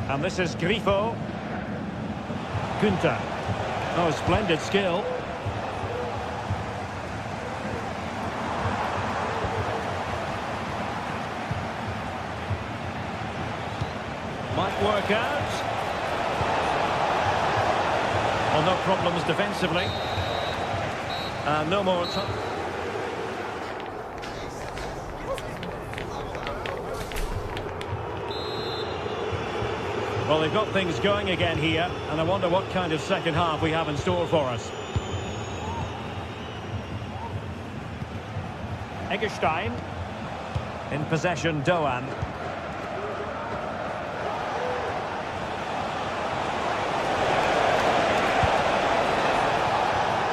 And this is Grifo. Günther. Oh, splendid skill. Might work out. Well, no problems defensively. No more time. Well, they've got things going again here, and I wonder what kind of second half we have in store for us. Eggestein. In possession, Doan.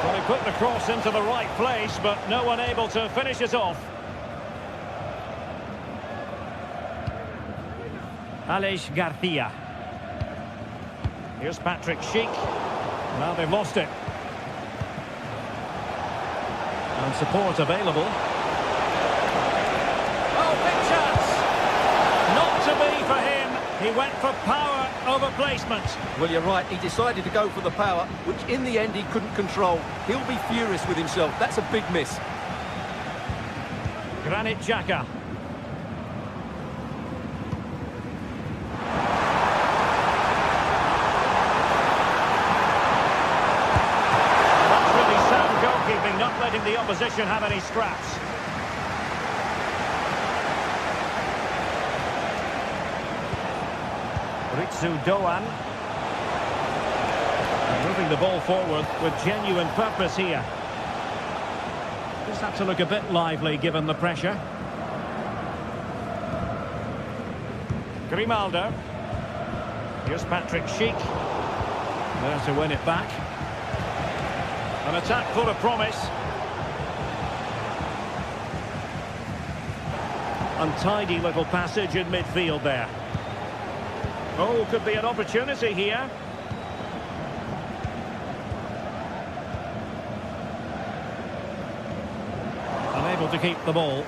Well, he put the cross into the right place, but no one able to finish it off. Aleix Garcia. Here's Patrick Schick. Now they've lost it. And support available. Oh, big chance! Not to be for him. He went for power over placement. Well, you're right. He decided to go for the power, which in the end he couldn't control. He'll be furious with himself. That's a big miss. Granit Xhaka. Not letting the opposition have any scraps. Ritsu Doan. And moving the ball forward with genuine purpose here. Just have to look a bit lively given the pressure. Grimaldo. Here's Patrick Schick. There to win it back. An attack full of promise. Untidy little passage in midfield there. Oh, could be an opportunity here. Unable to keep the ball.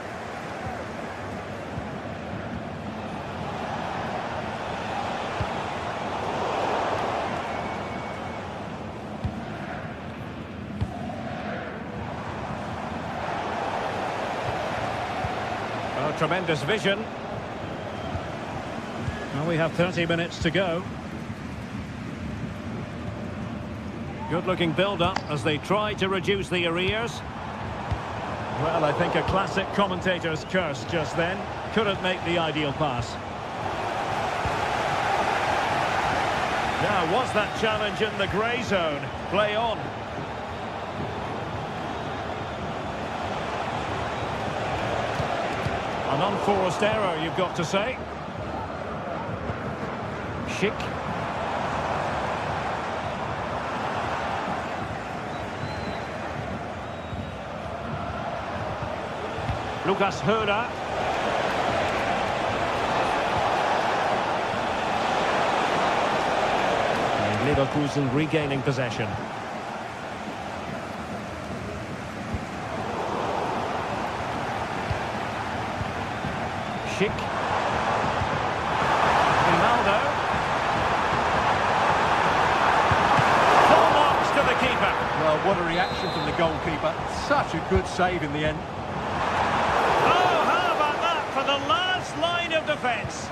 Tremendous vision. Well, we have 30 minutes to go. Good-looking build-up as they try to reduce the arrears. Well, I think a classic commentator's curse just then. Couldn't make the ideal pass. Now, was that challenge in the grey zone? Play on. An unforced error, you've got to say. Schick. Lucas Höder. And Leverkusen regaining possession. Schick. Ronaldo. Full marks to the keeper. Well, what a reaction from the goalkeeper. Such a good save in the end. Oh, how about that for the last line of defence?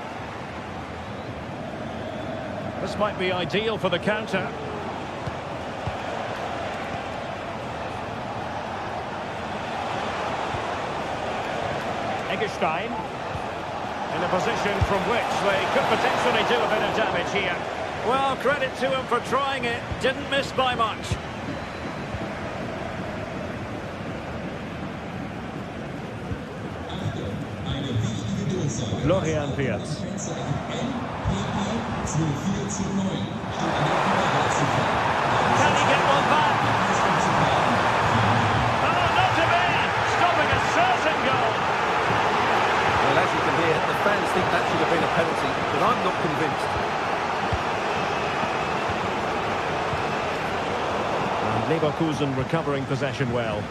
This might be ideal for the counter. Eggestein in a position from which they could potentially do a bit of damage here. Well, credit to him for trying it. Didn't miss by much. Florian Wirtz. Can he get one back? Oh, not to be! Stopping a certain goal. Well, as you can hear, the fans think that should have been a penalty, but I'm not convinced. And Leverkusen recovering possession well.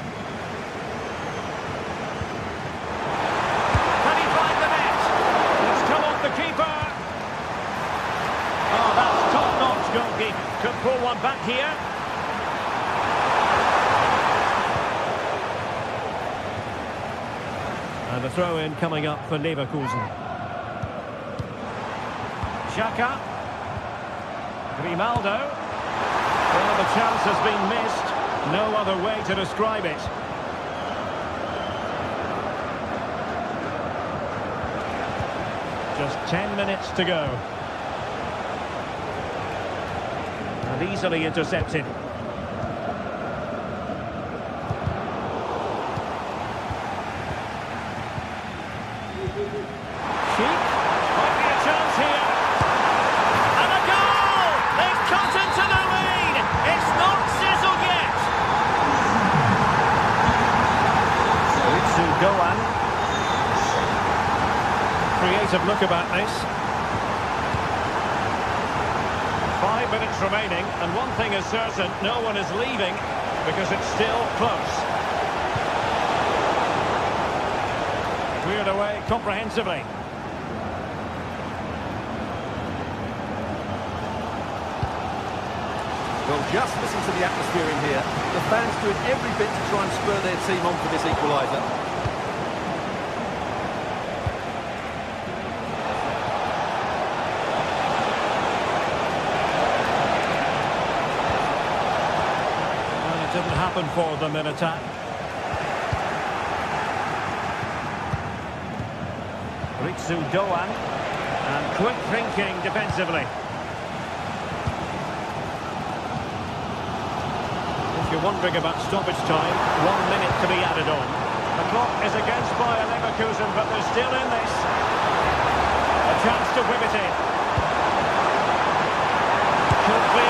Can he find the net? It's come off the keeper. Oh, that's top-notch goalkeeping. Could pull one back here. And the throw-in coming up for Leverkusen. Xhaka. Grimaldo. Well, the chance has been missed. No other way to describe it. Just 10 minutes to go. And easily intercepted. Sheik, might be a chance here. And a goal! They've cut into the lead! It's not sizzled yet! Goan. Creative look about this. 5 minutes remaining, and one thing is certain, no one is leaving because it's still close. Cleared away comprehensively. Well, just listen to the atmosphere in here. The fans doing every bit to try and spur their team on for this equaliser. Didn't happen for them in attack. Ritsu Doan, and quick thinking defensively. If you're wondering about stoppage time, 1 minute to be added on. The clock is against Bayer Leverkusen, but they're still in this. A chance to whip it in. Could be.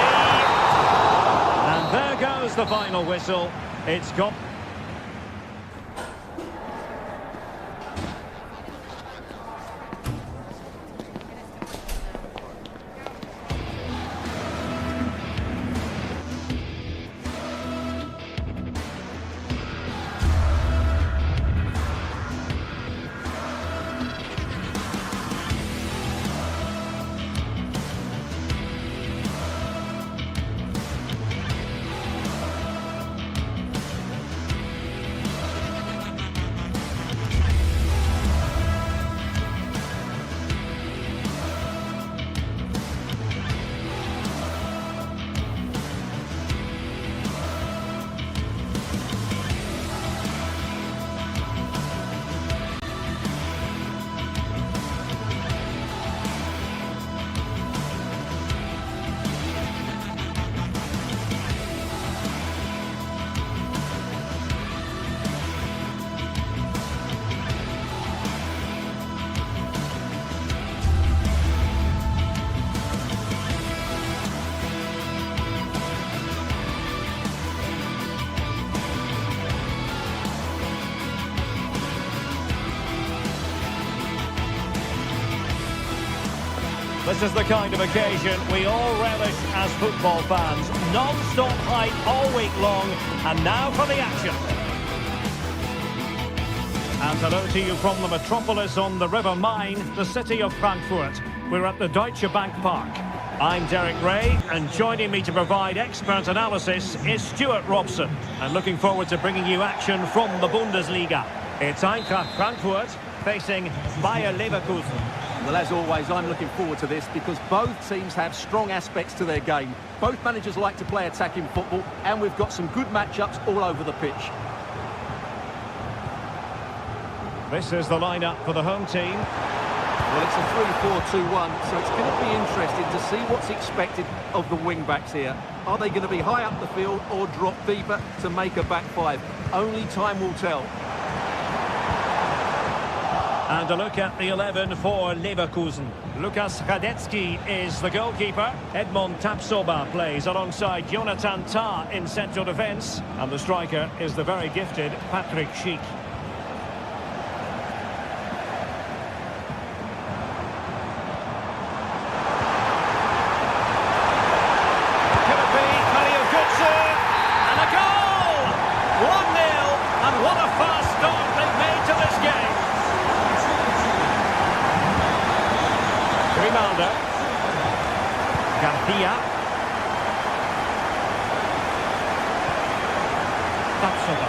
And there goes the final whistle. It's gone. This is the kind of occasion we all relish as football fans. Non-stop hype all week long, and now for the action. And hello to you from the metropolis on the River Main, the city of Frankfurt. We're at the Deutsche Bank Park. I'm Derek Ray, and joining me to provide expert analysis is Stuart Robson. And looking forward to bringing you action from the Bundesliga. It's Eintracht Frankfurt facing Bayer Leverkusen. Well, as always, I'm looking forward to this because both teams have strong aspects to their game. Both managers like to play attacking football, and we've got some good matchups all over the pitch. This is the lineup for the home team. Well, it's a 3-4-2-1, so it's going to be interesting to see what's expected of the wing-backs here. Are they going to be high up the field or drop deeper to make a back five? Only time will tell. And a look at the 11 for Leverkusen. Lukas Radetzky is the goalkeeper. Edmond Tapsoba plays alongside Jonathan Tah in central defence. And the striker is the very gifted Patrick Schick. Could it be Mario Götze? And a goal! 1-0, and what a fast start they've made to this game. Grimaldo. Garcia. Tapsoba.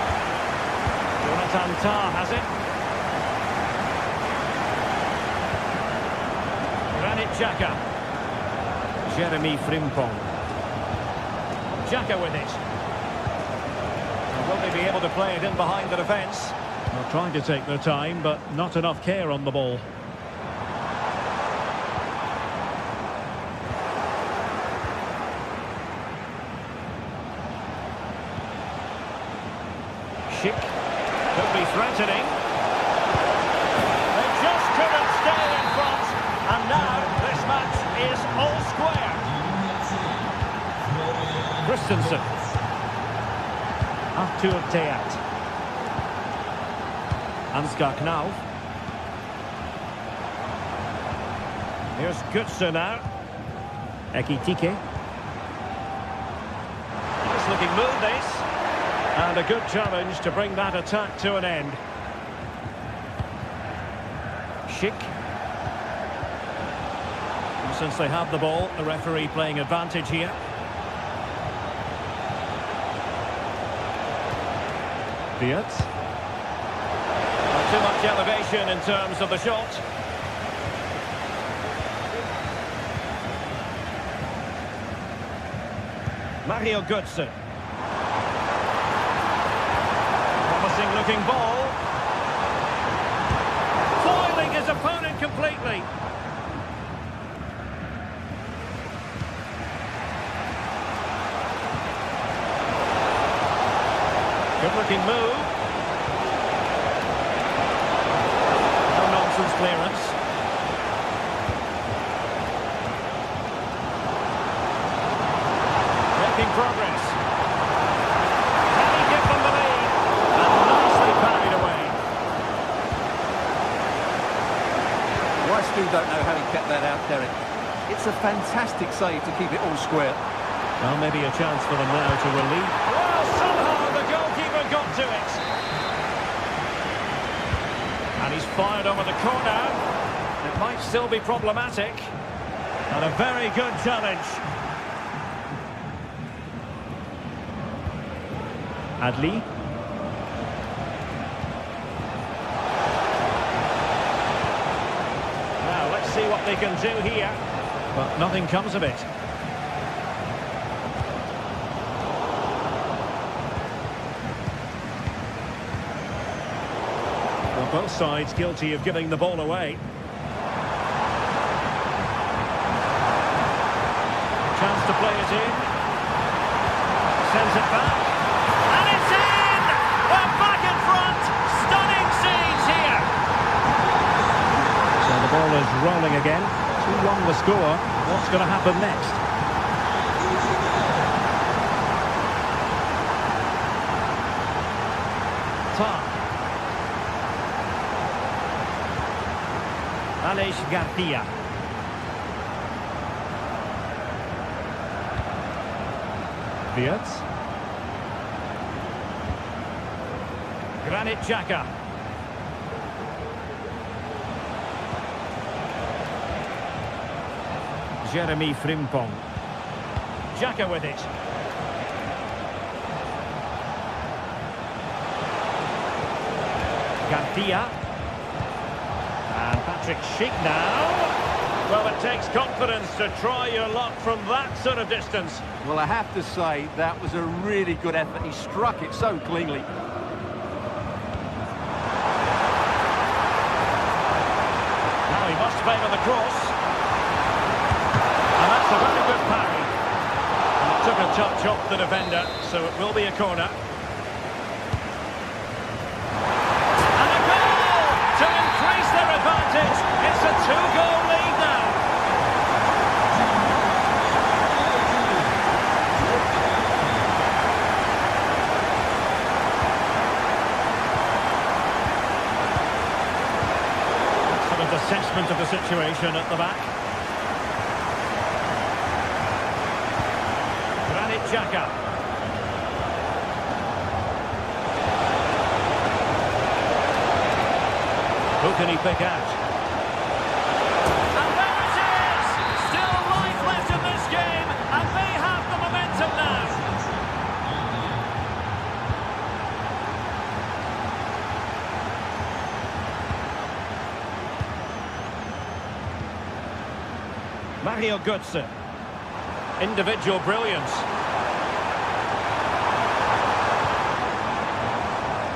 Jonathan Tah has it. Granit Xhaka. Jeremy Frimpong. Xhaka with it. Will they be able to play it in behind the defence? They're trying to take their time, but not enough care on the ball. Schick could be threatening. They just couldn't stay in front, and now this match is all square. Christensen. Arthur Theat. Ansgar Knauf. Here's Götze now. Ekitike. Nice looking move this. And a good challenge to bring that attack to an end. Schick. And since they have the ball, the referee playing advantage here. Fiat. Not too much elevation in terms of the shot. Mario Götze. Promising looking ball. Foiling his opponent completely. Good looking move. No nonsense clearance. Making progress. Can he give them the lead? And nicely parried away. Well, I still don't know how he kept that out, Derek. It's a fantastic save to keep it all square. Well, maybe a chance for them now to relieve. Well, somehow the goalkeeper got to it. And he's fired over the corner. It might still be problematic. And a very good challenge. Adli. Now, let's see what they can do here. But nothing comes of it. Well, both sides guilty of giving the ball away. Chance to play it in. Sends it back. And it's in! We're back in front! Stunning scenes here! So the ball is rolling again. 2-1 the score. What's going to happen next? Tah. Aleix Garcia. Fiat. Granit Xhaka. Jeremy Frimpong. Xhaka with it. Garcia. And Patrick Schick now. Well, it takes confidence to try your luck from that sort of distance. Well, I have to say, that was a really good effort. He struck it so cleanly. favour the cross. And that's a very good parry. And it took a touch off the defender, so it will be a corner. And a goal to increase their advantage. It's a 2-goal lead now. Excellent assessment of the situation at the back. Xhaka. Who can he pick out? And there it is! Still life left in this game, and they have the momentum now. Mario Götze. Individual brilliance.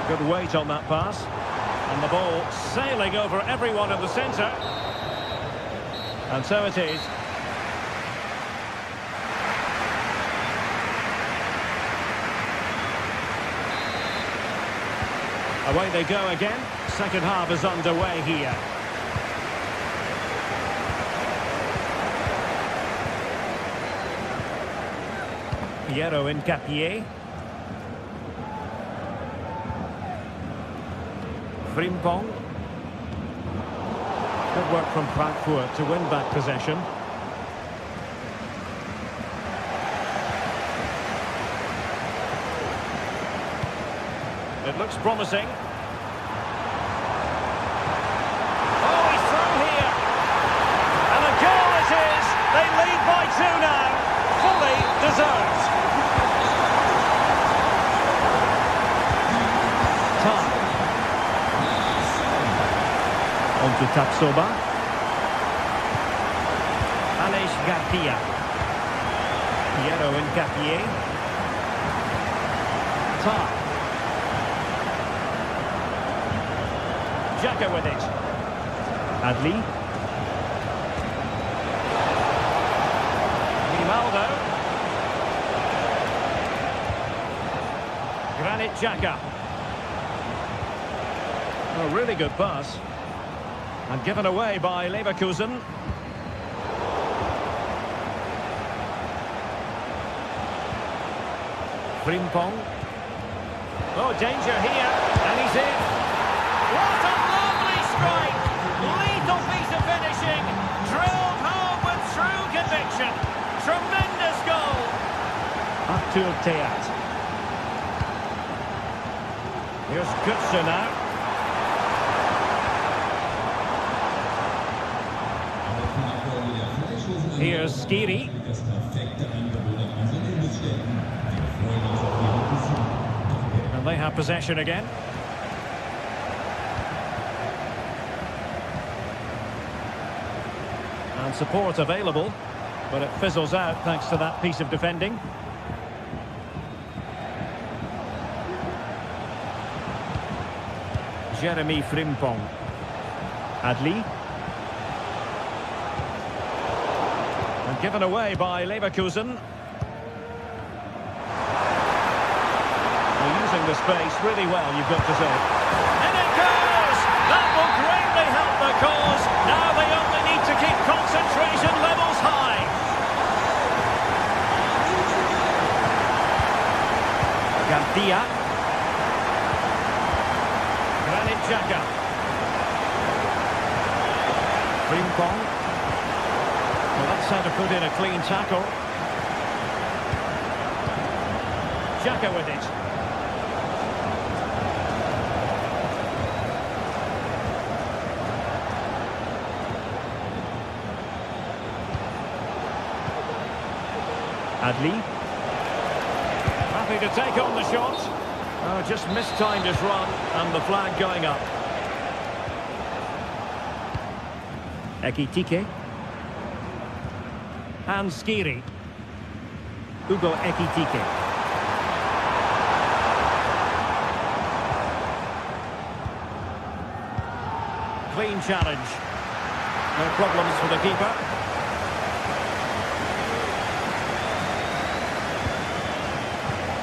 Good weight on that pass. And the ball sailing over everyone in the centre. And so it is. Away they go again. Second half is underway here. Piero Incapié. Frimpong. Good work from Frankfurt to win back possession. It looks promising. Oh, he's through here. And a goal it is. They lead by 2 now. Fully deserved. Time. On to Tapsoba. Aleix Garcia. Piero Incapié. Time. Xhaka with it. Adli. Grimaldo. Granit Xhaka. A really good pass. And given away by Leverkusen. Frimpong. Oh, danger here. And he's in. What a lovely strike! Lethal piece of finishing. Drilled home with true conviction. Tremendous goal. Artur Theat. Here's Götze now. Here's Skiri. And they have possession again. And support available, but it fizzles out thanks to that piece of defending. Jeremy Frimpong. Adli. And given away by Leverkusen. They're using the space really well, you've got to say. And it goes! That will greatly help the cause. Now they only need to keep concentration levels high. Garcia. Granit Xhaka. Frimpong. Well, that's how to put in a clean tackle. Xhaka with it. Adli. Happy to take on the shot. Oh, just mistimed his run and the flag going up. Ekitike. And Skiri. Ugo Ekitike. Clean challenge. No problems for the keeper.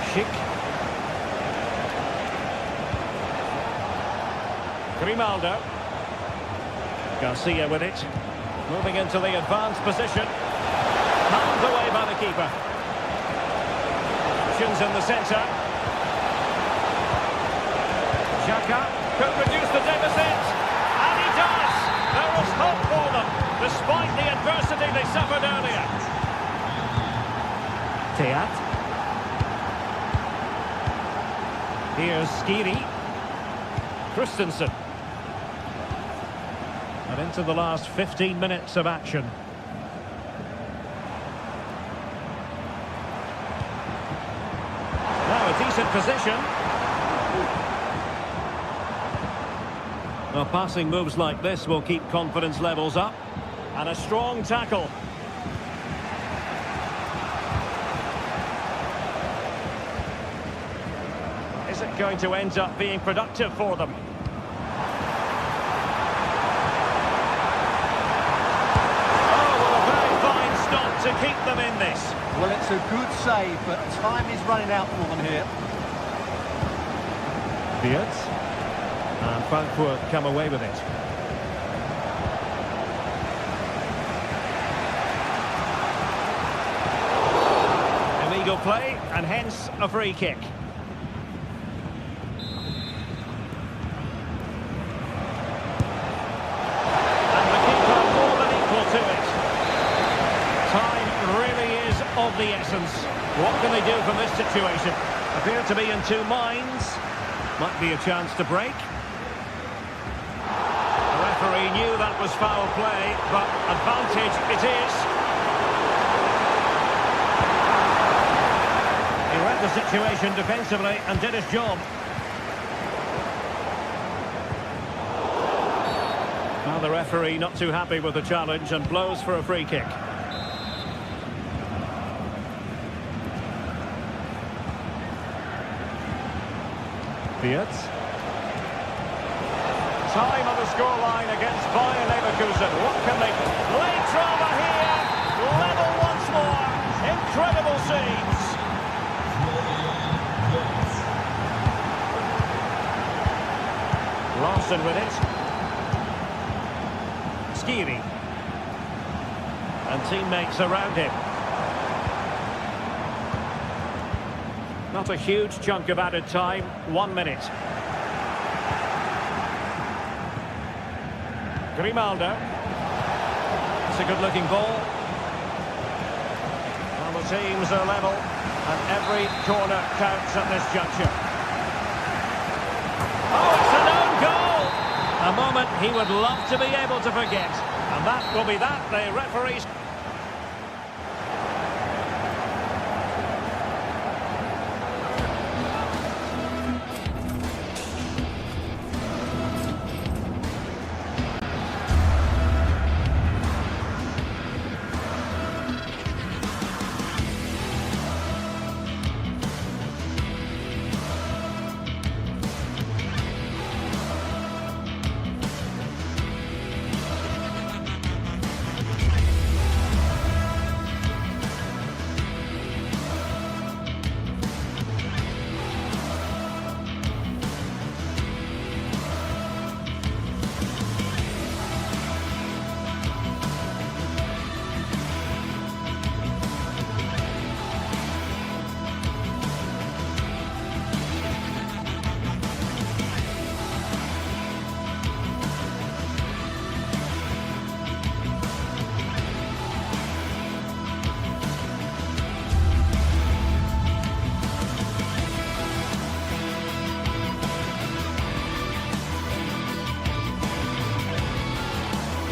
Schick. Grimaldo. Garcia with it. Moving into the advanced position. Held away by the keeper. Options in the centre. Xhaka could reduce the deficit. And he does! There was hope for them, despite the adversity they suffered earlier. Teat. Here's Skiri. Christensen. And into the last 15 minutes of action. Now a decent position. Well, passing moves like this will keep confidence levels up. And a strong tackle. Is it going to end up being productive for them? To keep them in this. Well, it's a good save, but time is running out for them here. Wirtz. And Frankfurt come away with it. Illegal play, and hence a free kick. And the keeper more than equal to it. Time really is of the essence. What can they do from this situation? Appear to be in two minds. Might be a chance to break. The referee knew that was foul play, but advantage it is. He read the situation defensively and did his job. Now the referee not too happy with the challenge and blows for a free kick. Wirtz. Time on the scoreline against Bayer Leverkusen. What can they... Late drama here. Level once more. Incredible scenes. Lawson with it. Skiri. And teammates around him. Not a huge chunk of added time, 1 minute. Grimaldo. It's a good-looking ball. Well, the teams are level, and every corner counts at this juncture. Oh, it's an own goal! A moment he would love to be able to forget. And that will be that, the referees...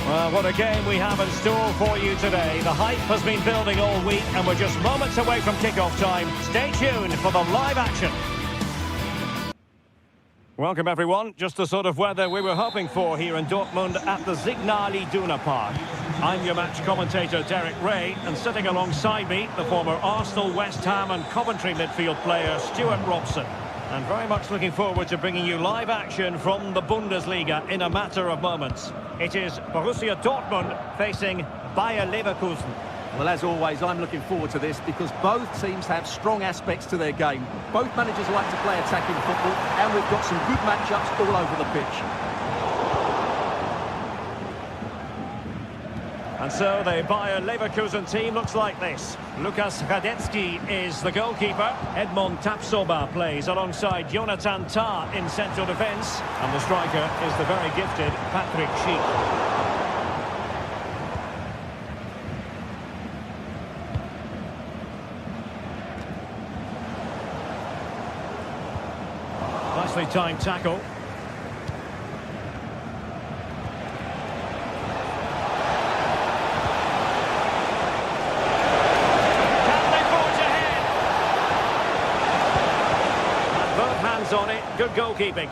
Well, what a game we have in store for you today. The hype has been building all week and we're just moments away from kickoff time. Stay tuned for the live action. Welcome everyone. Just the sort of weather we were hoping for here in Dortmund at the Signal Iduna Park. I'm your match commentator Derek Ray, and sitting alongside me, the former Arsenal, West Ham and Coventry midfield player Stuart Robson. And very much looking forward to bringing you live action from the Bundesliga in a matter of moments. It is Borussia Dortmund facing Bayer Leverkusen. Well, as always, I'm looking forward to this because both teams have strong aspects to their game. Both managers like to play attacking football, and we've got some good matchups all over the pitch. And so the Bayer Leverkusen team looks like this. Lukas Radetzky is the goalkeeper. Edmond Tapsoba plays alongside Jonathan Tah in central defence. And the striker is the very gifted Patrick Schick. Nicely timed tackle. Can they forge ahead? And both hands on it. Good goalkeeping.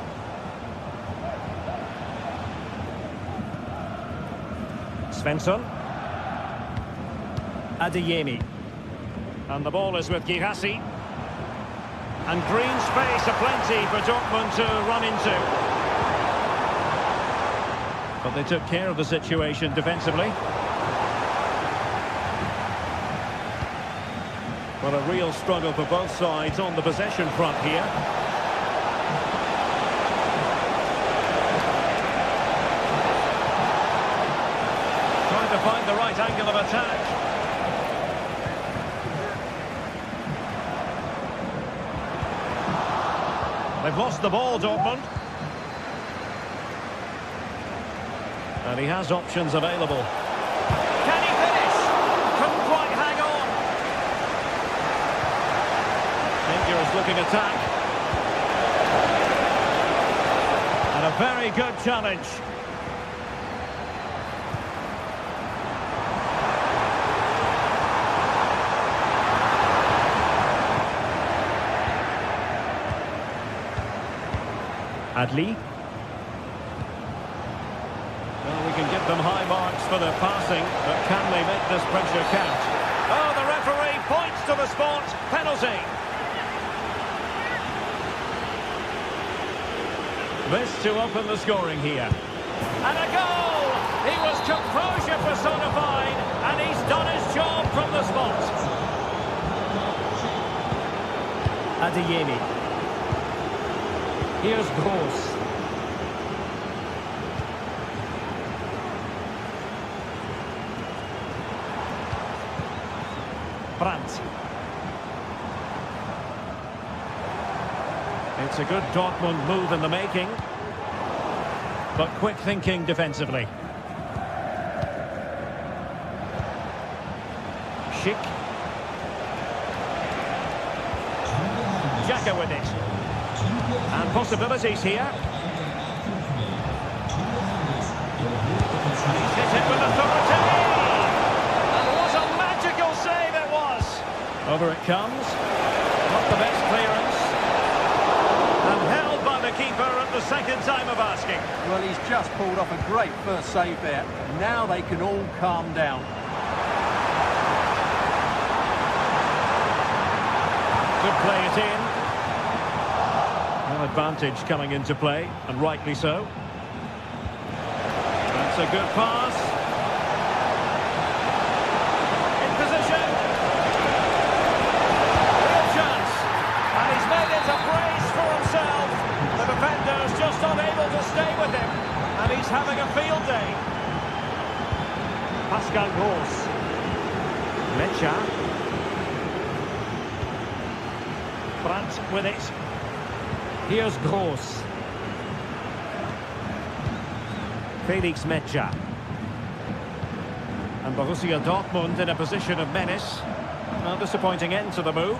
Svensson. Adeyemi. And the ball is with Girassi. And green space aplenty for Dortmund to run into. But they took care of the situation defensively. Well, a real struggle for both sides on the possession front here. Trying to find the right angle of attack. They've lost the ball, Dortmund. And he has options available. Can he finish? Couldn't quite hang on. Dangerous looking attack. And a very good challenge. Adli. Well, we can give them high marks for their passing, but can they make this pressure count? Oh, the referee points to the spot. Penalty. This to open the scoring here. And a goal! He was composure personified, and he's done his job from the spot. Adeyemi. Here's Gross. Brandt. It's a good Dortmund move in the making, but quick thinking defensively. Schick. Xhaka with it. And possibilities here. And he's hit it with authority. And what a magical save it was. Over it comes. Not the best clearance. And held by the keeper at the second time of asking. Well, he's just pulled off a great first save there. Now they can all calm down. Could play it in. Advantage coming into play, and rightly so. That's a good pass. In position. Real chance. And he's made it a brace for himself. The defender's just unable to stay with him. And he's having a field day. Pascal Gross. Mecha. Brandt with it. Here's Gross. Felix Mecha. And Borussia Dortmund in a position of menace. A disappointing end to the move.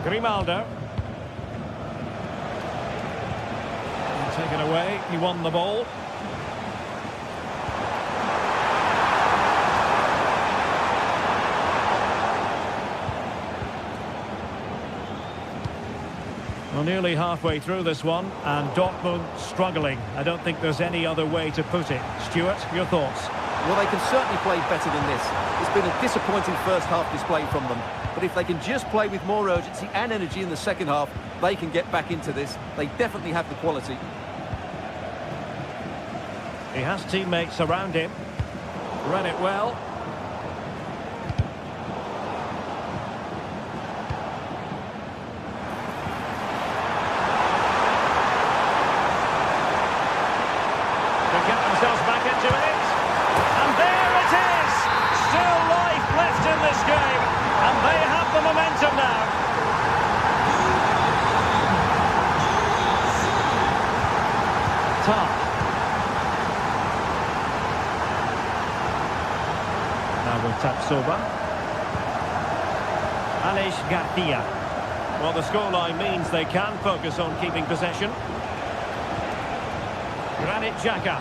Grimaldo. Taken away, he won the ball. Well, nearly halfway through this one, and Dortmund struggling. I don't think there's any other way to put it. Stuart, your thoughts? Well, they can certainly play better than this. It's been a disappointing first half display from them. But if they can just play with more urgency and energy in the second half, they can get back into this. They definitely have the quality. He has teammates around him. Read it well. To get themselves back into it. And there it is! Still life left in this game. And they have the momentum now. Tough. Now with Tapsoba. Aleix Garcia. Well, the scoreline means they can focus on keeping possession. Granit Xhaka.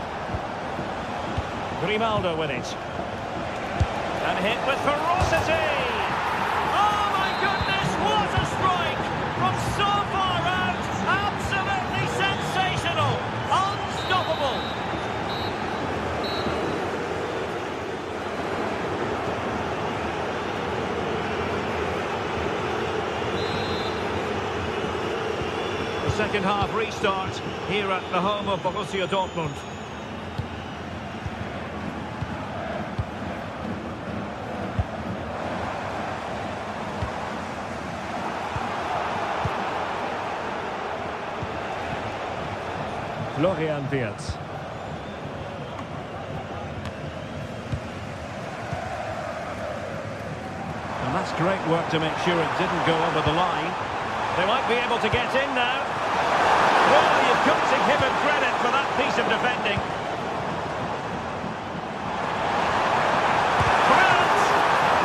Grimaldo with it. And hit with ferocity! Oh my goodness, what a strike! From so far out, absolutely sensational! Unstoppable! The second half restart here at the home of Borussia Dortmund. Florian Wirtz. And that's great work to make sure it didn't go over the line. They might be able to get in now. Well, you've got to give him credit for that piece of defending. Grant!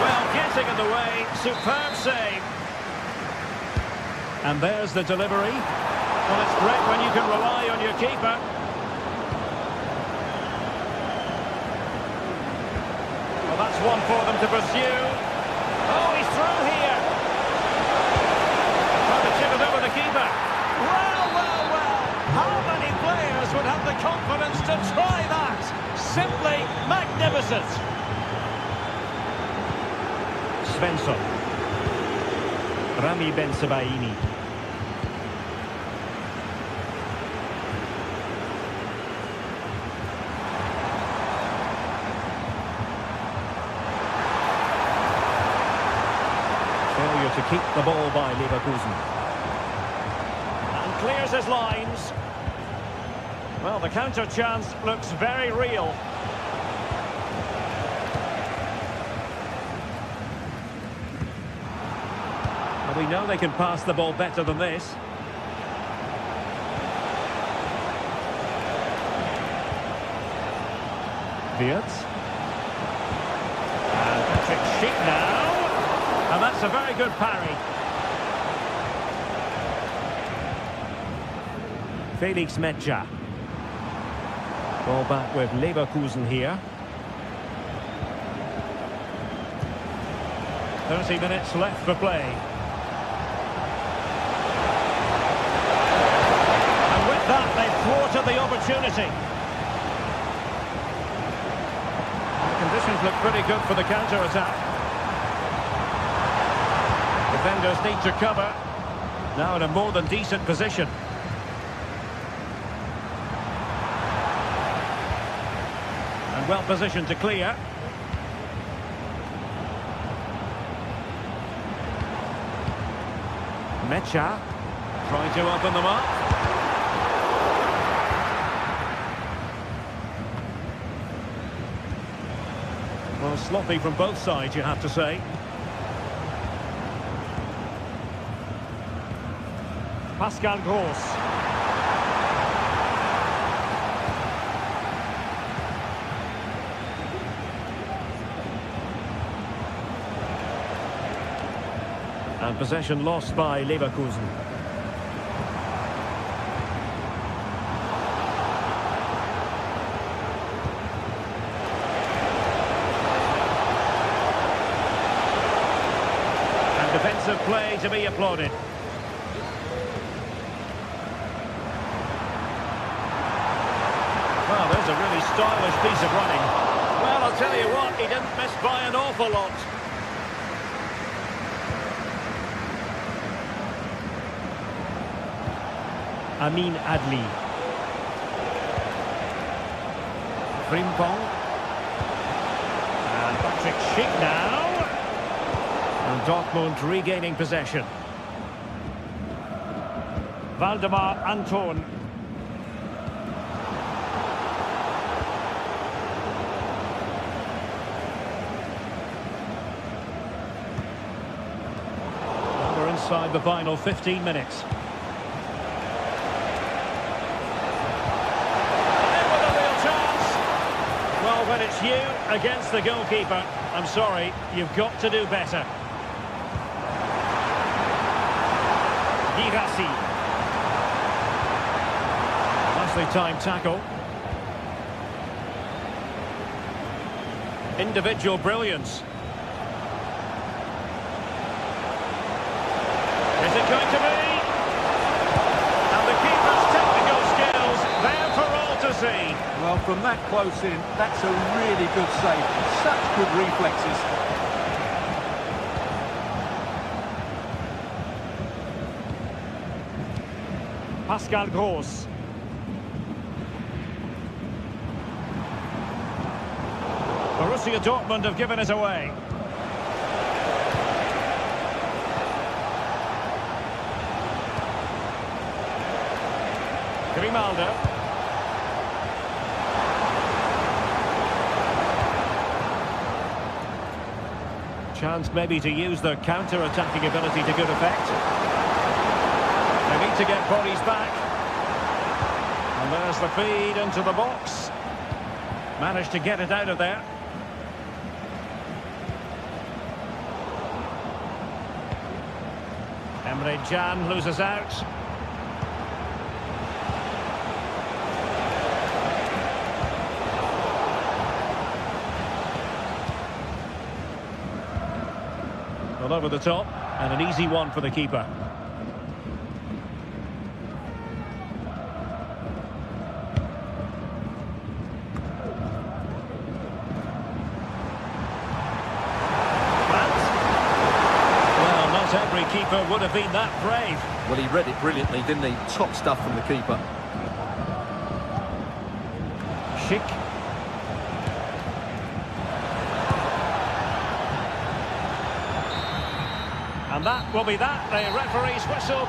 Well, getting in the way, superb save. And there's the delivery. Well, it's great when you can rely on your keeper. Well, that's one for them to pursue. Oh, he's through here. Trying to chip it over the keeper. Well, well, well. How many players would have the confidence to try that? Simply magnificent. Svensson. Rami Ben-Sebaini. To keep the ball by Leverkusen. And clears his lines. Well, the counter chance looks very real. But we know they can pass the ball better than this. Wirtz. And Patrick Schick now. And that's a very good parry. Felix Metscher. Ball back with Leverkusen here. 30 minutes left for play. And with that, they've thwarted the opportunity. The conditions look pretty good for the counter-attack. Defenders need to cover. Now in a more than decent position. And well positioned to clear. Metscher trying to open them up. Well, sloppy from both sides, you have to say. Pascal Gross. And possession lost by Leverkusen. And defensive play to be applauded. Well, there's a really stylish piece of running. Well, Well, I'll tell you what, he didn't miss by an awful lot. Amin Adli. Frimpong. And Patrick Schick now. And Dortmund regaining possession. Valdemar Anton. We're inside the final 15 minutes. Well, when it's you against the goalkeeper, I'm sorry, you've got to do better. Girassi. Nicely timed tackle. Individual brilliance. Is it going to be? And the keeper's technical skills there for all to see. Well, from that close in, that's a really good save. Such good reflexes. Pascal Gross. Borussia Dortmund have given it away. Grimaldo. Chance maybe to use their counter-attacking ability to good effect. They need to get bodies back. And there's the feed into the box. Managed to get it out of there. Emre Can loses out. Well, over the top, and an easy one for the keeper. Well, not every keeper would have been that brave. Well, he read it brilliantly, didn't he? Top stuff from the keeper. Schick. And that will be that, the referee's whistle.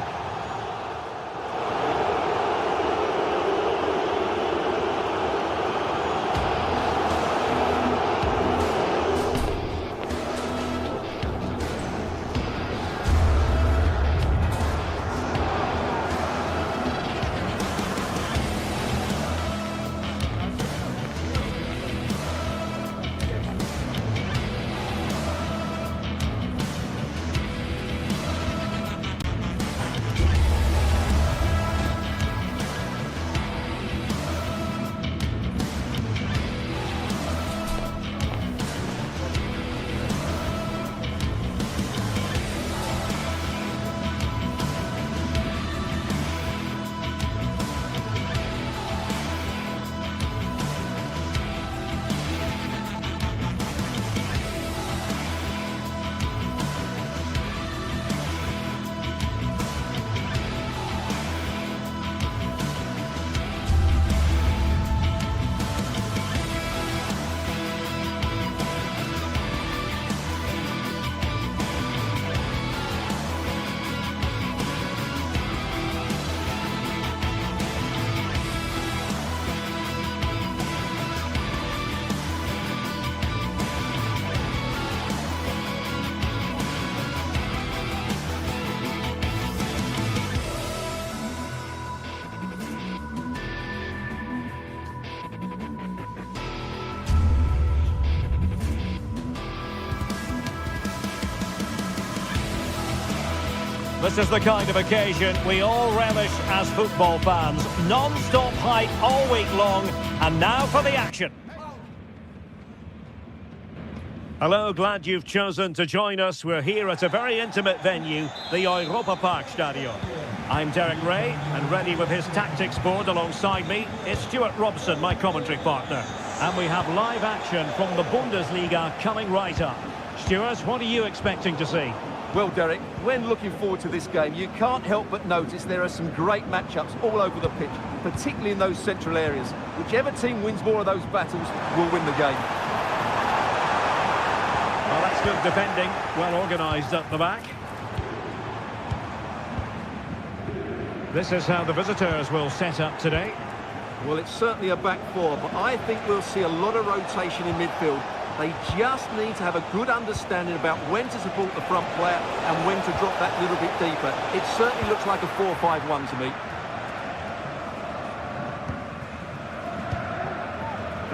This is the kind of occasion we all relish as football fans. Non-stop hype all week long, and now for the action. Hello, glad you've chosen to join us. We're here at a very intimate venue, the Europa Park Stadion. I'm Derek Ray, and ready with his tactics board alongside me is Stuart Robson, my commentary partner. And we have live action from the Bundesliga coming right up. Stuart, what are you expecting to see? Well, Derek, when looking forward to this game, you can't help but notice there are some great matchups all over the pitch, particularly in those central areas. Whichever team wins more of those battles will win the game. Well, that's good defending, well organised at the back. This is how the visitors will set up today. Well, it's certainly a back four, but I think we'll see a lot of rotation in midfield. They just need to have a good understanding about when to support the front player and when to drop that little bit deeper. It certainly looks like a 4-5-1 to me.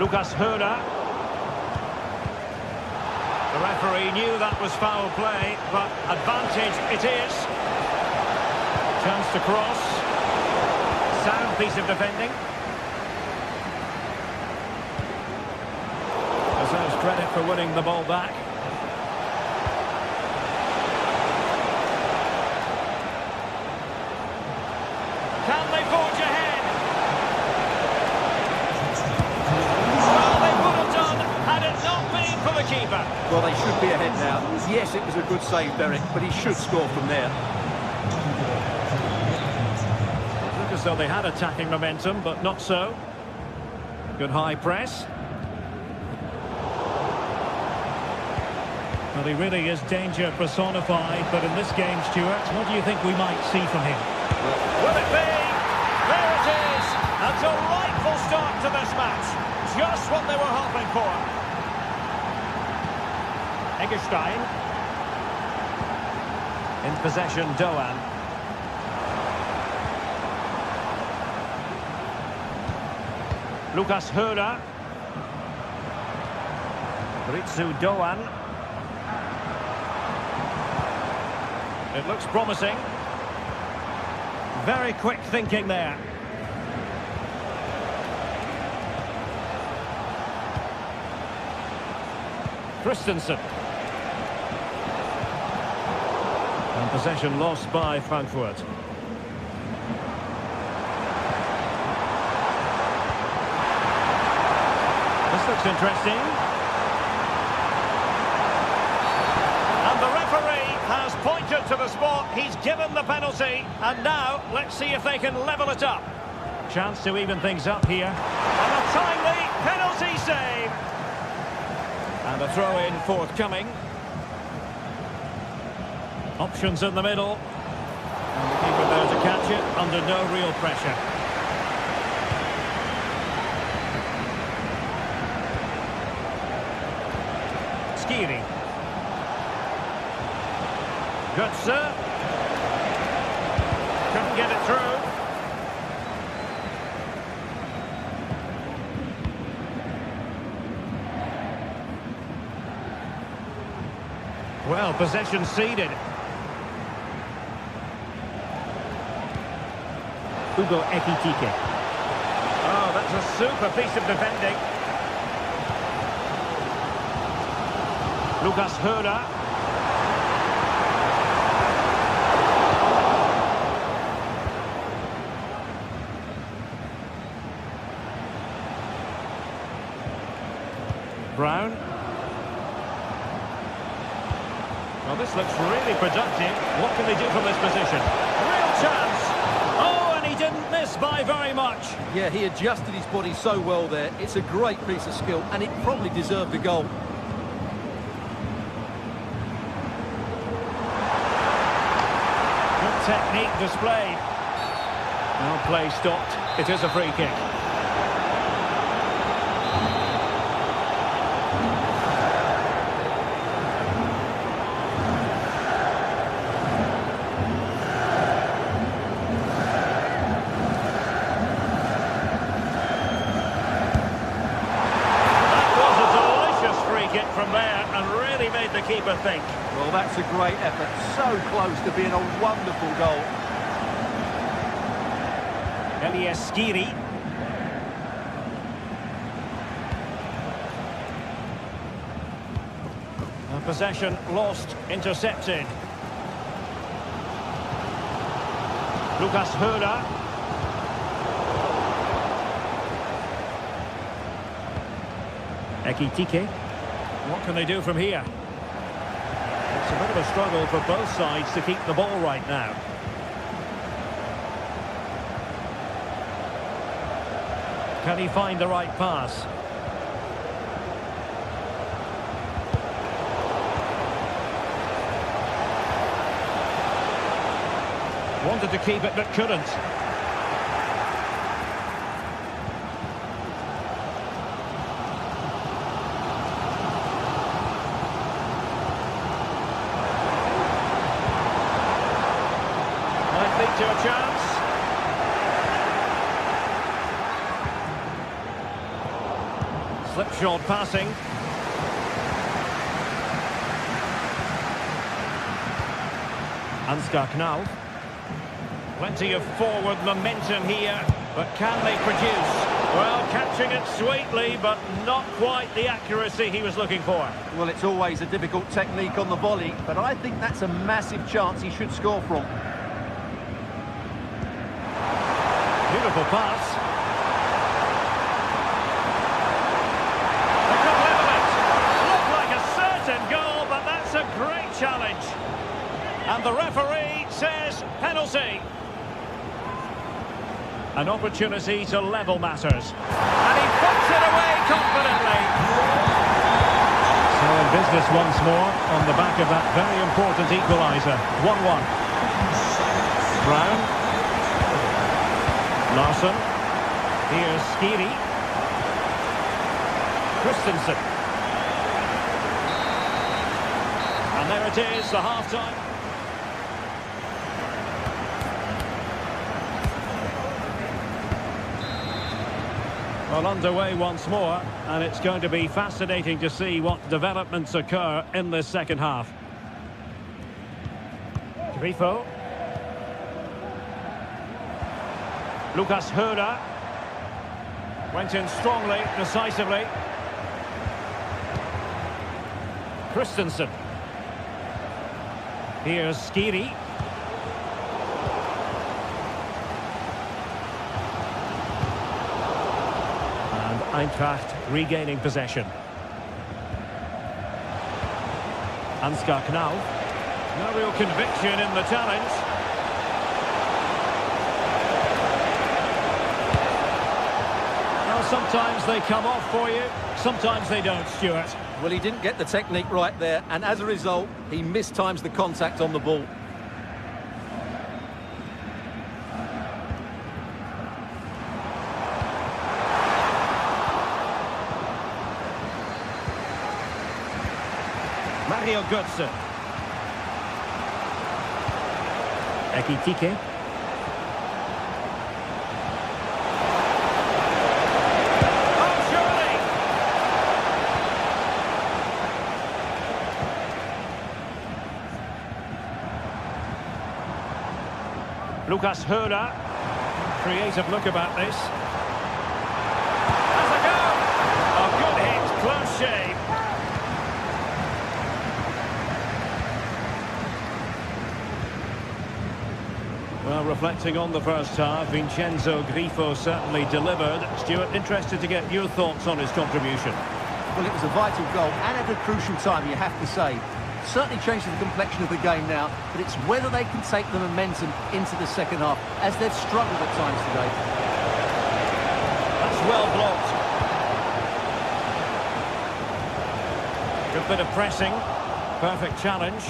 Lucas Höder. The referee knew that was foul play, but advantage it is. Chance to cross. Sound piece of defending. Deserves credit for winning the ball back. Can they forge ahead? Well, they would have done had it not been for the keeper. Well, they should be ahead now. Yes, it was a good save, Derek, but he should score from there. Look as though they had attacking momentum, but not so. Good high press. Well, he really is danger personified, but in this game, Stuart, what do you think we might see from him? Will it be? There it is! A delightful start to this match. Just what they were hoping for. Eggestein. In possession, Doan. Lucas Höder. Ritsu Doan. It looks promising. Very quick thinking there. Christensen. And possession lost by Frankfurt. This looks interesting. And the referee has pointed to the spot. He's given the penalty. And now, let's see if they can level it up. Chance to even things up here. And a timely penalty save. And a throw-in forthcoming. Options in the middle. And the keeper there to catch it under no real pressure. Skiri. Götze. Couldn't get it through. Well, possession ceded. Hugo Ekitike. Oh, that's a super piece of defending. Lucas Höder. Brown. Well, this looks really productive. What can they do from this position? Real chance! Oh, and he didn't miss by very much. Yeah, he adjusted his body so well there. It's a great piece of skill, and it probably deserved a goal. Good technique displayed. Now play stopped. It is a free kick. From there and really made the keeper think. Well, that's a great effort. So close to being a wonderful goal. Elias Skiri. Possession lost, intercepted. Lucas Höder. Ekitike. What can they do from here? It's a bit of a struggle for both sides to keep the ball right now. Can he find the right pass? Wanted to keep it but couldn't. Might lead to a chance. Slipshod passing. Ansgar Knal. Plenty of forward momentum here, but can they produce? Well, catching it sweetly, but not quite the accuracy he was looking for. Well, it's always a difficult technique on the volley, but I think that's a massive chance he should score from. Beautiful pass. They could level it. Looked like a certain goal, but that's a great challenge. And the referee says penalty. An opportunity to level matters. And he puts it away confidently. So in business once more on the back of that very important equaliser. 1-1. Brown. Larsson. Here's Skiri. Christensen. And there it is, the half-time. Well, underway once more, and it's going to be fascinating to see what developments occur in this second half. Grifo. Lucas Höra. Went in strongly, decisively. Christensen. Here's Skiri. Eintracht regaining possession. Ansgar Knal. No real conviction in the challenge. Well, sometimes they come off for you, sometimes they don't, Stuart. Well, he didn't get the technique right there, and as a result, he mistimes the contact on the ball. Mario Götze. Ekitike. Oh, surely! Lucas Höra. Creative look about this. Has a go! A good hit, close shave. Well, reflecting on the first half, Vincenzo Grifo certainly delivered. Stuart, interested to get your thoughts on his contribution. Well, it was a vital goal, and at a crucial time, you have to say. Certainly changed the complexion of the game now, but it's whether they can take the momentum into the second half, as they've struggled at times today. That's well blocked. Good bit of pressing. Perfect challenge.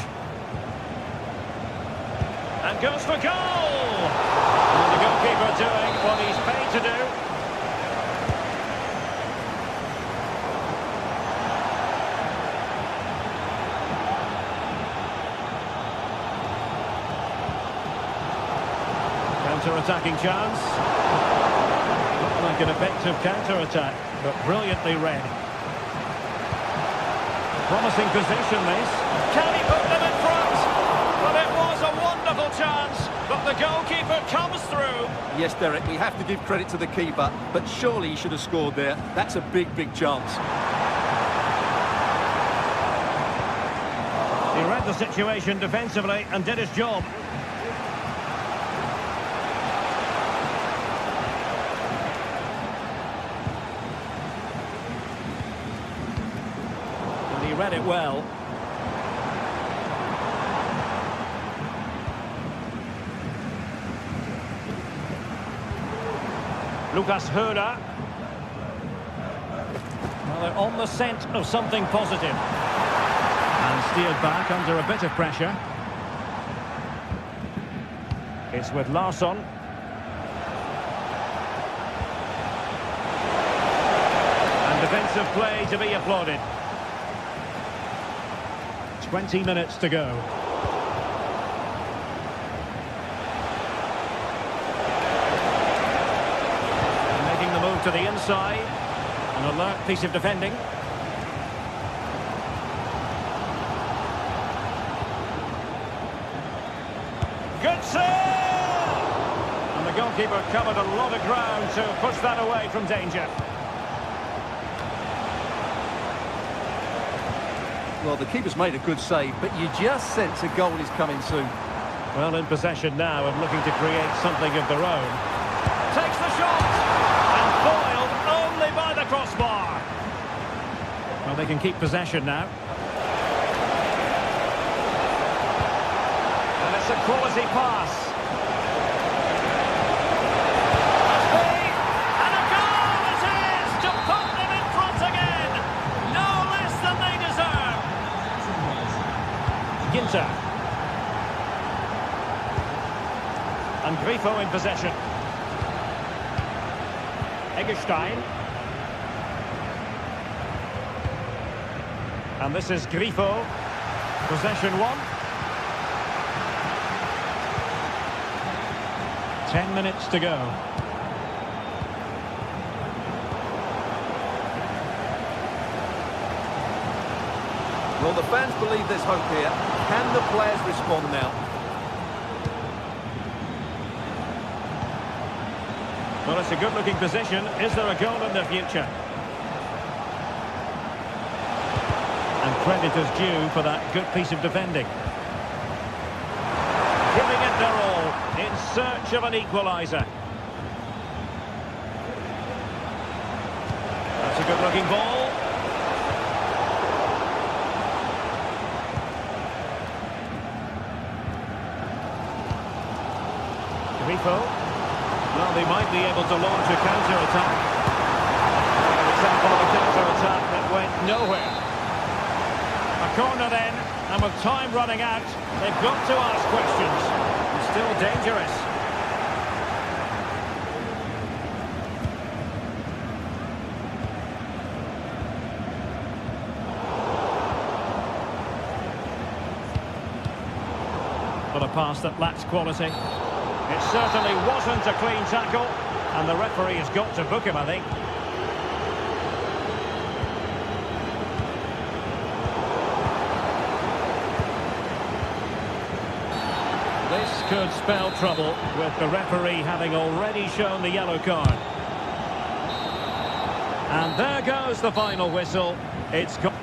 And goes for goal! And the goalkeeper doing what he's paid to do. Counter-attacking chance. Looked like an effective counter-attack, but brilliantly read. Promising position, this. Can he put them in front? Well, it was a wonderful chance, but the goalkeeper comes through. Yes, Derek, we have to give credit to the keeper, but surely he should have scored there. That's a big, big chance. He read the situation defensively and did his job. read it well. Lucas Herrera. Well, they're on the scent of something positive. And steered back under a bit of pressure. It's with Larsson. And defensive play to be applauded. 20 minutes to go. And making the move to the inside. An alert piece of defending. Good save! And the goalkeeper covered a lot of ground to push that away from danger. Well, the keeper's made a good save, but you just sense a goal is coming soon. Well, in possession now and looking to create something of their own. Takes the shot! And foiled only by the crossbar. Well, they can keep possession now. And it's a quality pass. And a goal it is to put them in front again. No less than they deserve. Ginter. And Grifo in possession. Eggestein. And this is Grifo. Possession 1. 10 minutes to go. Well, the fans believe there's hope here. Can the players respond now? Well, it's a good-looking position. Is there a goal in the future? And credit is due for that good piece of defending. Giving it their all in search of an equaliser. That's a good-looking ball. Grifo. Well, they might be able to launch a counter-attack. An example of a counter-attack that went nowhere. A corner then, and with time running out, they've got to ask questions. It's still dangerous. But a pass that lacks quality. It certainly wasn't a clean tackle, and the referee has got to book him, I think. This could spell trouble, with the referee having already shown the yellow card. And there goes the final whistle. It's got...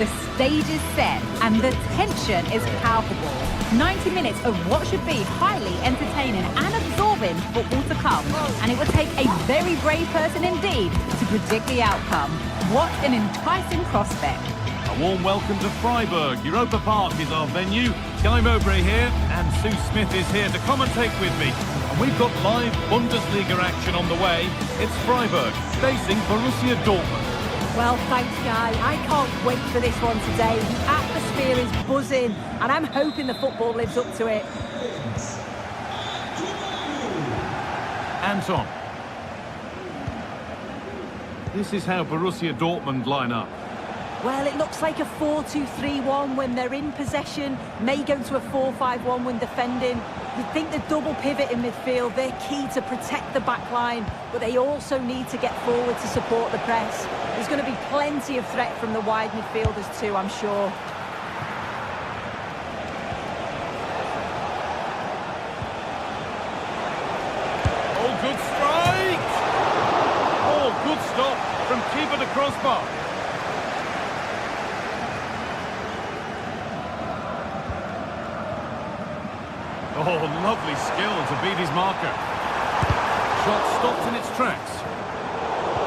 The stage is set and the tension is palpable. 90 minutes of what should be highly entertaining and absorbing football to come. And it would take a very brave person indeed to predict the outcome. What an enticing prospect. A warm welcome to Freiburg. Europa Park is our venue. Guy Mowbray here, and Sue Smith is here to commentate with me. And we've got live Bundesliga action on the way. It's Freiburg facing Borussia Dortmund. Well, thanks, Guy. I can't wait for this one today. The atmosphere is buzzing, and I'm hoping the football lives up to it. Anton. This is how Borussia Dortmund line up. Well, it looks like a 4-2-3-1 when they're in possession, may go to a 4-5-1 when defending. You'd think the double pivot in midfield, they're key to protect the back line, but they also need to get forward to support the press. There's going to be plenty of threat from the wide midfielders too, I'm sure. Oh, good strike! Oh, good stop from keeper to crossbar. Oh, lovely skill to beat his marker. Shot stopped in its tracks.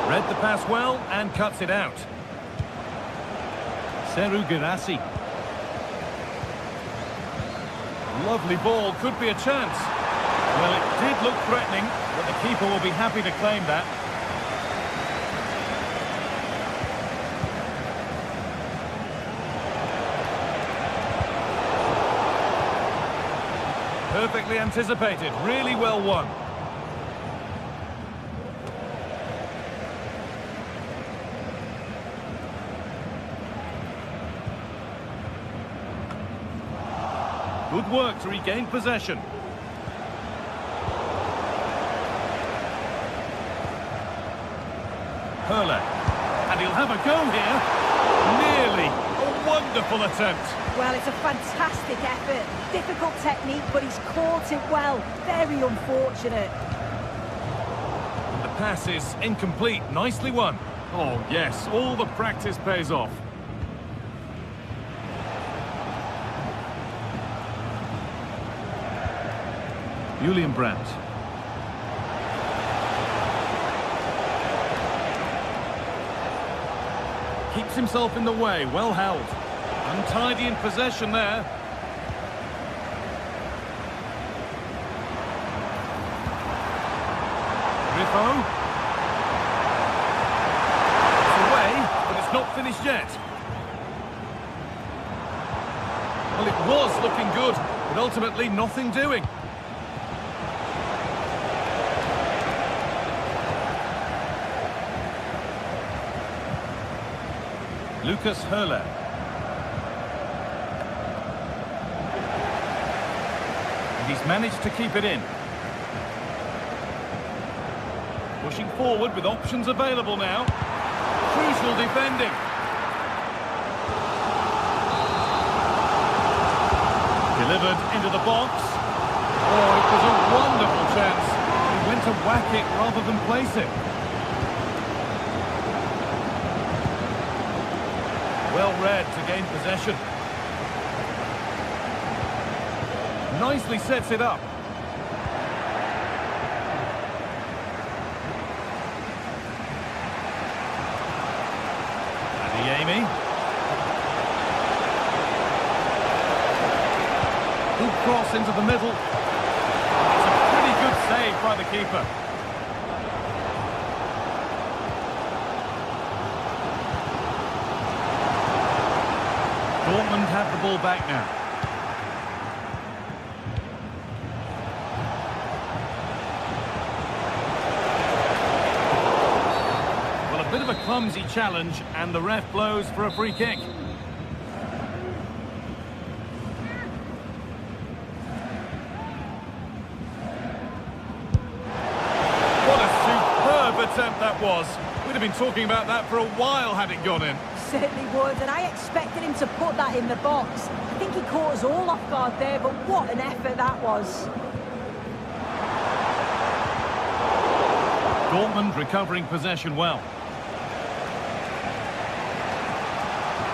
Read the pass well and cuts it out. Seru Girassi. Lovely ball, could be a chance. Well, it did look threatening, but the keeper will be happy to claim that. Perfectly anticipated, really well won. Good work to regain possession. Hurler, and he'll have a go here. Nearly. A wonderful attempt. Well, it's a fantastic effort. Difficult technique, but he's caught it well. Very unfortunate. The pass is incomplete. Nicely won. Oh, yes, all the practice pays off. Julian Brandt. Keeps himself in the way, well held. Untidy in possession there. Griffo. It's away, but it's not finished yet. Well, it was looking good, but ultimately nothing doing. Lucas Hurler. And he's managed to keep it in. Pushing forward with options available now. Crucial defending. Delivered into the box. Oh, it was a wonderful chance. He went to whack it rather than place it. Well read to gain possession. Nicely sets it up. Adeyemi. Good cross into the middle. It's a pretty good save by the keeper. Dortmund have the ball back now. Well, a bit of a clumsy challenge, and the ref blows for a free kick. What a superb attempt that was. We'd have been talking about that for a while had it gone in. Certainly would, and I expected him to put that in the box. I think he caught us all off guard there, but what an effort that was. Dortmund recovering possession well.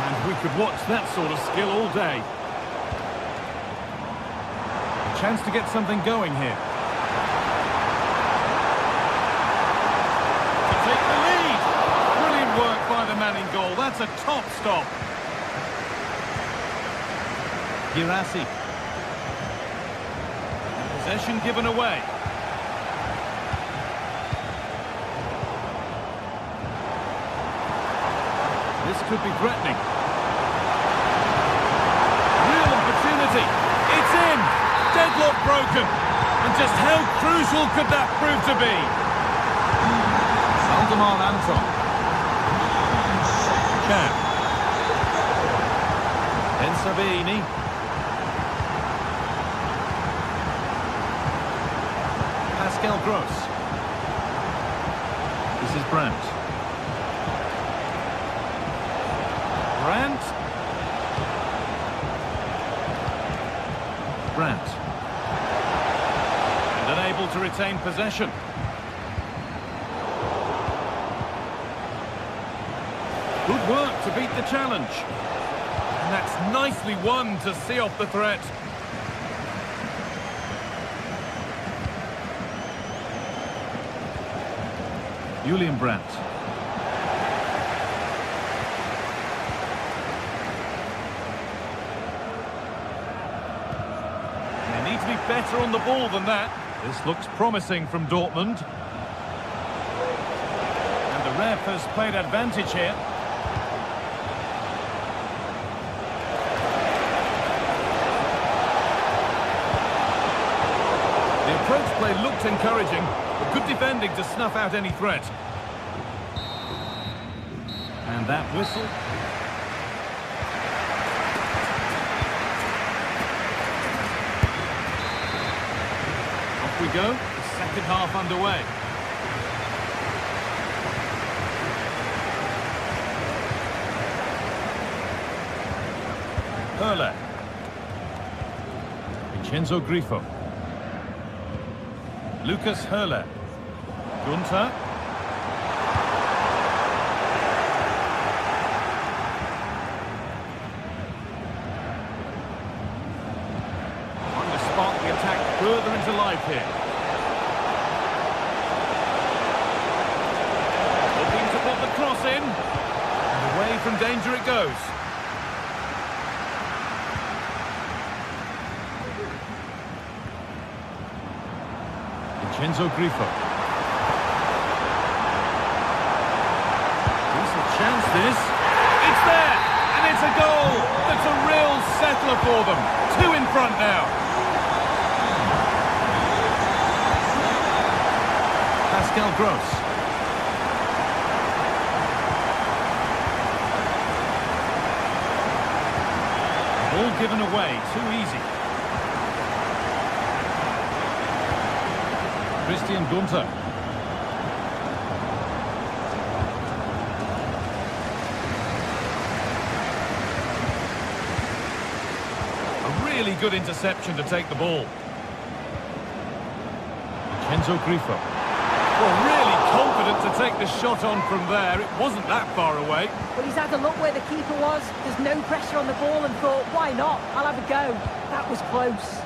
And we could watch that sort of skill all day. A chance to get something going here. To take the lead. Brilliant work by the man in goal. That's a top stop. Girassi. Possession given away. This could be threatening. Real opportunity. It's in. Deadlock broken. And just how crucial could that prove to be? Saldemar Anton. Cam. Ben Pascal Gross. This is Brandt. Brandt. And unable to retain possession. Good work to beat the challenge. And that's nicely won to see off the threat. Julian Brandt. They need to be better on the ball than that. This looks promising from Dortmund. And the ref has played advantage here. The approach play looked encouraging, but good defending to snuff out any threat. And that whistle. Off we go, the second half underway. Hurler. Vincenzo Grifo. Lucas Hurler. Gunter. Trying to spark the attack further into life here. Looking to put the cross in. And away from danger it goes. Vincenzo Grifo. Decent chance this. It's there! And it's a goal! That's a real settler for them. 2 in front now. Pascal Gross. Ball given away, too easy. Christian Gunter. A really good interception to take the ball. Vincenzo Grifo. Well, really confident to take the shot on from there. It wasn't that far away. Well, he's had a look where the keeper was. There's no pressure on the ball and thought, why not? I'll have a go. That was close.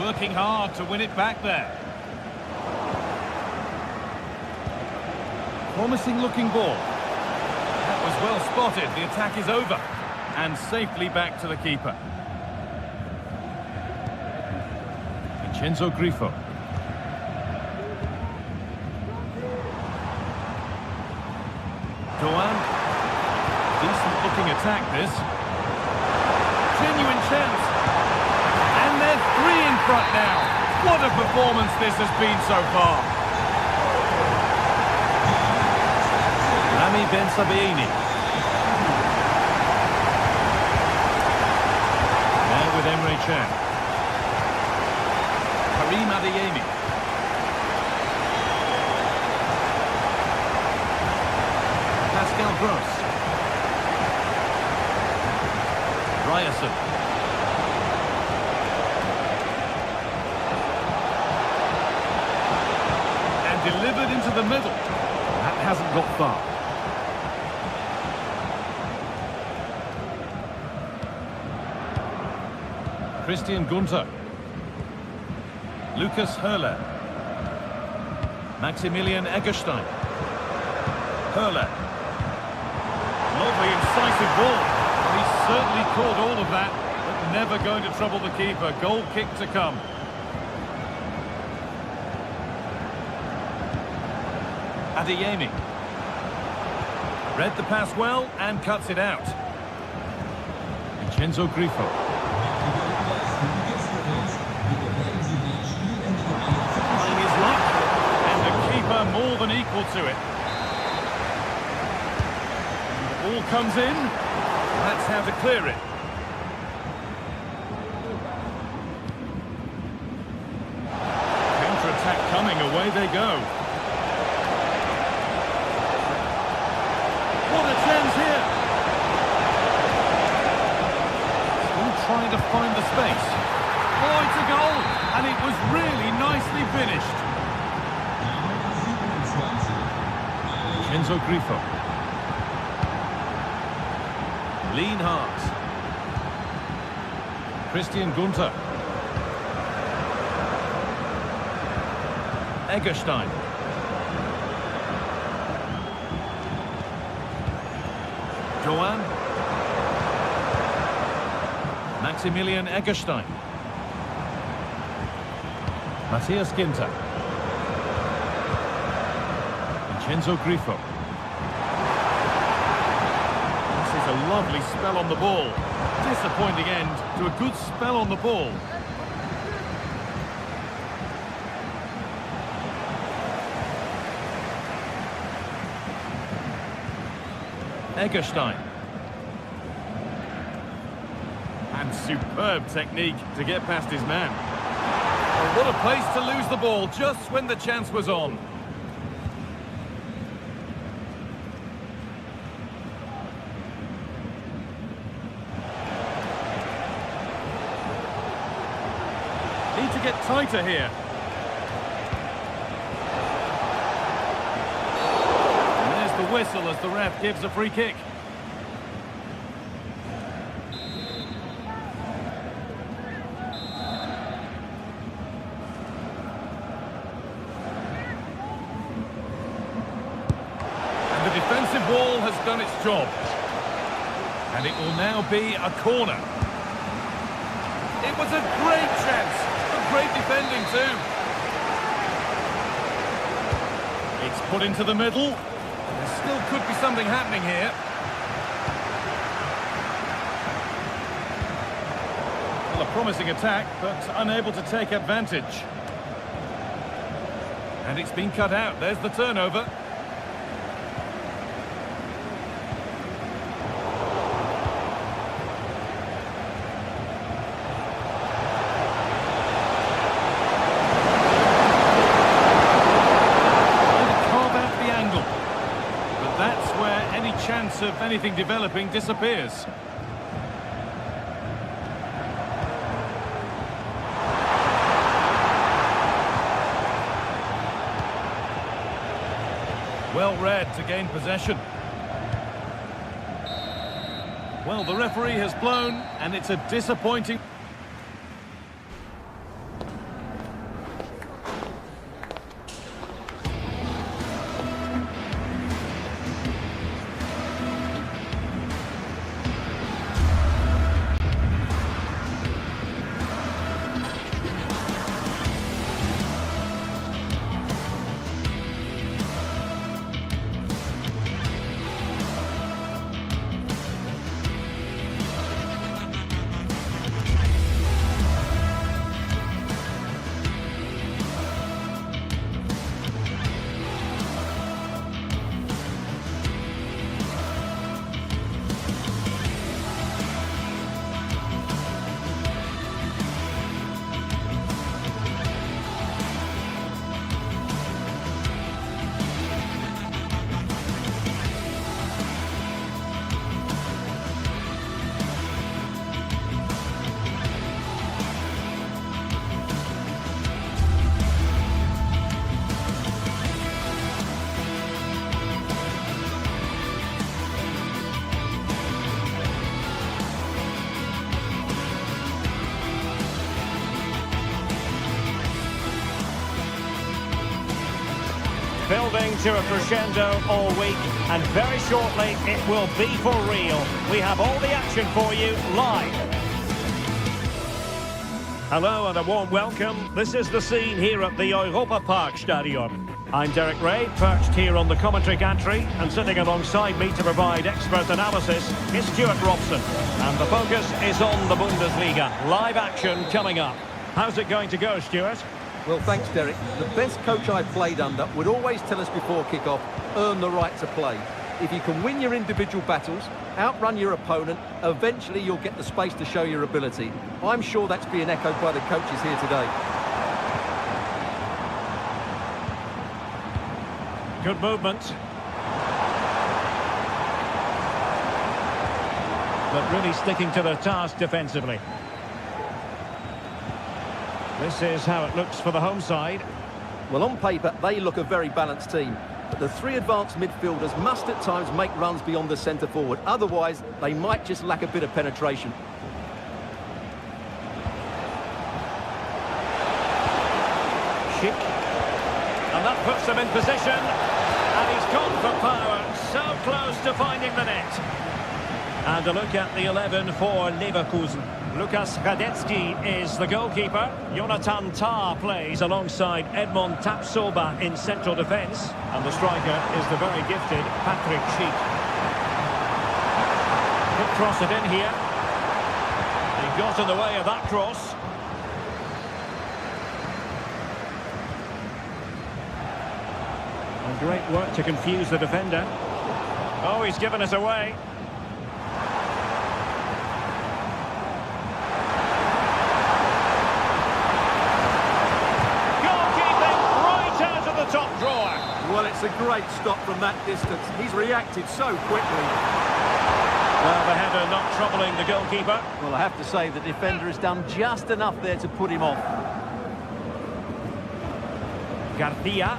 Working hard to win it back there. Promising looking ball. That was well spotted. The attack is over. And safely back to the keeper. Vincenzo Grifo. Doan. Decent looking attack this. Genuine chance. And they're 3 in front now. What a performance this has been so far. Rami Ben-Sabiini. Now with Emre Can. Karim Adeyemi. Pascal Gross. Ryerson. And delivered into the middle. That hasn't got far. Christian Gunter. Lucas Hurler. Maximilian Eggestein. Hurler. Lovely incisive ball. He's certainly caught all of that, but never going to trouble the keeper. Goal kick to come. Adeyemi. Read the pass well and cuts it out. Vincenzo Grifo. Trying his luck, and the keeper more than equal to it. All comes in. That's how to clear it. Counter-attack coming, away they go. What a chance here! Still trying to find the space. Oh, it's a goal! And it was really nicely finished. Enzo Grifo. Lienhardt. Christian Gunther. Eggestein. Joan. Maximilian Eggestein. Matthias Ginter. Enzo Grifo. This is a lovely spell on the ball. Disappointing end to a good spell on the ball. Eggestein. And superb technique to get past his man. Oh, what a place to lose the ball just when the chance was on. Need to get tighter here. And there's the whistle as the ref gives a free kick. And the defensive wall has done its job. And it will now be a corner. It was a great chance. Great defending too. It's put into the middle. There still could be something happening here. Well, a promising attack, but unable to take advantage. And it's been cut out. There's the turnover. Chance of anything developing disappears. Well read to gain possession. Well, the referee has blown, and it's a disappointing... Building to a crescendo all week, and very shortly it will be for real. We have all the action for you live. Hello and a warm welcome. This is the scene here at the Europa Park Stadium. I'm Derek Ray, perched here on the commentary gantry, and sitting alongside me to provide expert analysis is Stuart Robson. And the focus is on the Bundesliga. Live action coming up. How's it going to go, Stuart? Well, thanks, Derek. The best coach I played under would always tell us before kick-off, earn the right to play. If you can win your individual battles, outrun your opponent, eventually you'll get the space to show your ability. I'm sure that's being echoed by the coaches here today. Good movement. But really sticking to their task defensively. This is how it looks for the home side. Well, on paper, they look a very balanced team. But the three advanced midfielders must at times make runs beyond the centre forward. Otherwise, they might just lack a bit of penetration. Schick. And that puts them in position. And he's gone for power. So close to finding the net. And a look at the 11 for Leverkusen. Lukas Radetzky is the goalkeeper. Jonathan Tah plays alongside Edmond Tapsoba in central defence. And the striker is the very gifted Patrick Schick. Could cross it in here. He got in the way of that cross. And great work to confuse the defender. Oh, he's given us away. Top drawer. Well, it's a great stop from that distance. He's reacted so quickly. Well, the header not troubling the goalkeeper. Well, I have to say the defender has done just enough there to put him off. Garcia.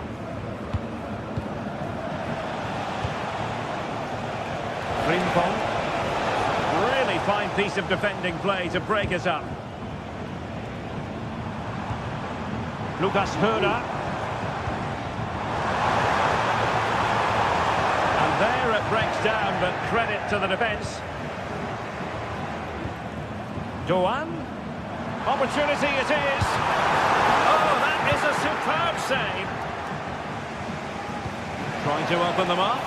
Frimpong. Really fine piece of defending play to break us up. Lucas Höder. There it breaks down, but credit to the defence. Doan. Opportunity it is. Oh, that is a superb save. Trying to open them up.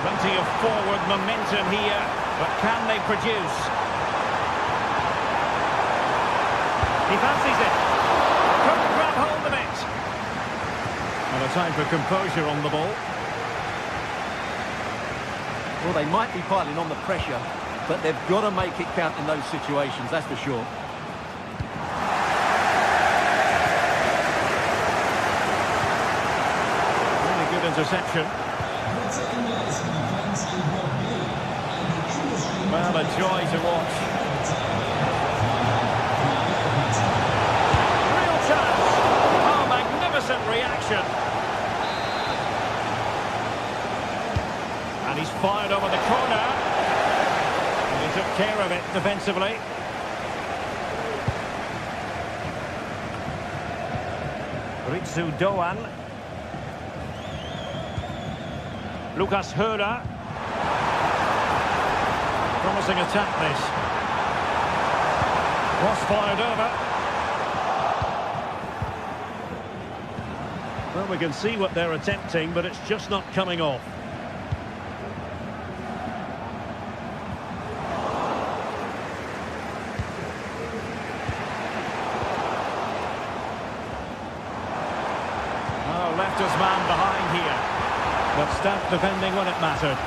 Plenty of forward momentum here, but can they produce? He fancies it. Couldn't grab hold of it. And a time for composure on the ball. Well, they might be piling on the pressure, but they've got to make it count in those situations, that's for sure. Really good interception. Well, a joy to watch. Real chance. Oh, magnificent reaction. And he's fired over the corner. And he took care of it defensively. Ritsu Doan. Lucas Höder. Promising attack this. Cross fired over. Well, we can see what they're attempting, but it's just not coming off. Oh, left his man behind here. But staff defending when it mattered.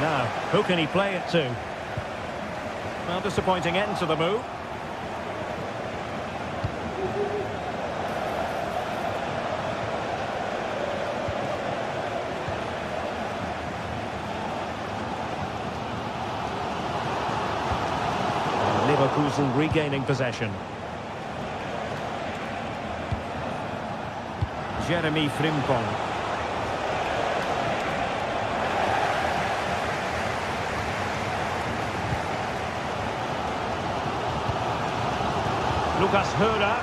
Now, who can he play it to? Well, disappointing end to the move. Leverkusen regaining possession. Jeremy Frimpong. Lucas Höder.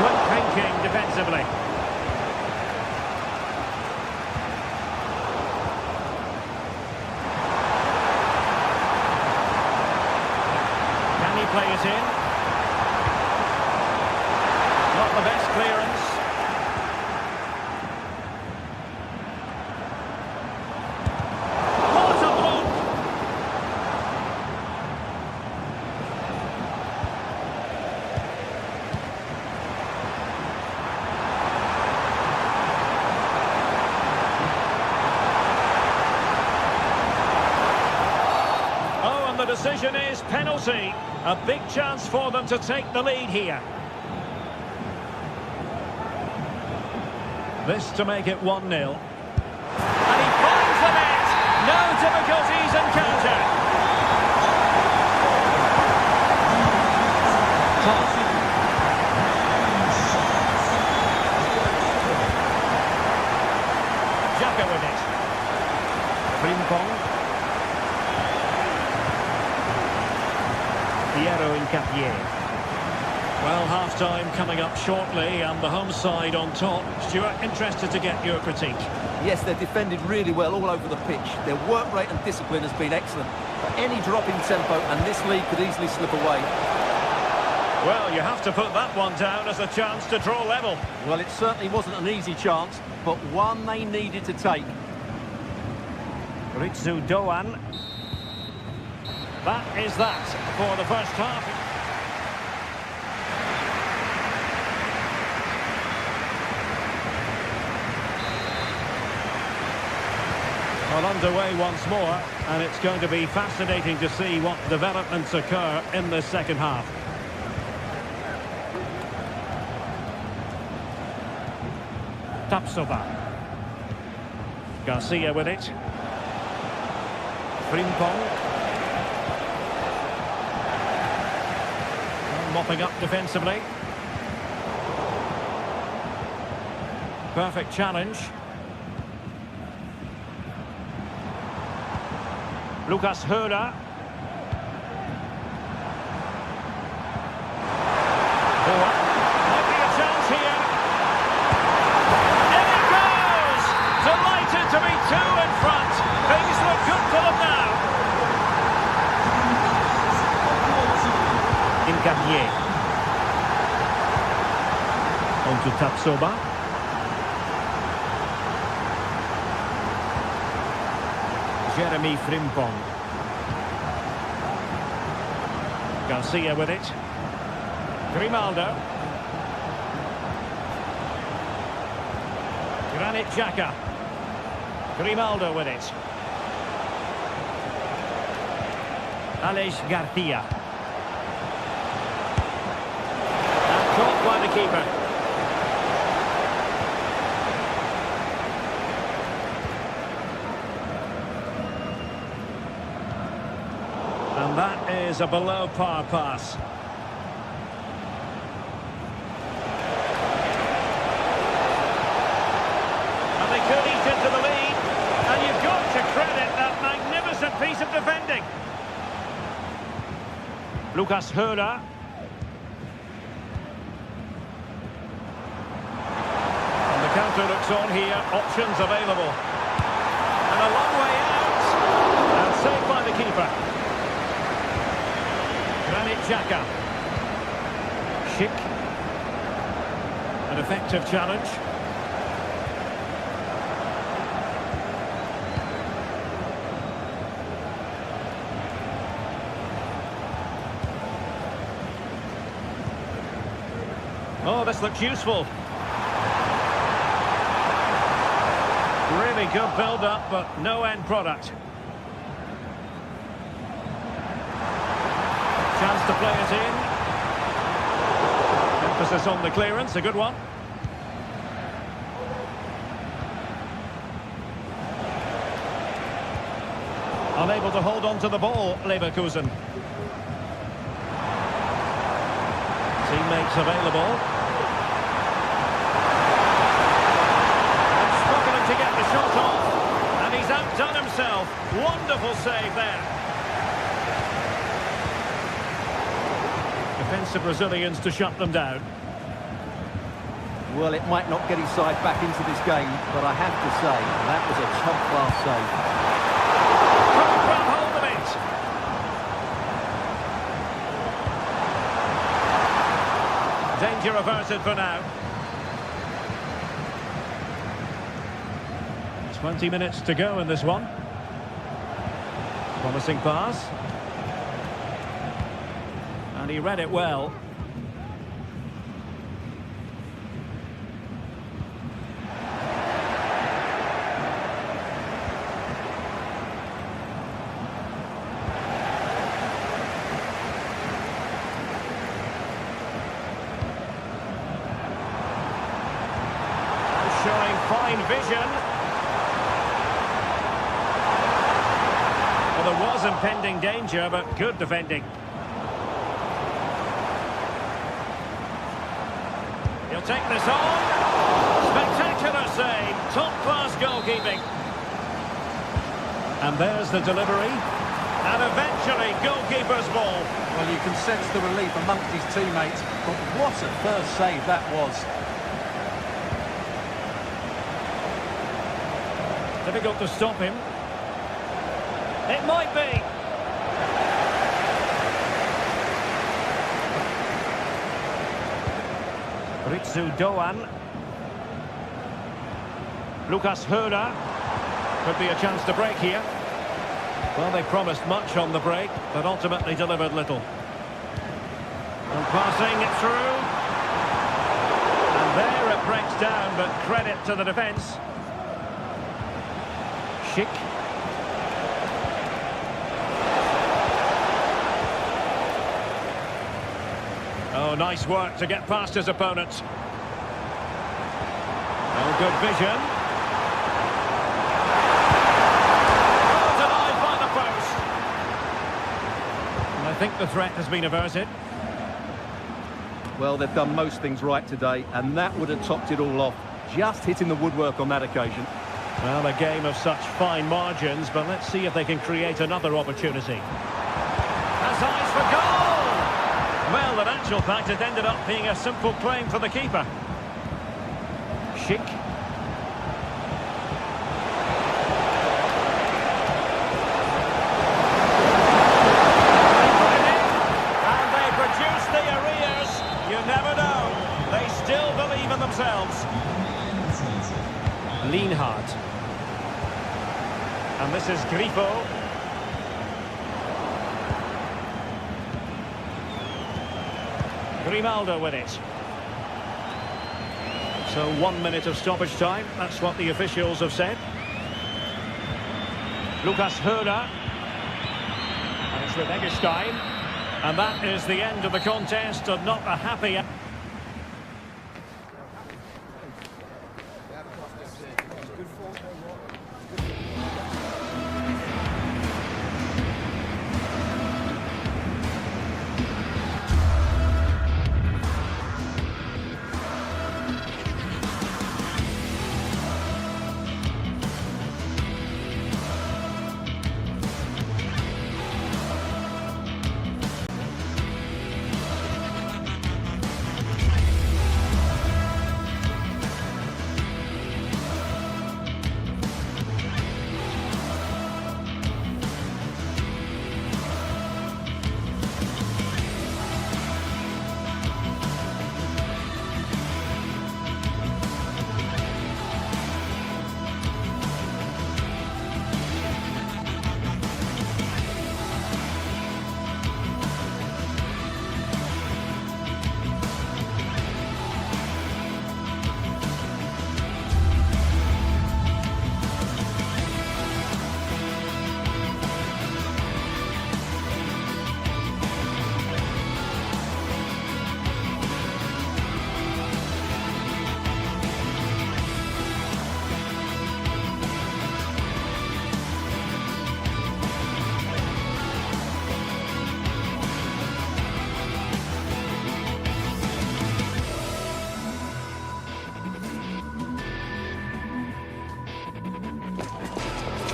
Quick thinking defensively. Can he play it in? Not the best clearance. the decision is penalty. A big chance for them to take the lead here. This to make it 1-0. And he finds the net. No difficulties encountered. Jaka with it. Frimpong. Piero Incapié. Well, half-time coming up shortly and the home side on top. Stuart, interested to get your critique. Yes, they've defended really well all over the pitch. Their work rate and discipline has been excellent. But any drop in tempo and this lead could easily slip away. Well, you have to put that one down as a chance to draw level. Well, it certainly wasn't an easy chance, but one they needed to take. Ritsu Doan. That is that for the first half. Well, underway once more, and it's going to be fascinating to see what developments occur in the second half. Tapsoba. Garcia with it. Frimpong. Mopping up defensively. Perfect challenge. Lucas Höra. Might be a chance here. In it goes! Delighted to be two in front. Things look good for them now. Incapié. On to Tapsoba. Jeremy Frimpong. Garcia with it. Grimaldo. Granit Xhaka. Grimaldo with it. Alex Garcia. And caught by the keeper. And that is a below-par pass. And they could eat into the lead. And you've got to credit that magnificent piece of defending. Lucas Höra. And the counter looks on here. Options available. And a long way out. And saved by the keeper. Granit Xhaka. Schick. An effective challenge. Oh, this looks useful. Really good build-up, but no end product. Chance to play it in. Emphasis on the clearance, a good one. Unable to hold on to the ball, Leverkusen. Teammates available. And struggling to get the shot off. And he's outdone himself. Wonderful save there. Defensive Brazilians to shut them down. Well, it might not get his side back into this game, but I have to say, that was a top-class save. Couldn't grab hold of it. Danger averted for now. 20 minutes to go in this one. Promising pass. And he read it well. fine vision. Well, there was impending danger, but good defending. He'll take this on. Spectacular save. Top-class goalkeeping. And there's the delivery. And eventually, goalkeeper's ball. Well, you can sense the relief amongst his teammates, but what a first save that was. Difficult to stop him. It might be. Ritsu Doan. Lucas Höra. Could be a chance to break here. Well, they promised much on the break, but ultimately delivered little. And passing it through. And there it breaks down, but credit to the defence. Schick. Oh, nice work to get past his opponents. Oh, good vision. Oh, denied by the post. And I think the threat has been averted. Well, they've done most things right today, and that would have topped it all off. Just hitting the woodwork on that occasion. Well, a game of such fine margins, but let's see if they can create another opportunity. Has eyes for goal! Well, in actual fact, it ended up being a simple claim for the keeper. Schick. And they produce the arrears. You never know. They still believe in themselves. Lienhard. And this is Grifo. Grimaldo with it. So 1 minute of stoppage time. That's what the officials have said. Lucas Höra. And it's with Eggestein. And that is the end of the contest, and not a happy end.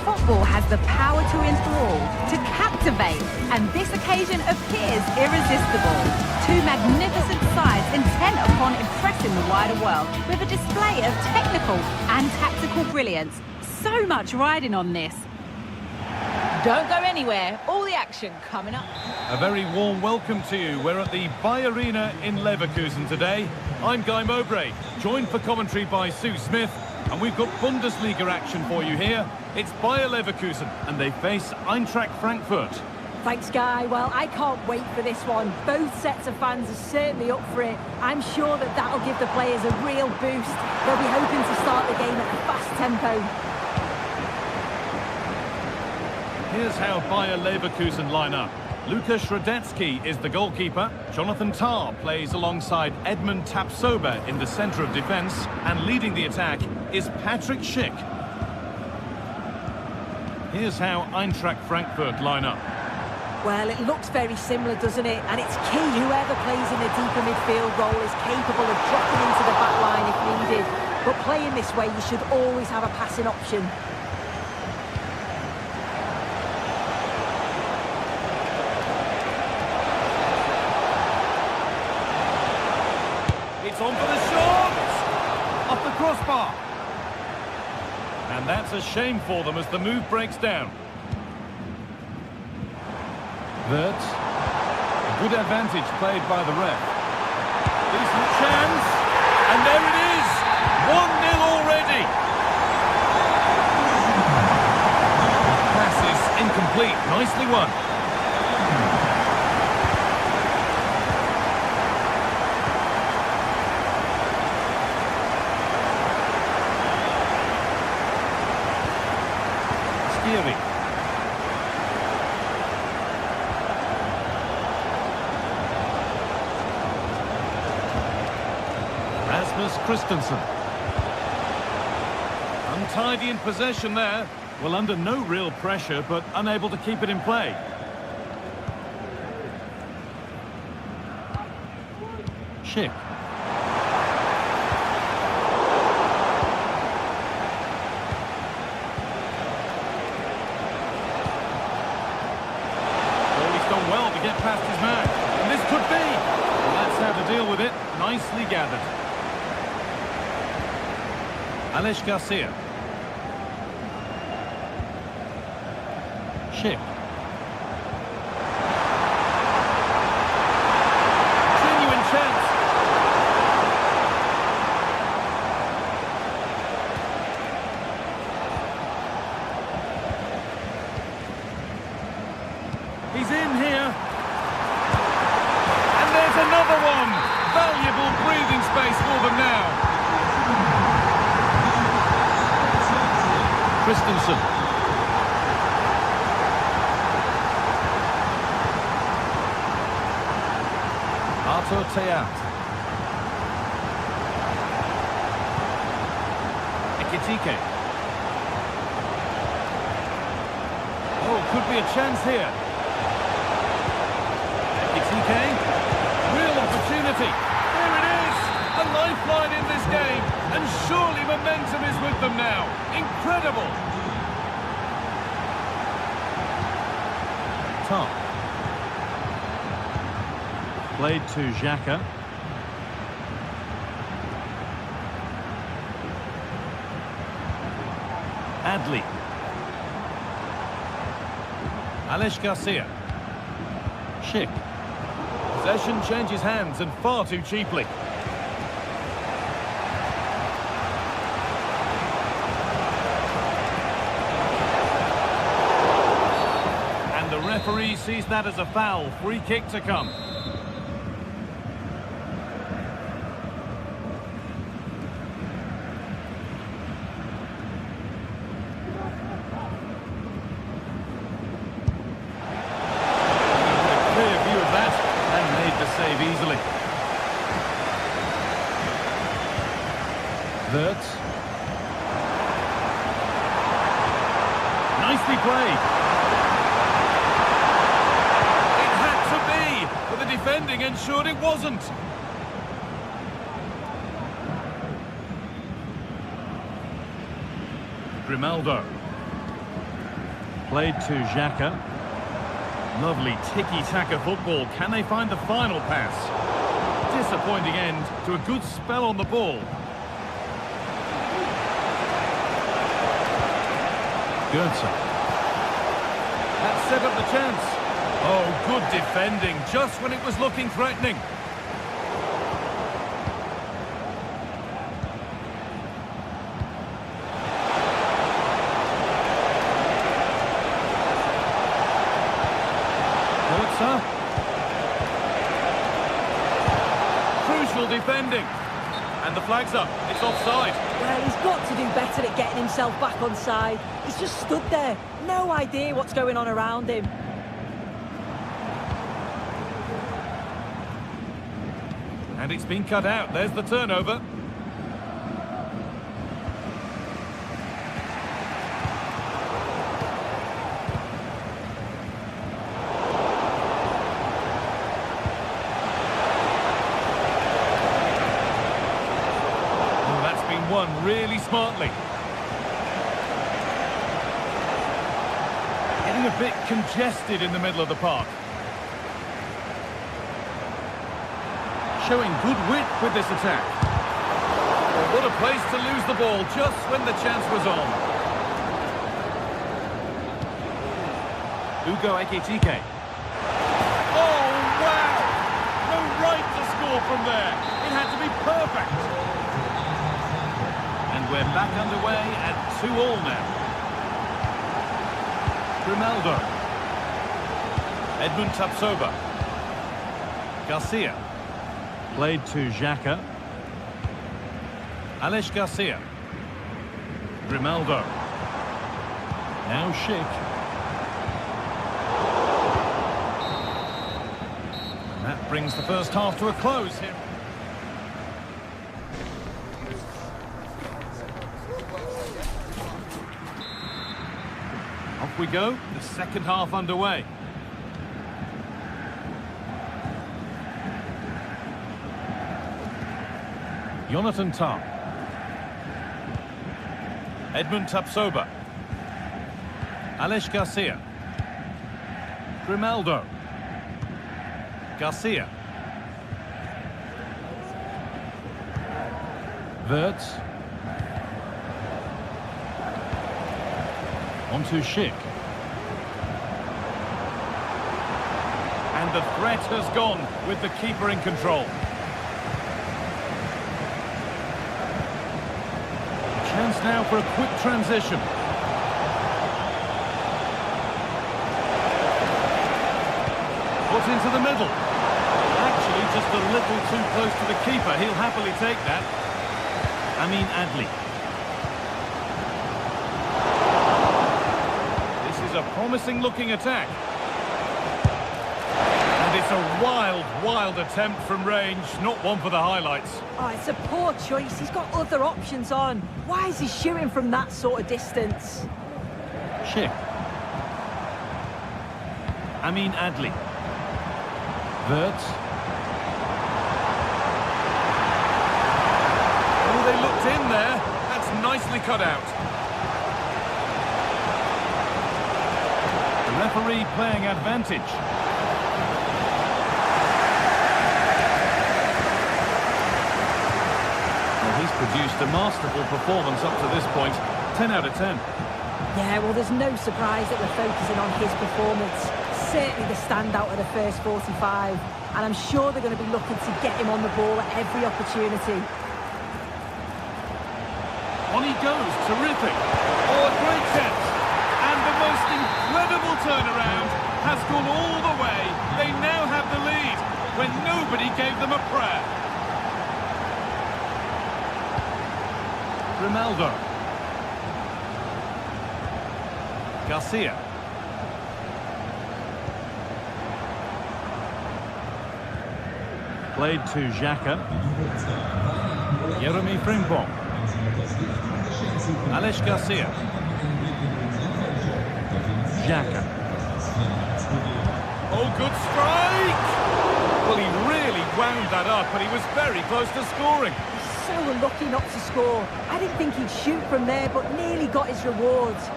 Football has the power to enthrall, to captivate, and this occasion appears irresistible. Two magnificent sides intent upon impressing the wider world with a display of technical and tactical brilliance. So much riding on this. Don't go anywhere. All the action coming up. A very warm welcome to you. We're at the Arena in Leverkusen today. I'm Guy Mowbray, joined for commentary by Sue Smith, and we've got Bundesliga action for you here. It's Bayer Leverkusen, and they face Eintracht Frankfurt. Thanks, Guy. Well, I can't wait for this one. Both sets of fans are certainly up for it. I'm sure that that'll give the players a real boost. They'll be hoping to start the game at a fast tempo. Here's how Bayer Leverkusen line up. Lukasz Radetzky is the goalkeeper. Jonathan Tah plays alongside Edmund Tapsoba in the centre of defence. And leading the attack is Patrick Schick. Here's how Eintracht Frankfurt line up. Well, it looks very similar, doesn't it? And it's key whoever plays in the deeper midfield role is capable of dropping into the back line if needed. But playing this way, you should always have a passing option. It's on for the shot! Off the crossbar. And that's a shame for them as the move breaks down. Wirtz. A good advantage played by the ref. Decent chance. And there it is! 1-0 already. Pass is incomplete. Nicely won. Rasmus Christensen. Untidy in possession there. Well, under no real pressure, but unable to keep it in play. Schick. Well to get past his man, and this could be. Well, that's how to deal with it. Nicely gathered. Aleix Garcia. Schick. Genuine chance. He's in here. And there's another one. Valuable breathing space for them now. Christensen. Artur Teat. Ekitike. Oh, could be a chance here. Ekitike. Real opportunity. There it is. A lifeline in this game. And surely momentum is with them now. Incredible. Top. Played to Xhaka. Adli. Aleix Garcia. Schick. Possession changes hands and far too cheaply. And the referee sees that as a foul. Free kick to come. Save easily. Wirtz. Nicely played. It had to be, but the defending ensured it wasn't. Grimaldo. Played to Xhaka. Lovely tiki-taka football. Can they find the final pass? Disappointing end to a good spell on the ball. Goetze. That set up the chance. Oh, good defending, just when it was looking threatening. Crucial defending. And the flag's up. It's offside. Well, he's got to do better at getting himself back on side. He's just stood there. No idea what's going on around him. And it's been cut out. There's the turnover. Won really smartly. Getting a bit congested in the middle of the park. Showing good width with this attack. Well, what a place to lose the ball just when the chance was on. Ugo Ekitike. Oh, wow! No right to score from there. It had to be perfect. And we're back underway at 2-2 now. Grimaldo. Edmund Tapsoba. Garcia. Played to Xhaka. Aleix Garcia. Grimaldo. Now Schick. And that brings the first half to a close here. Off we go, the second half underway. Jonathan Tah. Edmund Tapsoba. Aleix Garcia. Grimaldo. Garcia. Wirtz. On to Schick. And the threat has gone with the keeper in control. Chance now for a quick transition. Put into the middle. Actually, just a little too close to the keeper. He'll happily take that. Amin Adli. A promising looking attack. And it's a wild attempt from range, not one for the highlights. Oh, it's a poor choice. He's got other options on. Why is he shooting from that sort of distance? Schick. Amin Adli. Wirtz. Oh, they looked in there. That's nicely cut out. Referee playing advantage. Well, he's produced a masterful performance up to this point. 10 out of 10. Yeah, well, there's no surprise that we're focusing on his performance. Certainly the standout of the first 45. And I'm sure they're going to be looking to get him on the ball at every opportunity. On he goes. Terrific. Oh, a great chance. And the most incredible turnaround has gone all the way. They now have the lead when nobody gave them a prayer. Grimaldo. Garcia. Played to Xhaka. Jeremy Frimpong. Aleix Garcia. Xhaka. Oh, good strike! Well, he really wound that up, and he was very close to scoring. He's so unlucky not to score. I didn't think he'd shoot from there, but nearly got his rewards.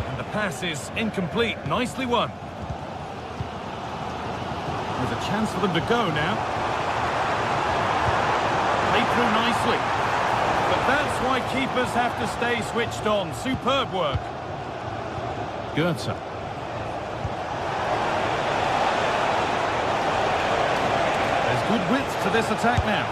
And the pass is incomplete. Nicely won. There's a chance for them to go now. Played through nicely. But that's why keepers have to stay switched on. Superb work. Goetze. There's good width to this attack now.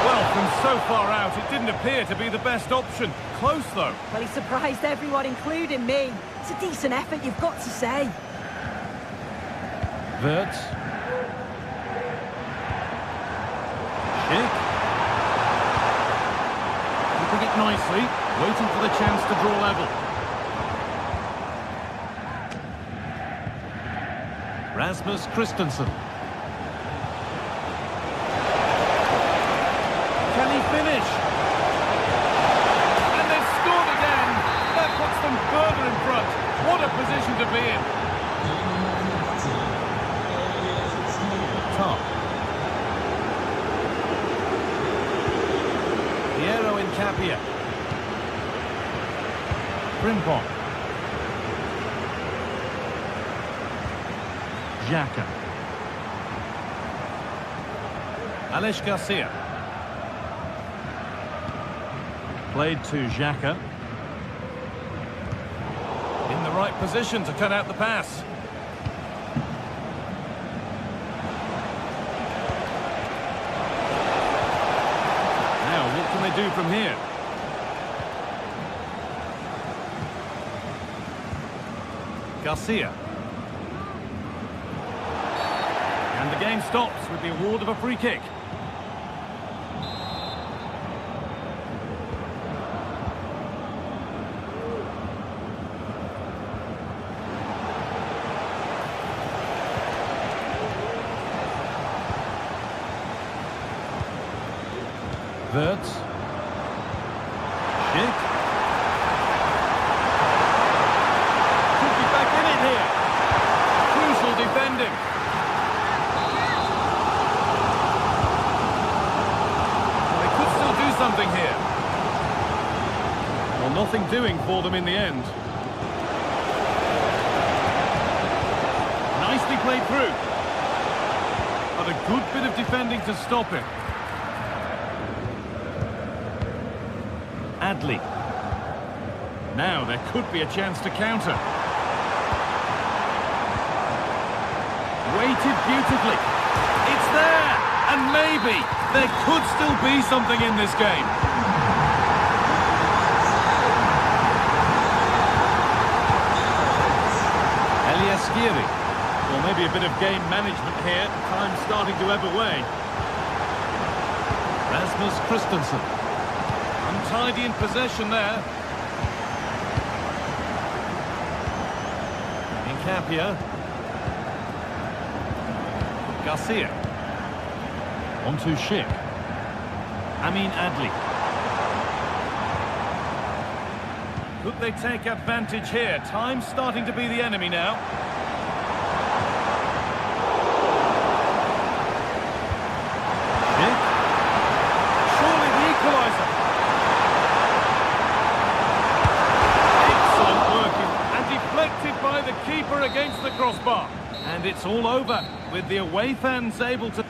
Well, from so far out, it didn't appear to be the best option. Close, though. Well, he surprised everyone, including me. It's a decent effort, you've got to say. Wirtz. Schick. Keeping it nicely, waiting for the chance to draw level. Rasmus Christensen. Can he finish? And they've scored again. That puts them further in front. What a position to be in. Top. Piero Incapia. Frimpong. Xhaka. Alex Garcia. Played to Xhaka. In the right position to cut out the pass. Now, what can they do from here? Garcia. And the game stops with the award of a free kick. Wirtz. Schick. Could be back in it here. Crucial defending. They could still do something here. Well, nothing doing for them in the end. Nicely played through. But a good bit of defending to stop it. Adley. Now there could be a chance to counter. Waited beautifully. It's there! And maybe there could still be something in this game. Eliaskiri. Well, maybe a bit of game management here. Time starting to ebb away. Rasmus Christensen. Untidy in possession there. Incapia. Garcia. On to Schick. Amin Adli. Could they take advantage here? Time's starting to be the enemy now. Schick. Surely the equaliser. Deflected by the keeper against the crossbar. And it's all over with the away fans able to...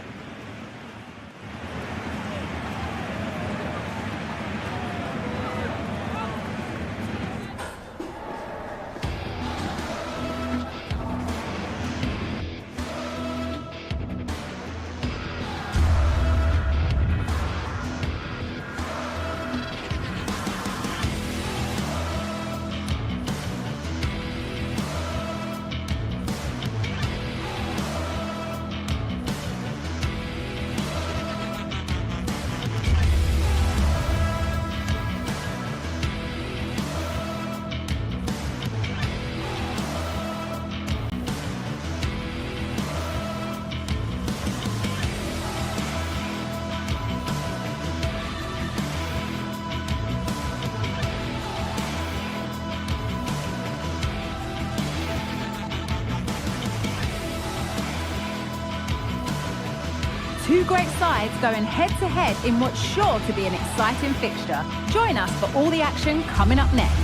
Two great sides going head-to-head in what's sure to be an exciting fixture. Join us for all the action coming up next.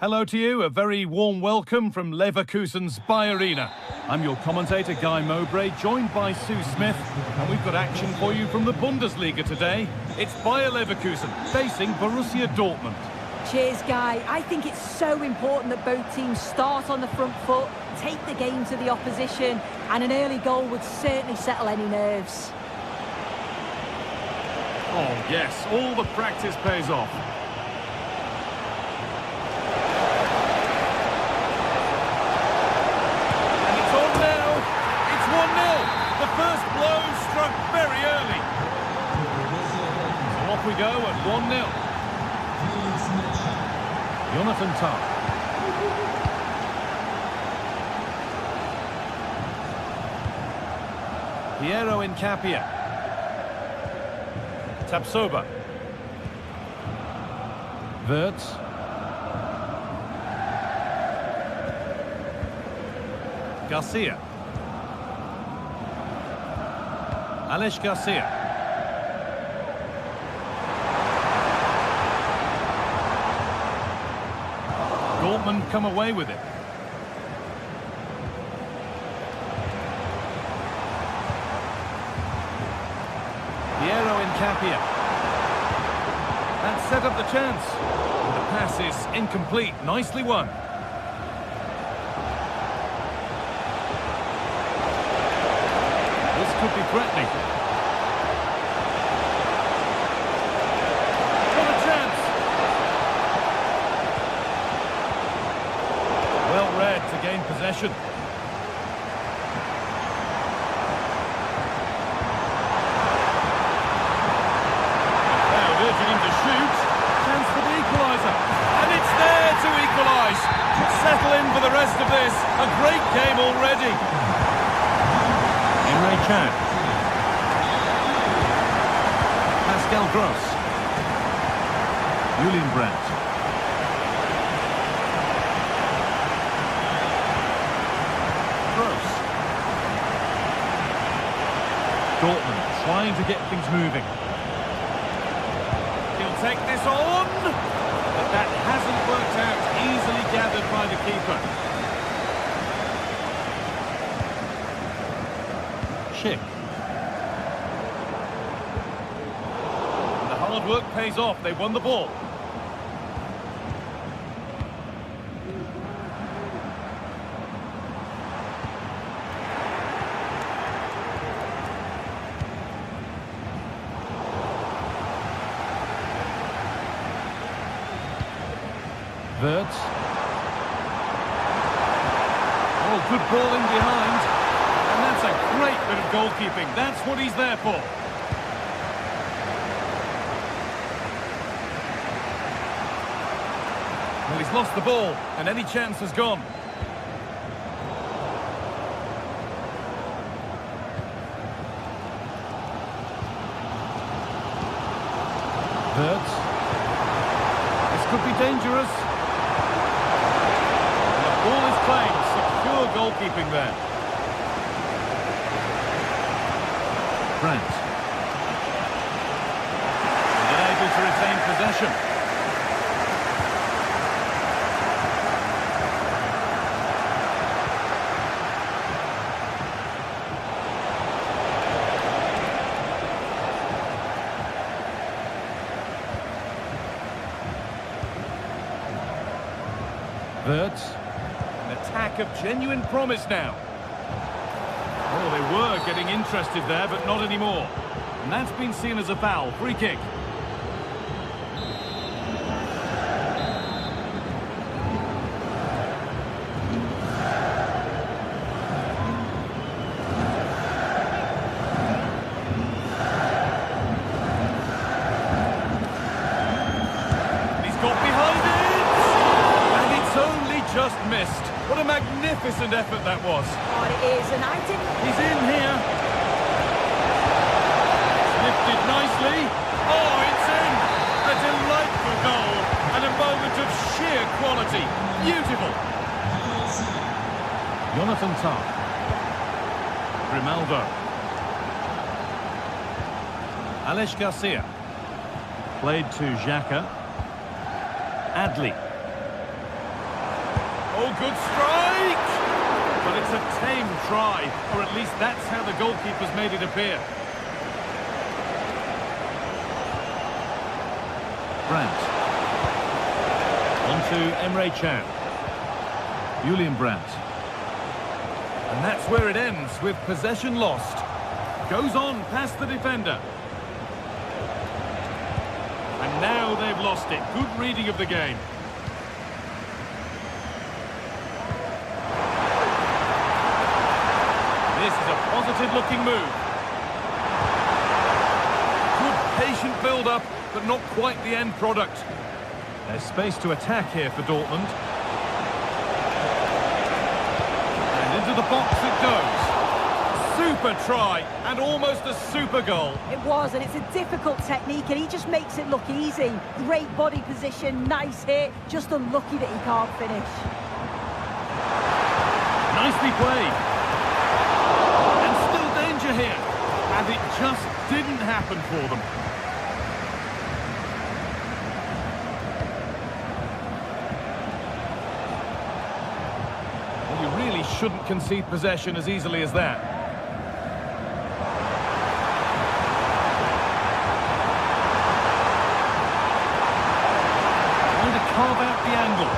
Hello to you, a very warm welcome from Leverkusen's Bayer Arena. I'm your commentator, Guy Mowbray, joined by Sue Smith, and we've got action for you from the Bundesliga today. It's Bayer Leverkusen facing Borussia Dortmund. Cheers, Guy. I think it's so important that both teams start on the front foot, take the game to the opposition, and an early goal would certainly settle any nerves. Oh yes, all the practice pays off. And it's on now. It's 1-0. Jonathan Tah. Piero Incapia. Tapsoba. Wirtz. Garcia. Alex Garcia. Dortmund come away with it. Piero Incapia. That set up the chance. The pass is incomplete. Nicely won. This could be threatening. What a chance! Well read to gain possession. Now urging him to shoot. Chance for the equaliser. And it's there to equalise. Settle in for the rest of this. A great game already. Emre Can. Pascal Gross. Julian Brandt. Gross. Dortmund trying to get things moving. He'll take this on. But that hasn't worked out. Easily gathered by the keeper. Schick. The hard work pays off. They won the ball. Wirtz. Oh, good ball in behind. And that's a great bit of goalkeeping. That's what he's there for. Well, he's lost the ball, and any chance has gone. Wirtz. This could be dangerous. And the ball is claimed. Secure goalkeeping there. Brandt. And able to retain possession. Wirtz. An attack of genuine promise now. Oh, they were getting interested there, but not anymore. And that's been seen as a foul. Free kick. He's got behind it! And it's only just missed. What a magnificent effort that was. Oh, it is, and I didn't... He's in here. Lifted nicely. Oh, it's in. A delightful goal. And a moment of sheer quality. Beautiful. Jonathan Tah. Grimaldo. Alex Garcia. Played to Xhaka. Adli. Oh, good strike! But it's a tame try, or at least that's how the goalkeeper's made it appear. Brandt. On to Emre Can. Julian Brandt. And that's where it ends, with possession lost. Goes on past the defender. And now they've lost it. Good reading of the game. This is a positive-looking move. Good patient build-up, but not quite the end product. There's space to attack here for Dortmund. And into the box it goes. Super try, and almost a super goal. It was, and it's a difficult technique, and he just makes it look easy. Great body position, nice hit, just unlucky that he can't finish. Nicely played. And still danger here. And it just didn't happen for them. Well, you really shouldn't concede possession as easily as that. Carve out the angle.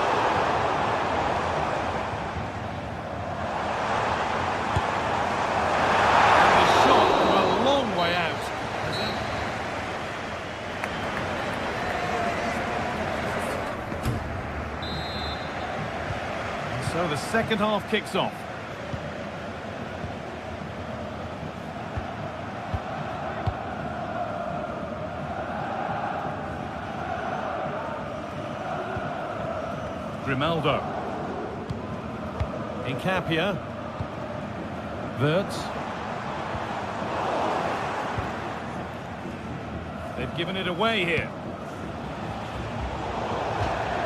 And the shot from a long way out. So the second half kicks off. Grimaldo. Incapia. Wirtz. They've given it away here.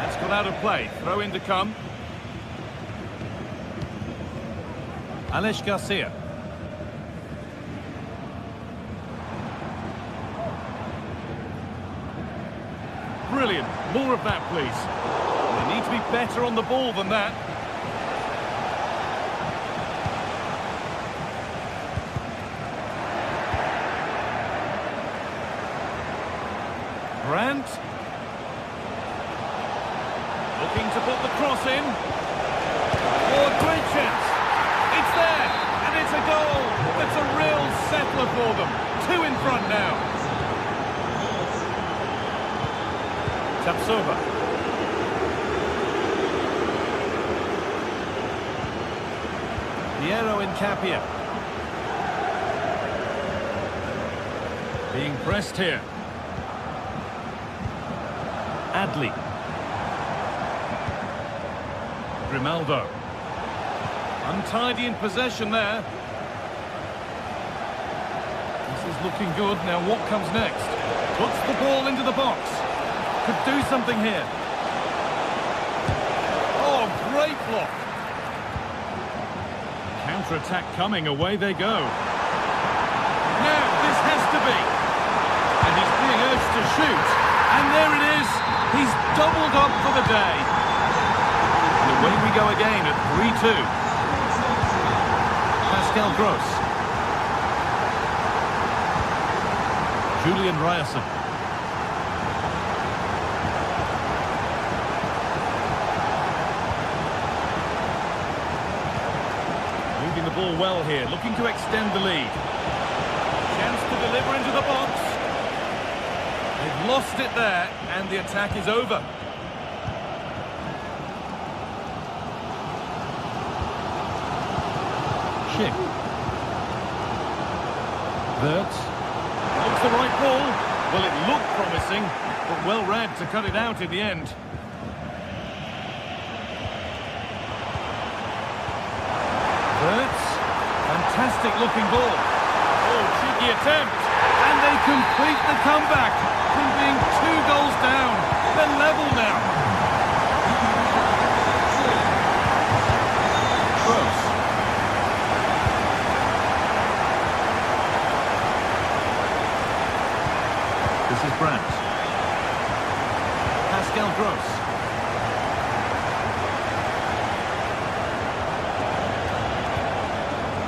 That's got out of play. Throw in to come. Alex Garcia. Brilliant. More of that, please. They need to be better on the ball than that. Brandt. Looking to put the cross in. Oh, a great chance. It's there, and it's a goal. It's a real settler for them. 2 in front now. Tapsova. Piero Incapia. Being pressed here. Adli. Grimaldo. Untidy in possession there. This is looking good. Now what comes next? Puts the ball into the box. Could do something here. Oh, great block. Counter-attack coming, away they go. Now, this has to be. And he's being urged to shoot. And there it is. He's doubled up for the day. And away we go again at 3-2. Pascal Gross. Julian Ryerson. Moving the ball well here, looking to extend the lead. Chance to deliver into the box. They've lost it there, and the attack is over. Schick. Wirtz. Looks the right ball. Well, it looked promising, but well read to cut it out in the end. Wirtz. Fantastic looking ball. Oh, cheeky attempt. And they complete the comeback from being 2 goals down. They're level now. Gross. This is Brandt. Pascal Gross.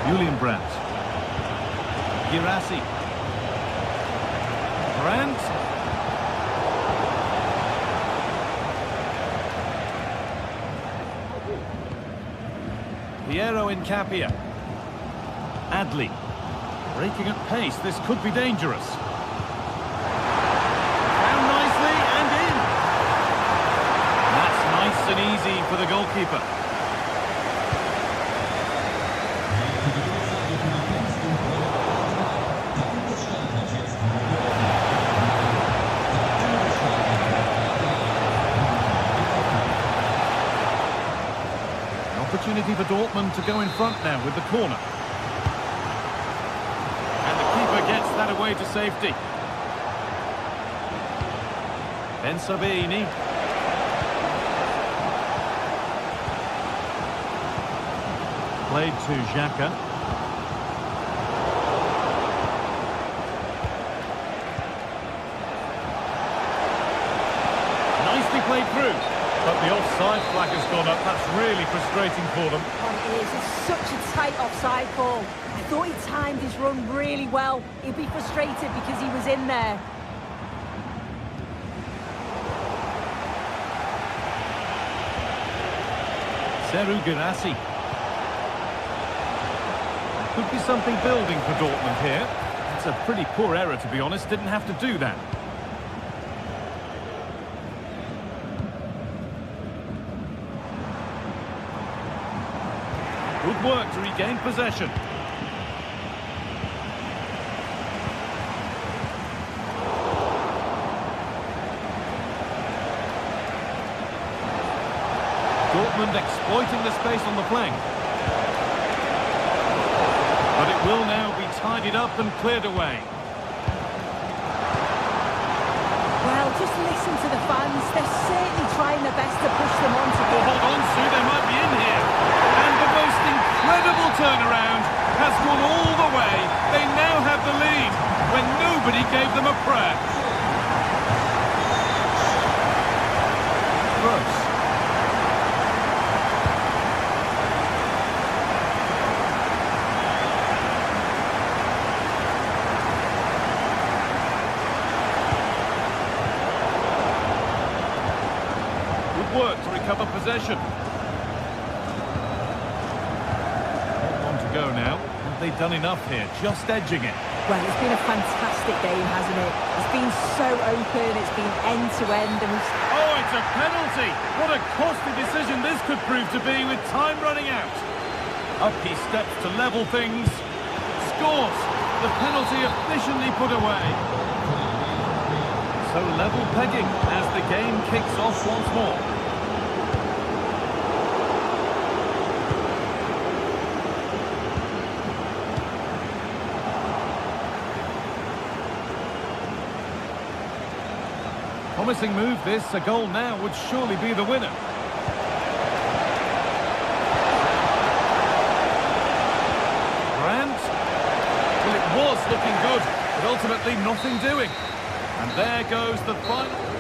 Julian Brandt. Girassi. Brandt. Piero Incapia. Adli. Breaking at pace, this could be dangerous. Down nicely and in. That's nice and easy for the goalkeeper. opportunity for Dortmund to go in front now with the corner. And the keeper gets that away to safety. Ben Sabini. Played to Xhaka. Nicely played through. But the offside flag has gone up. That's really frustrating for them. Oh, it is. It's such a tight offside call. I thought he timed his run really well. He'd be frustrated because he was in there. Seru Girassi. Could be something building for Dortmund here. It's a pretty poor error, to be honest. Didn't have to do that. Good work to regain possession. Dortmund exploiting the space on the flank. But it will now be tidied up and cleared away. Well, just listen to the fans. They're certainly trying their best to push them on to Oh, hold on, Sue, they might be in here. And the most incredible turnaround has gone all the way. They now have the lead when nobody gave them a prayer. Gross. Work to recover possession. On to go now. Have they done enough here? Just edging it. Well, it's been a fantastic game, hasn't it? It's been so open, it's been end-to-end, and we've... Oh, it's a penalty! What a costly decision this could prove to be with time running out. Up he steps to level things. Scores! The penalty efficiently put away. So level pegging as the game kicks off once more. Promising move this, a goal now would surely be the winner. Grant. Well, it was looking good, but ultimately nothing doing. And there goes the final.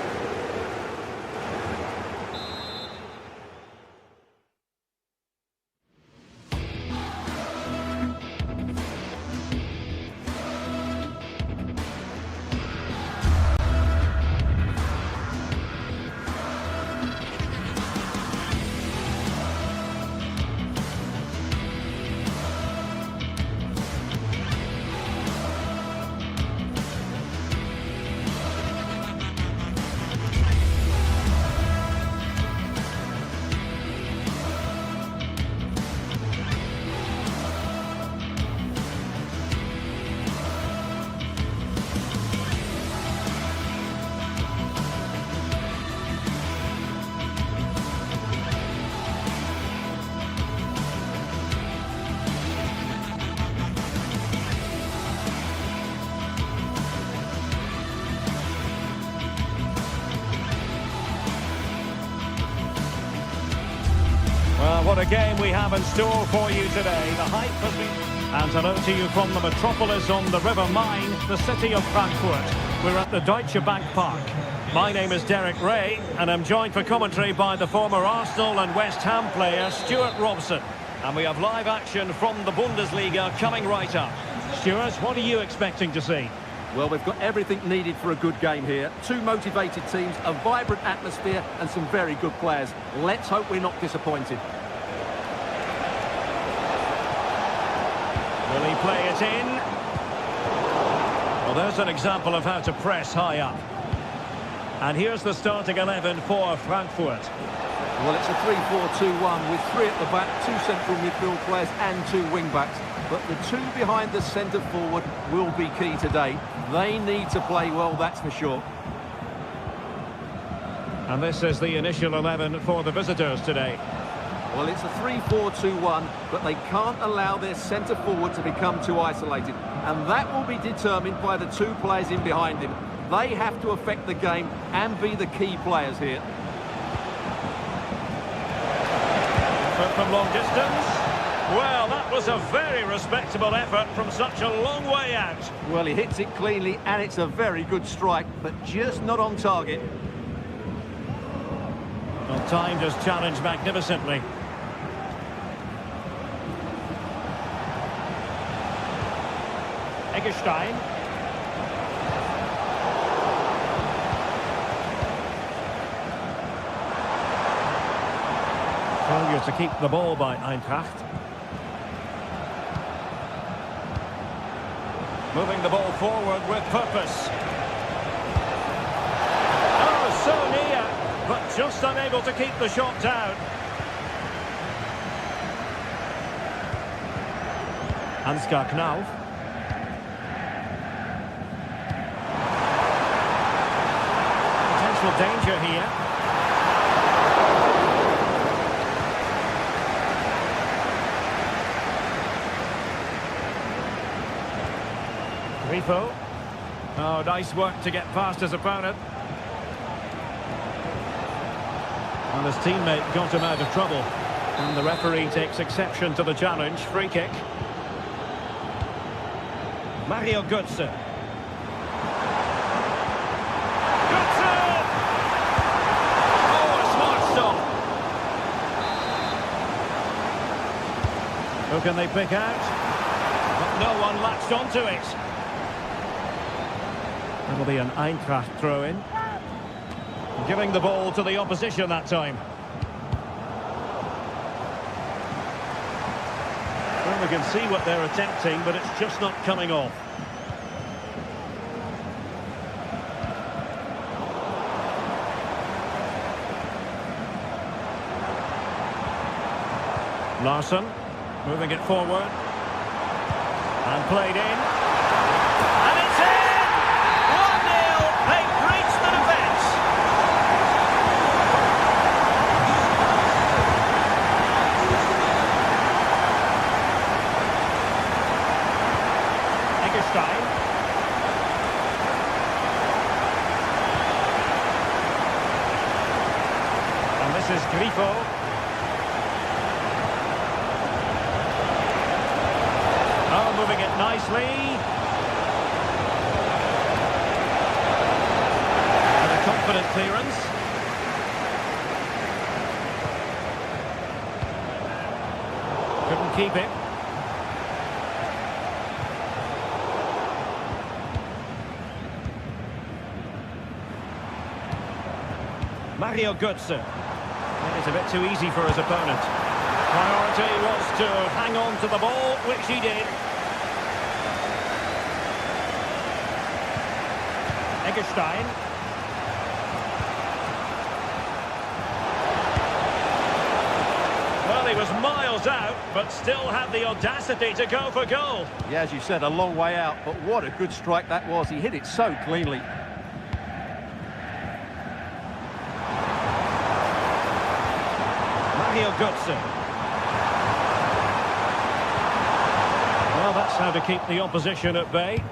Well, what a game we have in store for you today. The hype has been... And hello to you from the metropolis on the River Main, the city of Frankfurt. We're at the Deutsche Bank Park. My name is Derek Ray, and I'm joined for commentary by the former Arsenal and West Ham player, Stuart Robson. And we have live action from the Bundesliga coming right up. Stuart, what are you expecting to see? Well, we've got everything needed for a good game here. Two motivated teams, a vibrant atmosphere and some very good players. Let's hope we're not disappointed. Will he play it in? Well, there's an example of how to press high up. And here's the starting 11 for Frankfurt. Well, it's a 3-4-2-1 with three at the back, two central midfield players and two wing-backs. But the two behind the centre forward will be key today. They need to play well, that's for sure. And this is the initial 11 for the visitors today. Well, it's a 3-4-2-1, but they can't allow their centre-forward to become too isolated. And that will be determined by the two players in behind him. They have to affect the game and be the key players here. From long distance. Well, that was a very respectable effort from such a long way out. Well, he hits it cleanly, and it's a very good strike, but just not on target. Well, timed his challenge magnificently. Eggestein. Failure to keep the ball by Eintracht. Moving the ball forward with purpose. Oh, so near, but just unable to keep the shot down. Ansgar Knauf. Potential danger here. Grifo. Oh, nice work to get past his opponent. And his teammate got him out of trouble. And the referee takes exception to the challenge. Free kick. Mario Götze. Götze! Oh, a smart stop. Who can they pick out? But no one latched onto it. That'll be an Eintracht throw-in. Giving the ball to the opposition that time. Well, we can see what they're attempting, but it's just not coming off. Larsson, moving it forward. And played in. And it's in! 1-0! They've breached the defence! Eggestein. And this is Grifo. Oh, moving it nicely. And a confident clearance. Couldn't keep it. Mario Götze. It's a bit too easy for his opponent. Priority was to hang on to the ball, which he did. Eggestein. Well, he was miles out, but still had the audacity to go for goal. Yeah, as you said, a long way out, but what a good strike that was. He hit it so cleanly. Mario Götze. Well, that's how to keep the opposition at bay.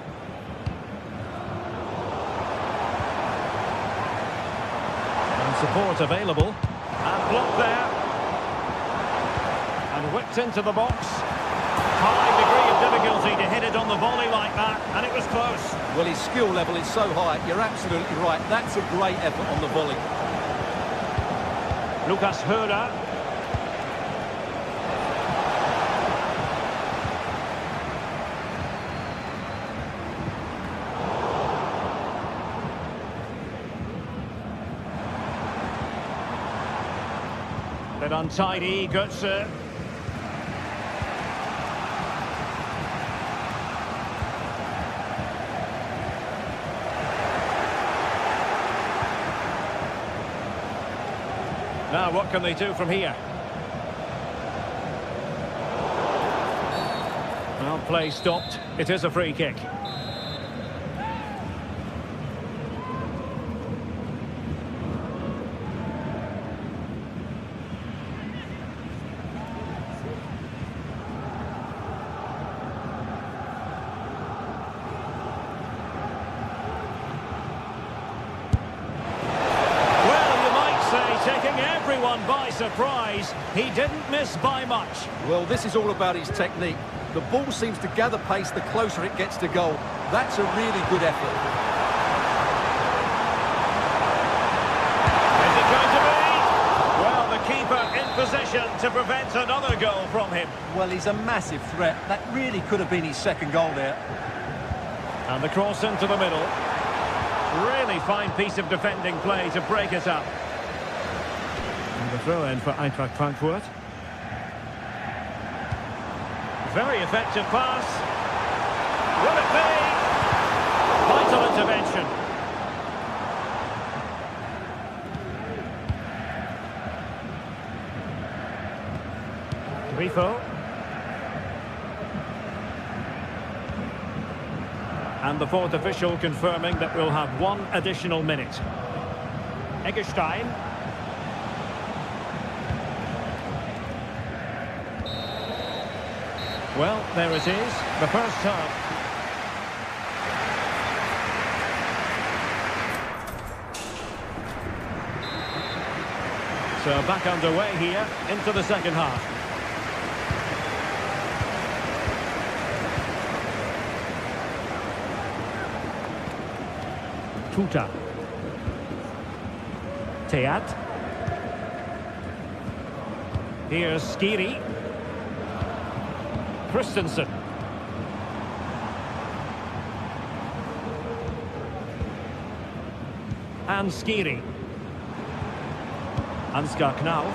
And support available. And blocked there. And whipped into the box. High degree of difficulty to hit it on the volley like that, and it was close. Well, his skill level is so high. You're absolutely right. That's a great effort on the volley. Lucas Höhler. Bit untidy, Götze. Now, what can they do from here? Well, play stopped. It is a free kick. one by surprise. He didn't miss by much. Well, this is all about his technique. The ball seems to gather pace the closer it gets to goal. That's a really good effort. Is it going to be? Well, the keeper in position to prevent another goal from him. Well, he's a massive threat. That really could have been his second goal there. And the cross into the middle. Really fine piece of defending play to break it up. And the throw-in for Eintracht Frankfurt. Very effective pass. Will it be? Vital intervention. Grifo. And the fourth official confirming that we'll have one additional minute. Eggestein. Well, there it is, the first half. So back underway here into the second half. Tuta. Teat. Here's Skiri. Christensen. And Skiri. Ansgar Knauf.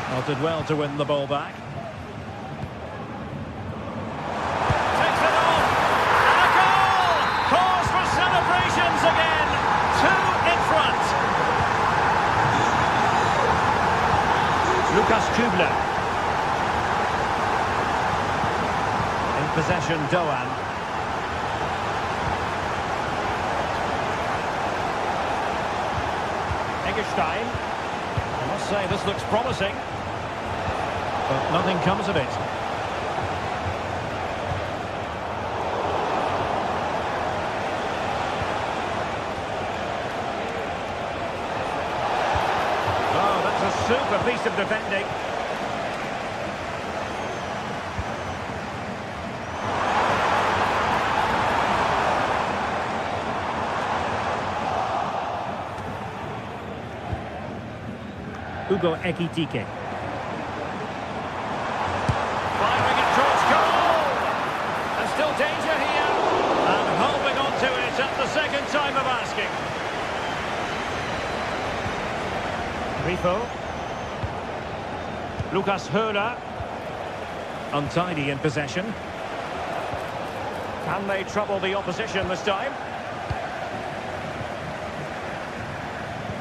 Well, did well to win the ball back. Takes it on! And a goal! Cause for celebrations again! 2 in front. Lukas Kübler. In possession, Doan. Eggestein. I must say, this looks promising. But nothing comes of it. Oh, that's a super piece of defending. Hugo Ekitike. Firing it towards goal! And still danger here. And holding on to it at the second time of asking. Grifo. Lucas Höhler. Untidy in possession. Can they trouble the opposition this time?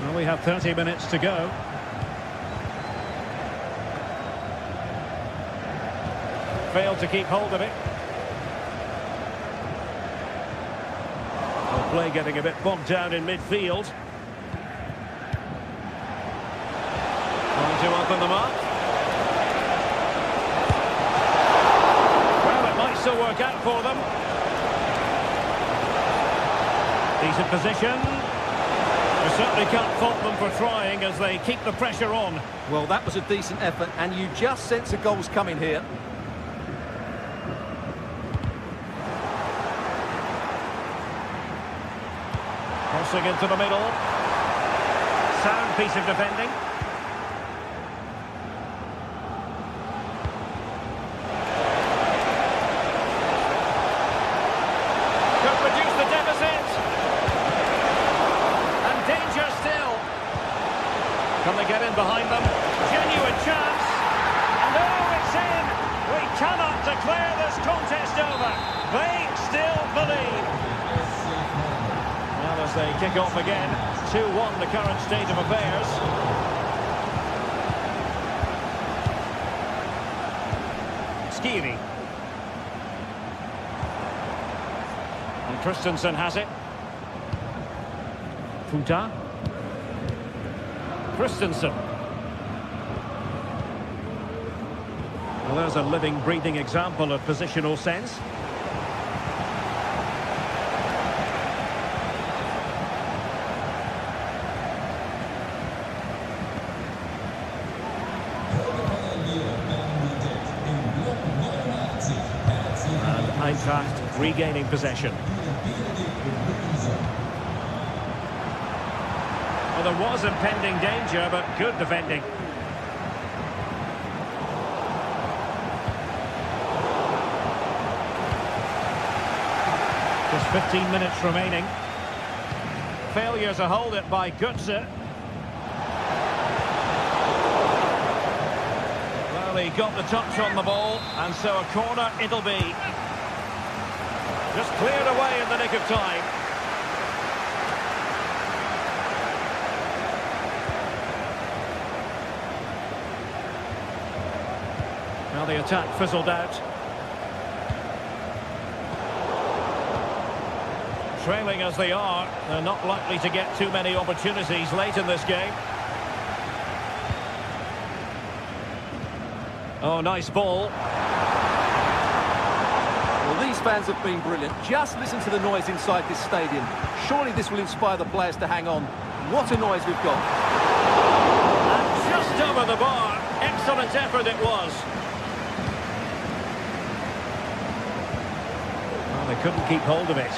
Well, we have 30 minutes to go. Failed to keep hold of it. The play getting a bit bogged down in midfield. Trying to open them up. Well, it might still work out for them. Decent position. We certainly can't fault them for trying as they keep the pressure on. Well, that was a decent effort, and you just sense a goal's coming here. Crossing into the middle. Sound piece of defending. Could reduce the deficit. And danger still. Can they get in behind them? Genuine chance. And oh, it's in. We cannot declare this contest over. They still believe. As they kick off again, 2-1 the current state of affairs. Skiri. And Christensen has it. Tuta. Christensen. Well, there's a living, breathing example of positional sense. Eintracht regaining possession. Well, there was impending danger, but good defending. Just 15 minutes remaining. Failure to hold it by Götze. Well, he got the touch on the ball, and so a corner it'll be. Just cleared away in the nick of time. Now the attack fizzled out. Trailing as they are, they're not likely to get too many opportunities late in this game. Oh, nice ball. Well, these fans have been brilliant. Just listen to the noise inside this stadium. Surely this will inspire the players to hang on. What a noise we've got. And just over the bar. Excellent effort it was. Well, they couldn't keep hold of it.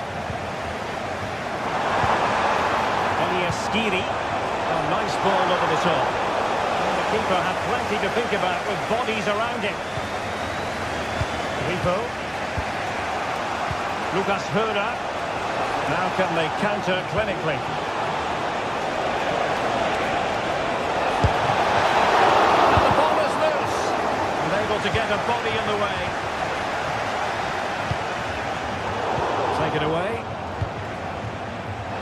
Skiri. A nice ball over the top. And the keeper had plenty to think about with bodies around him. Ripo. Lucas Höra. Now can they counter clinically? And the ball is loose. And able to get a body in the way. Take it away.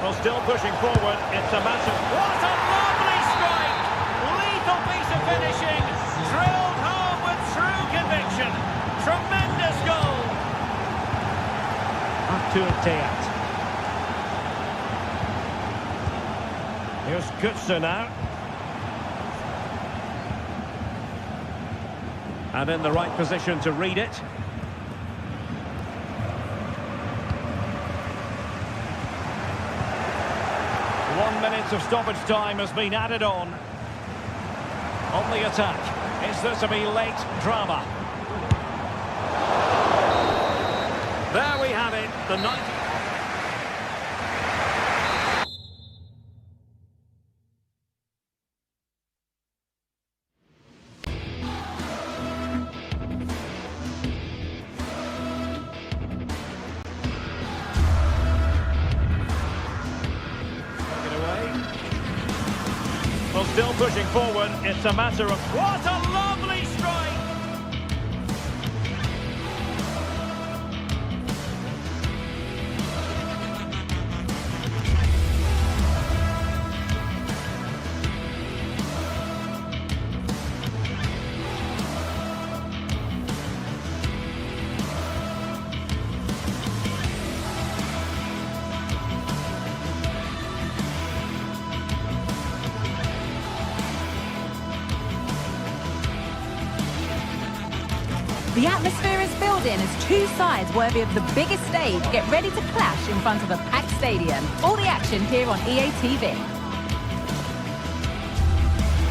Well, still pushing forward, it's a massive... What a lovely strike! Lethal piece of finishing, drilled home with true conviction. Tremendous goal! Arthur Theat. Here's Götze now. And in the right position to read it. 1 minute of stoppage time has been added on the attack. Is there to be late drama? There we have it, the 90th. Well, still pushing forward. It's a matter of... What a lovely strike! The atmosphere is building as two sides worthy of the biggest stage get ready to clash in front of a packed stadium. All the action here on EA TV.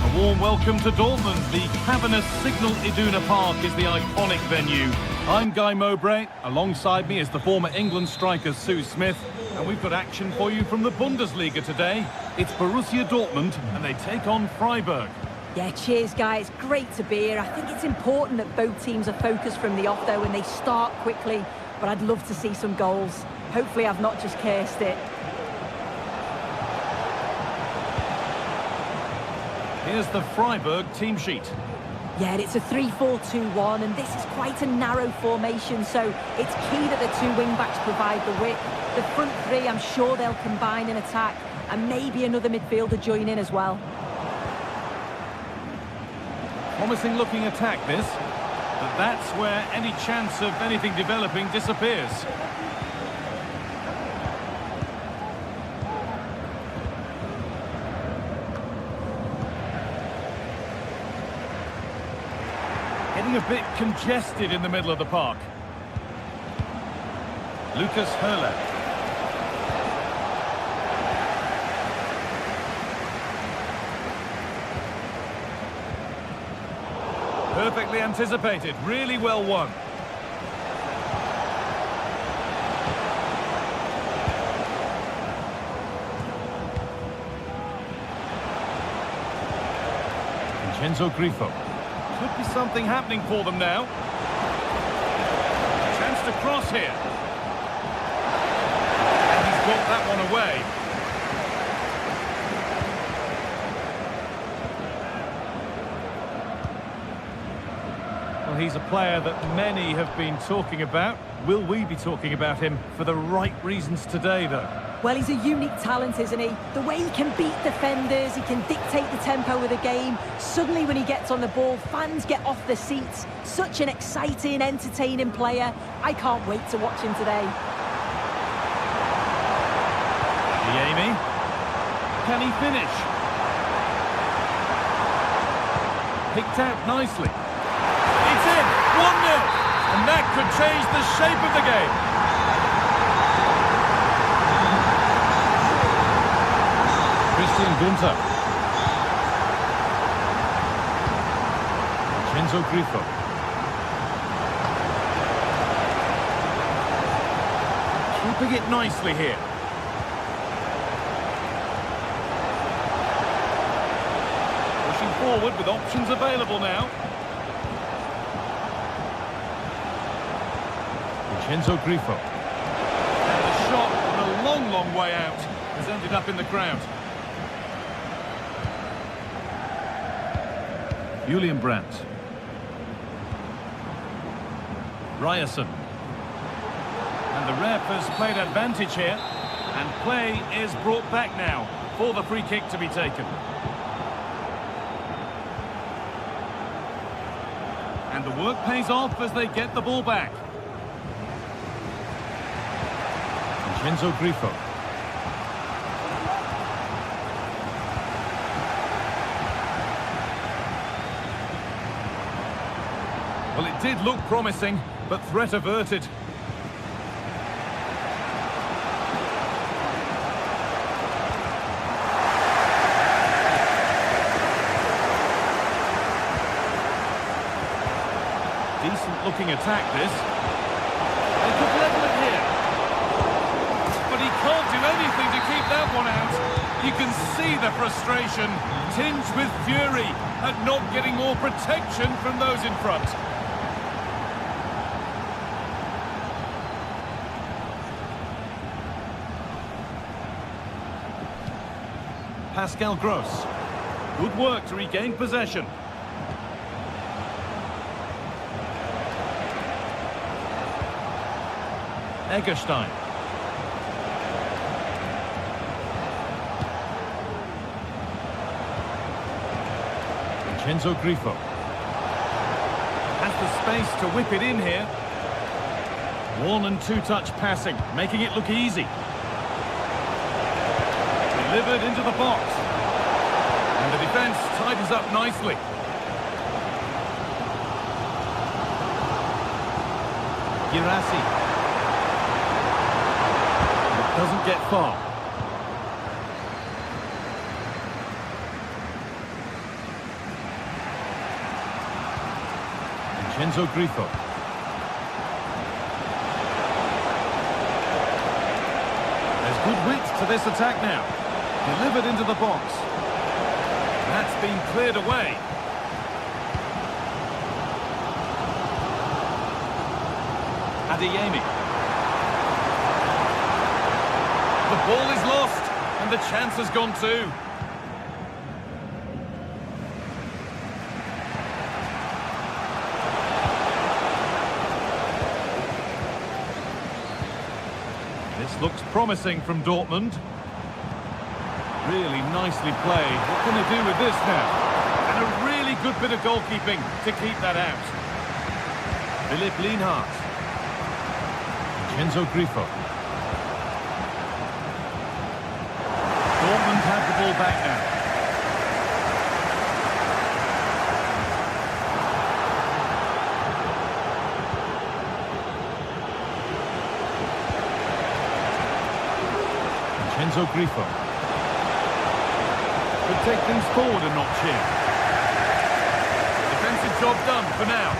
A warm welcome to Dortmund. The cavernous Signal Iduna Park is the iconic venue. I'm Guy Mowbray. Alongside me is the former England striker Sue Smith. And we've got action for you from the Bundesliga today. It's Borussia Dortmund and they take on Freiburg. Yeah, cheers, guys. Great to be here. I think it's important that both teams are focused from the off, though, and they start quickly. But I'd love to see some goals. Hopefully I've not just cursed it. Here's the Freiburg team sheet. Yeah, it's a 3-4-2-1, and this is quite a narrow formation, so it's key that the two wing-backs provide the width. The front three, I'm sure they'll combine in attack, and maybe another midfielder join in as well. Promising looking attack this, but that's where any chance of anything developing disappears. Getting a bit congested in the middle of the park. Lucas Höra. Perfectly anticipated, really well won. Vincenzo Grifo. Could be something happening for them now. Chance to cross here. And he's got that one away. Well, he's a player that many have been talking about. Will we be talking about him for the right reasons today, though? Well, he's a unique talent, isn't he? The way he can beat defenders, he can dictate the tempo of the game. Suddenly, when he gets on the ball, fans get off their seats. Such an exciting, entertaining player. I can't wait to watch him today. Amy. Can he finish? Picked out nicely. It's in! 1-0! And that could change the shape of the game. Christian Gunter. Vincenzo Grifo. Keeping it nicely here. Pushing forward with options available now. Vincenzo Grifo. And the shot from a long, long way out has ended up in the crowd. Julian Brandt. Ryerson. And the ref has played advantage here. And play is brought back now for the free kick to be taken. And the work pays off as they get the ball back. Vincenzo Grifo. Well, it did look promising, but threat averted. Decent looking attack this. They could level it here. But he can't do anything to keep that one out. You can see the frustration, tinged with fury at not getting more protection from those in front. Pascal Gross. Good work to regain possession. Egerstein. Vincenzo Grifo. Has the space to whip it in here. One and two touch passing, making it look easy. Delivered into the box. And the defence tightens up nicely. Girassi. Doesn't get far. Vincenzo Grifo. There's good width to this attack now. Delivered into the box. That's been cleared away. Adeyemi. The ball is lost, and the chance has gone too. This looks promising from Dortmund. Really nicely played. What can they do with this now? And a really good bit of goalkeeping to keep that out. Philipp Lienhardt. Vincenzo Grifo. Dortmund have the ball back now. Vincenzo Grifo. Could take things forward a notch here. Defensive job done for now.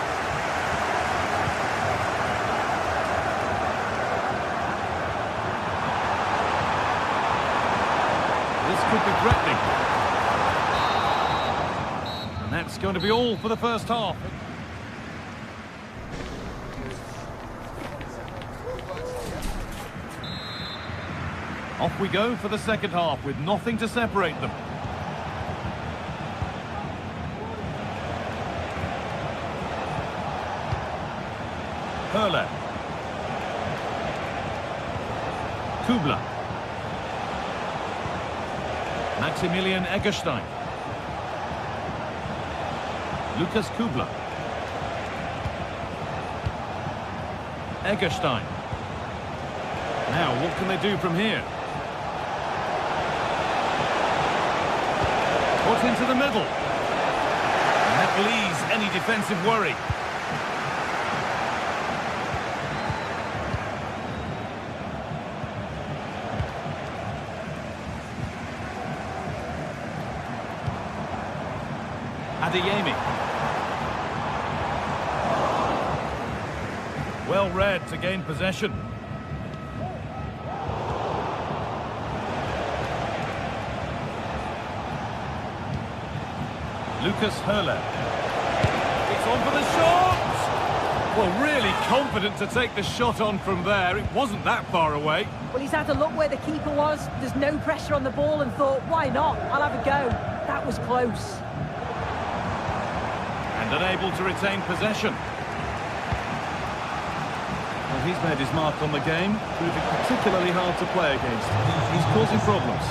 This could be threatening. And that's going to be all for the first half. Off we go for the second half with nothing to separate them. Hurler. Kubler. Maximilian Eggestein. Lucas Kubler. Eggestein. Now, what can they do from here? Put into the middle. And that leaves any defensive worry. Adeyemi. Well read to gain possession. Lucas Hurler. It's on for the shot! Well, really confident to take the shot on from there. It wasn't that far away. Well, he's had a look where the keeper was. There's no pressure on the ball and thought, why not? I'll have a go. That was close. And unable to retain possession. Well, he's made his mark on the game, proving particularly hard to play against. He's causing problems.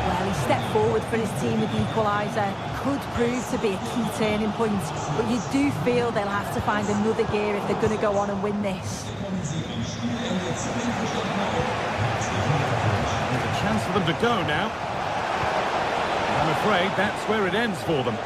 Well, he stepped forward for his team with the equaliser. Could prove to be a key turning point, but you do feel they'll have to find another gear if they're going to go on and win this. There's a chance for them to go now. I'm afraid that's where it ends for them.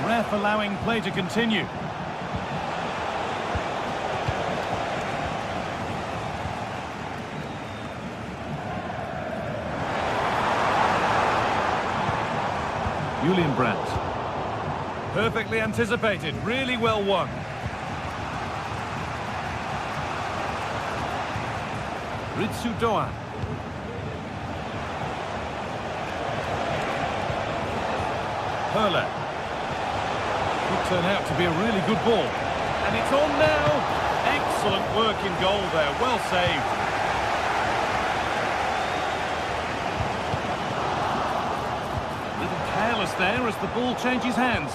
Ref allowing play to continue. Julian Brandt. Perfectly anticipated, really well won. Ritsu Doan. Hurler. Could turn out to be a really good ball. And it's on now. Excellent work in goal there. Well saved. A little careless there as the ball changes hands.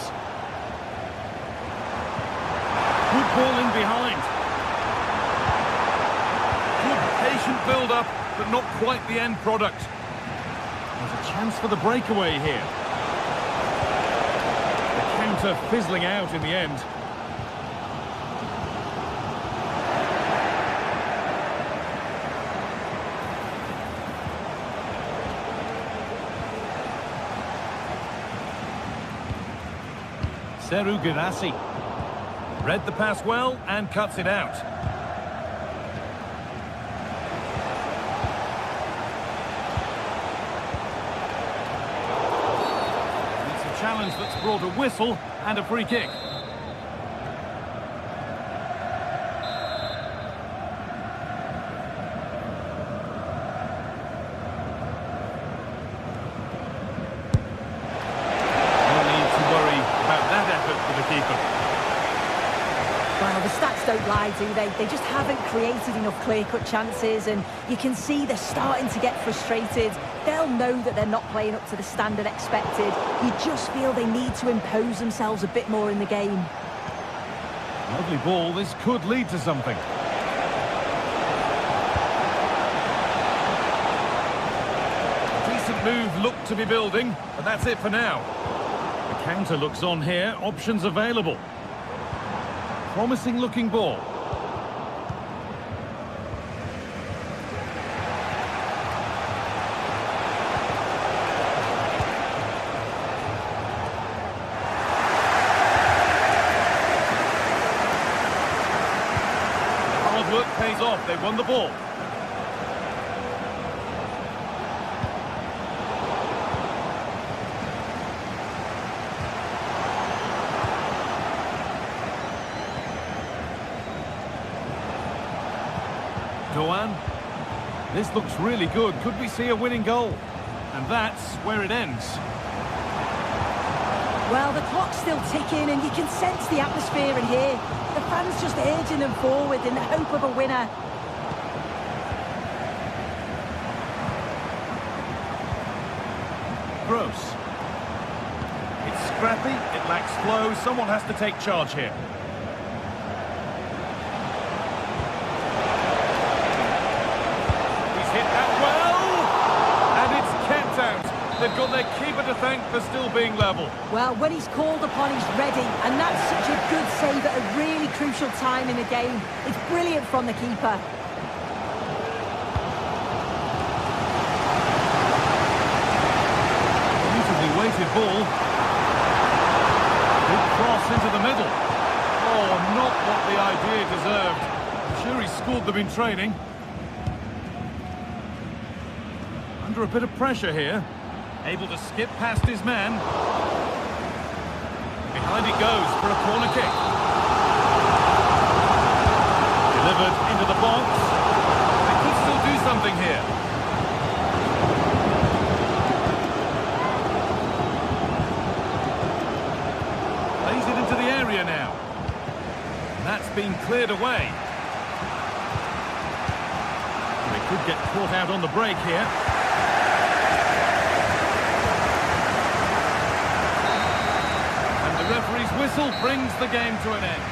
Good ball in behind. Good patient build-up, but not quite the end product. There's a chance for the breakaway here. Fizzling out in the end. Seru Girassi read the pass well and cuts it out. Challenge that's brought a whistle and a free kick. No need to worry about that effort for the keeper. Well, the stats don't lie, do they? They just haven't created enough clear-cut chances, and you can see they're starting to get frustrated. They'll know that they're not playing up to the standard expected. You just feel they need to impose themselves a bit more in the game. Lovely ball. This could lead to something. Decent move looked to be building, but that's it for now. The counter looks on here. Options available. Promising looking ball. Hard work pays off. They won the ball. This looks really good. Could we see a winning goal? And that's where it ends. Well, the clock's still ticking and you can sense the atmosphere in here. The fans just urging them forward in the hope of a winner. Gross. It's scrappy, it lacks flow. Someone has to take charge here. He's hit that well! And it's kept out. They've got their keeper to thank for still being level. Well, when he's called upon, he's ready. And that's such a good save at a really crucial time in the game. It's brilliant from the keeper. Beautifully weighted ball. Big cross into the middle. Oh, not what the idea deserved. I'm sure he scored them in training. Under a bit of pressure here. Able to skip past his man. Behind it goes for a corner kick. Delivered into the box. They could still do something here. Plays it into the area now. And that's been cleared away. They could get caught out on the break here. Referee's whistle brings the game to an end.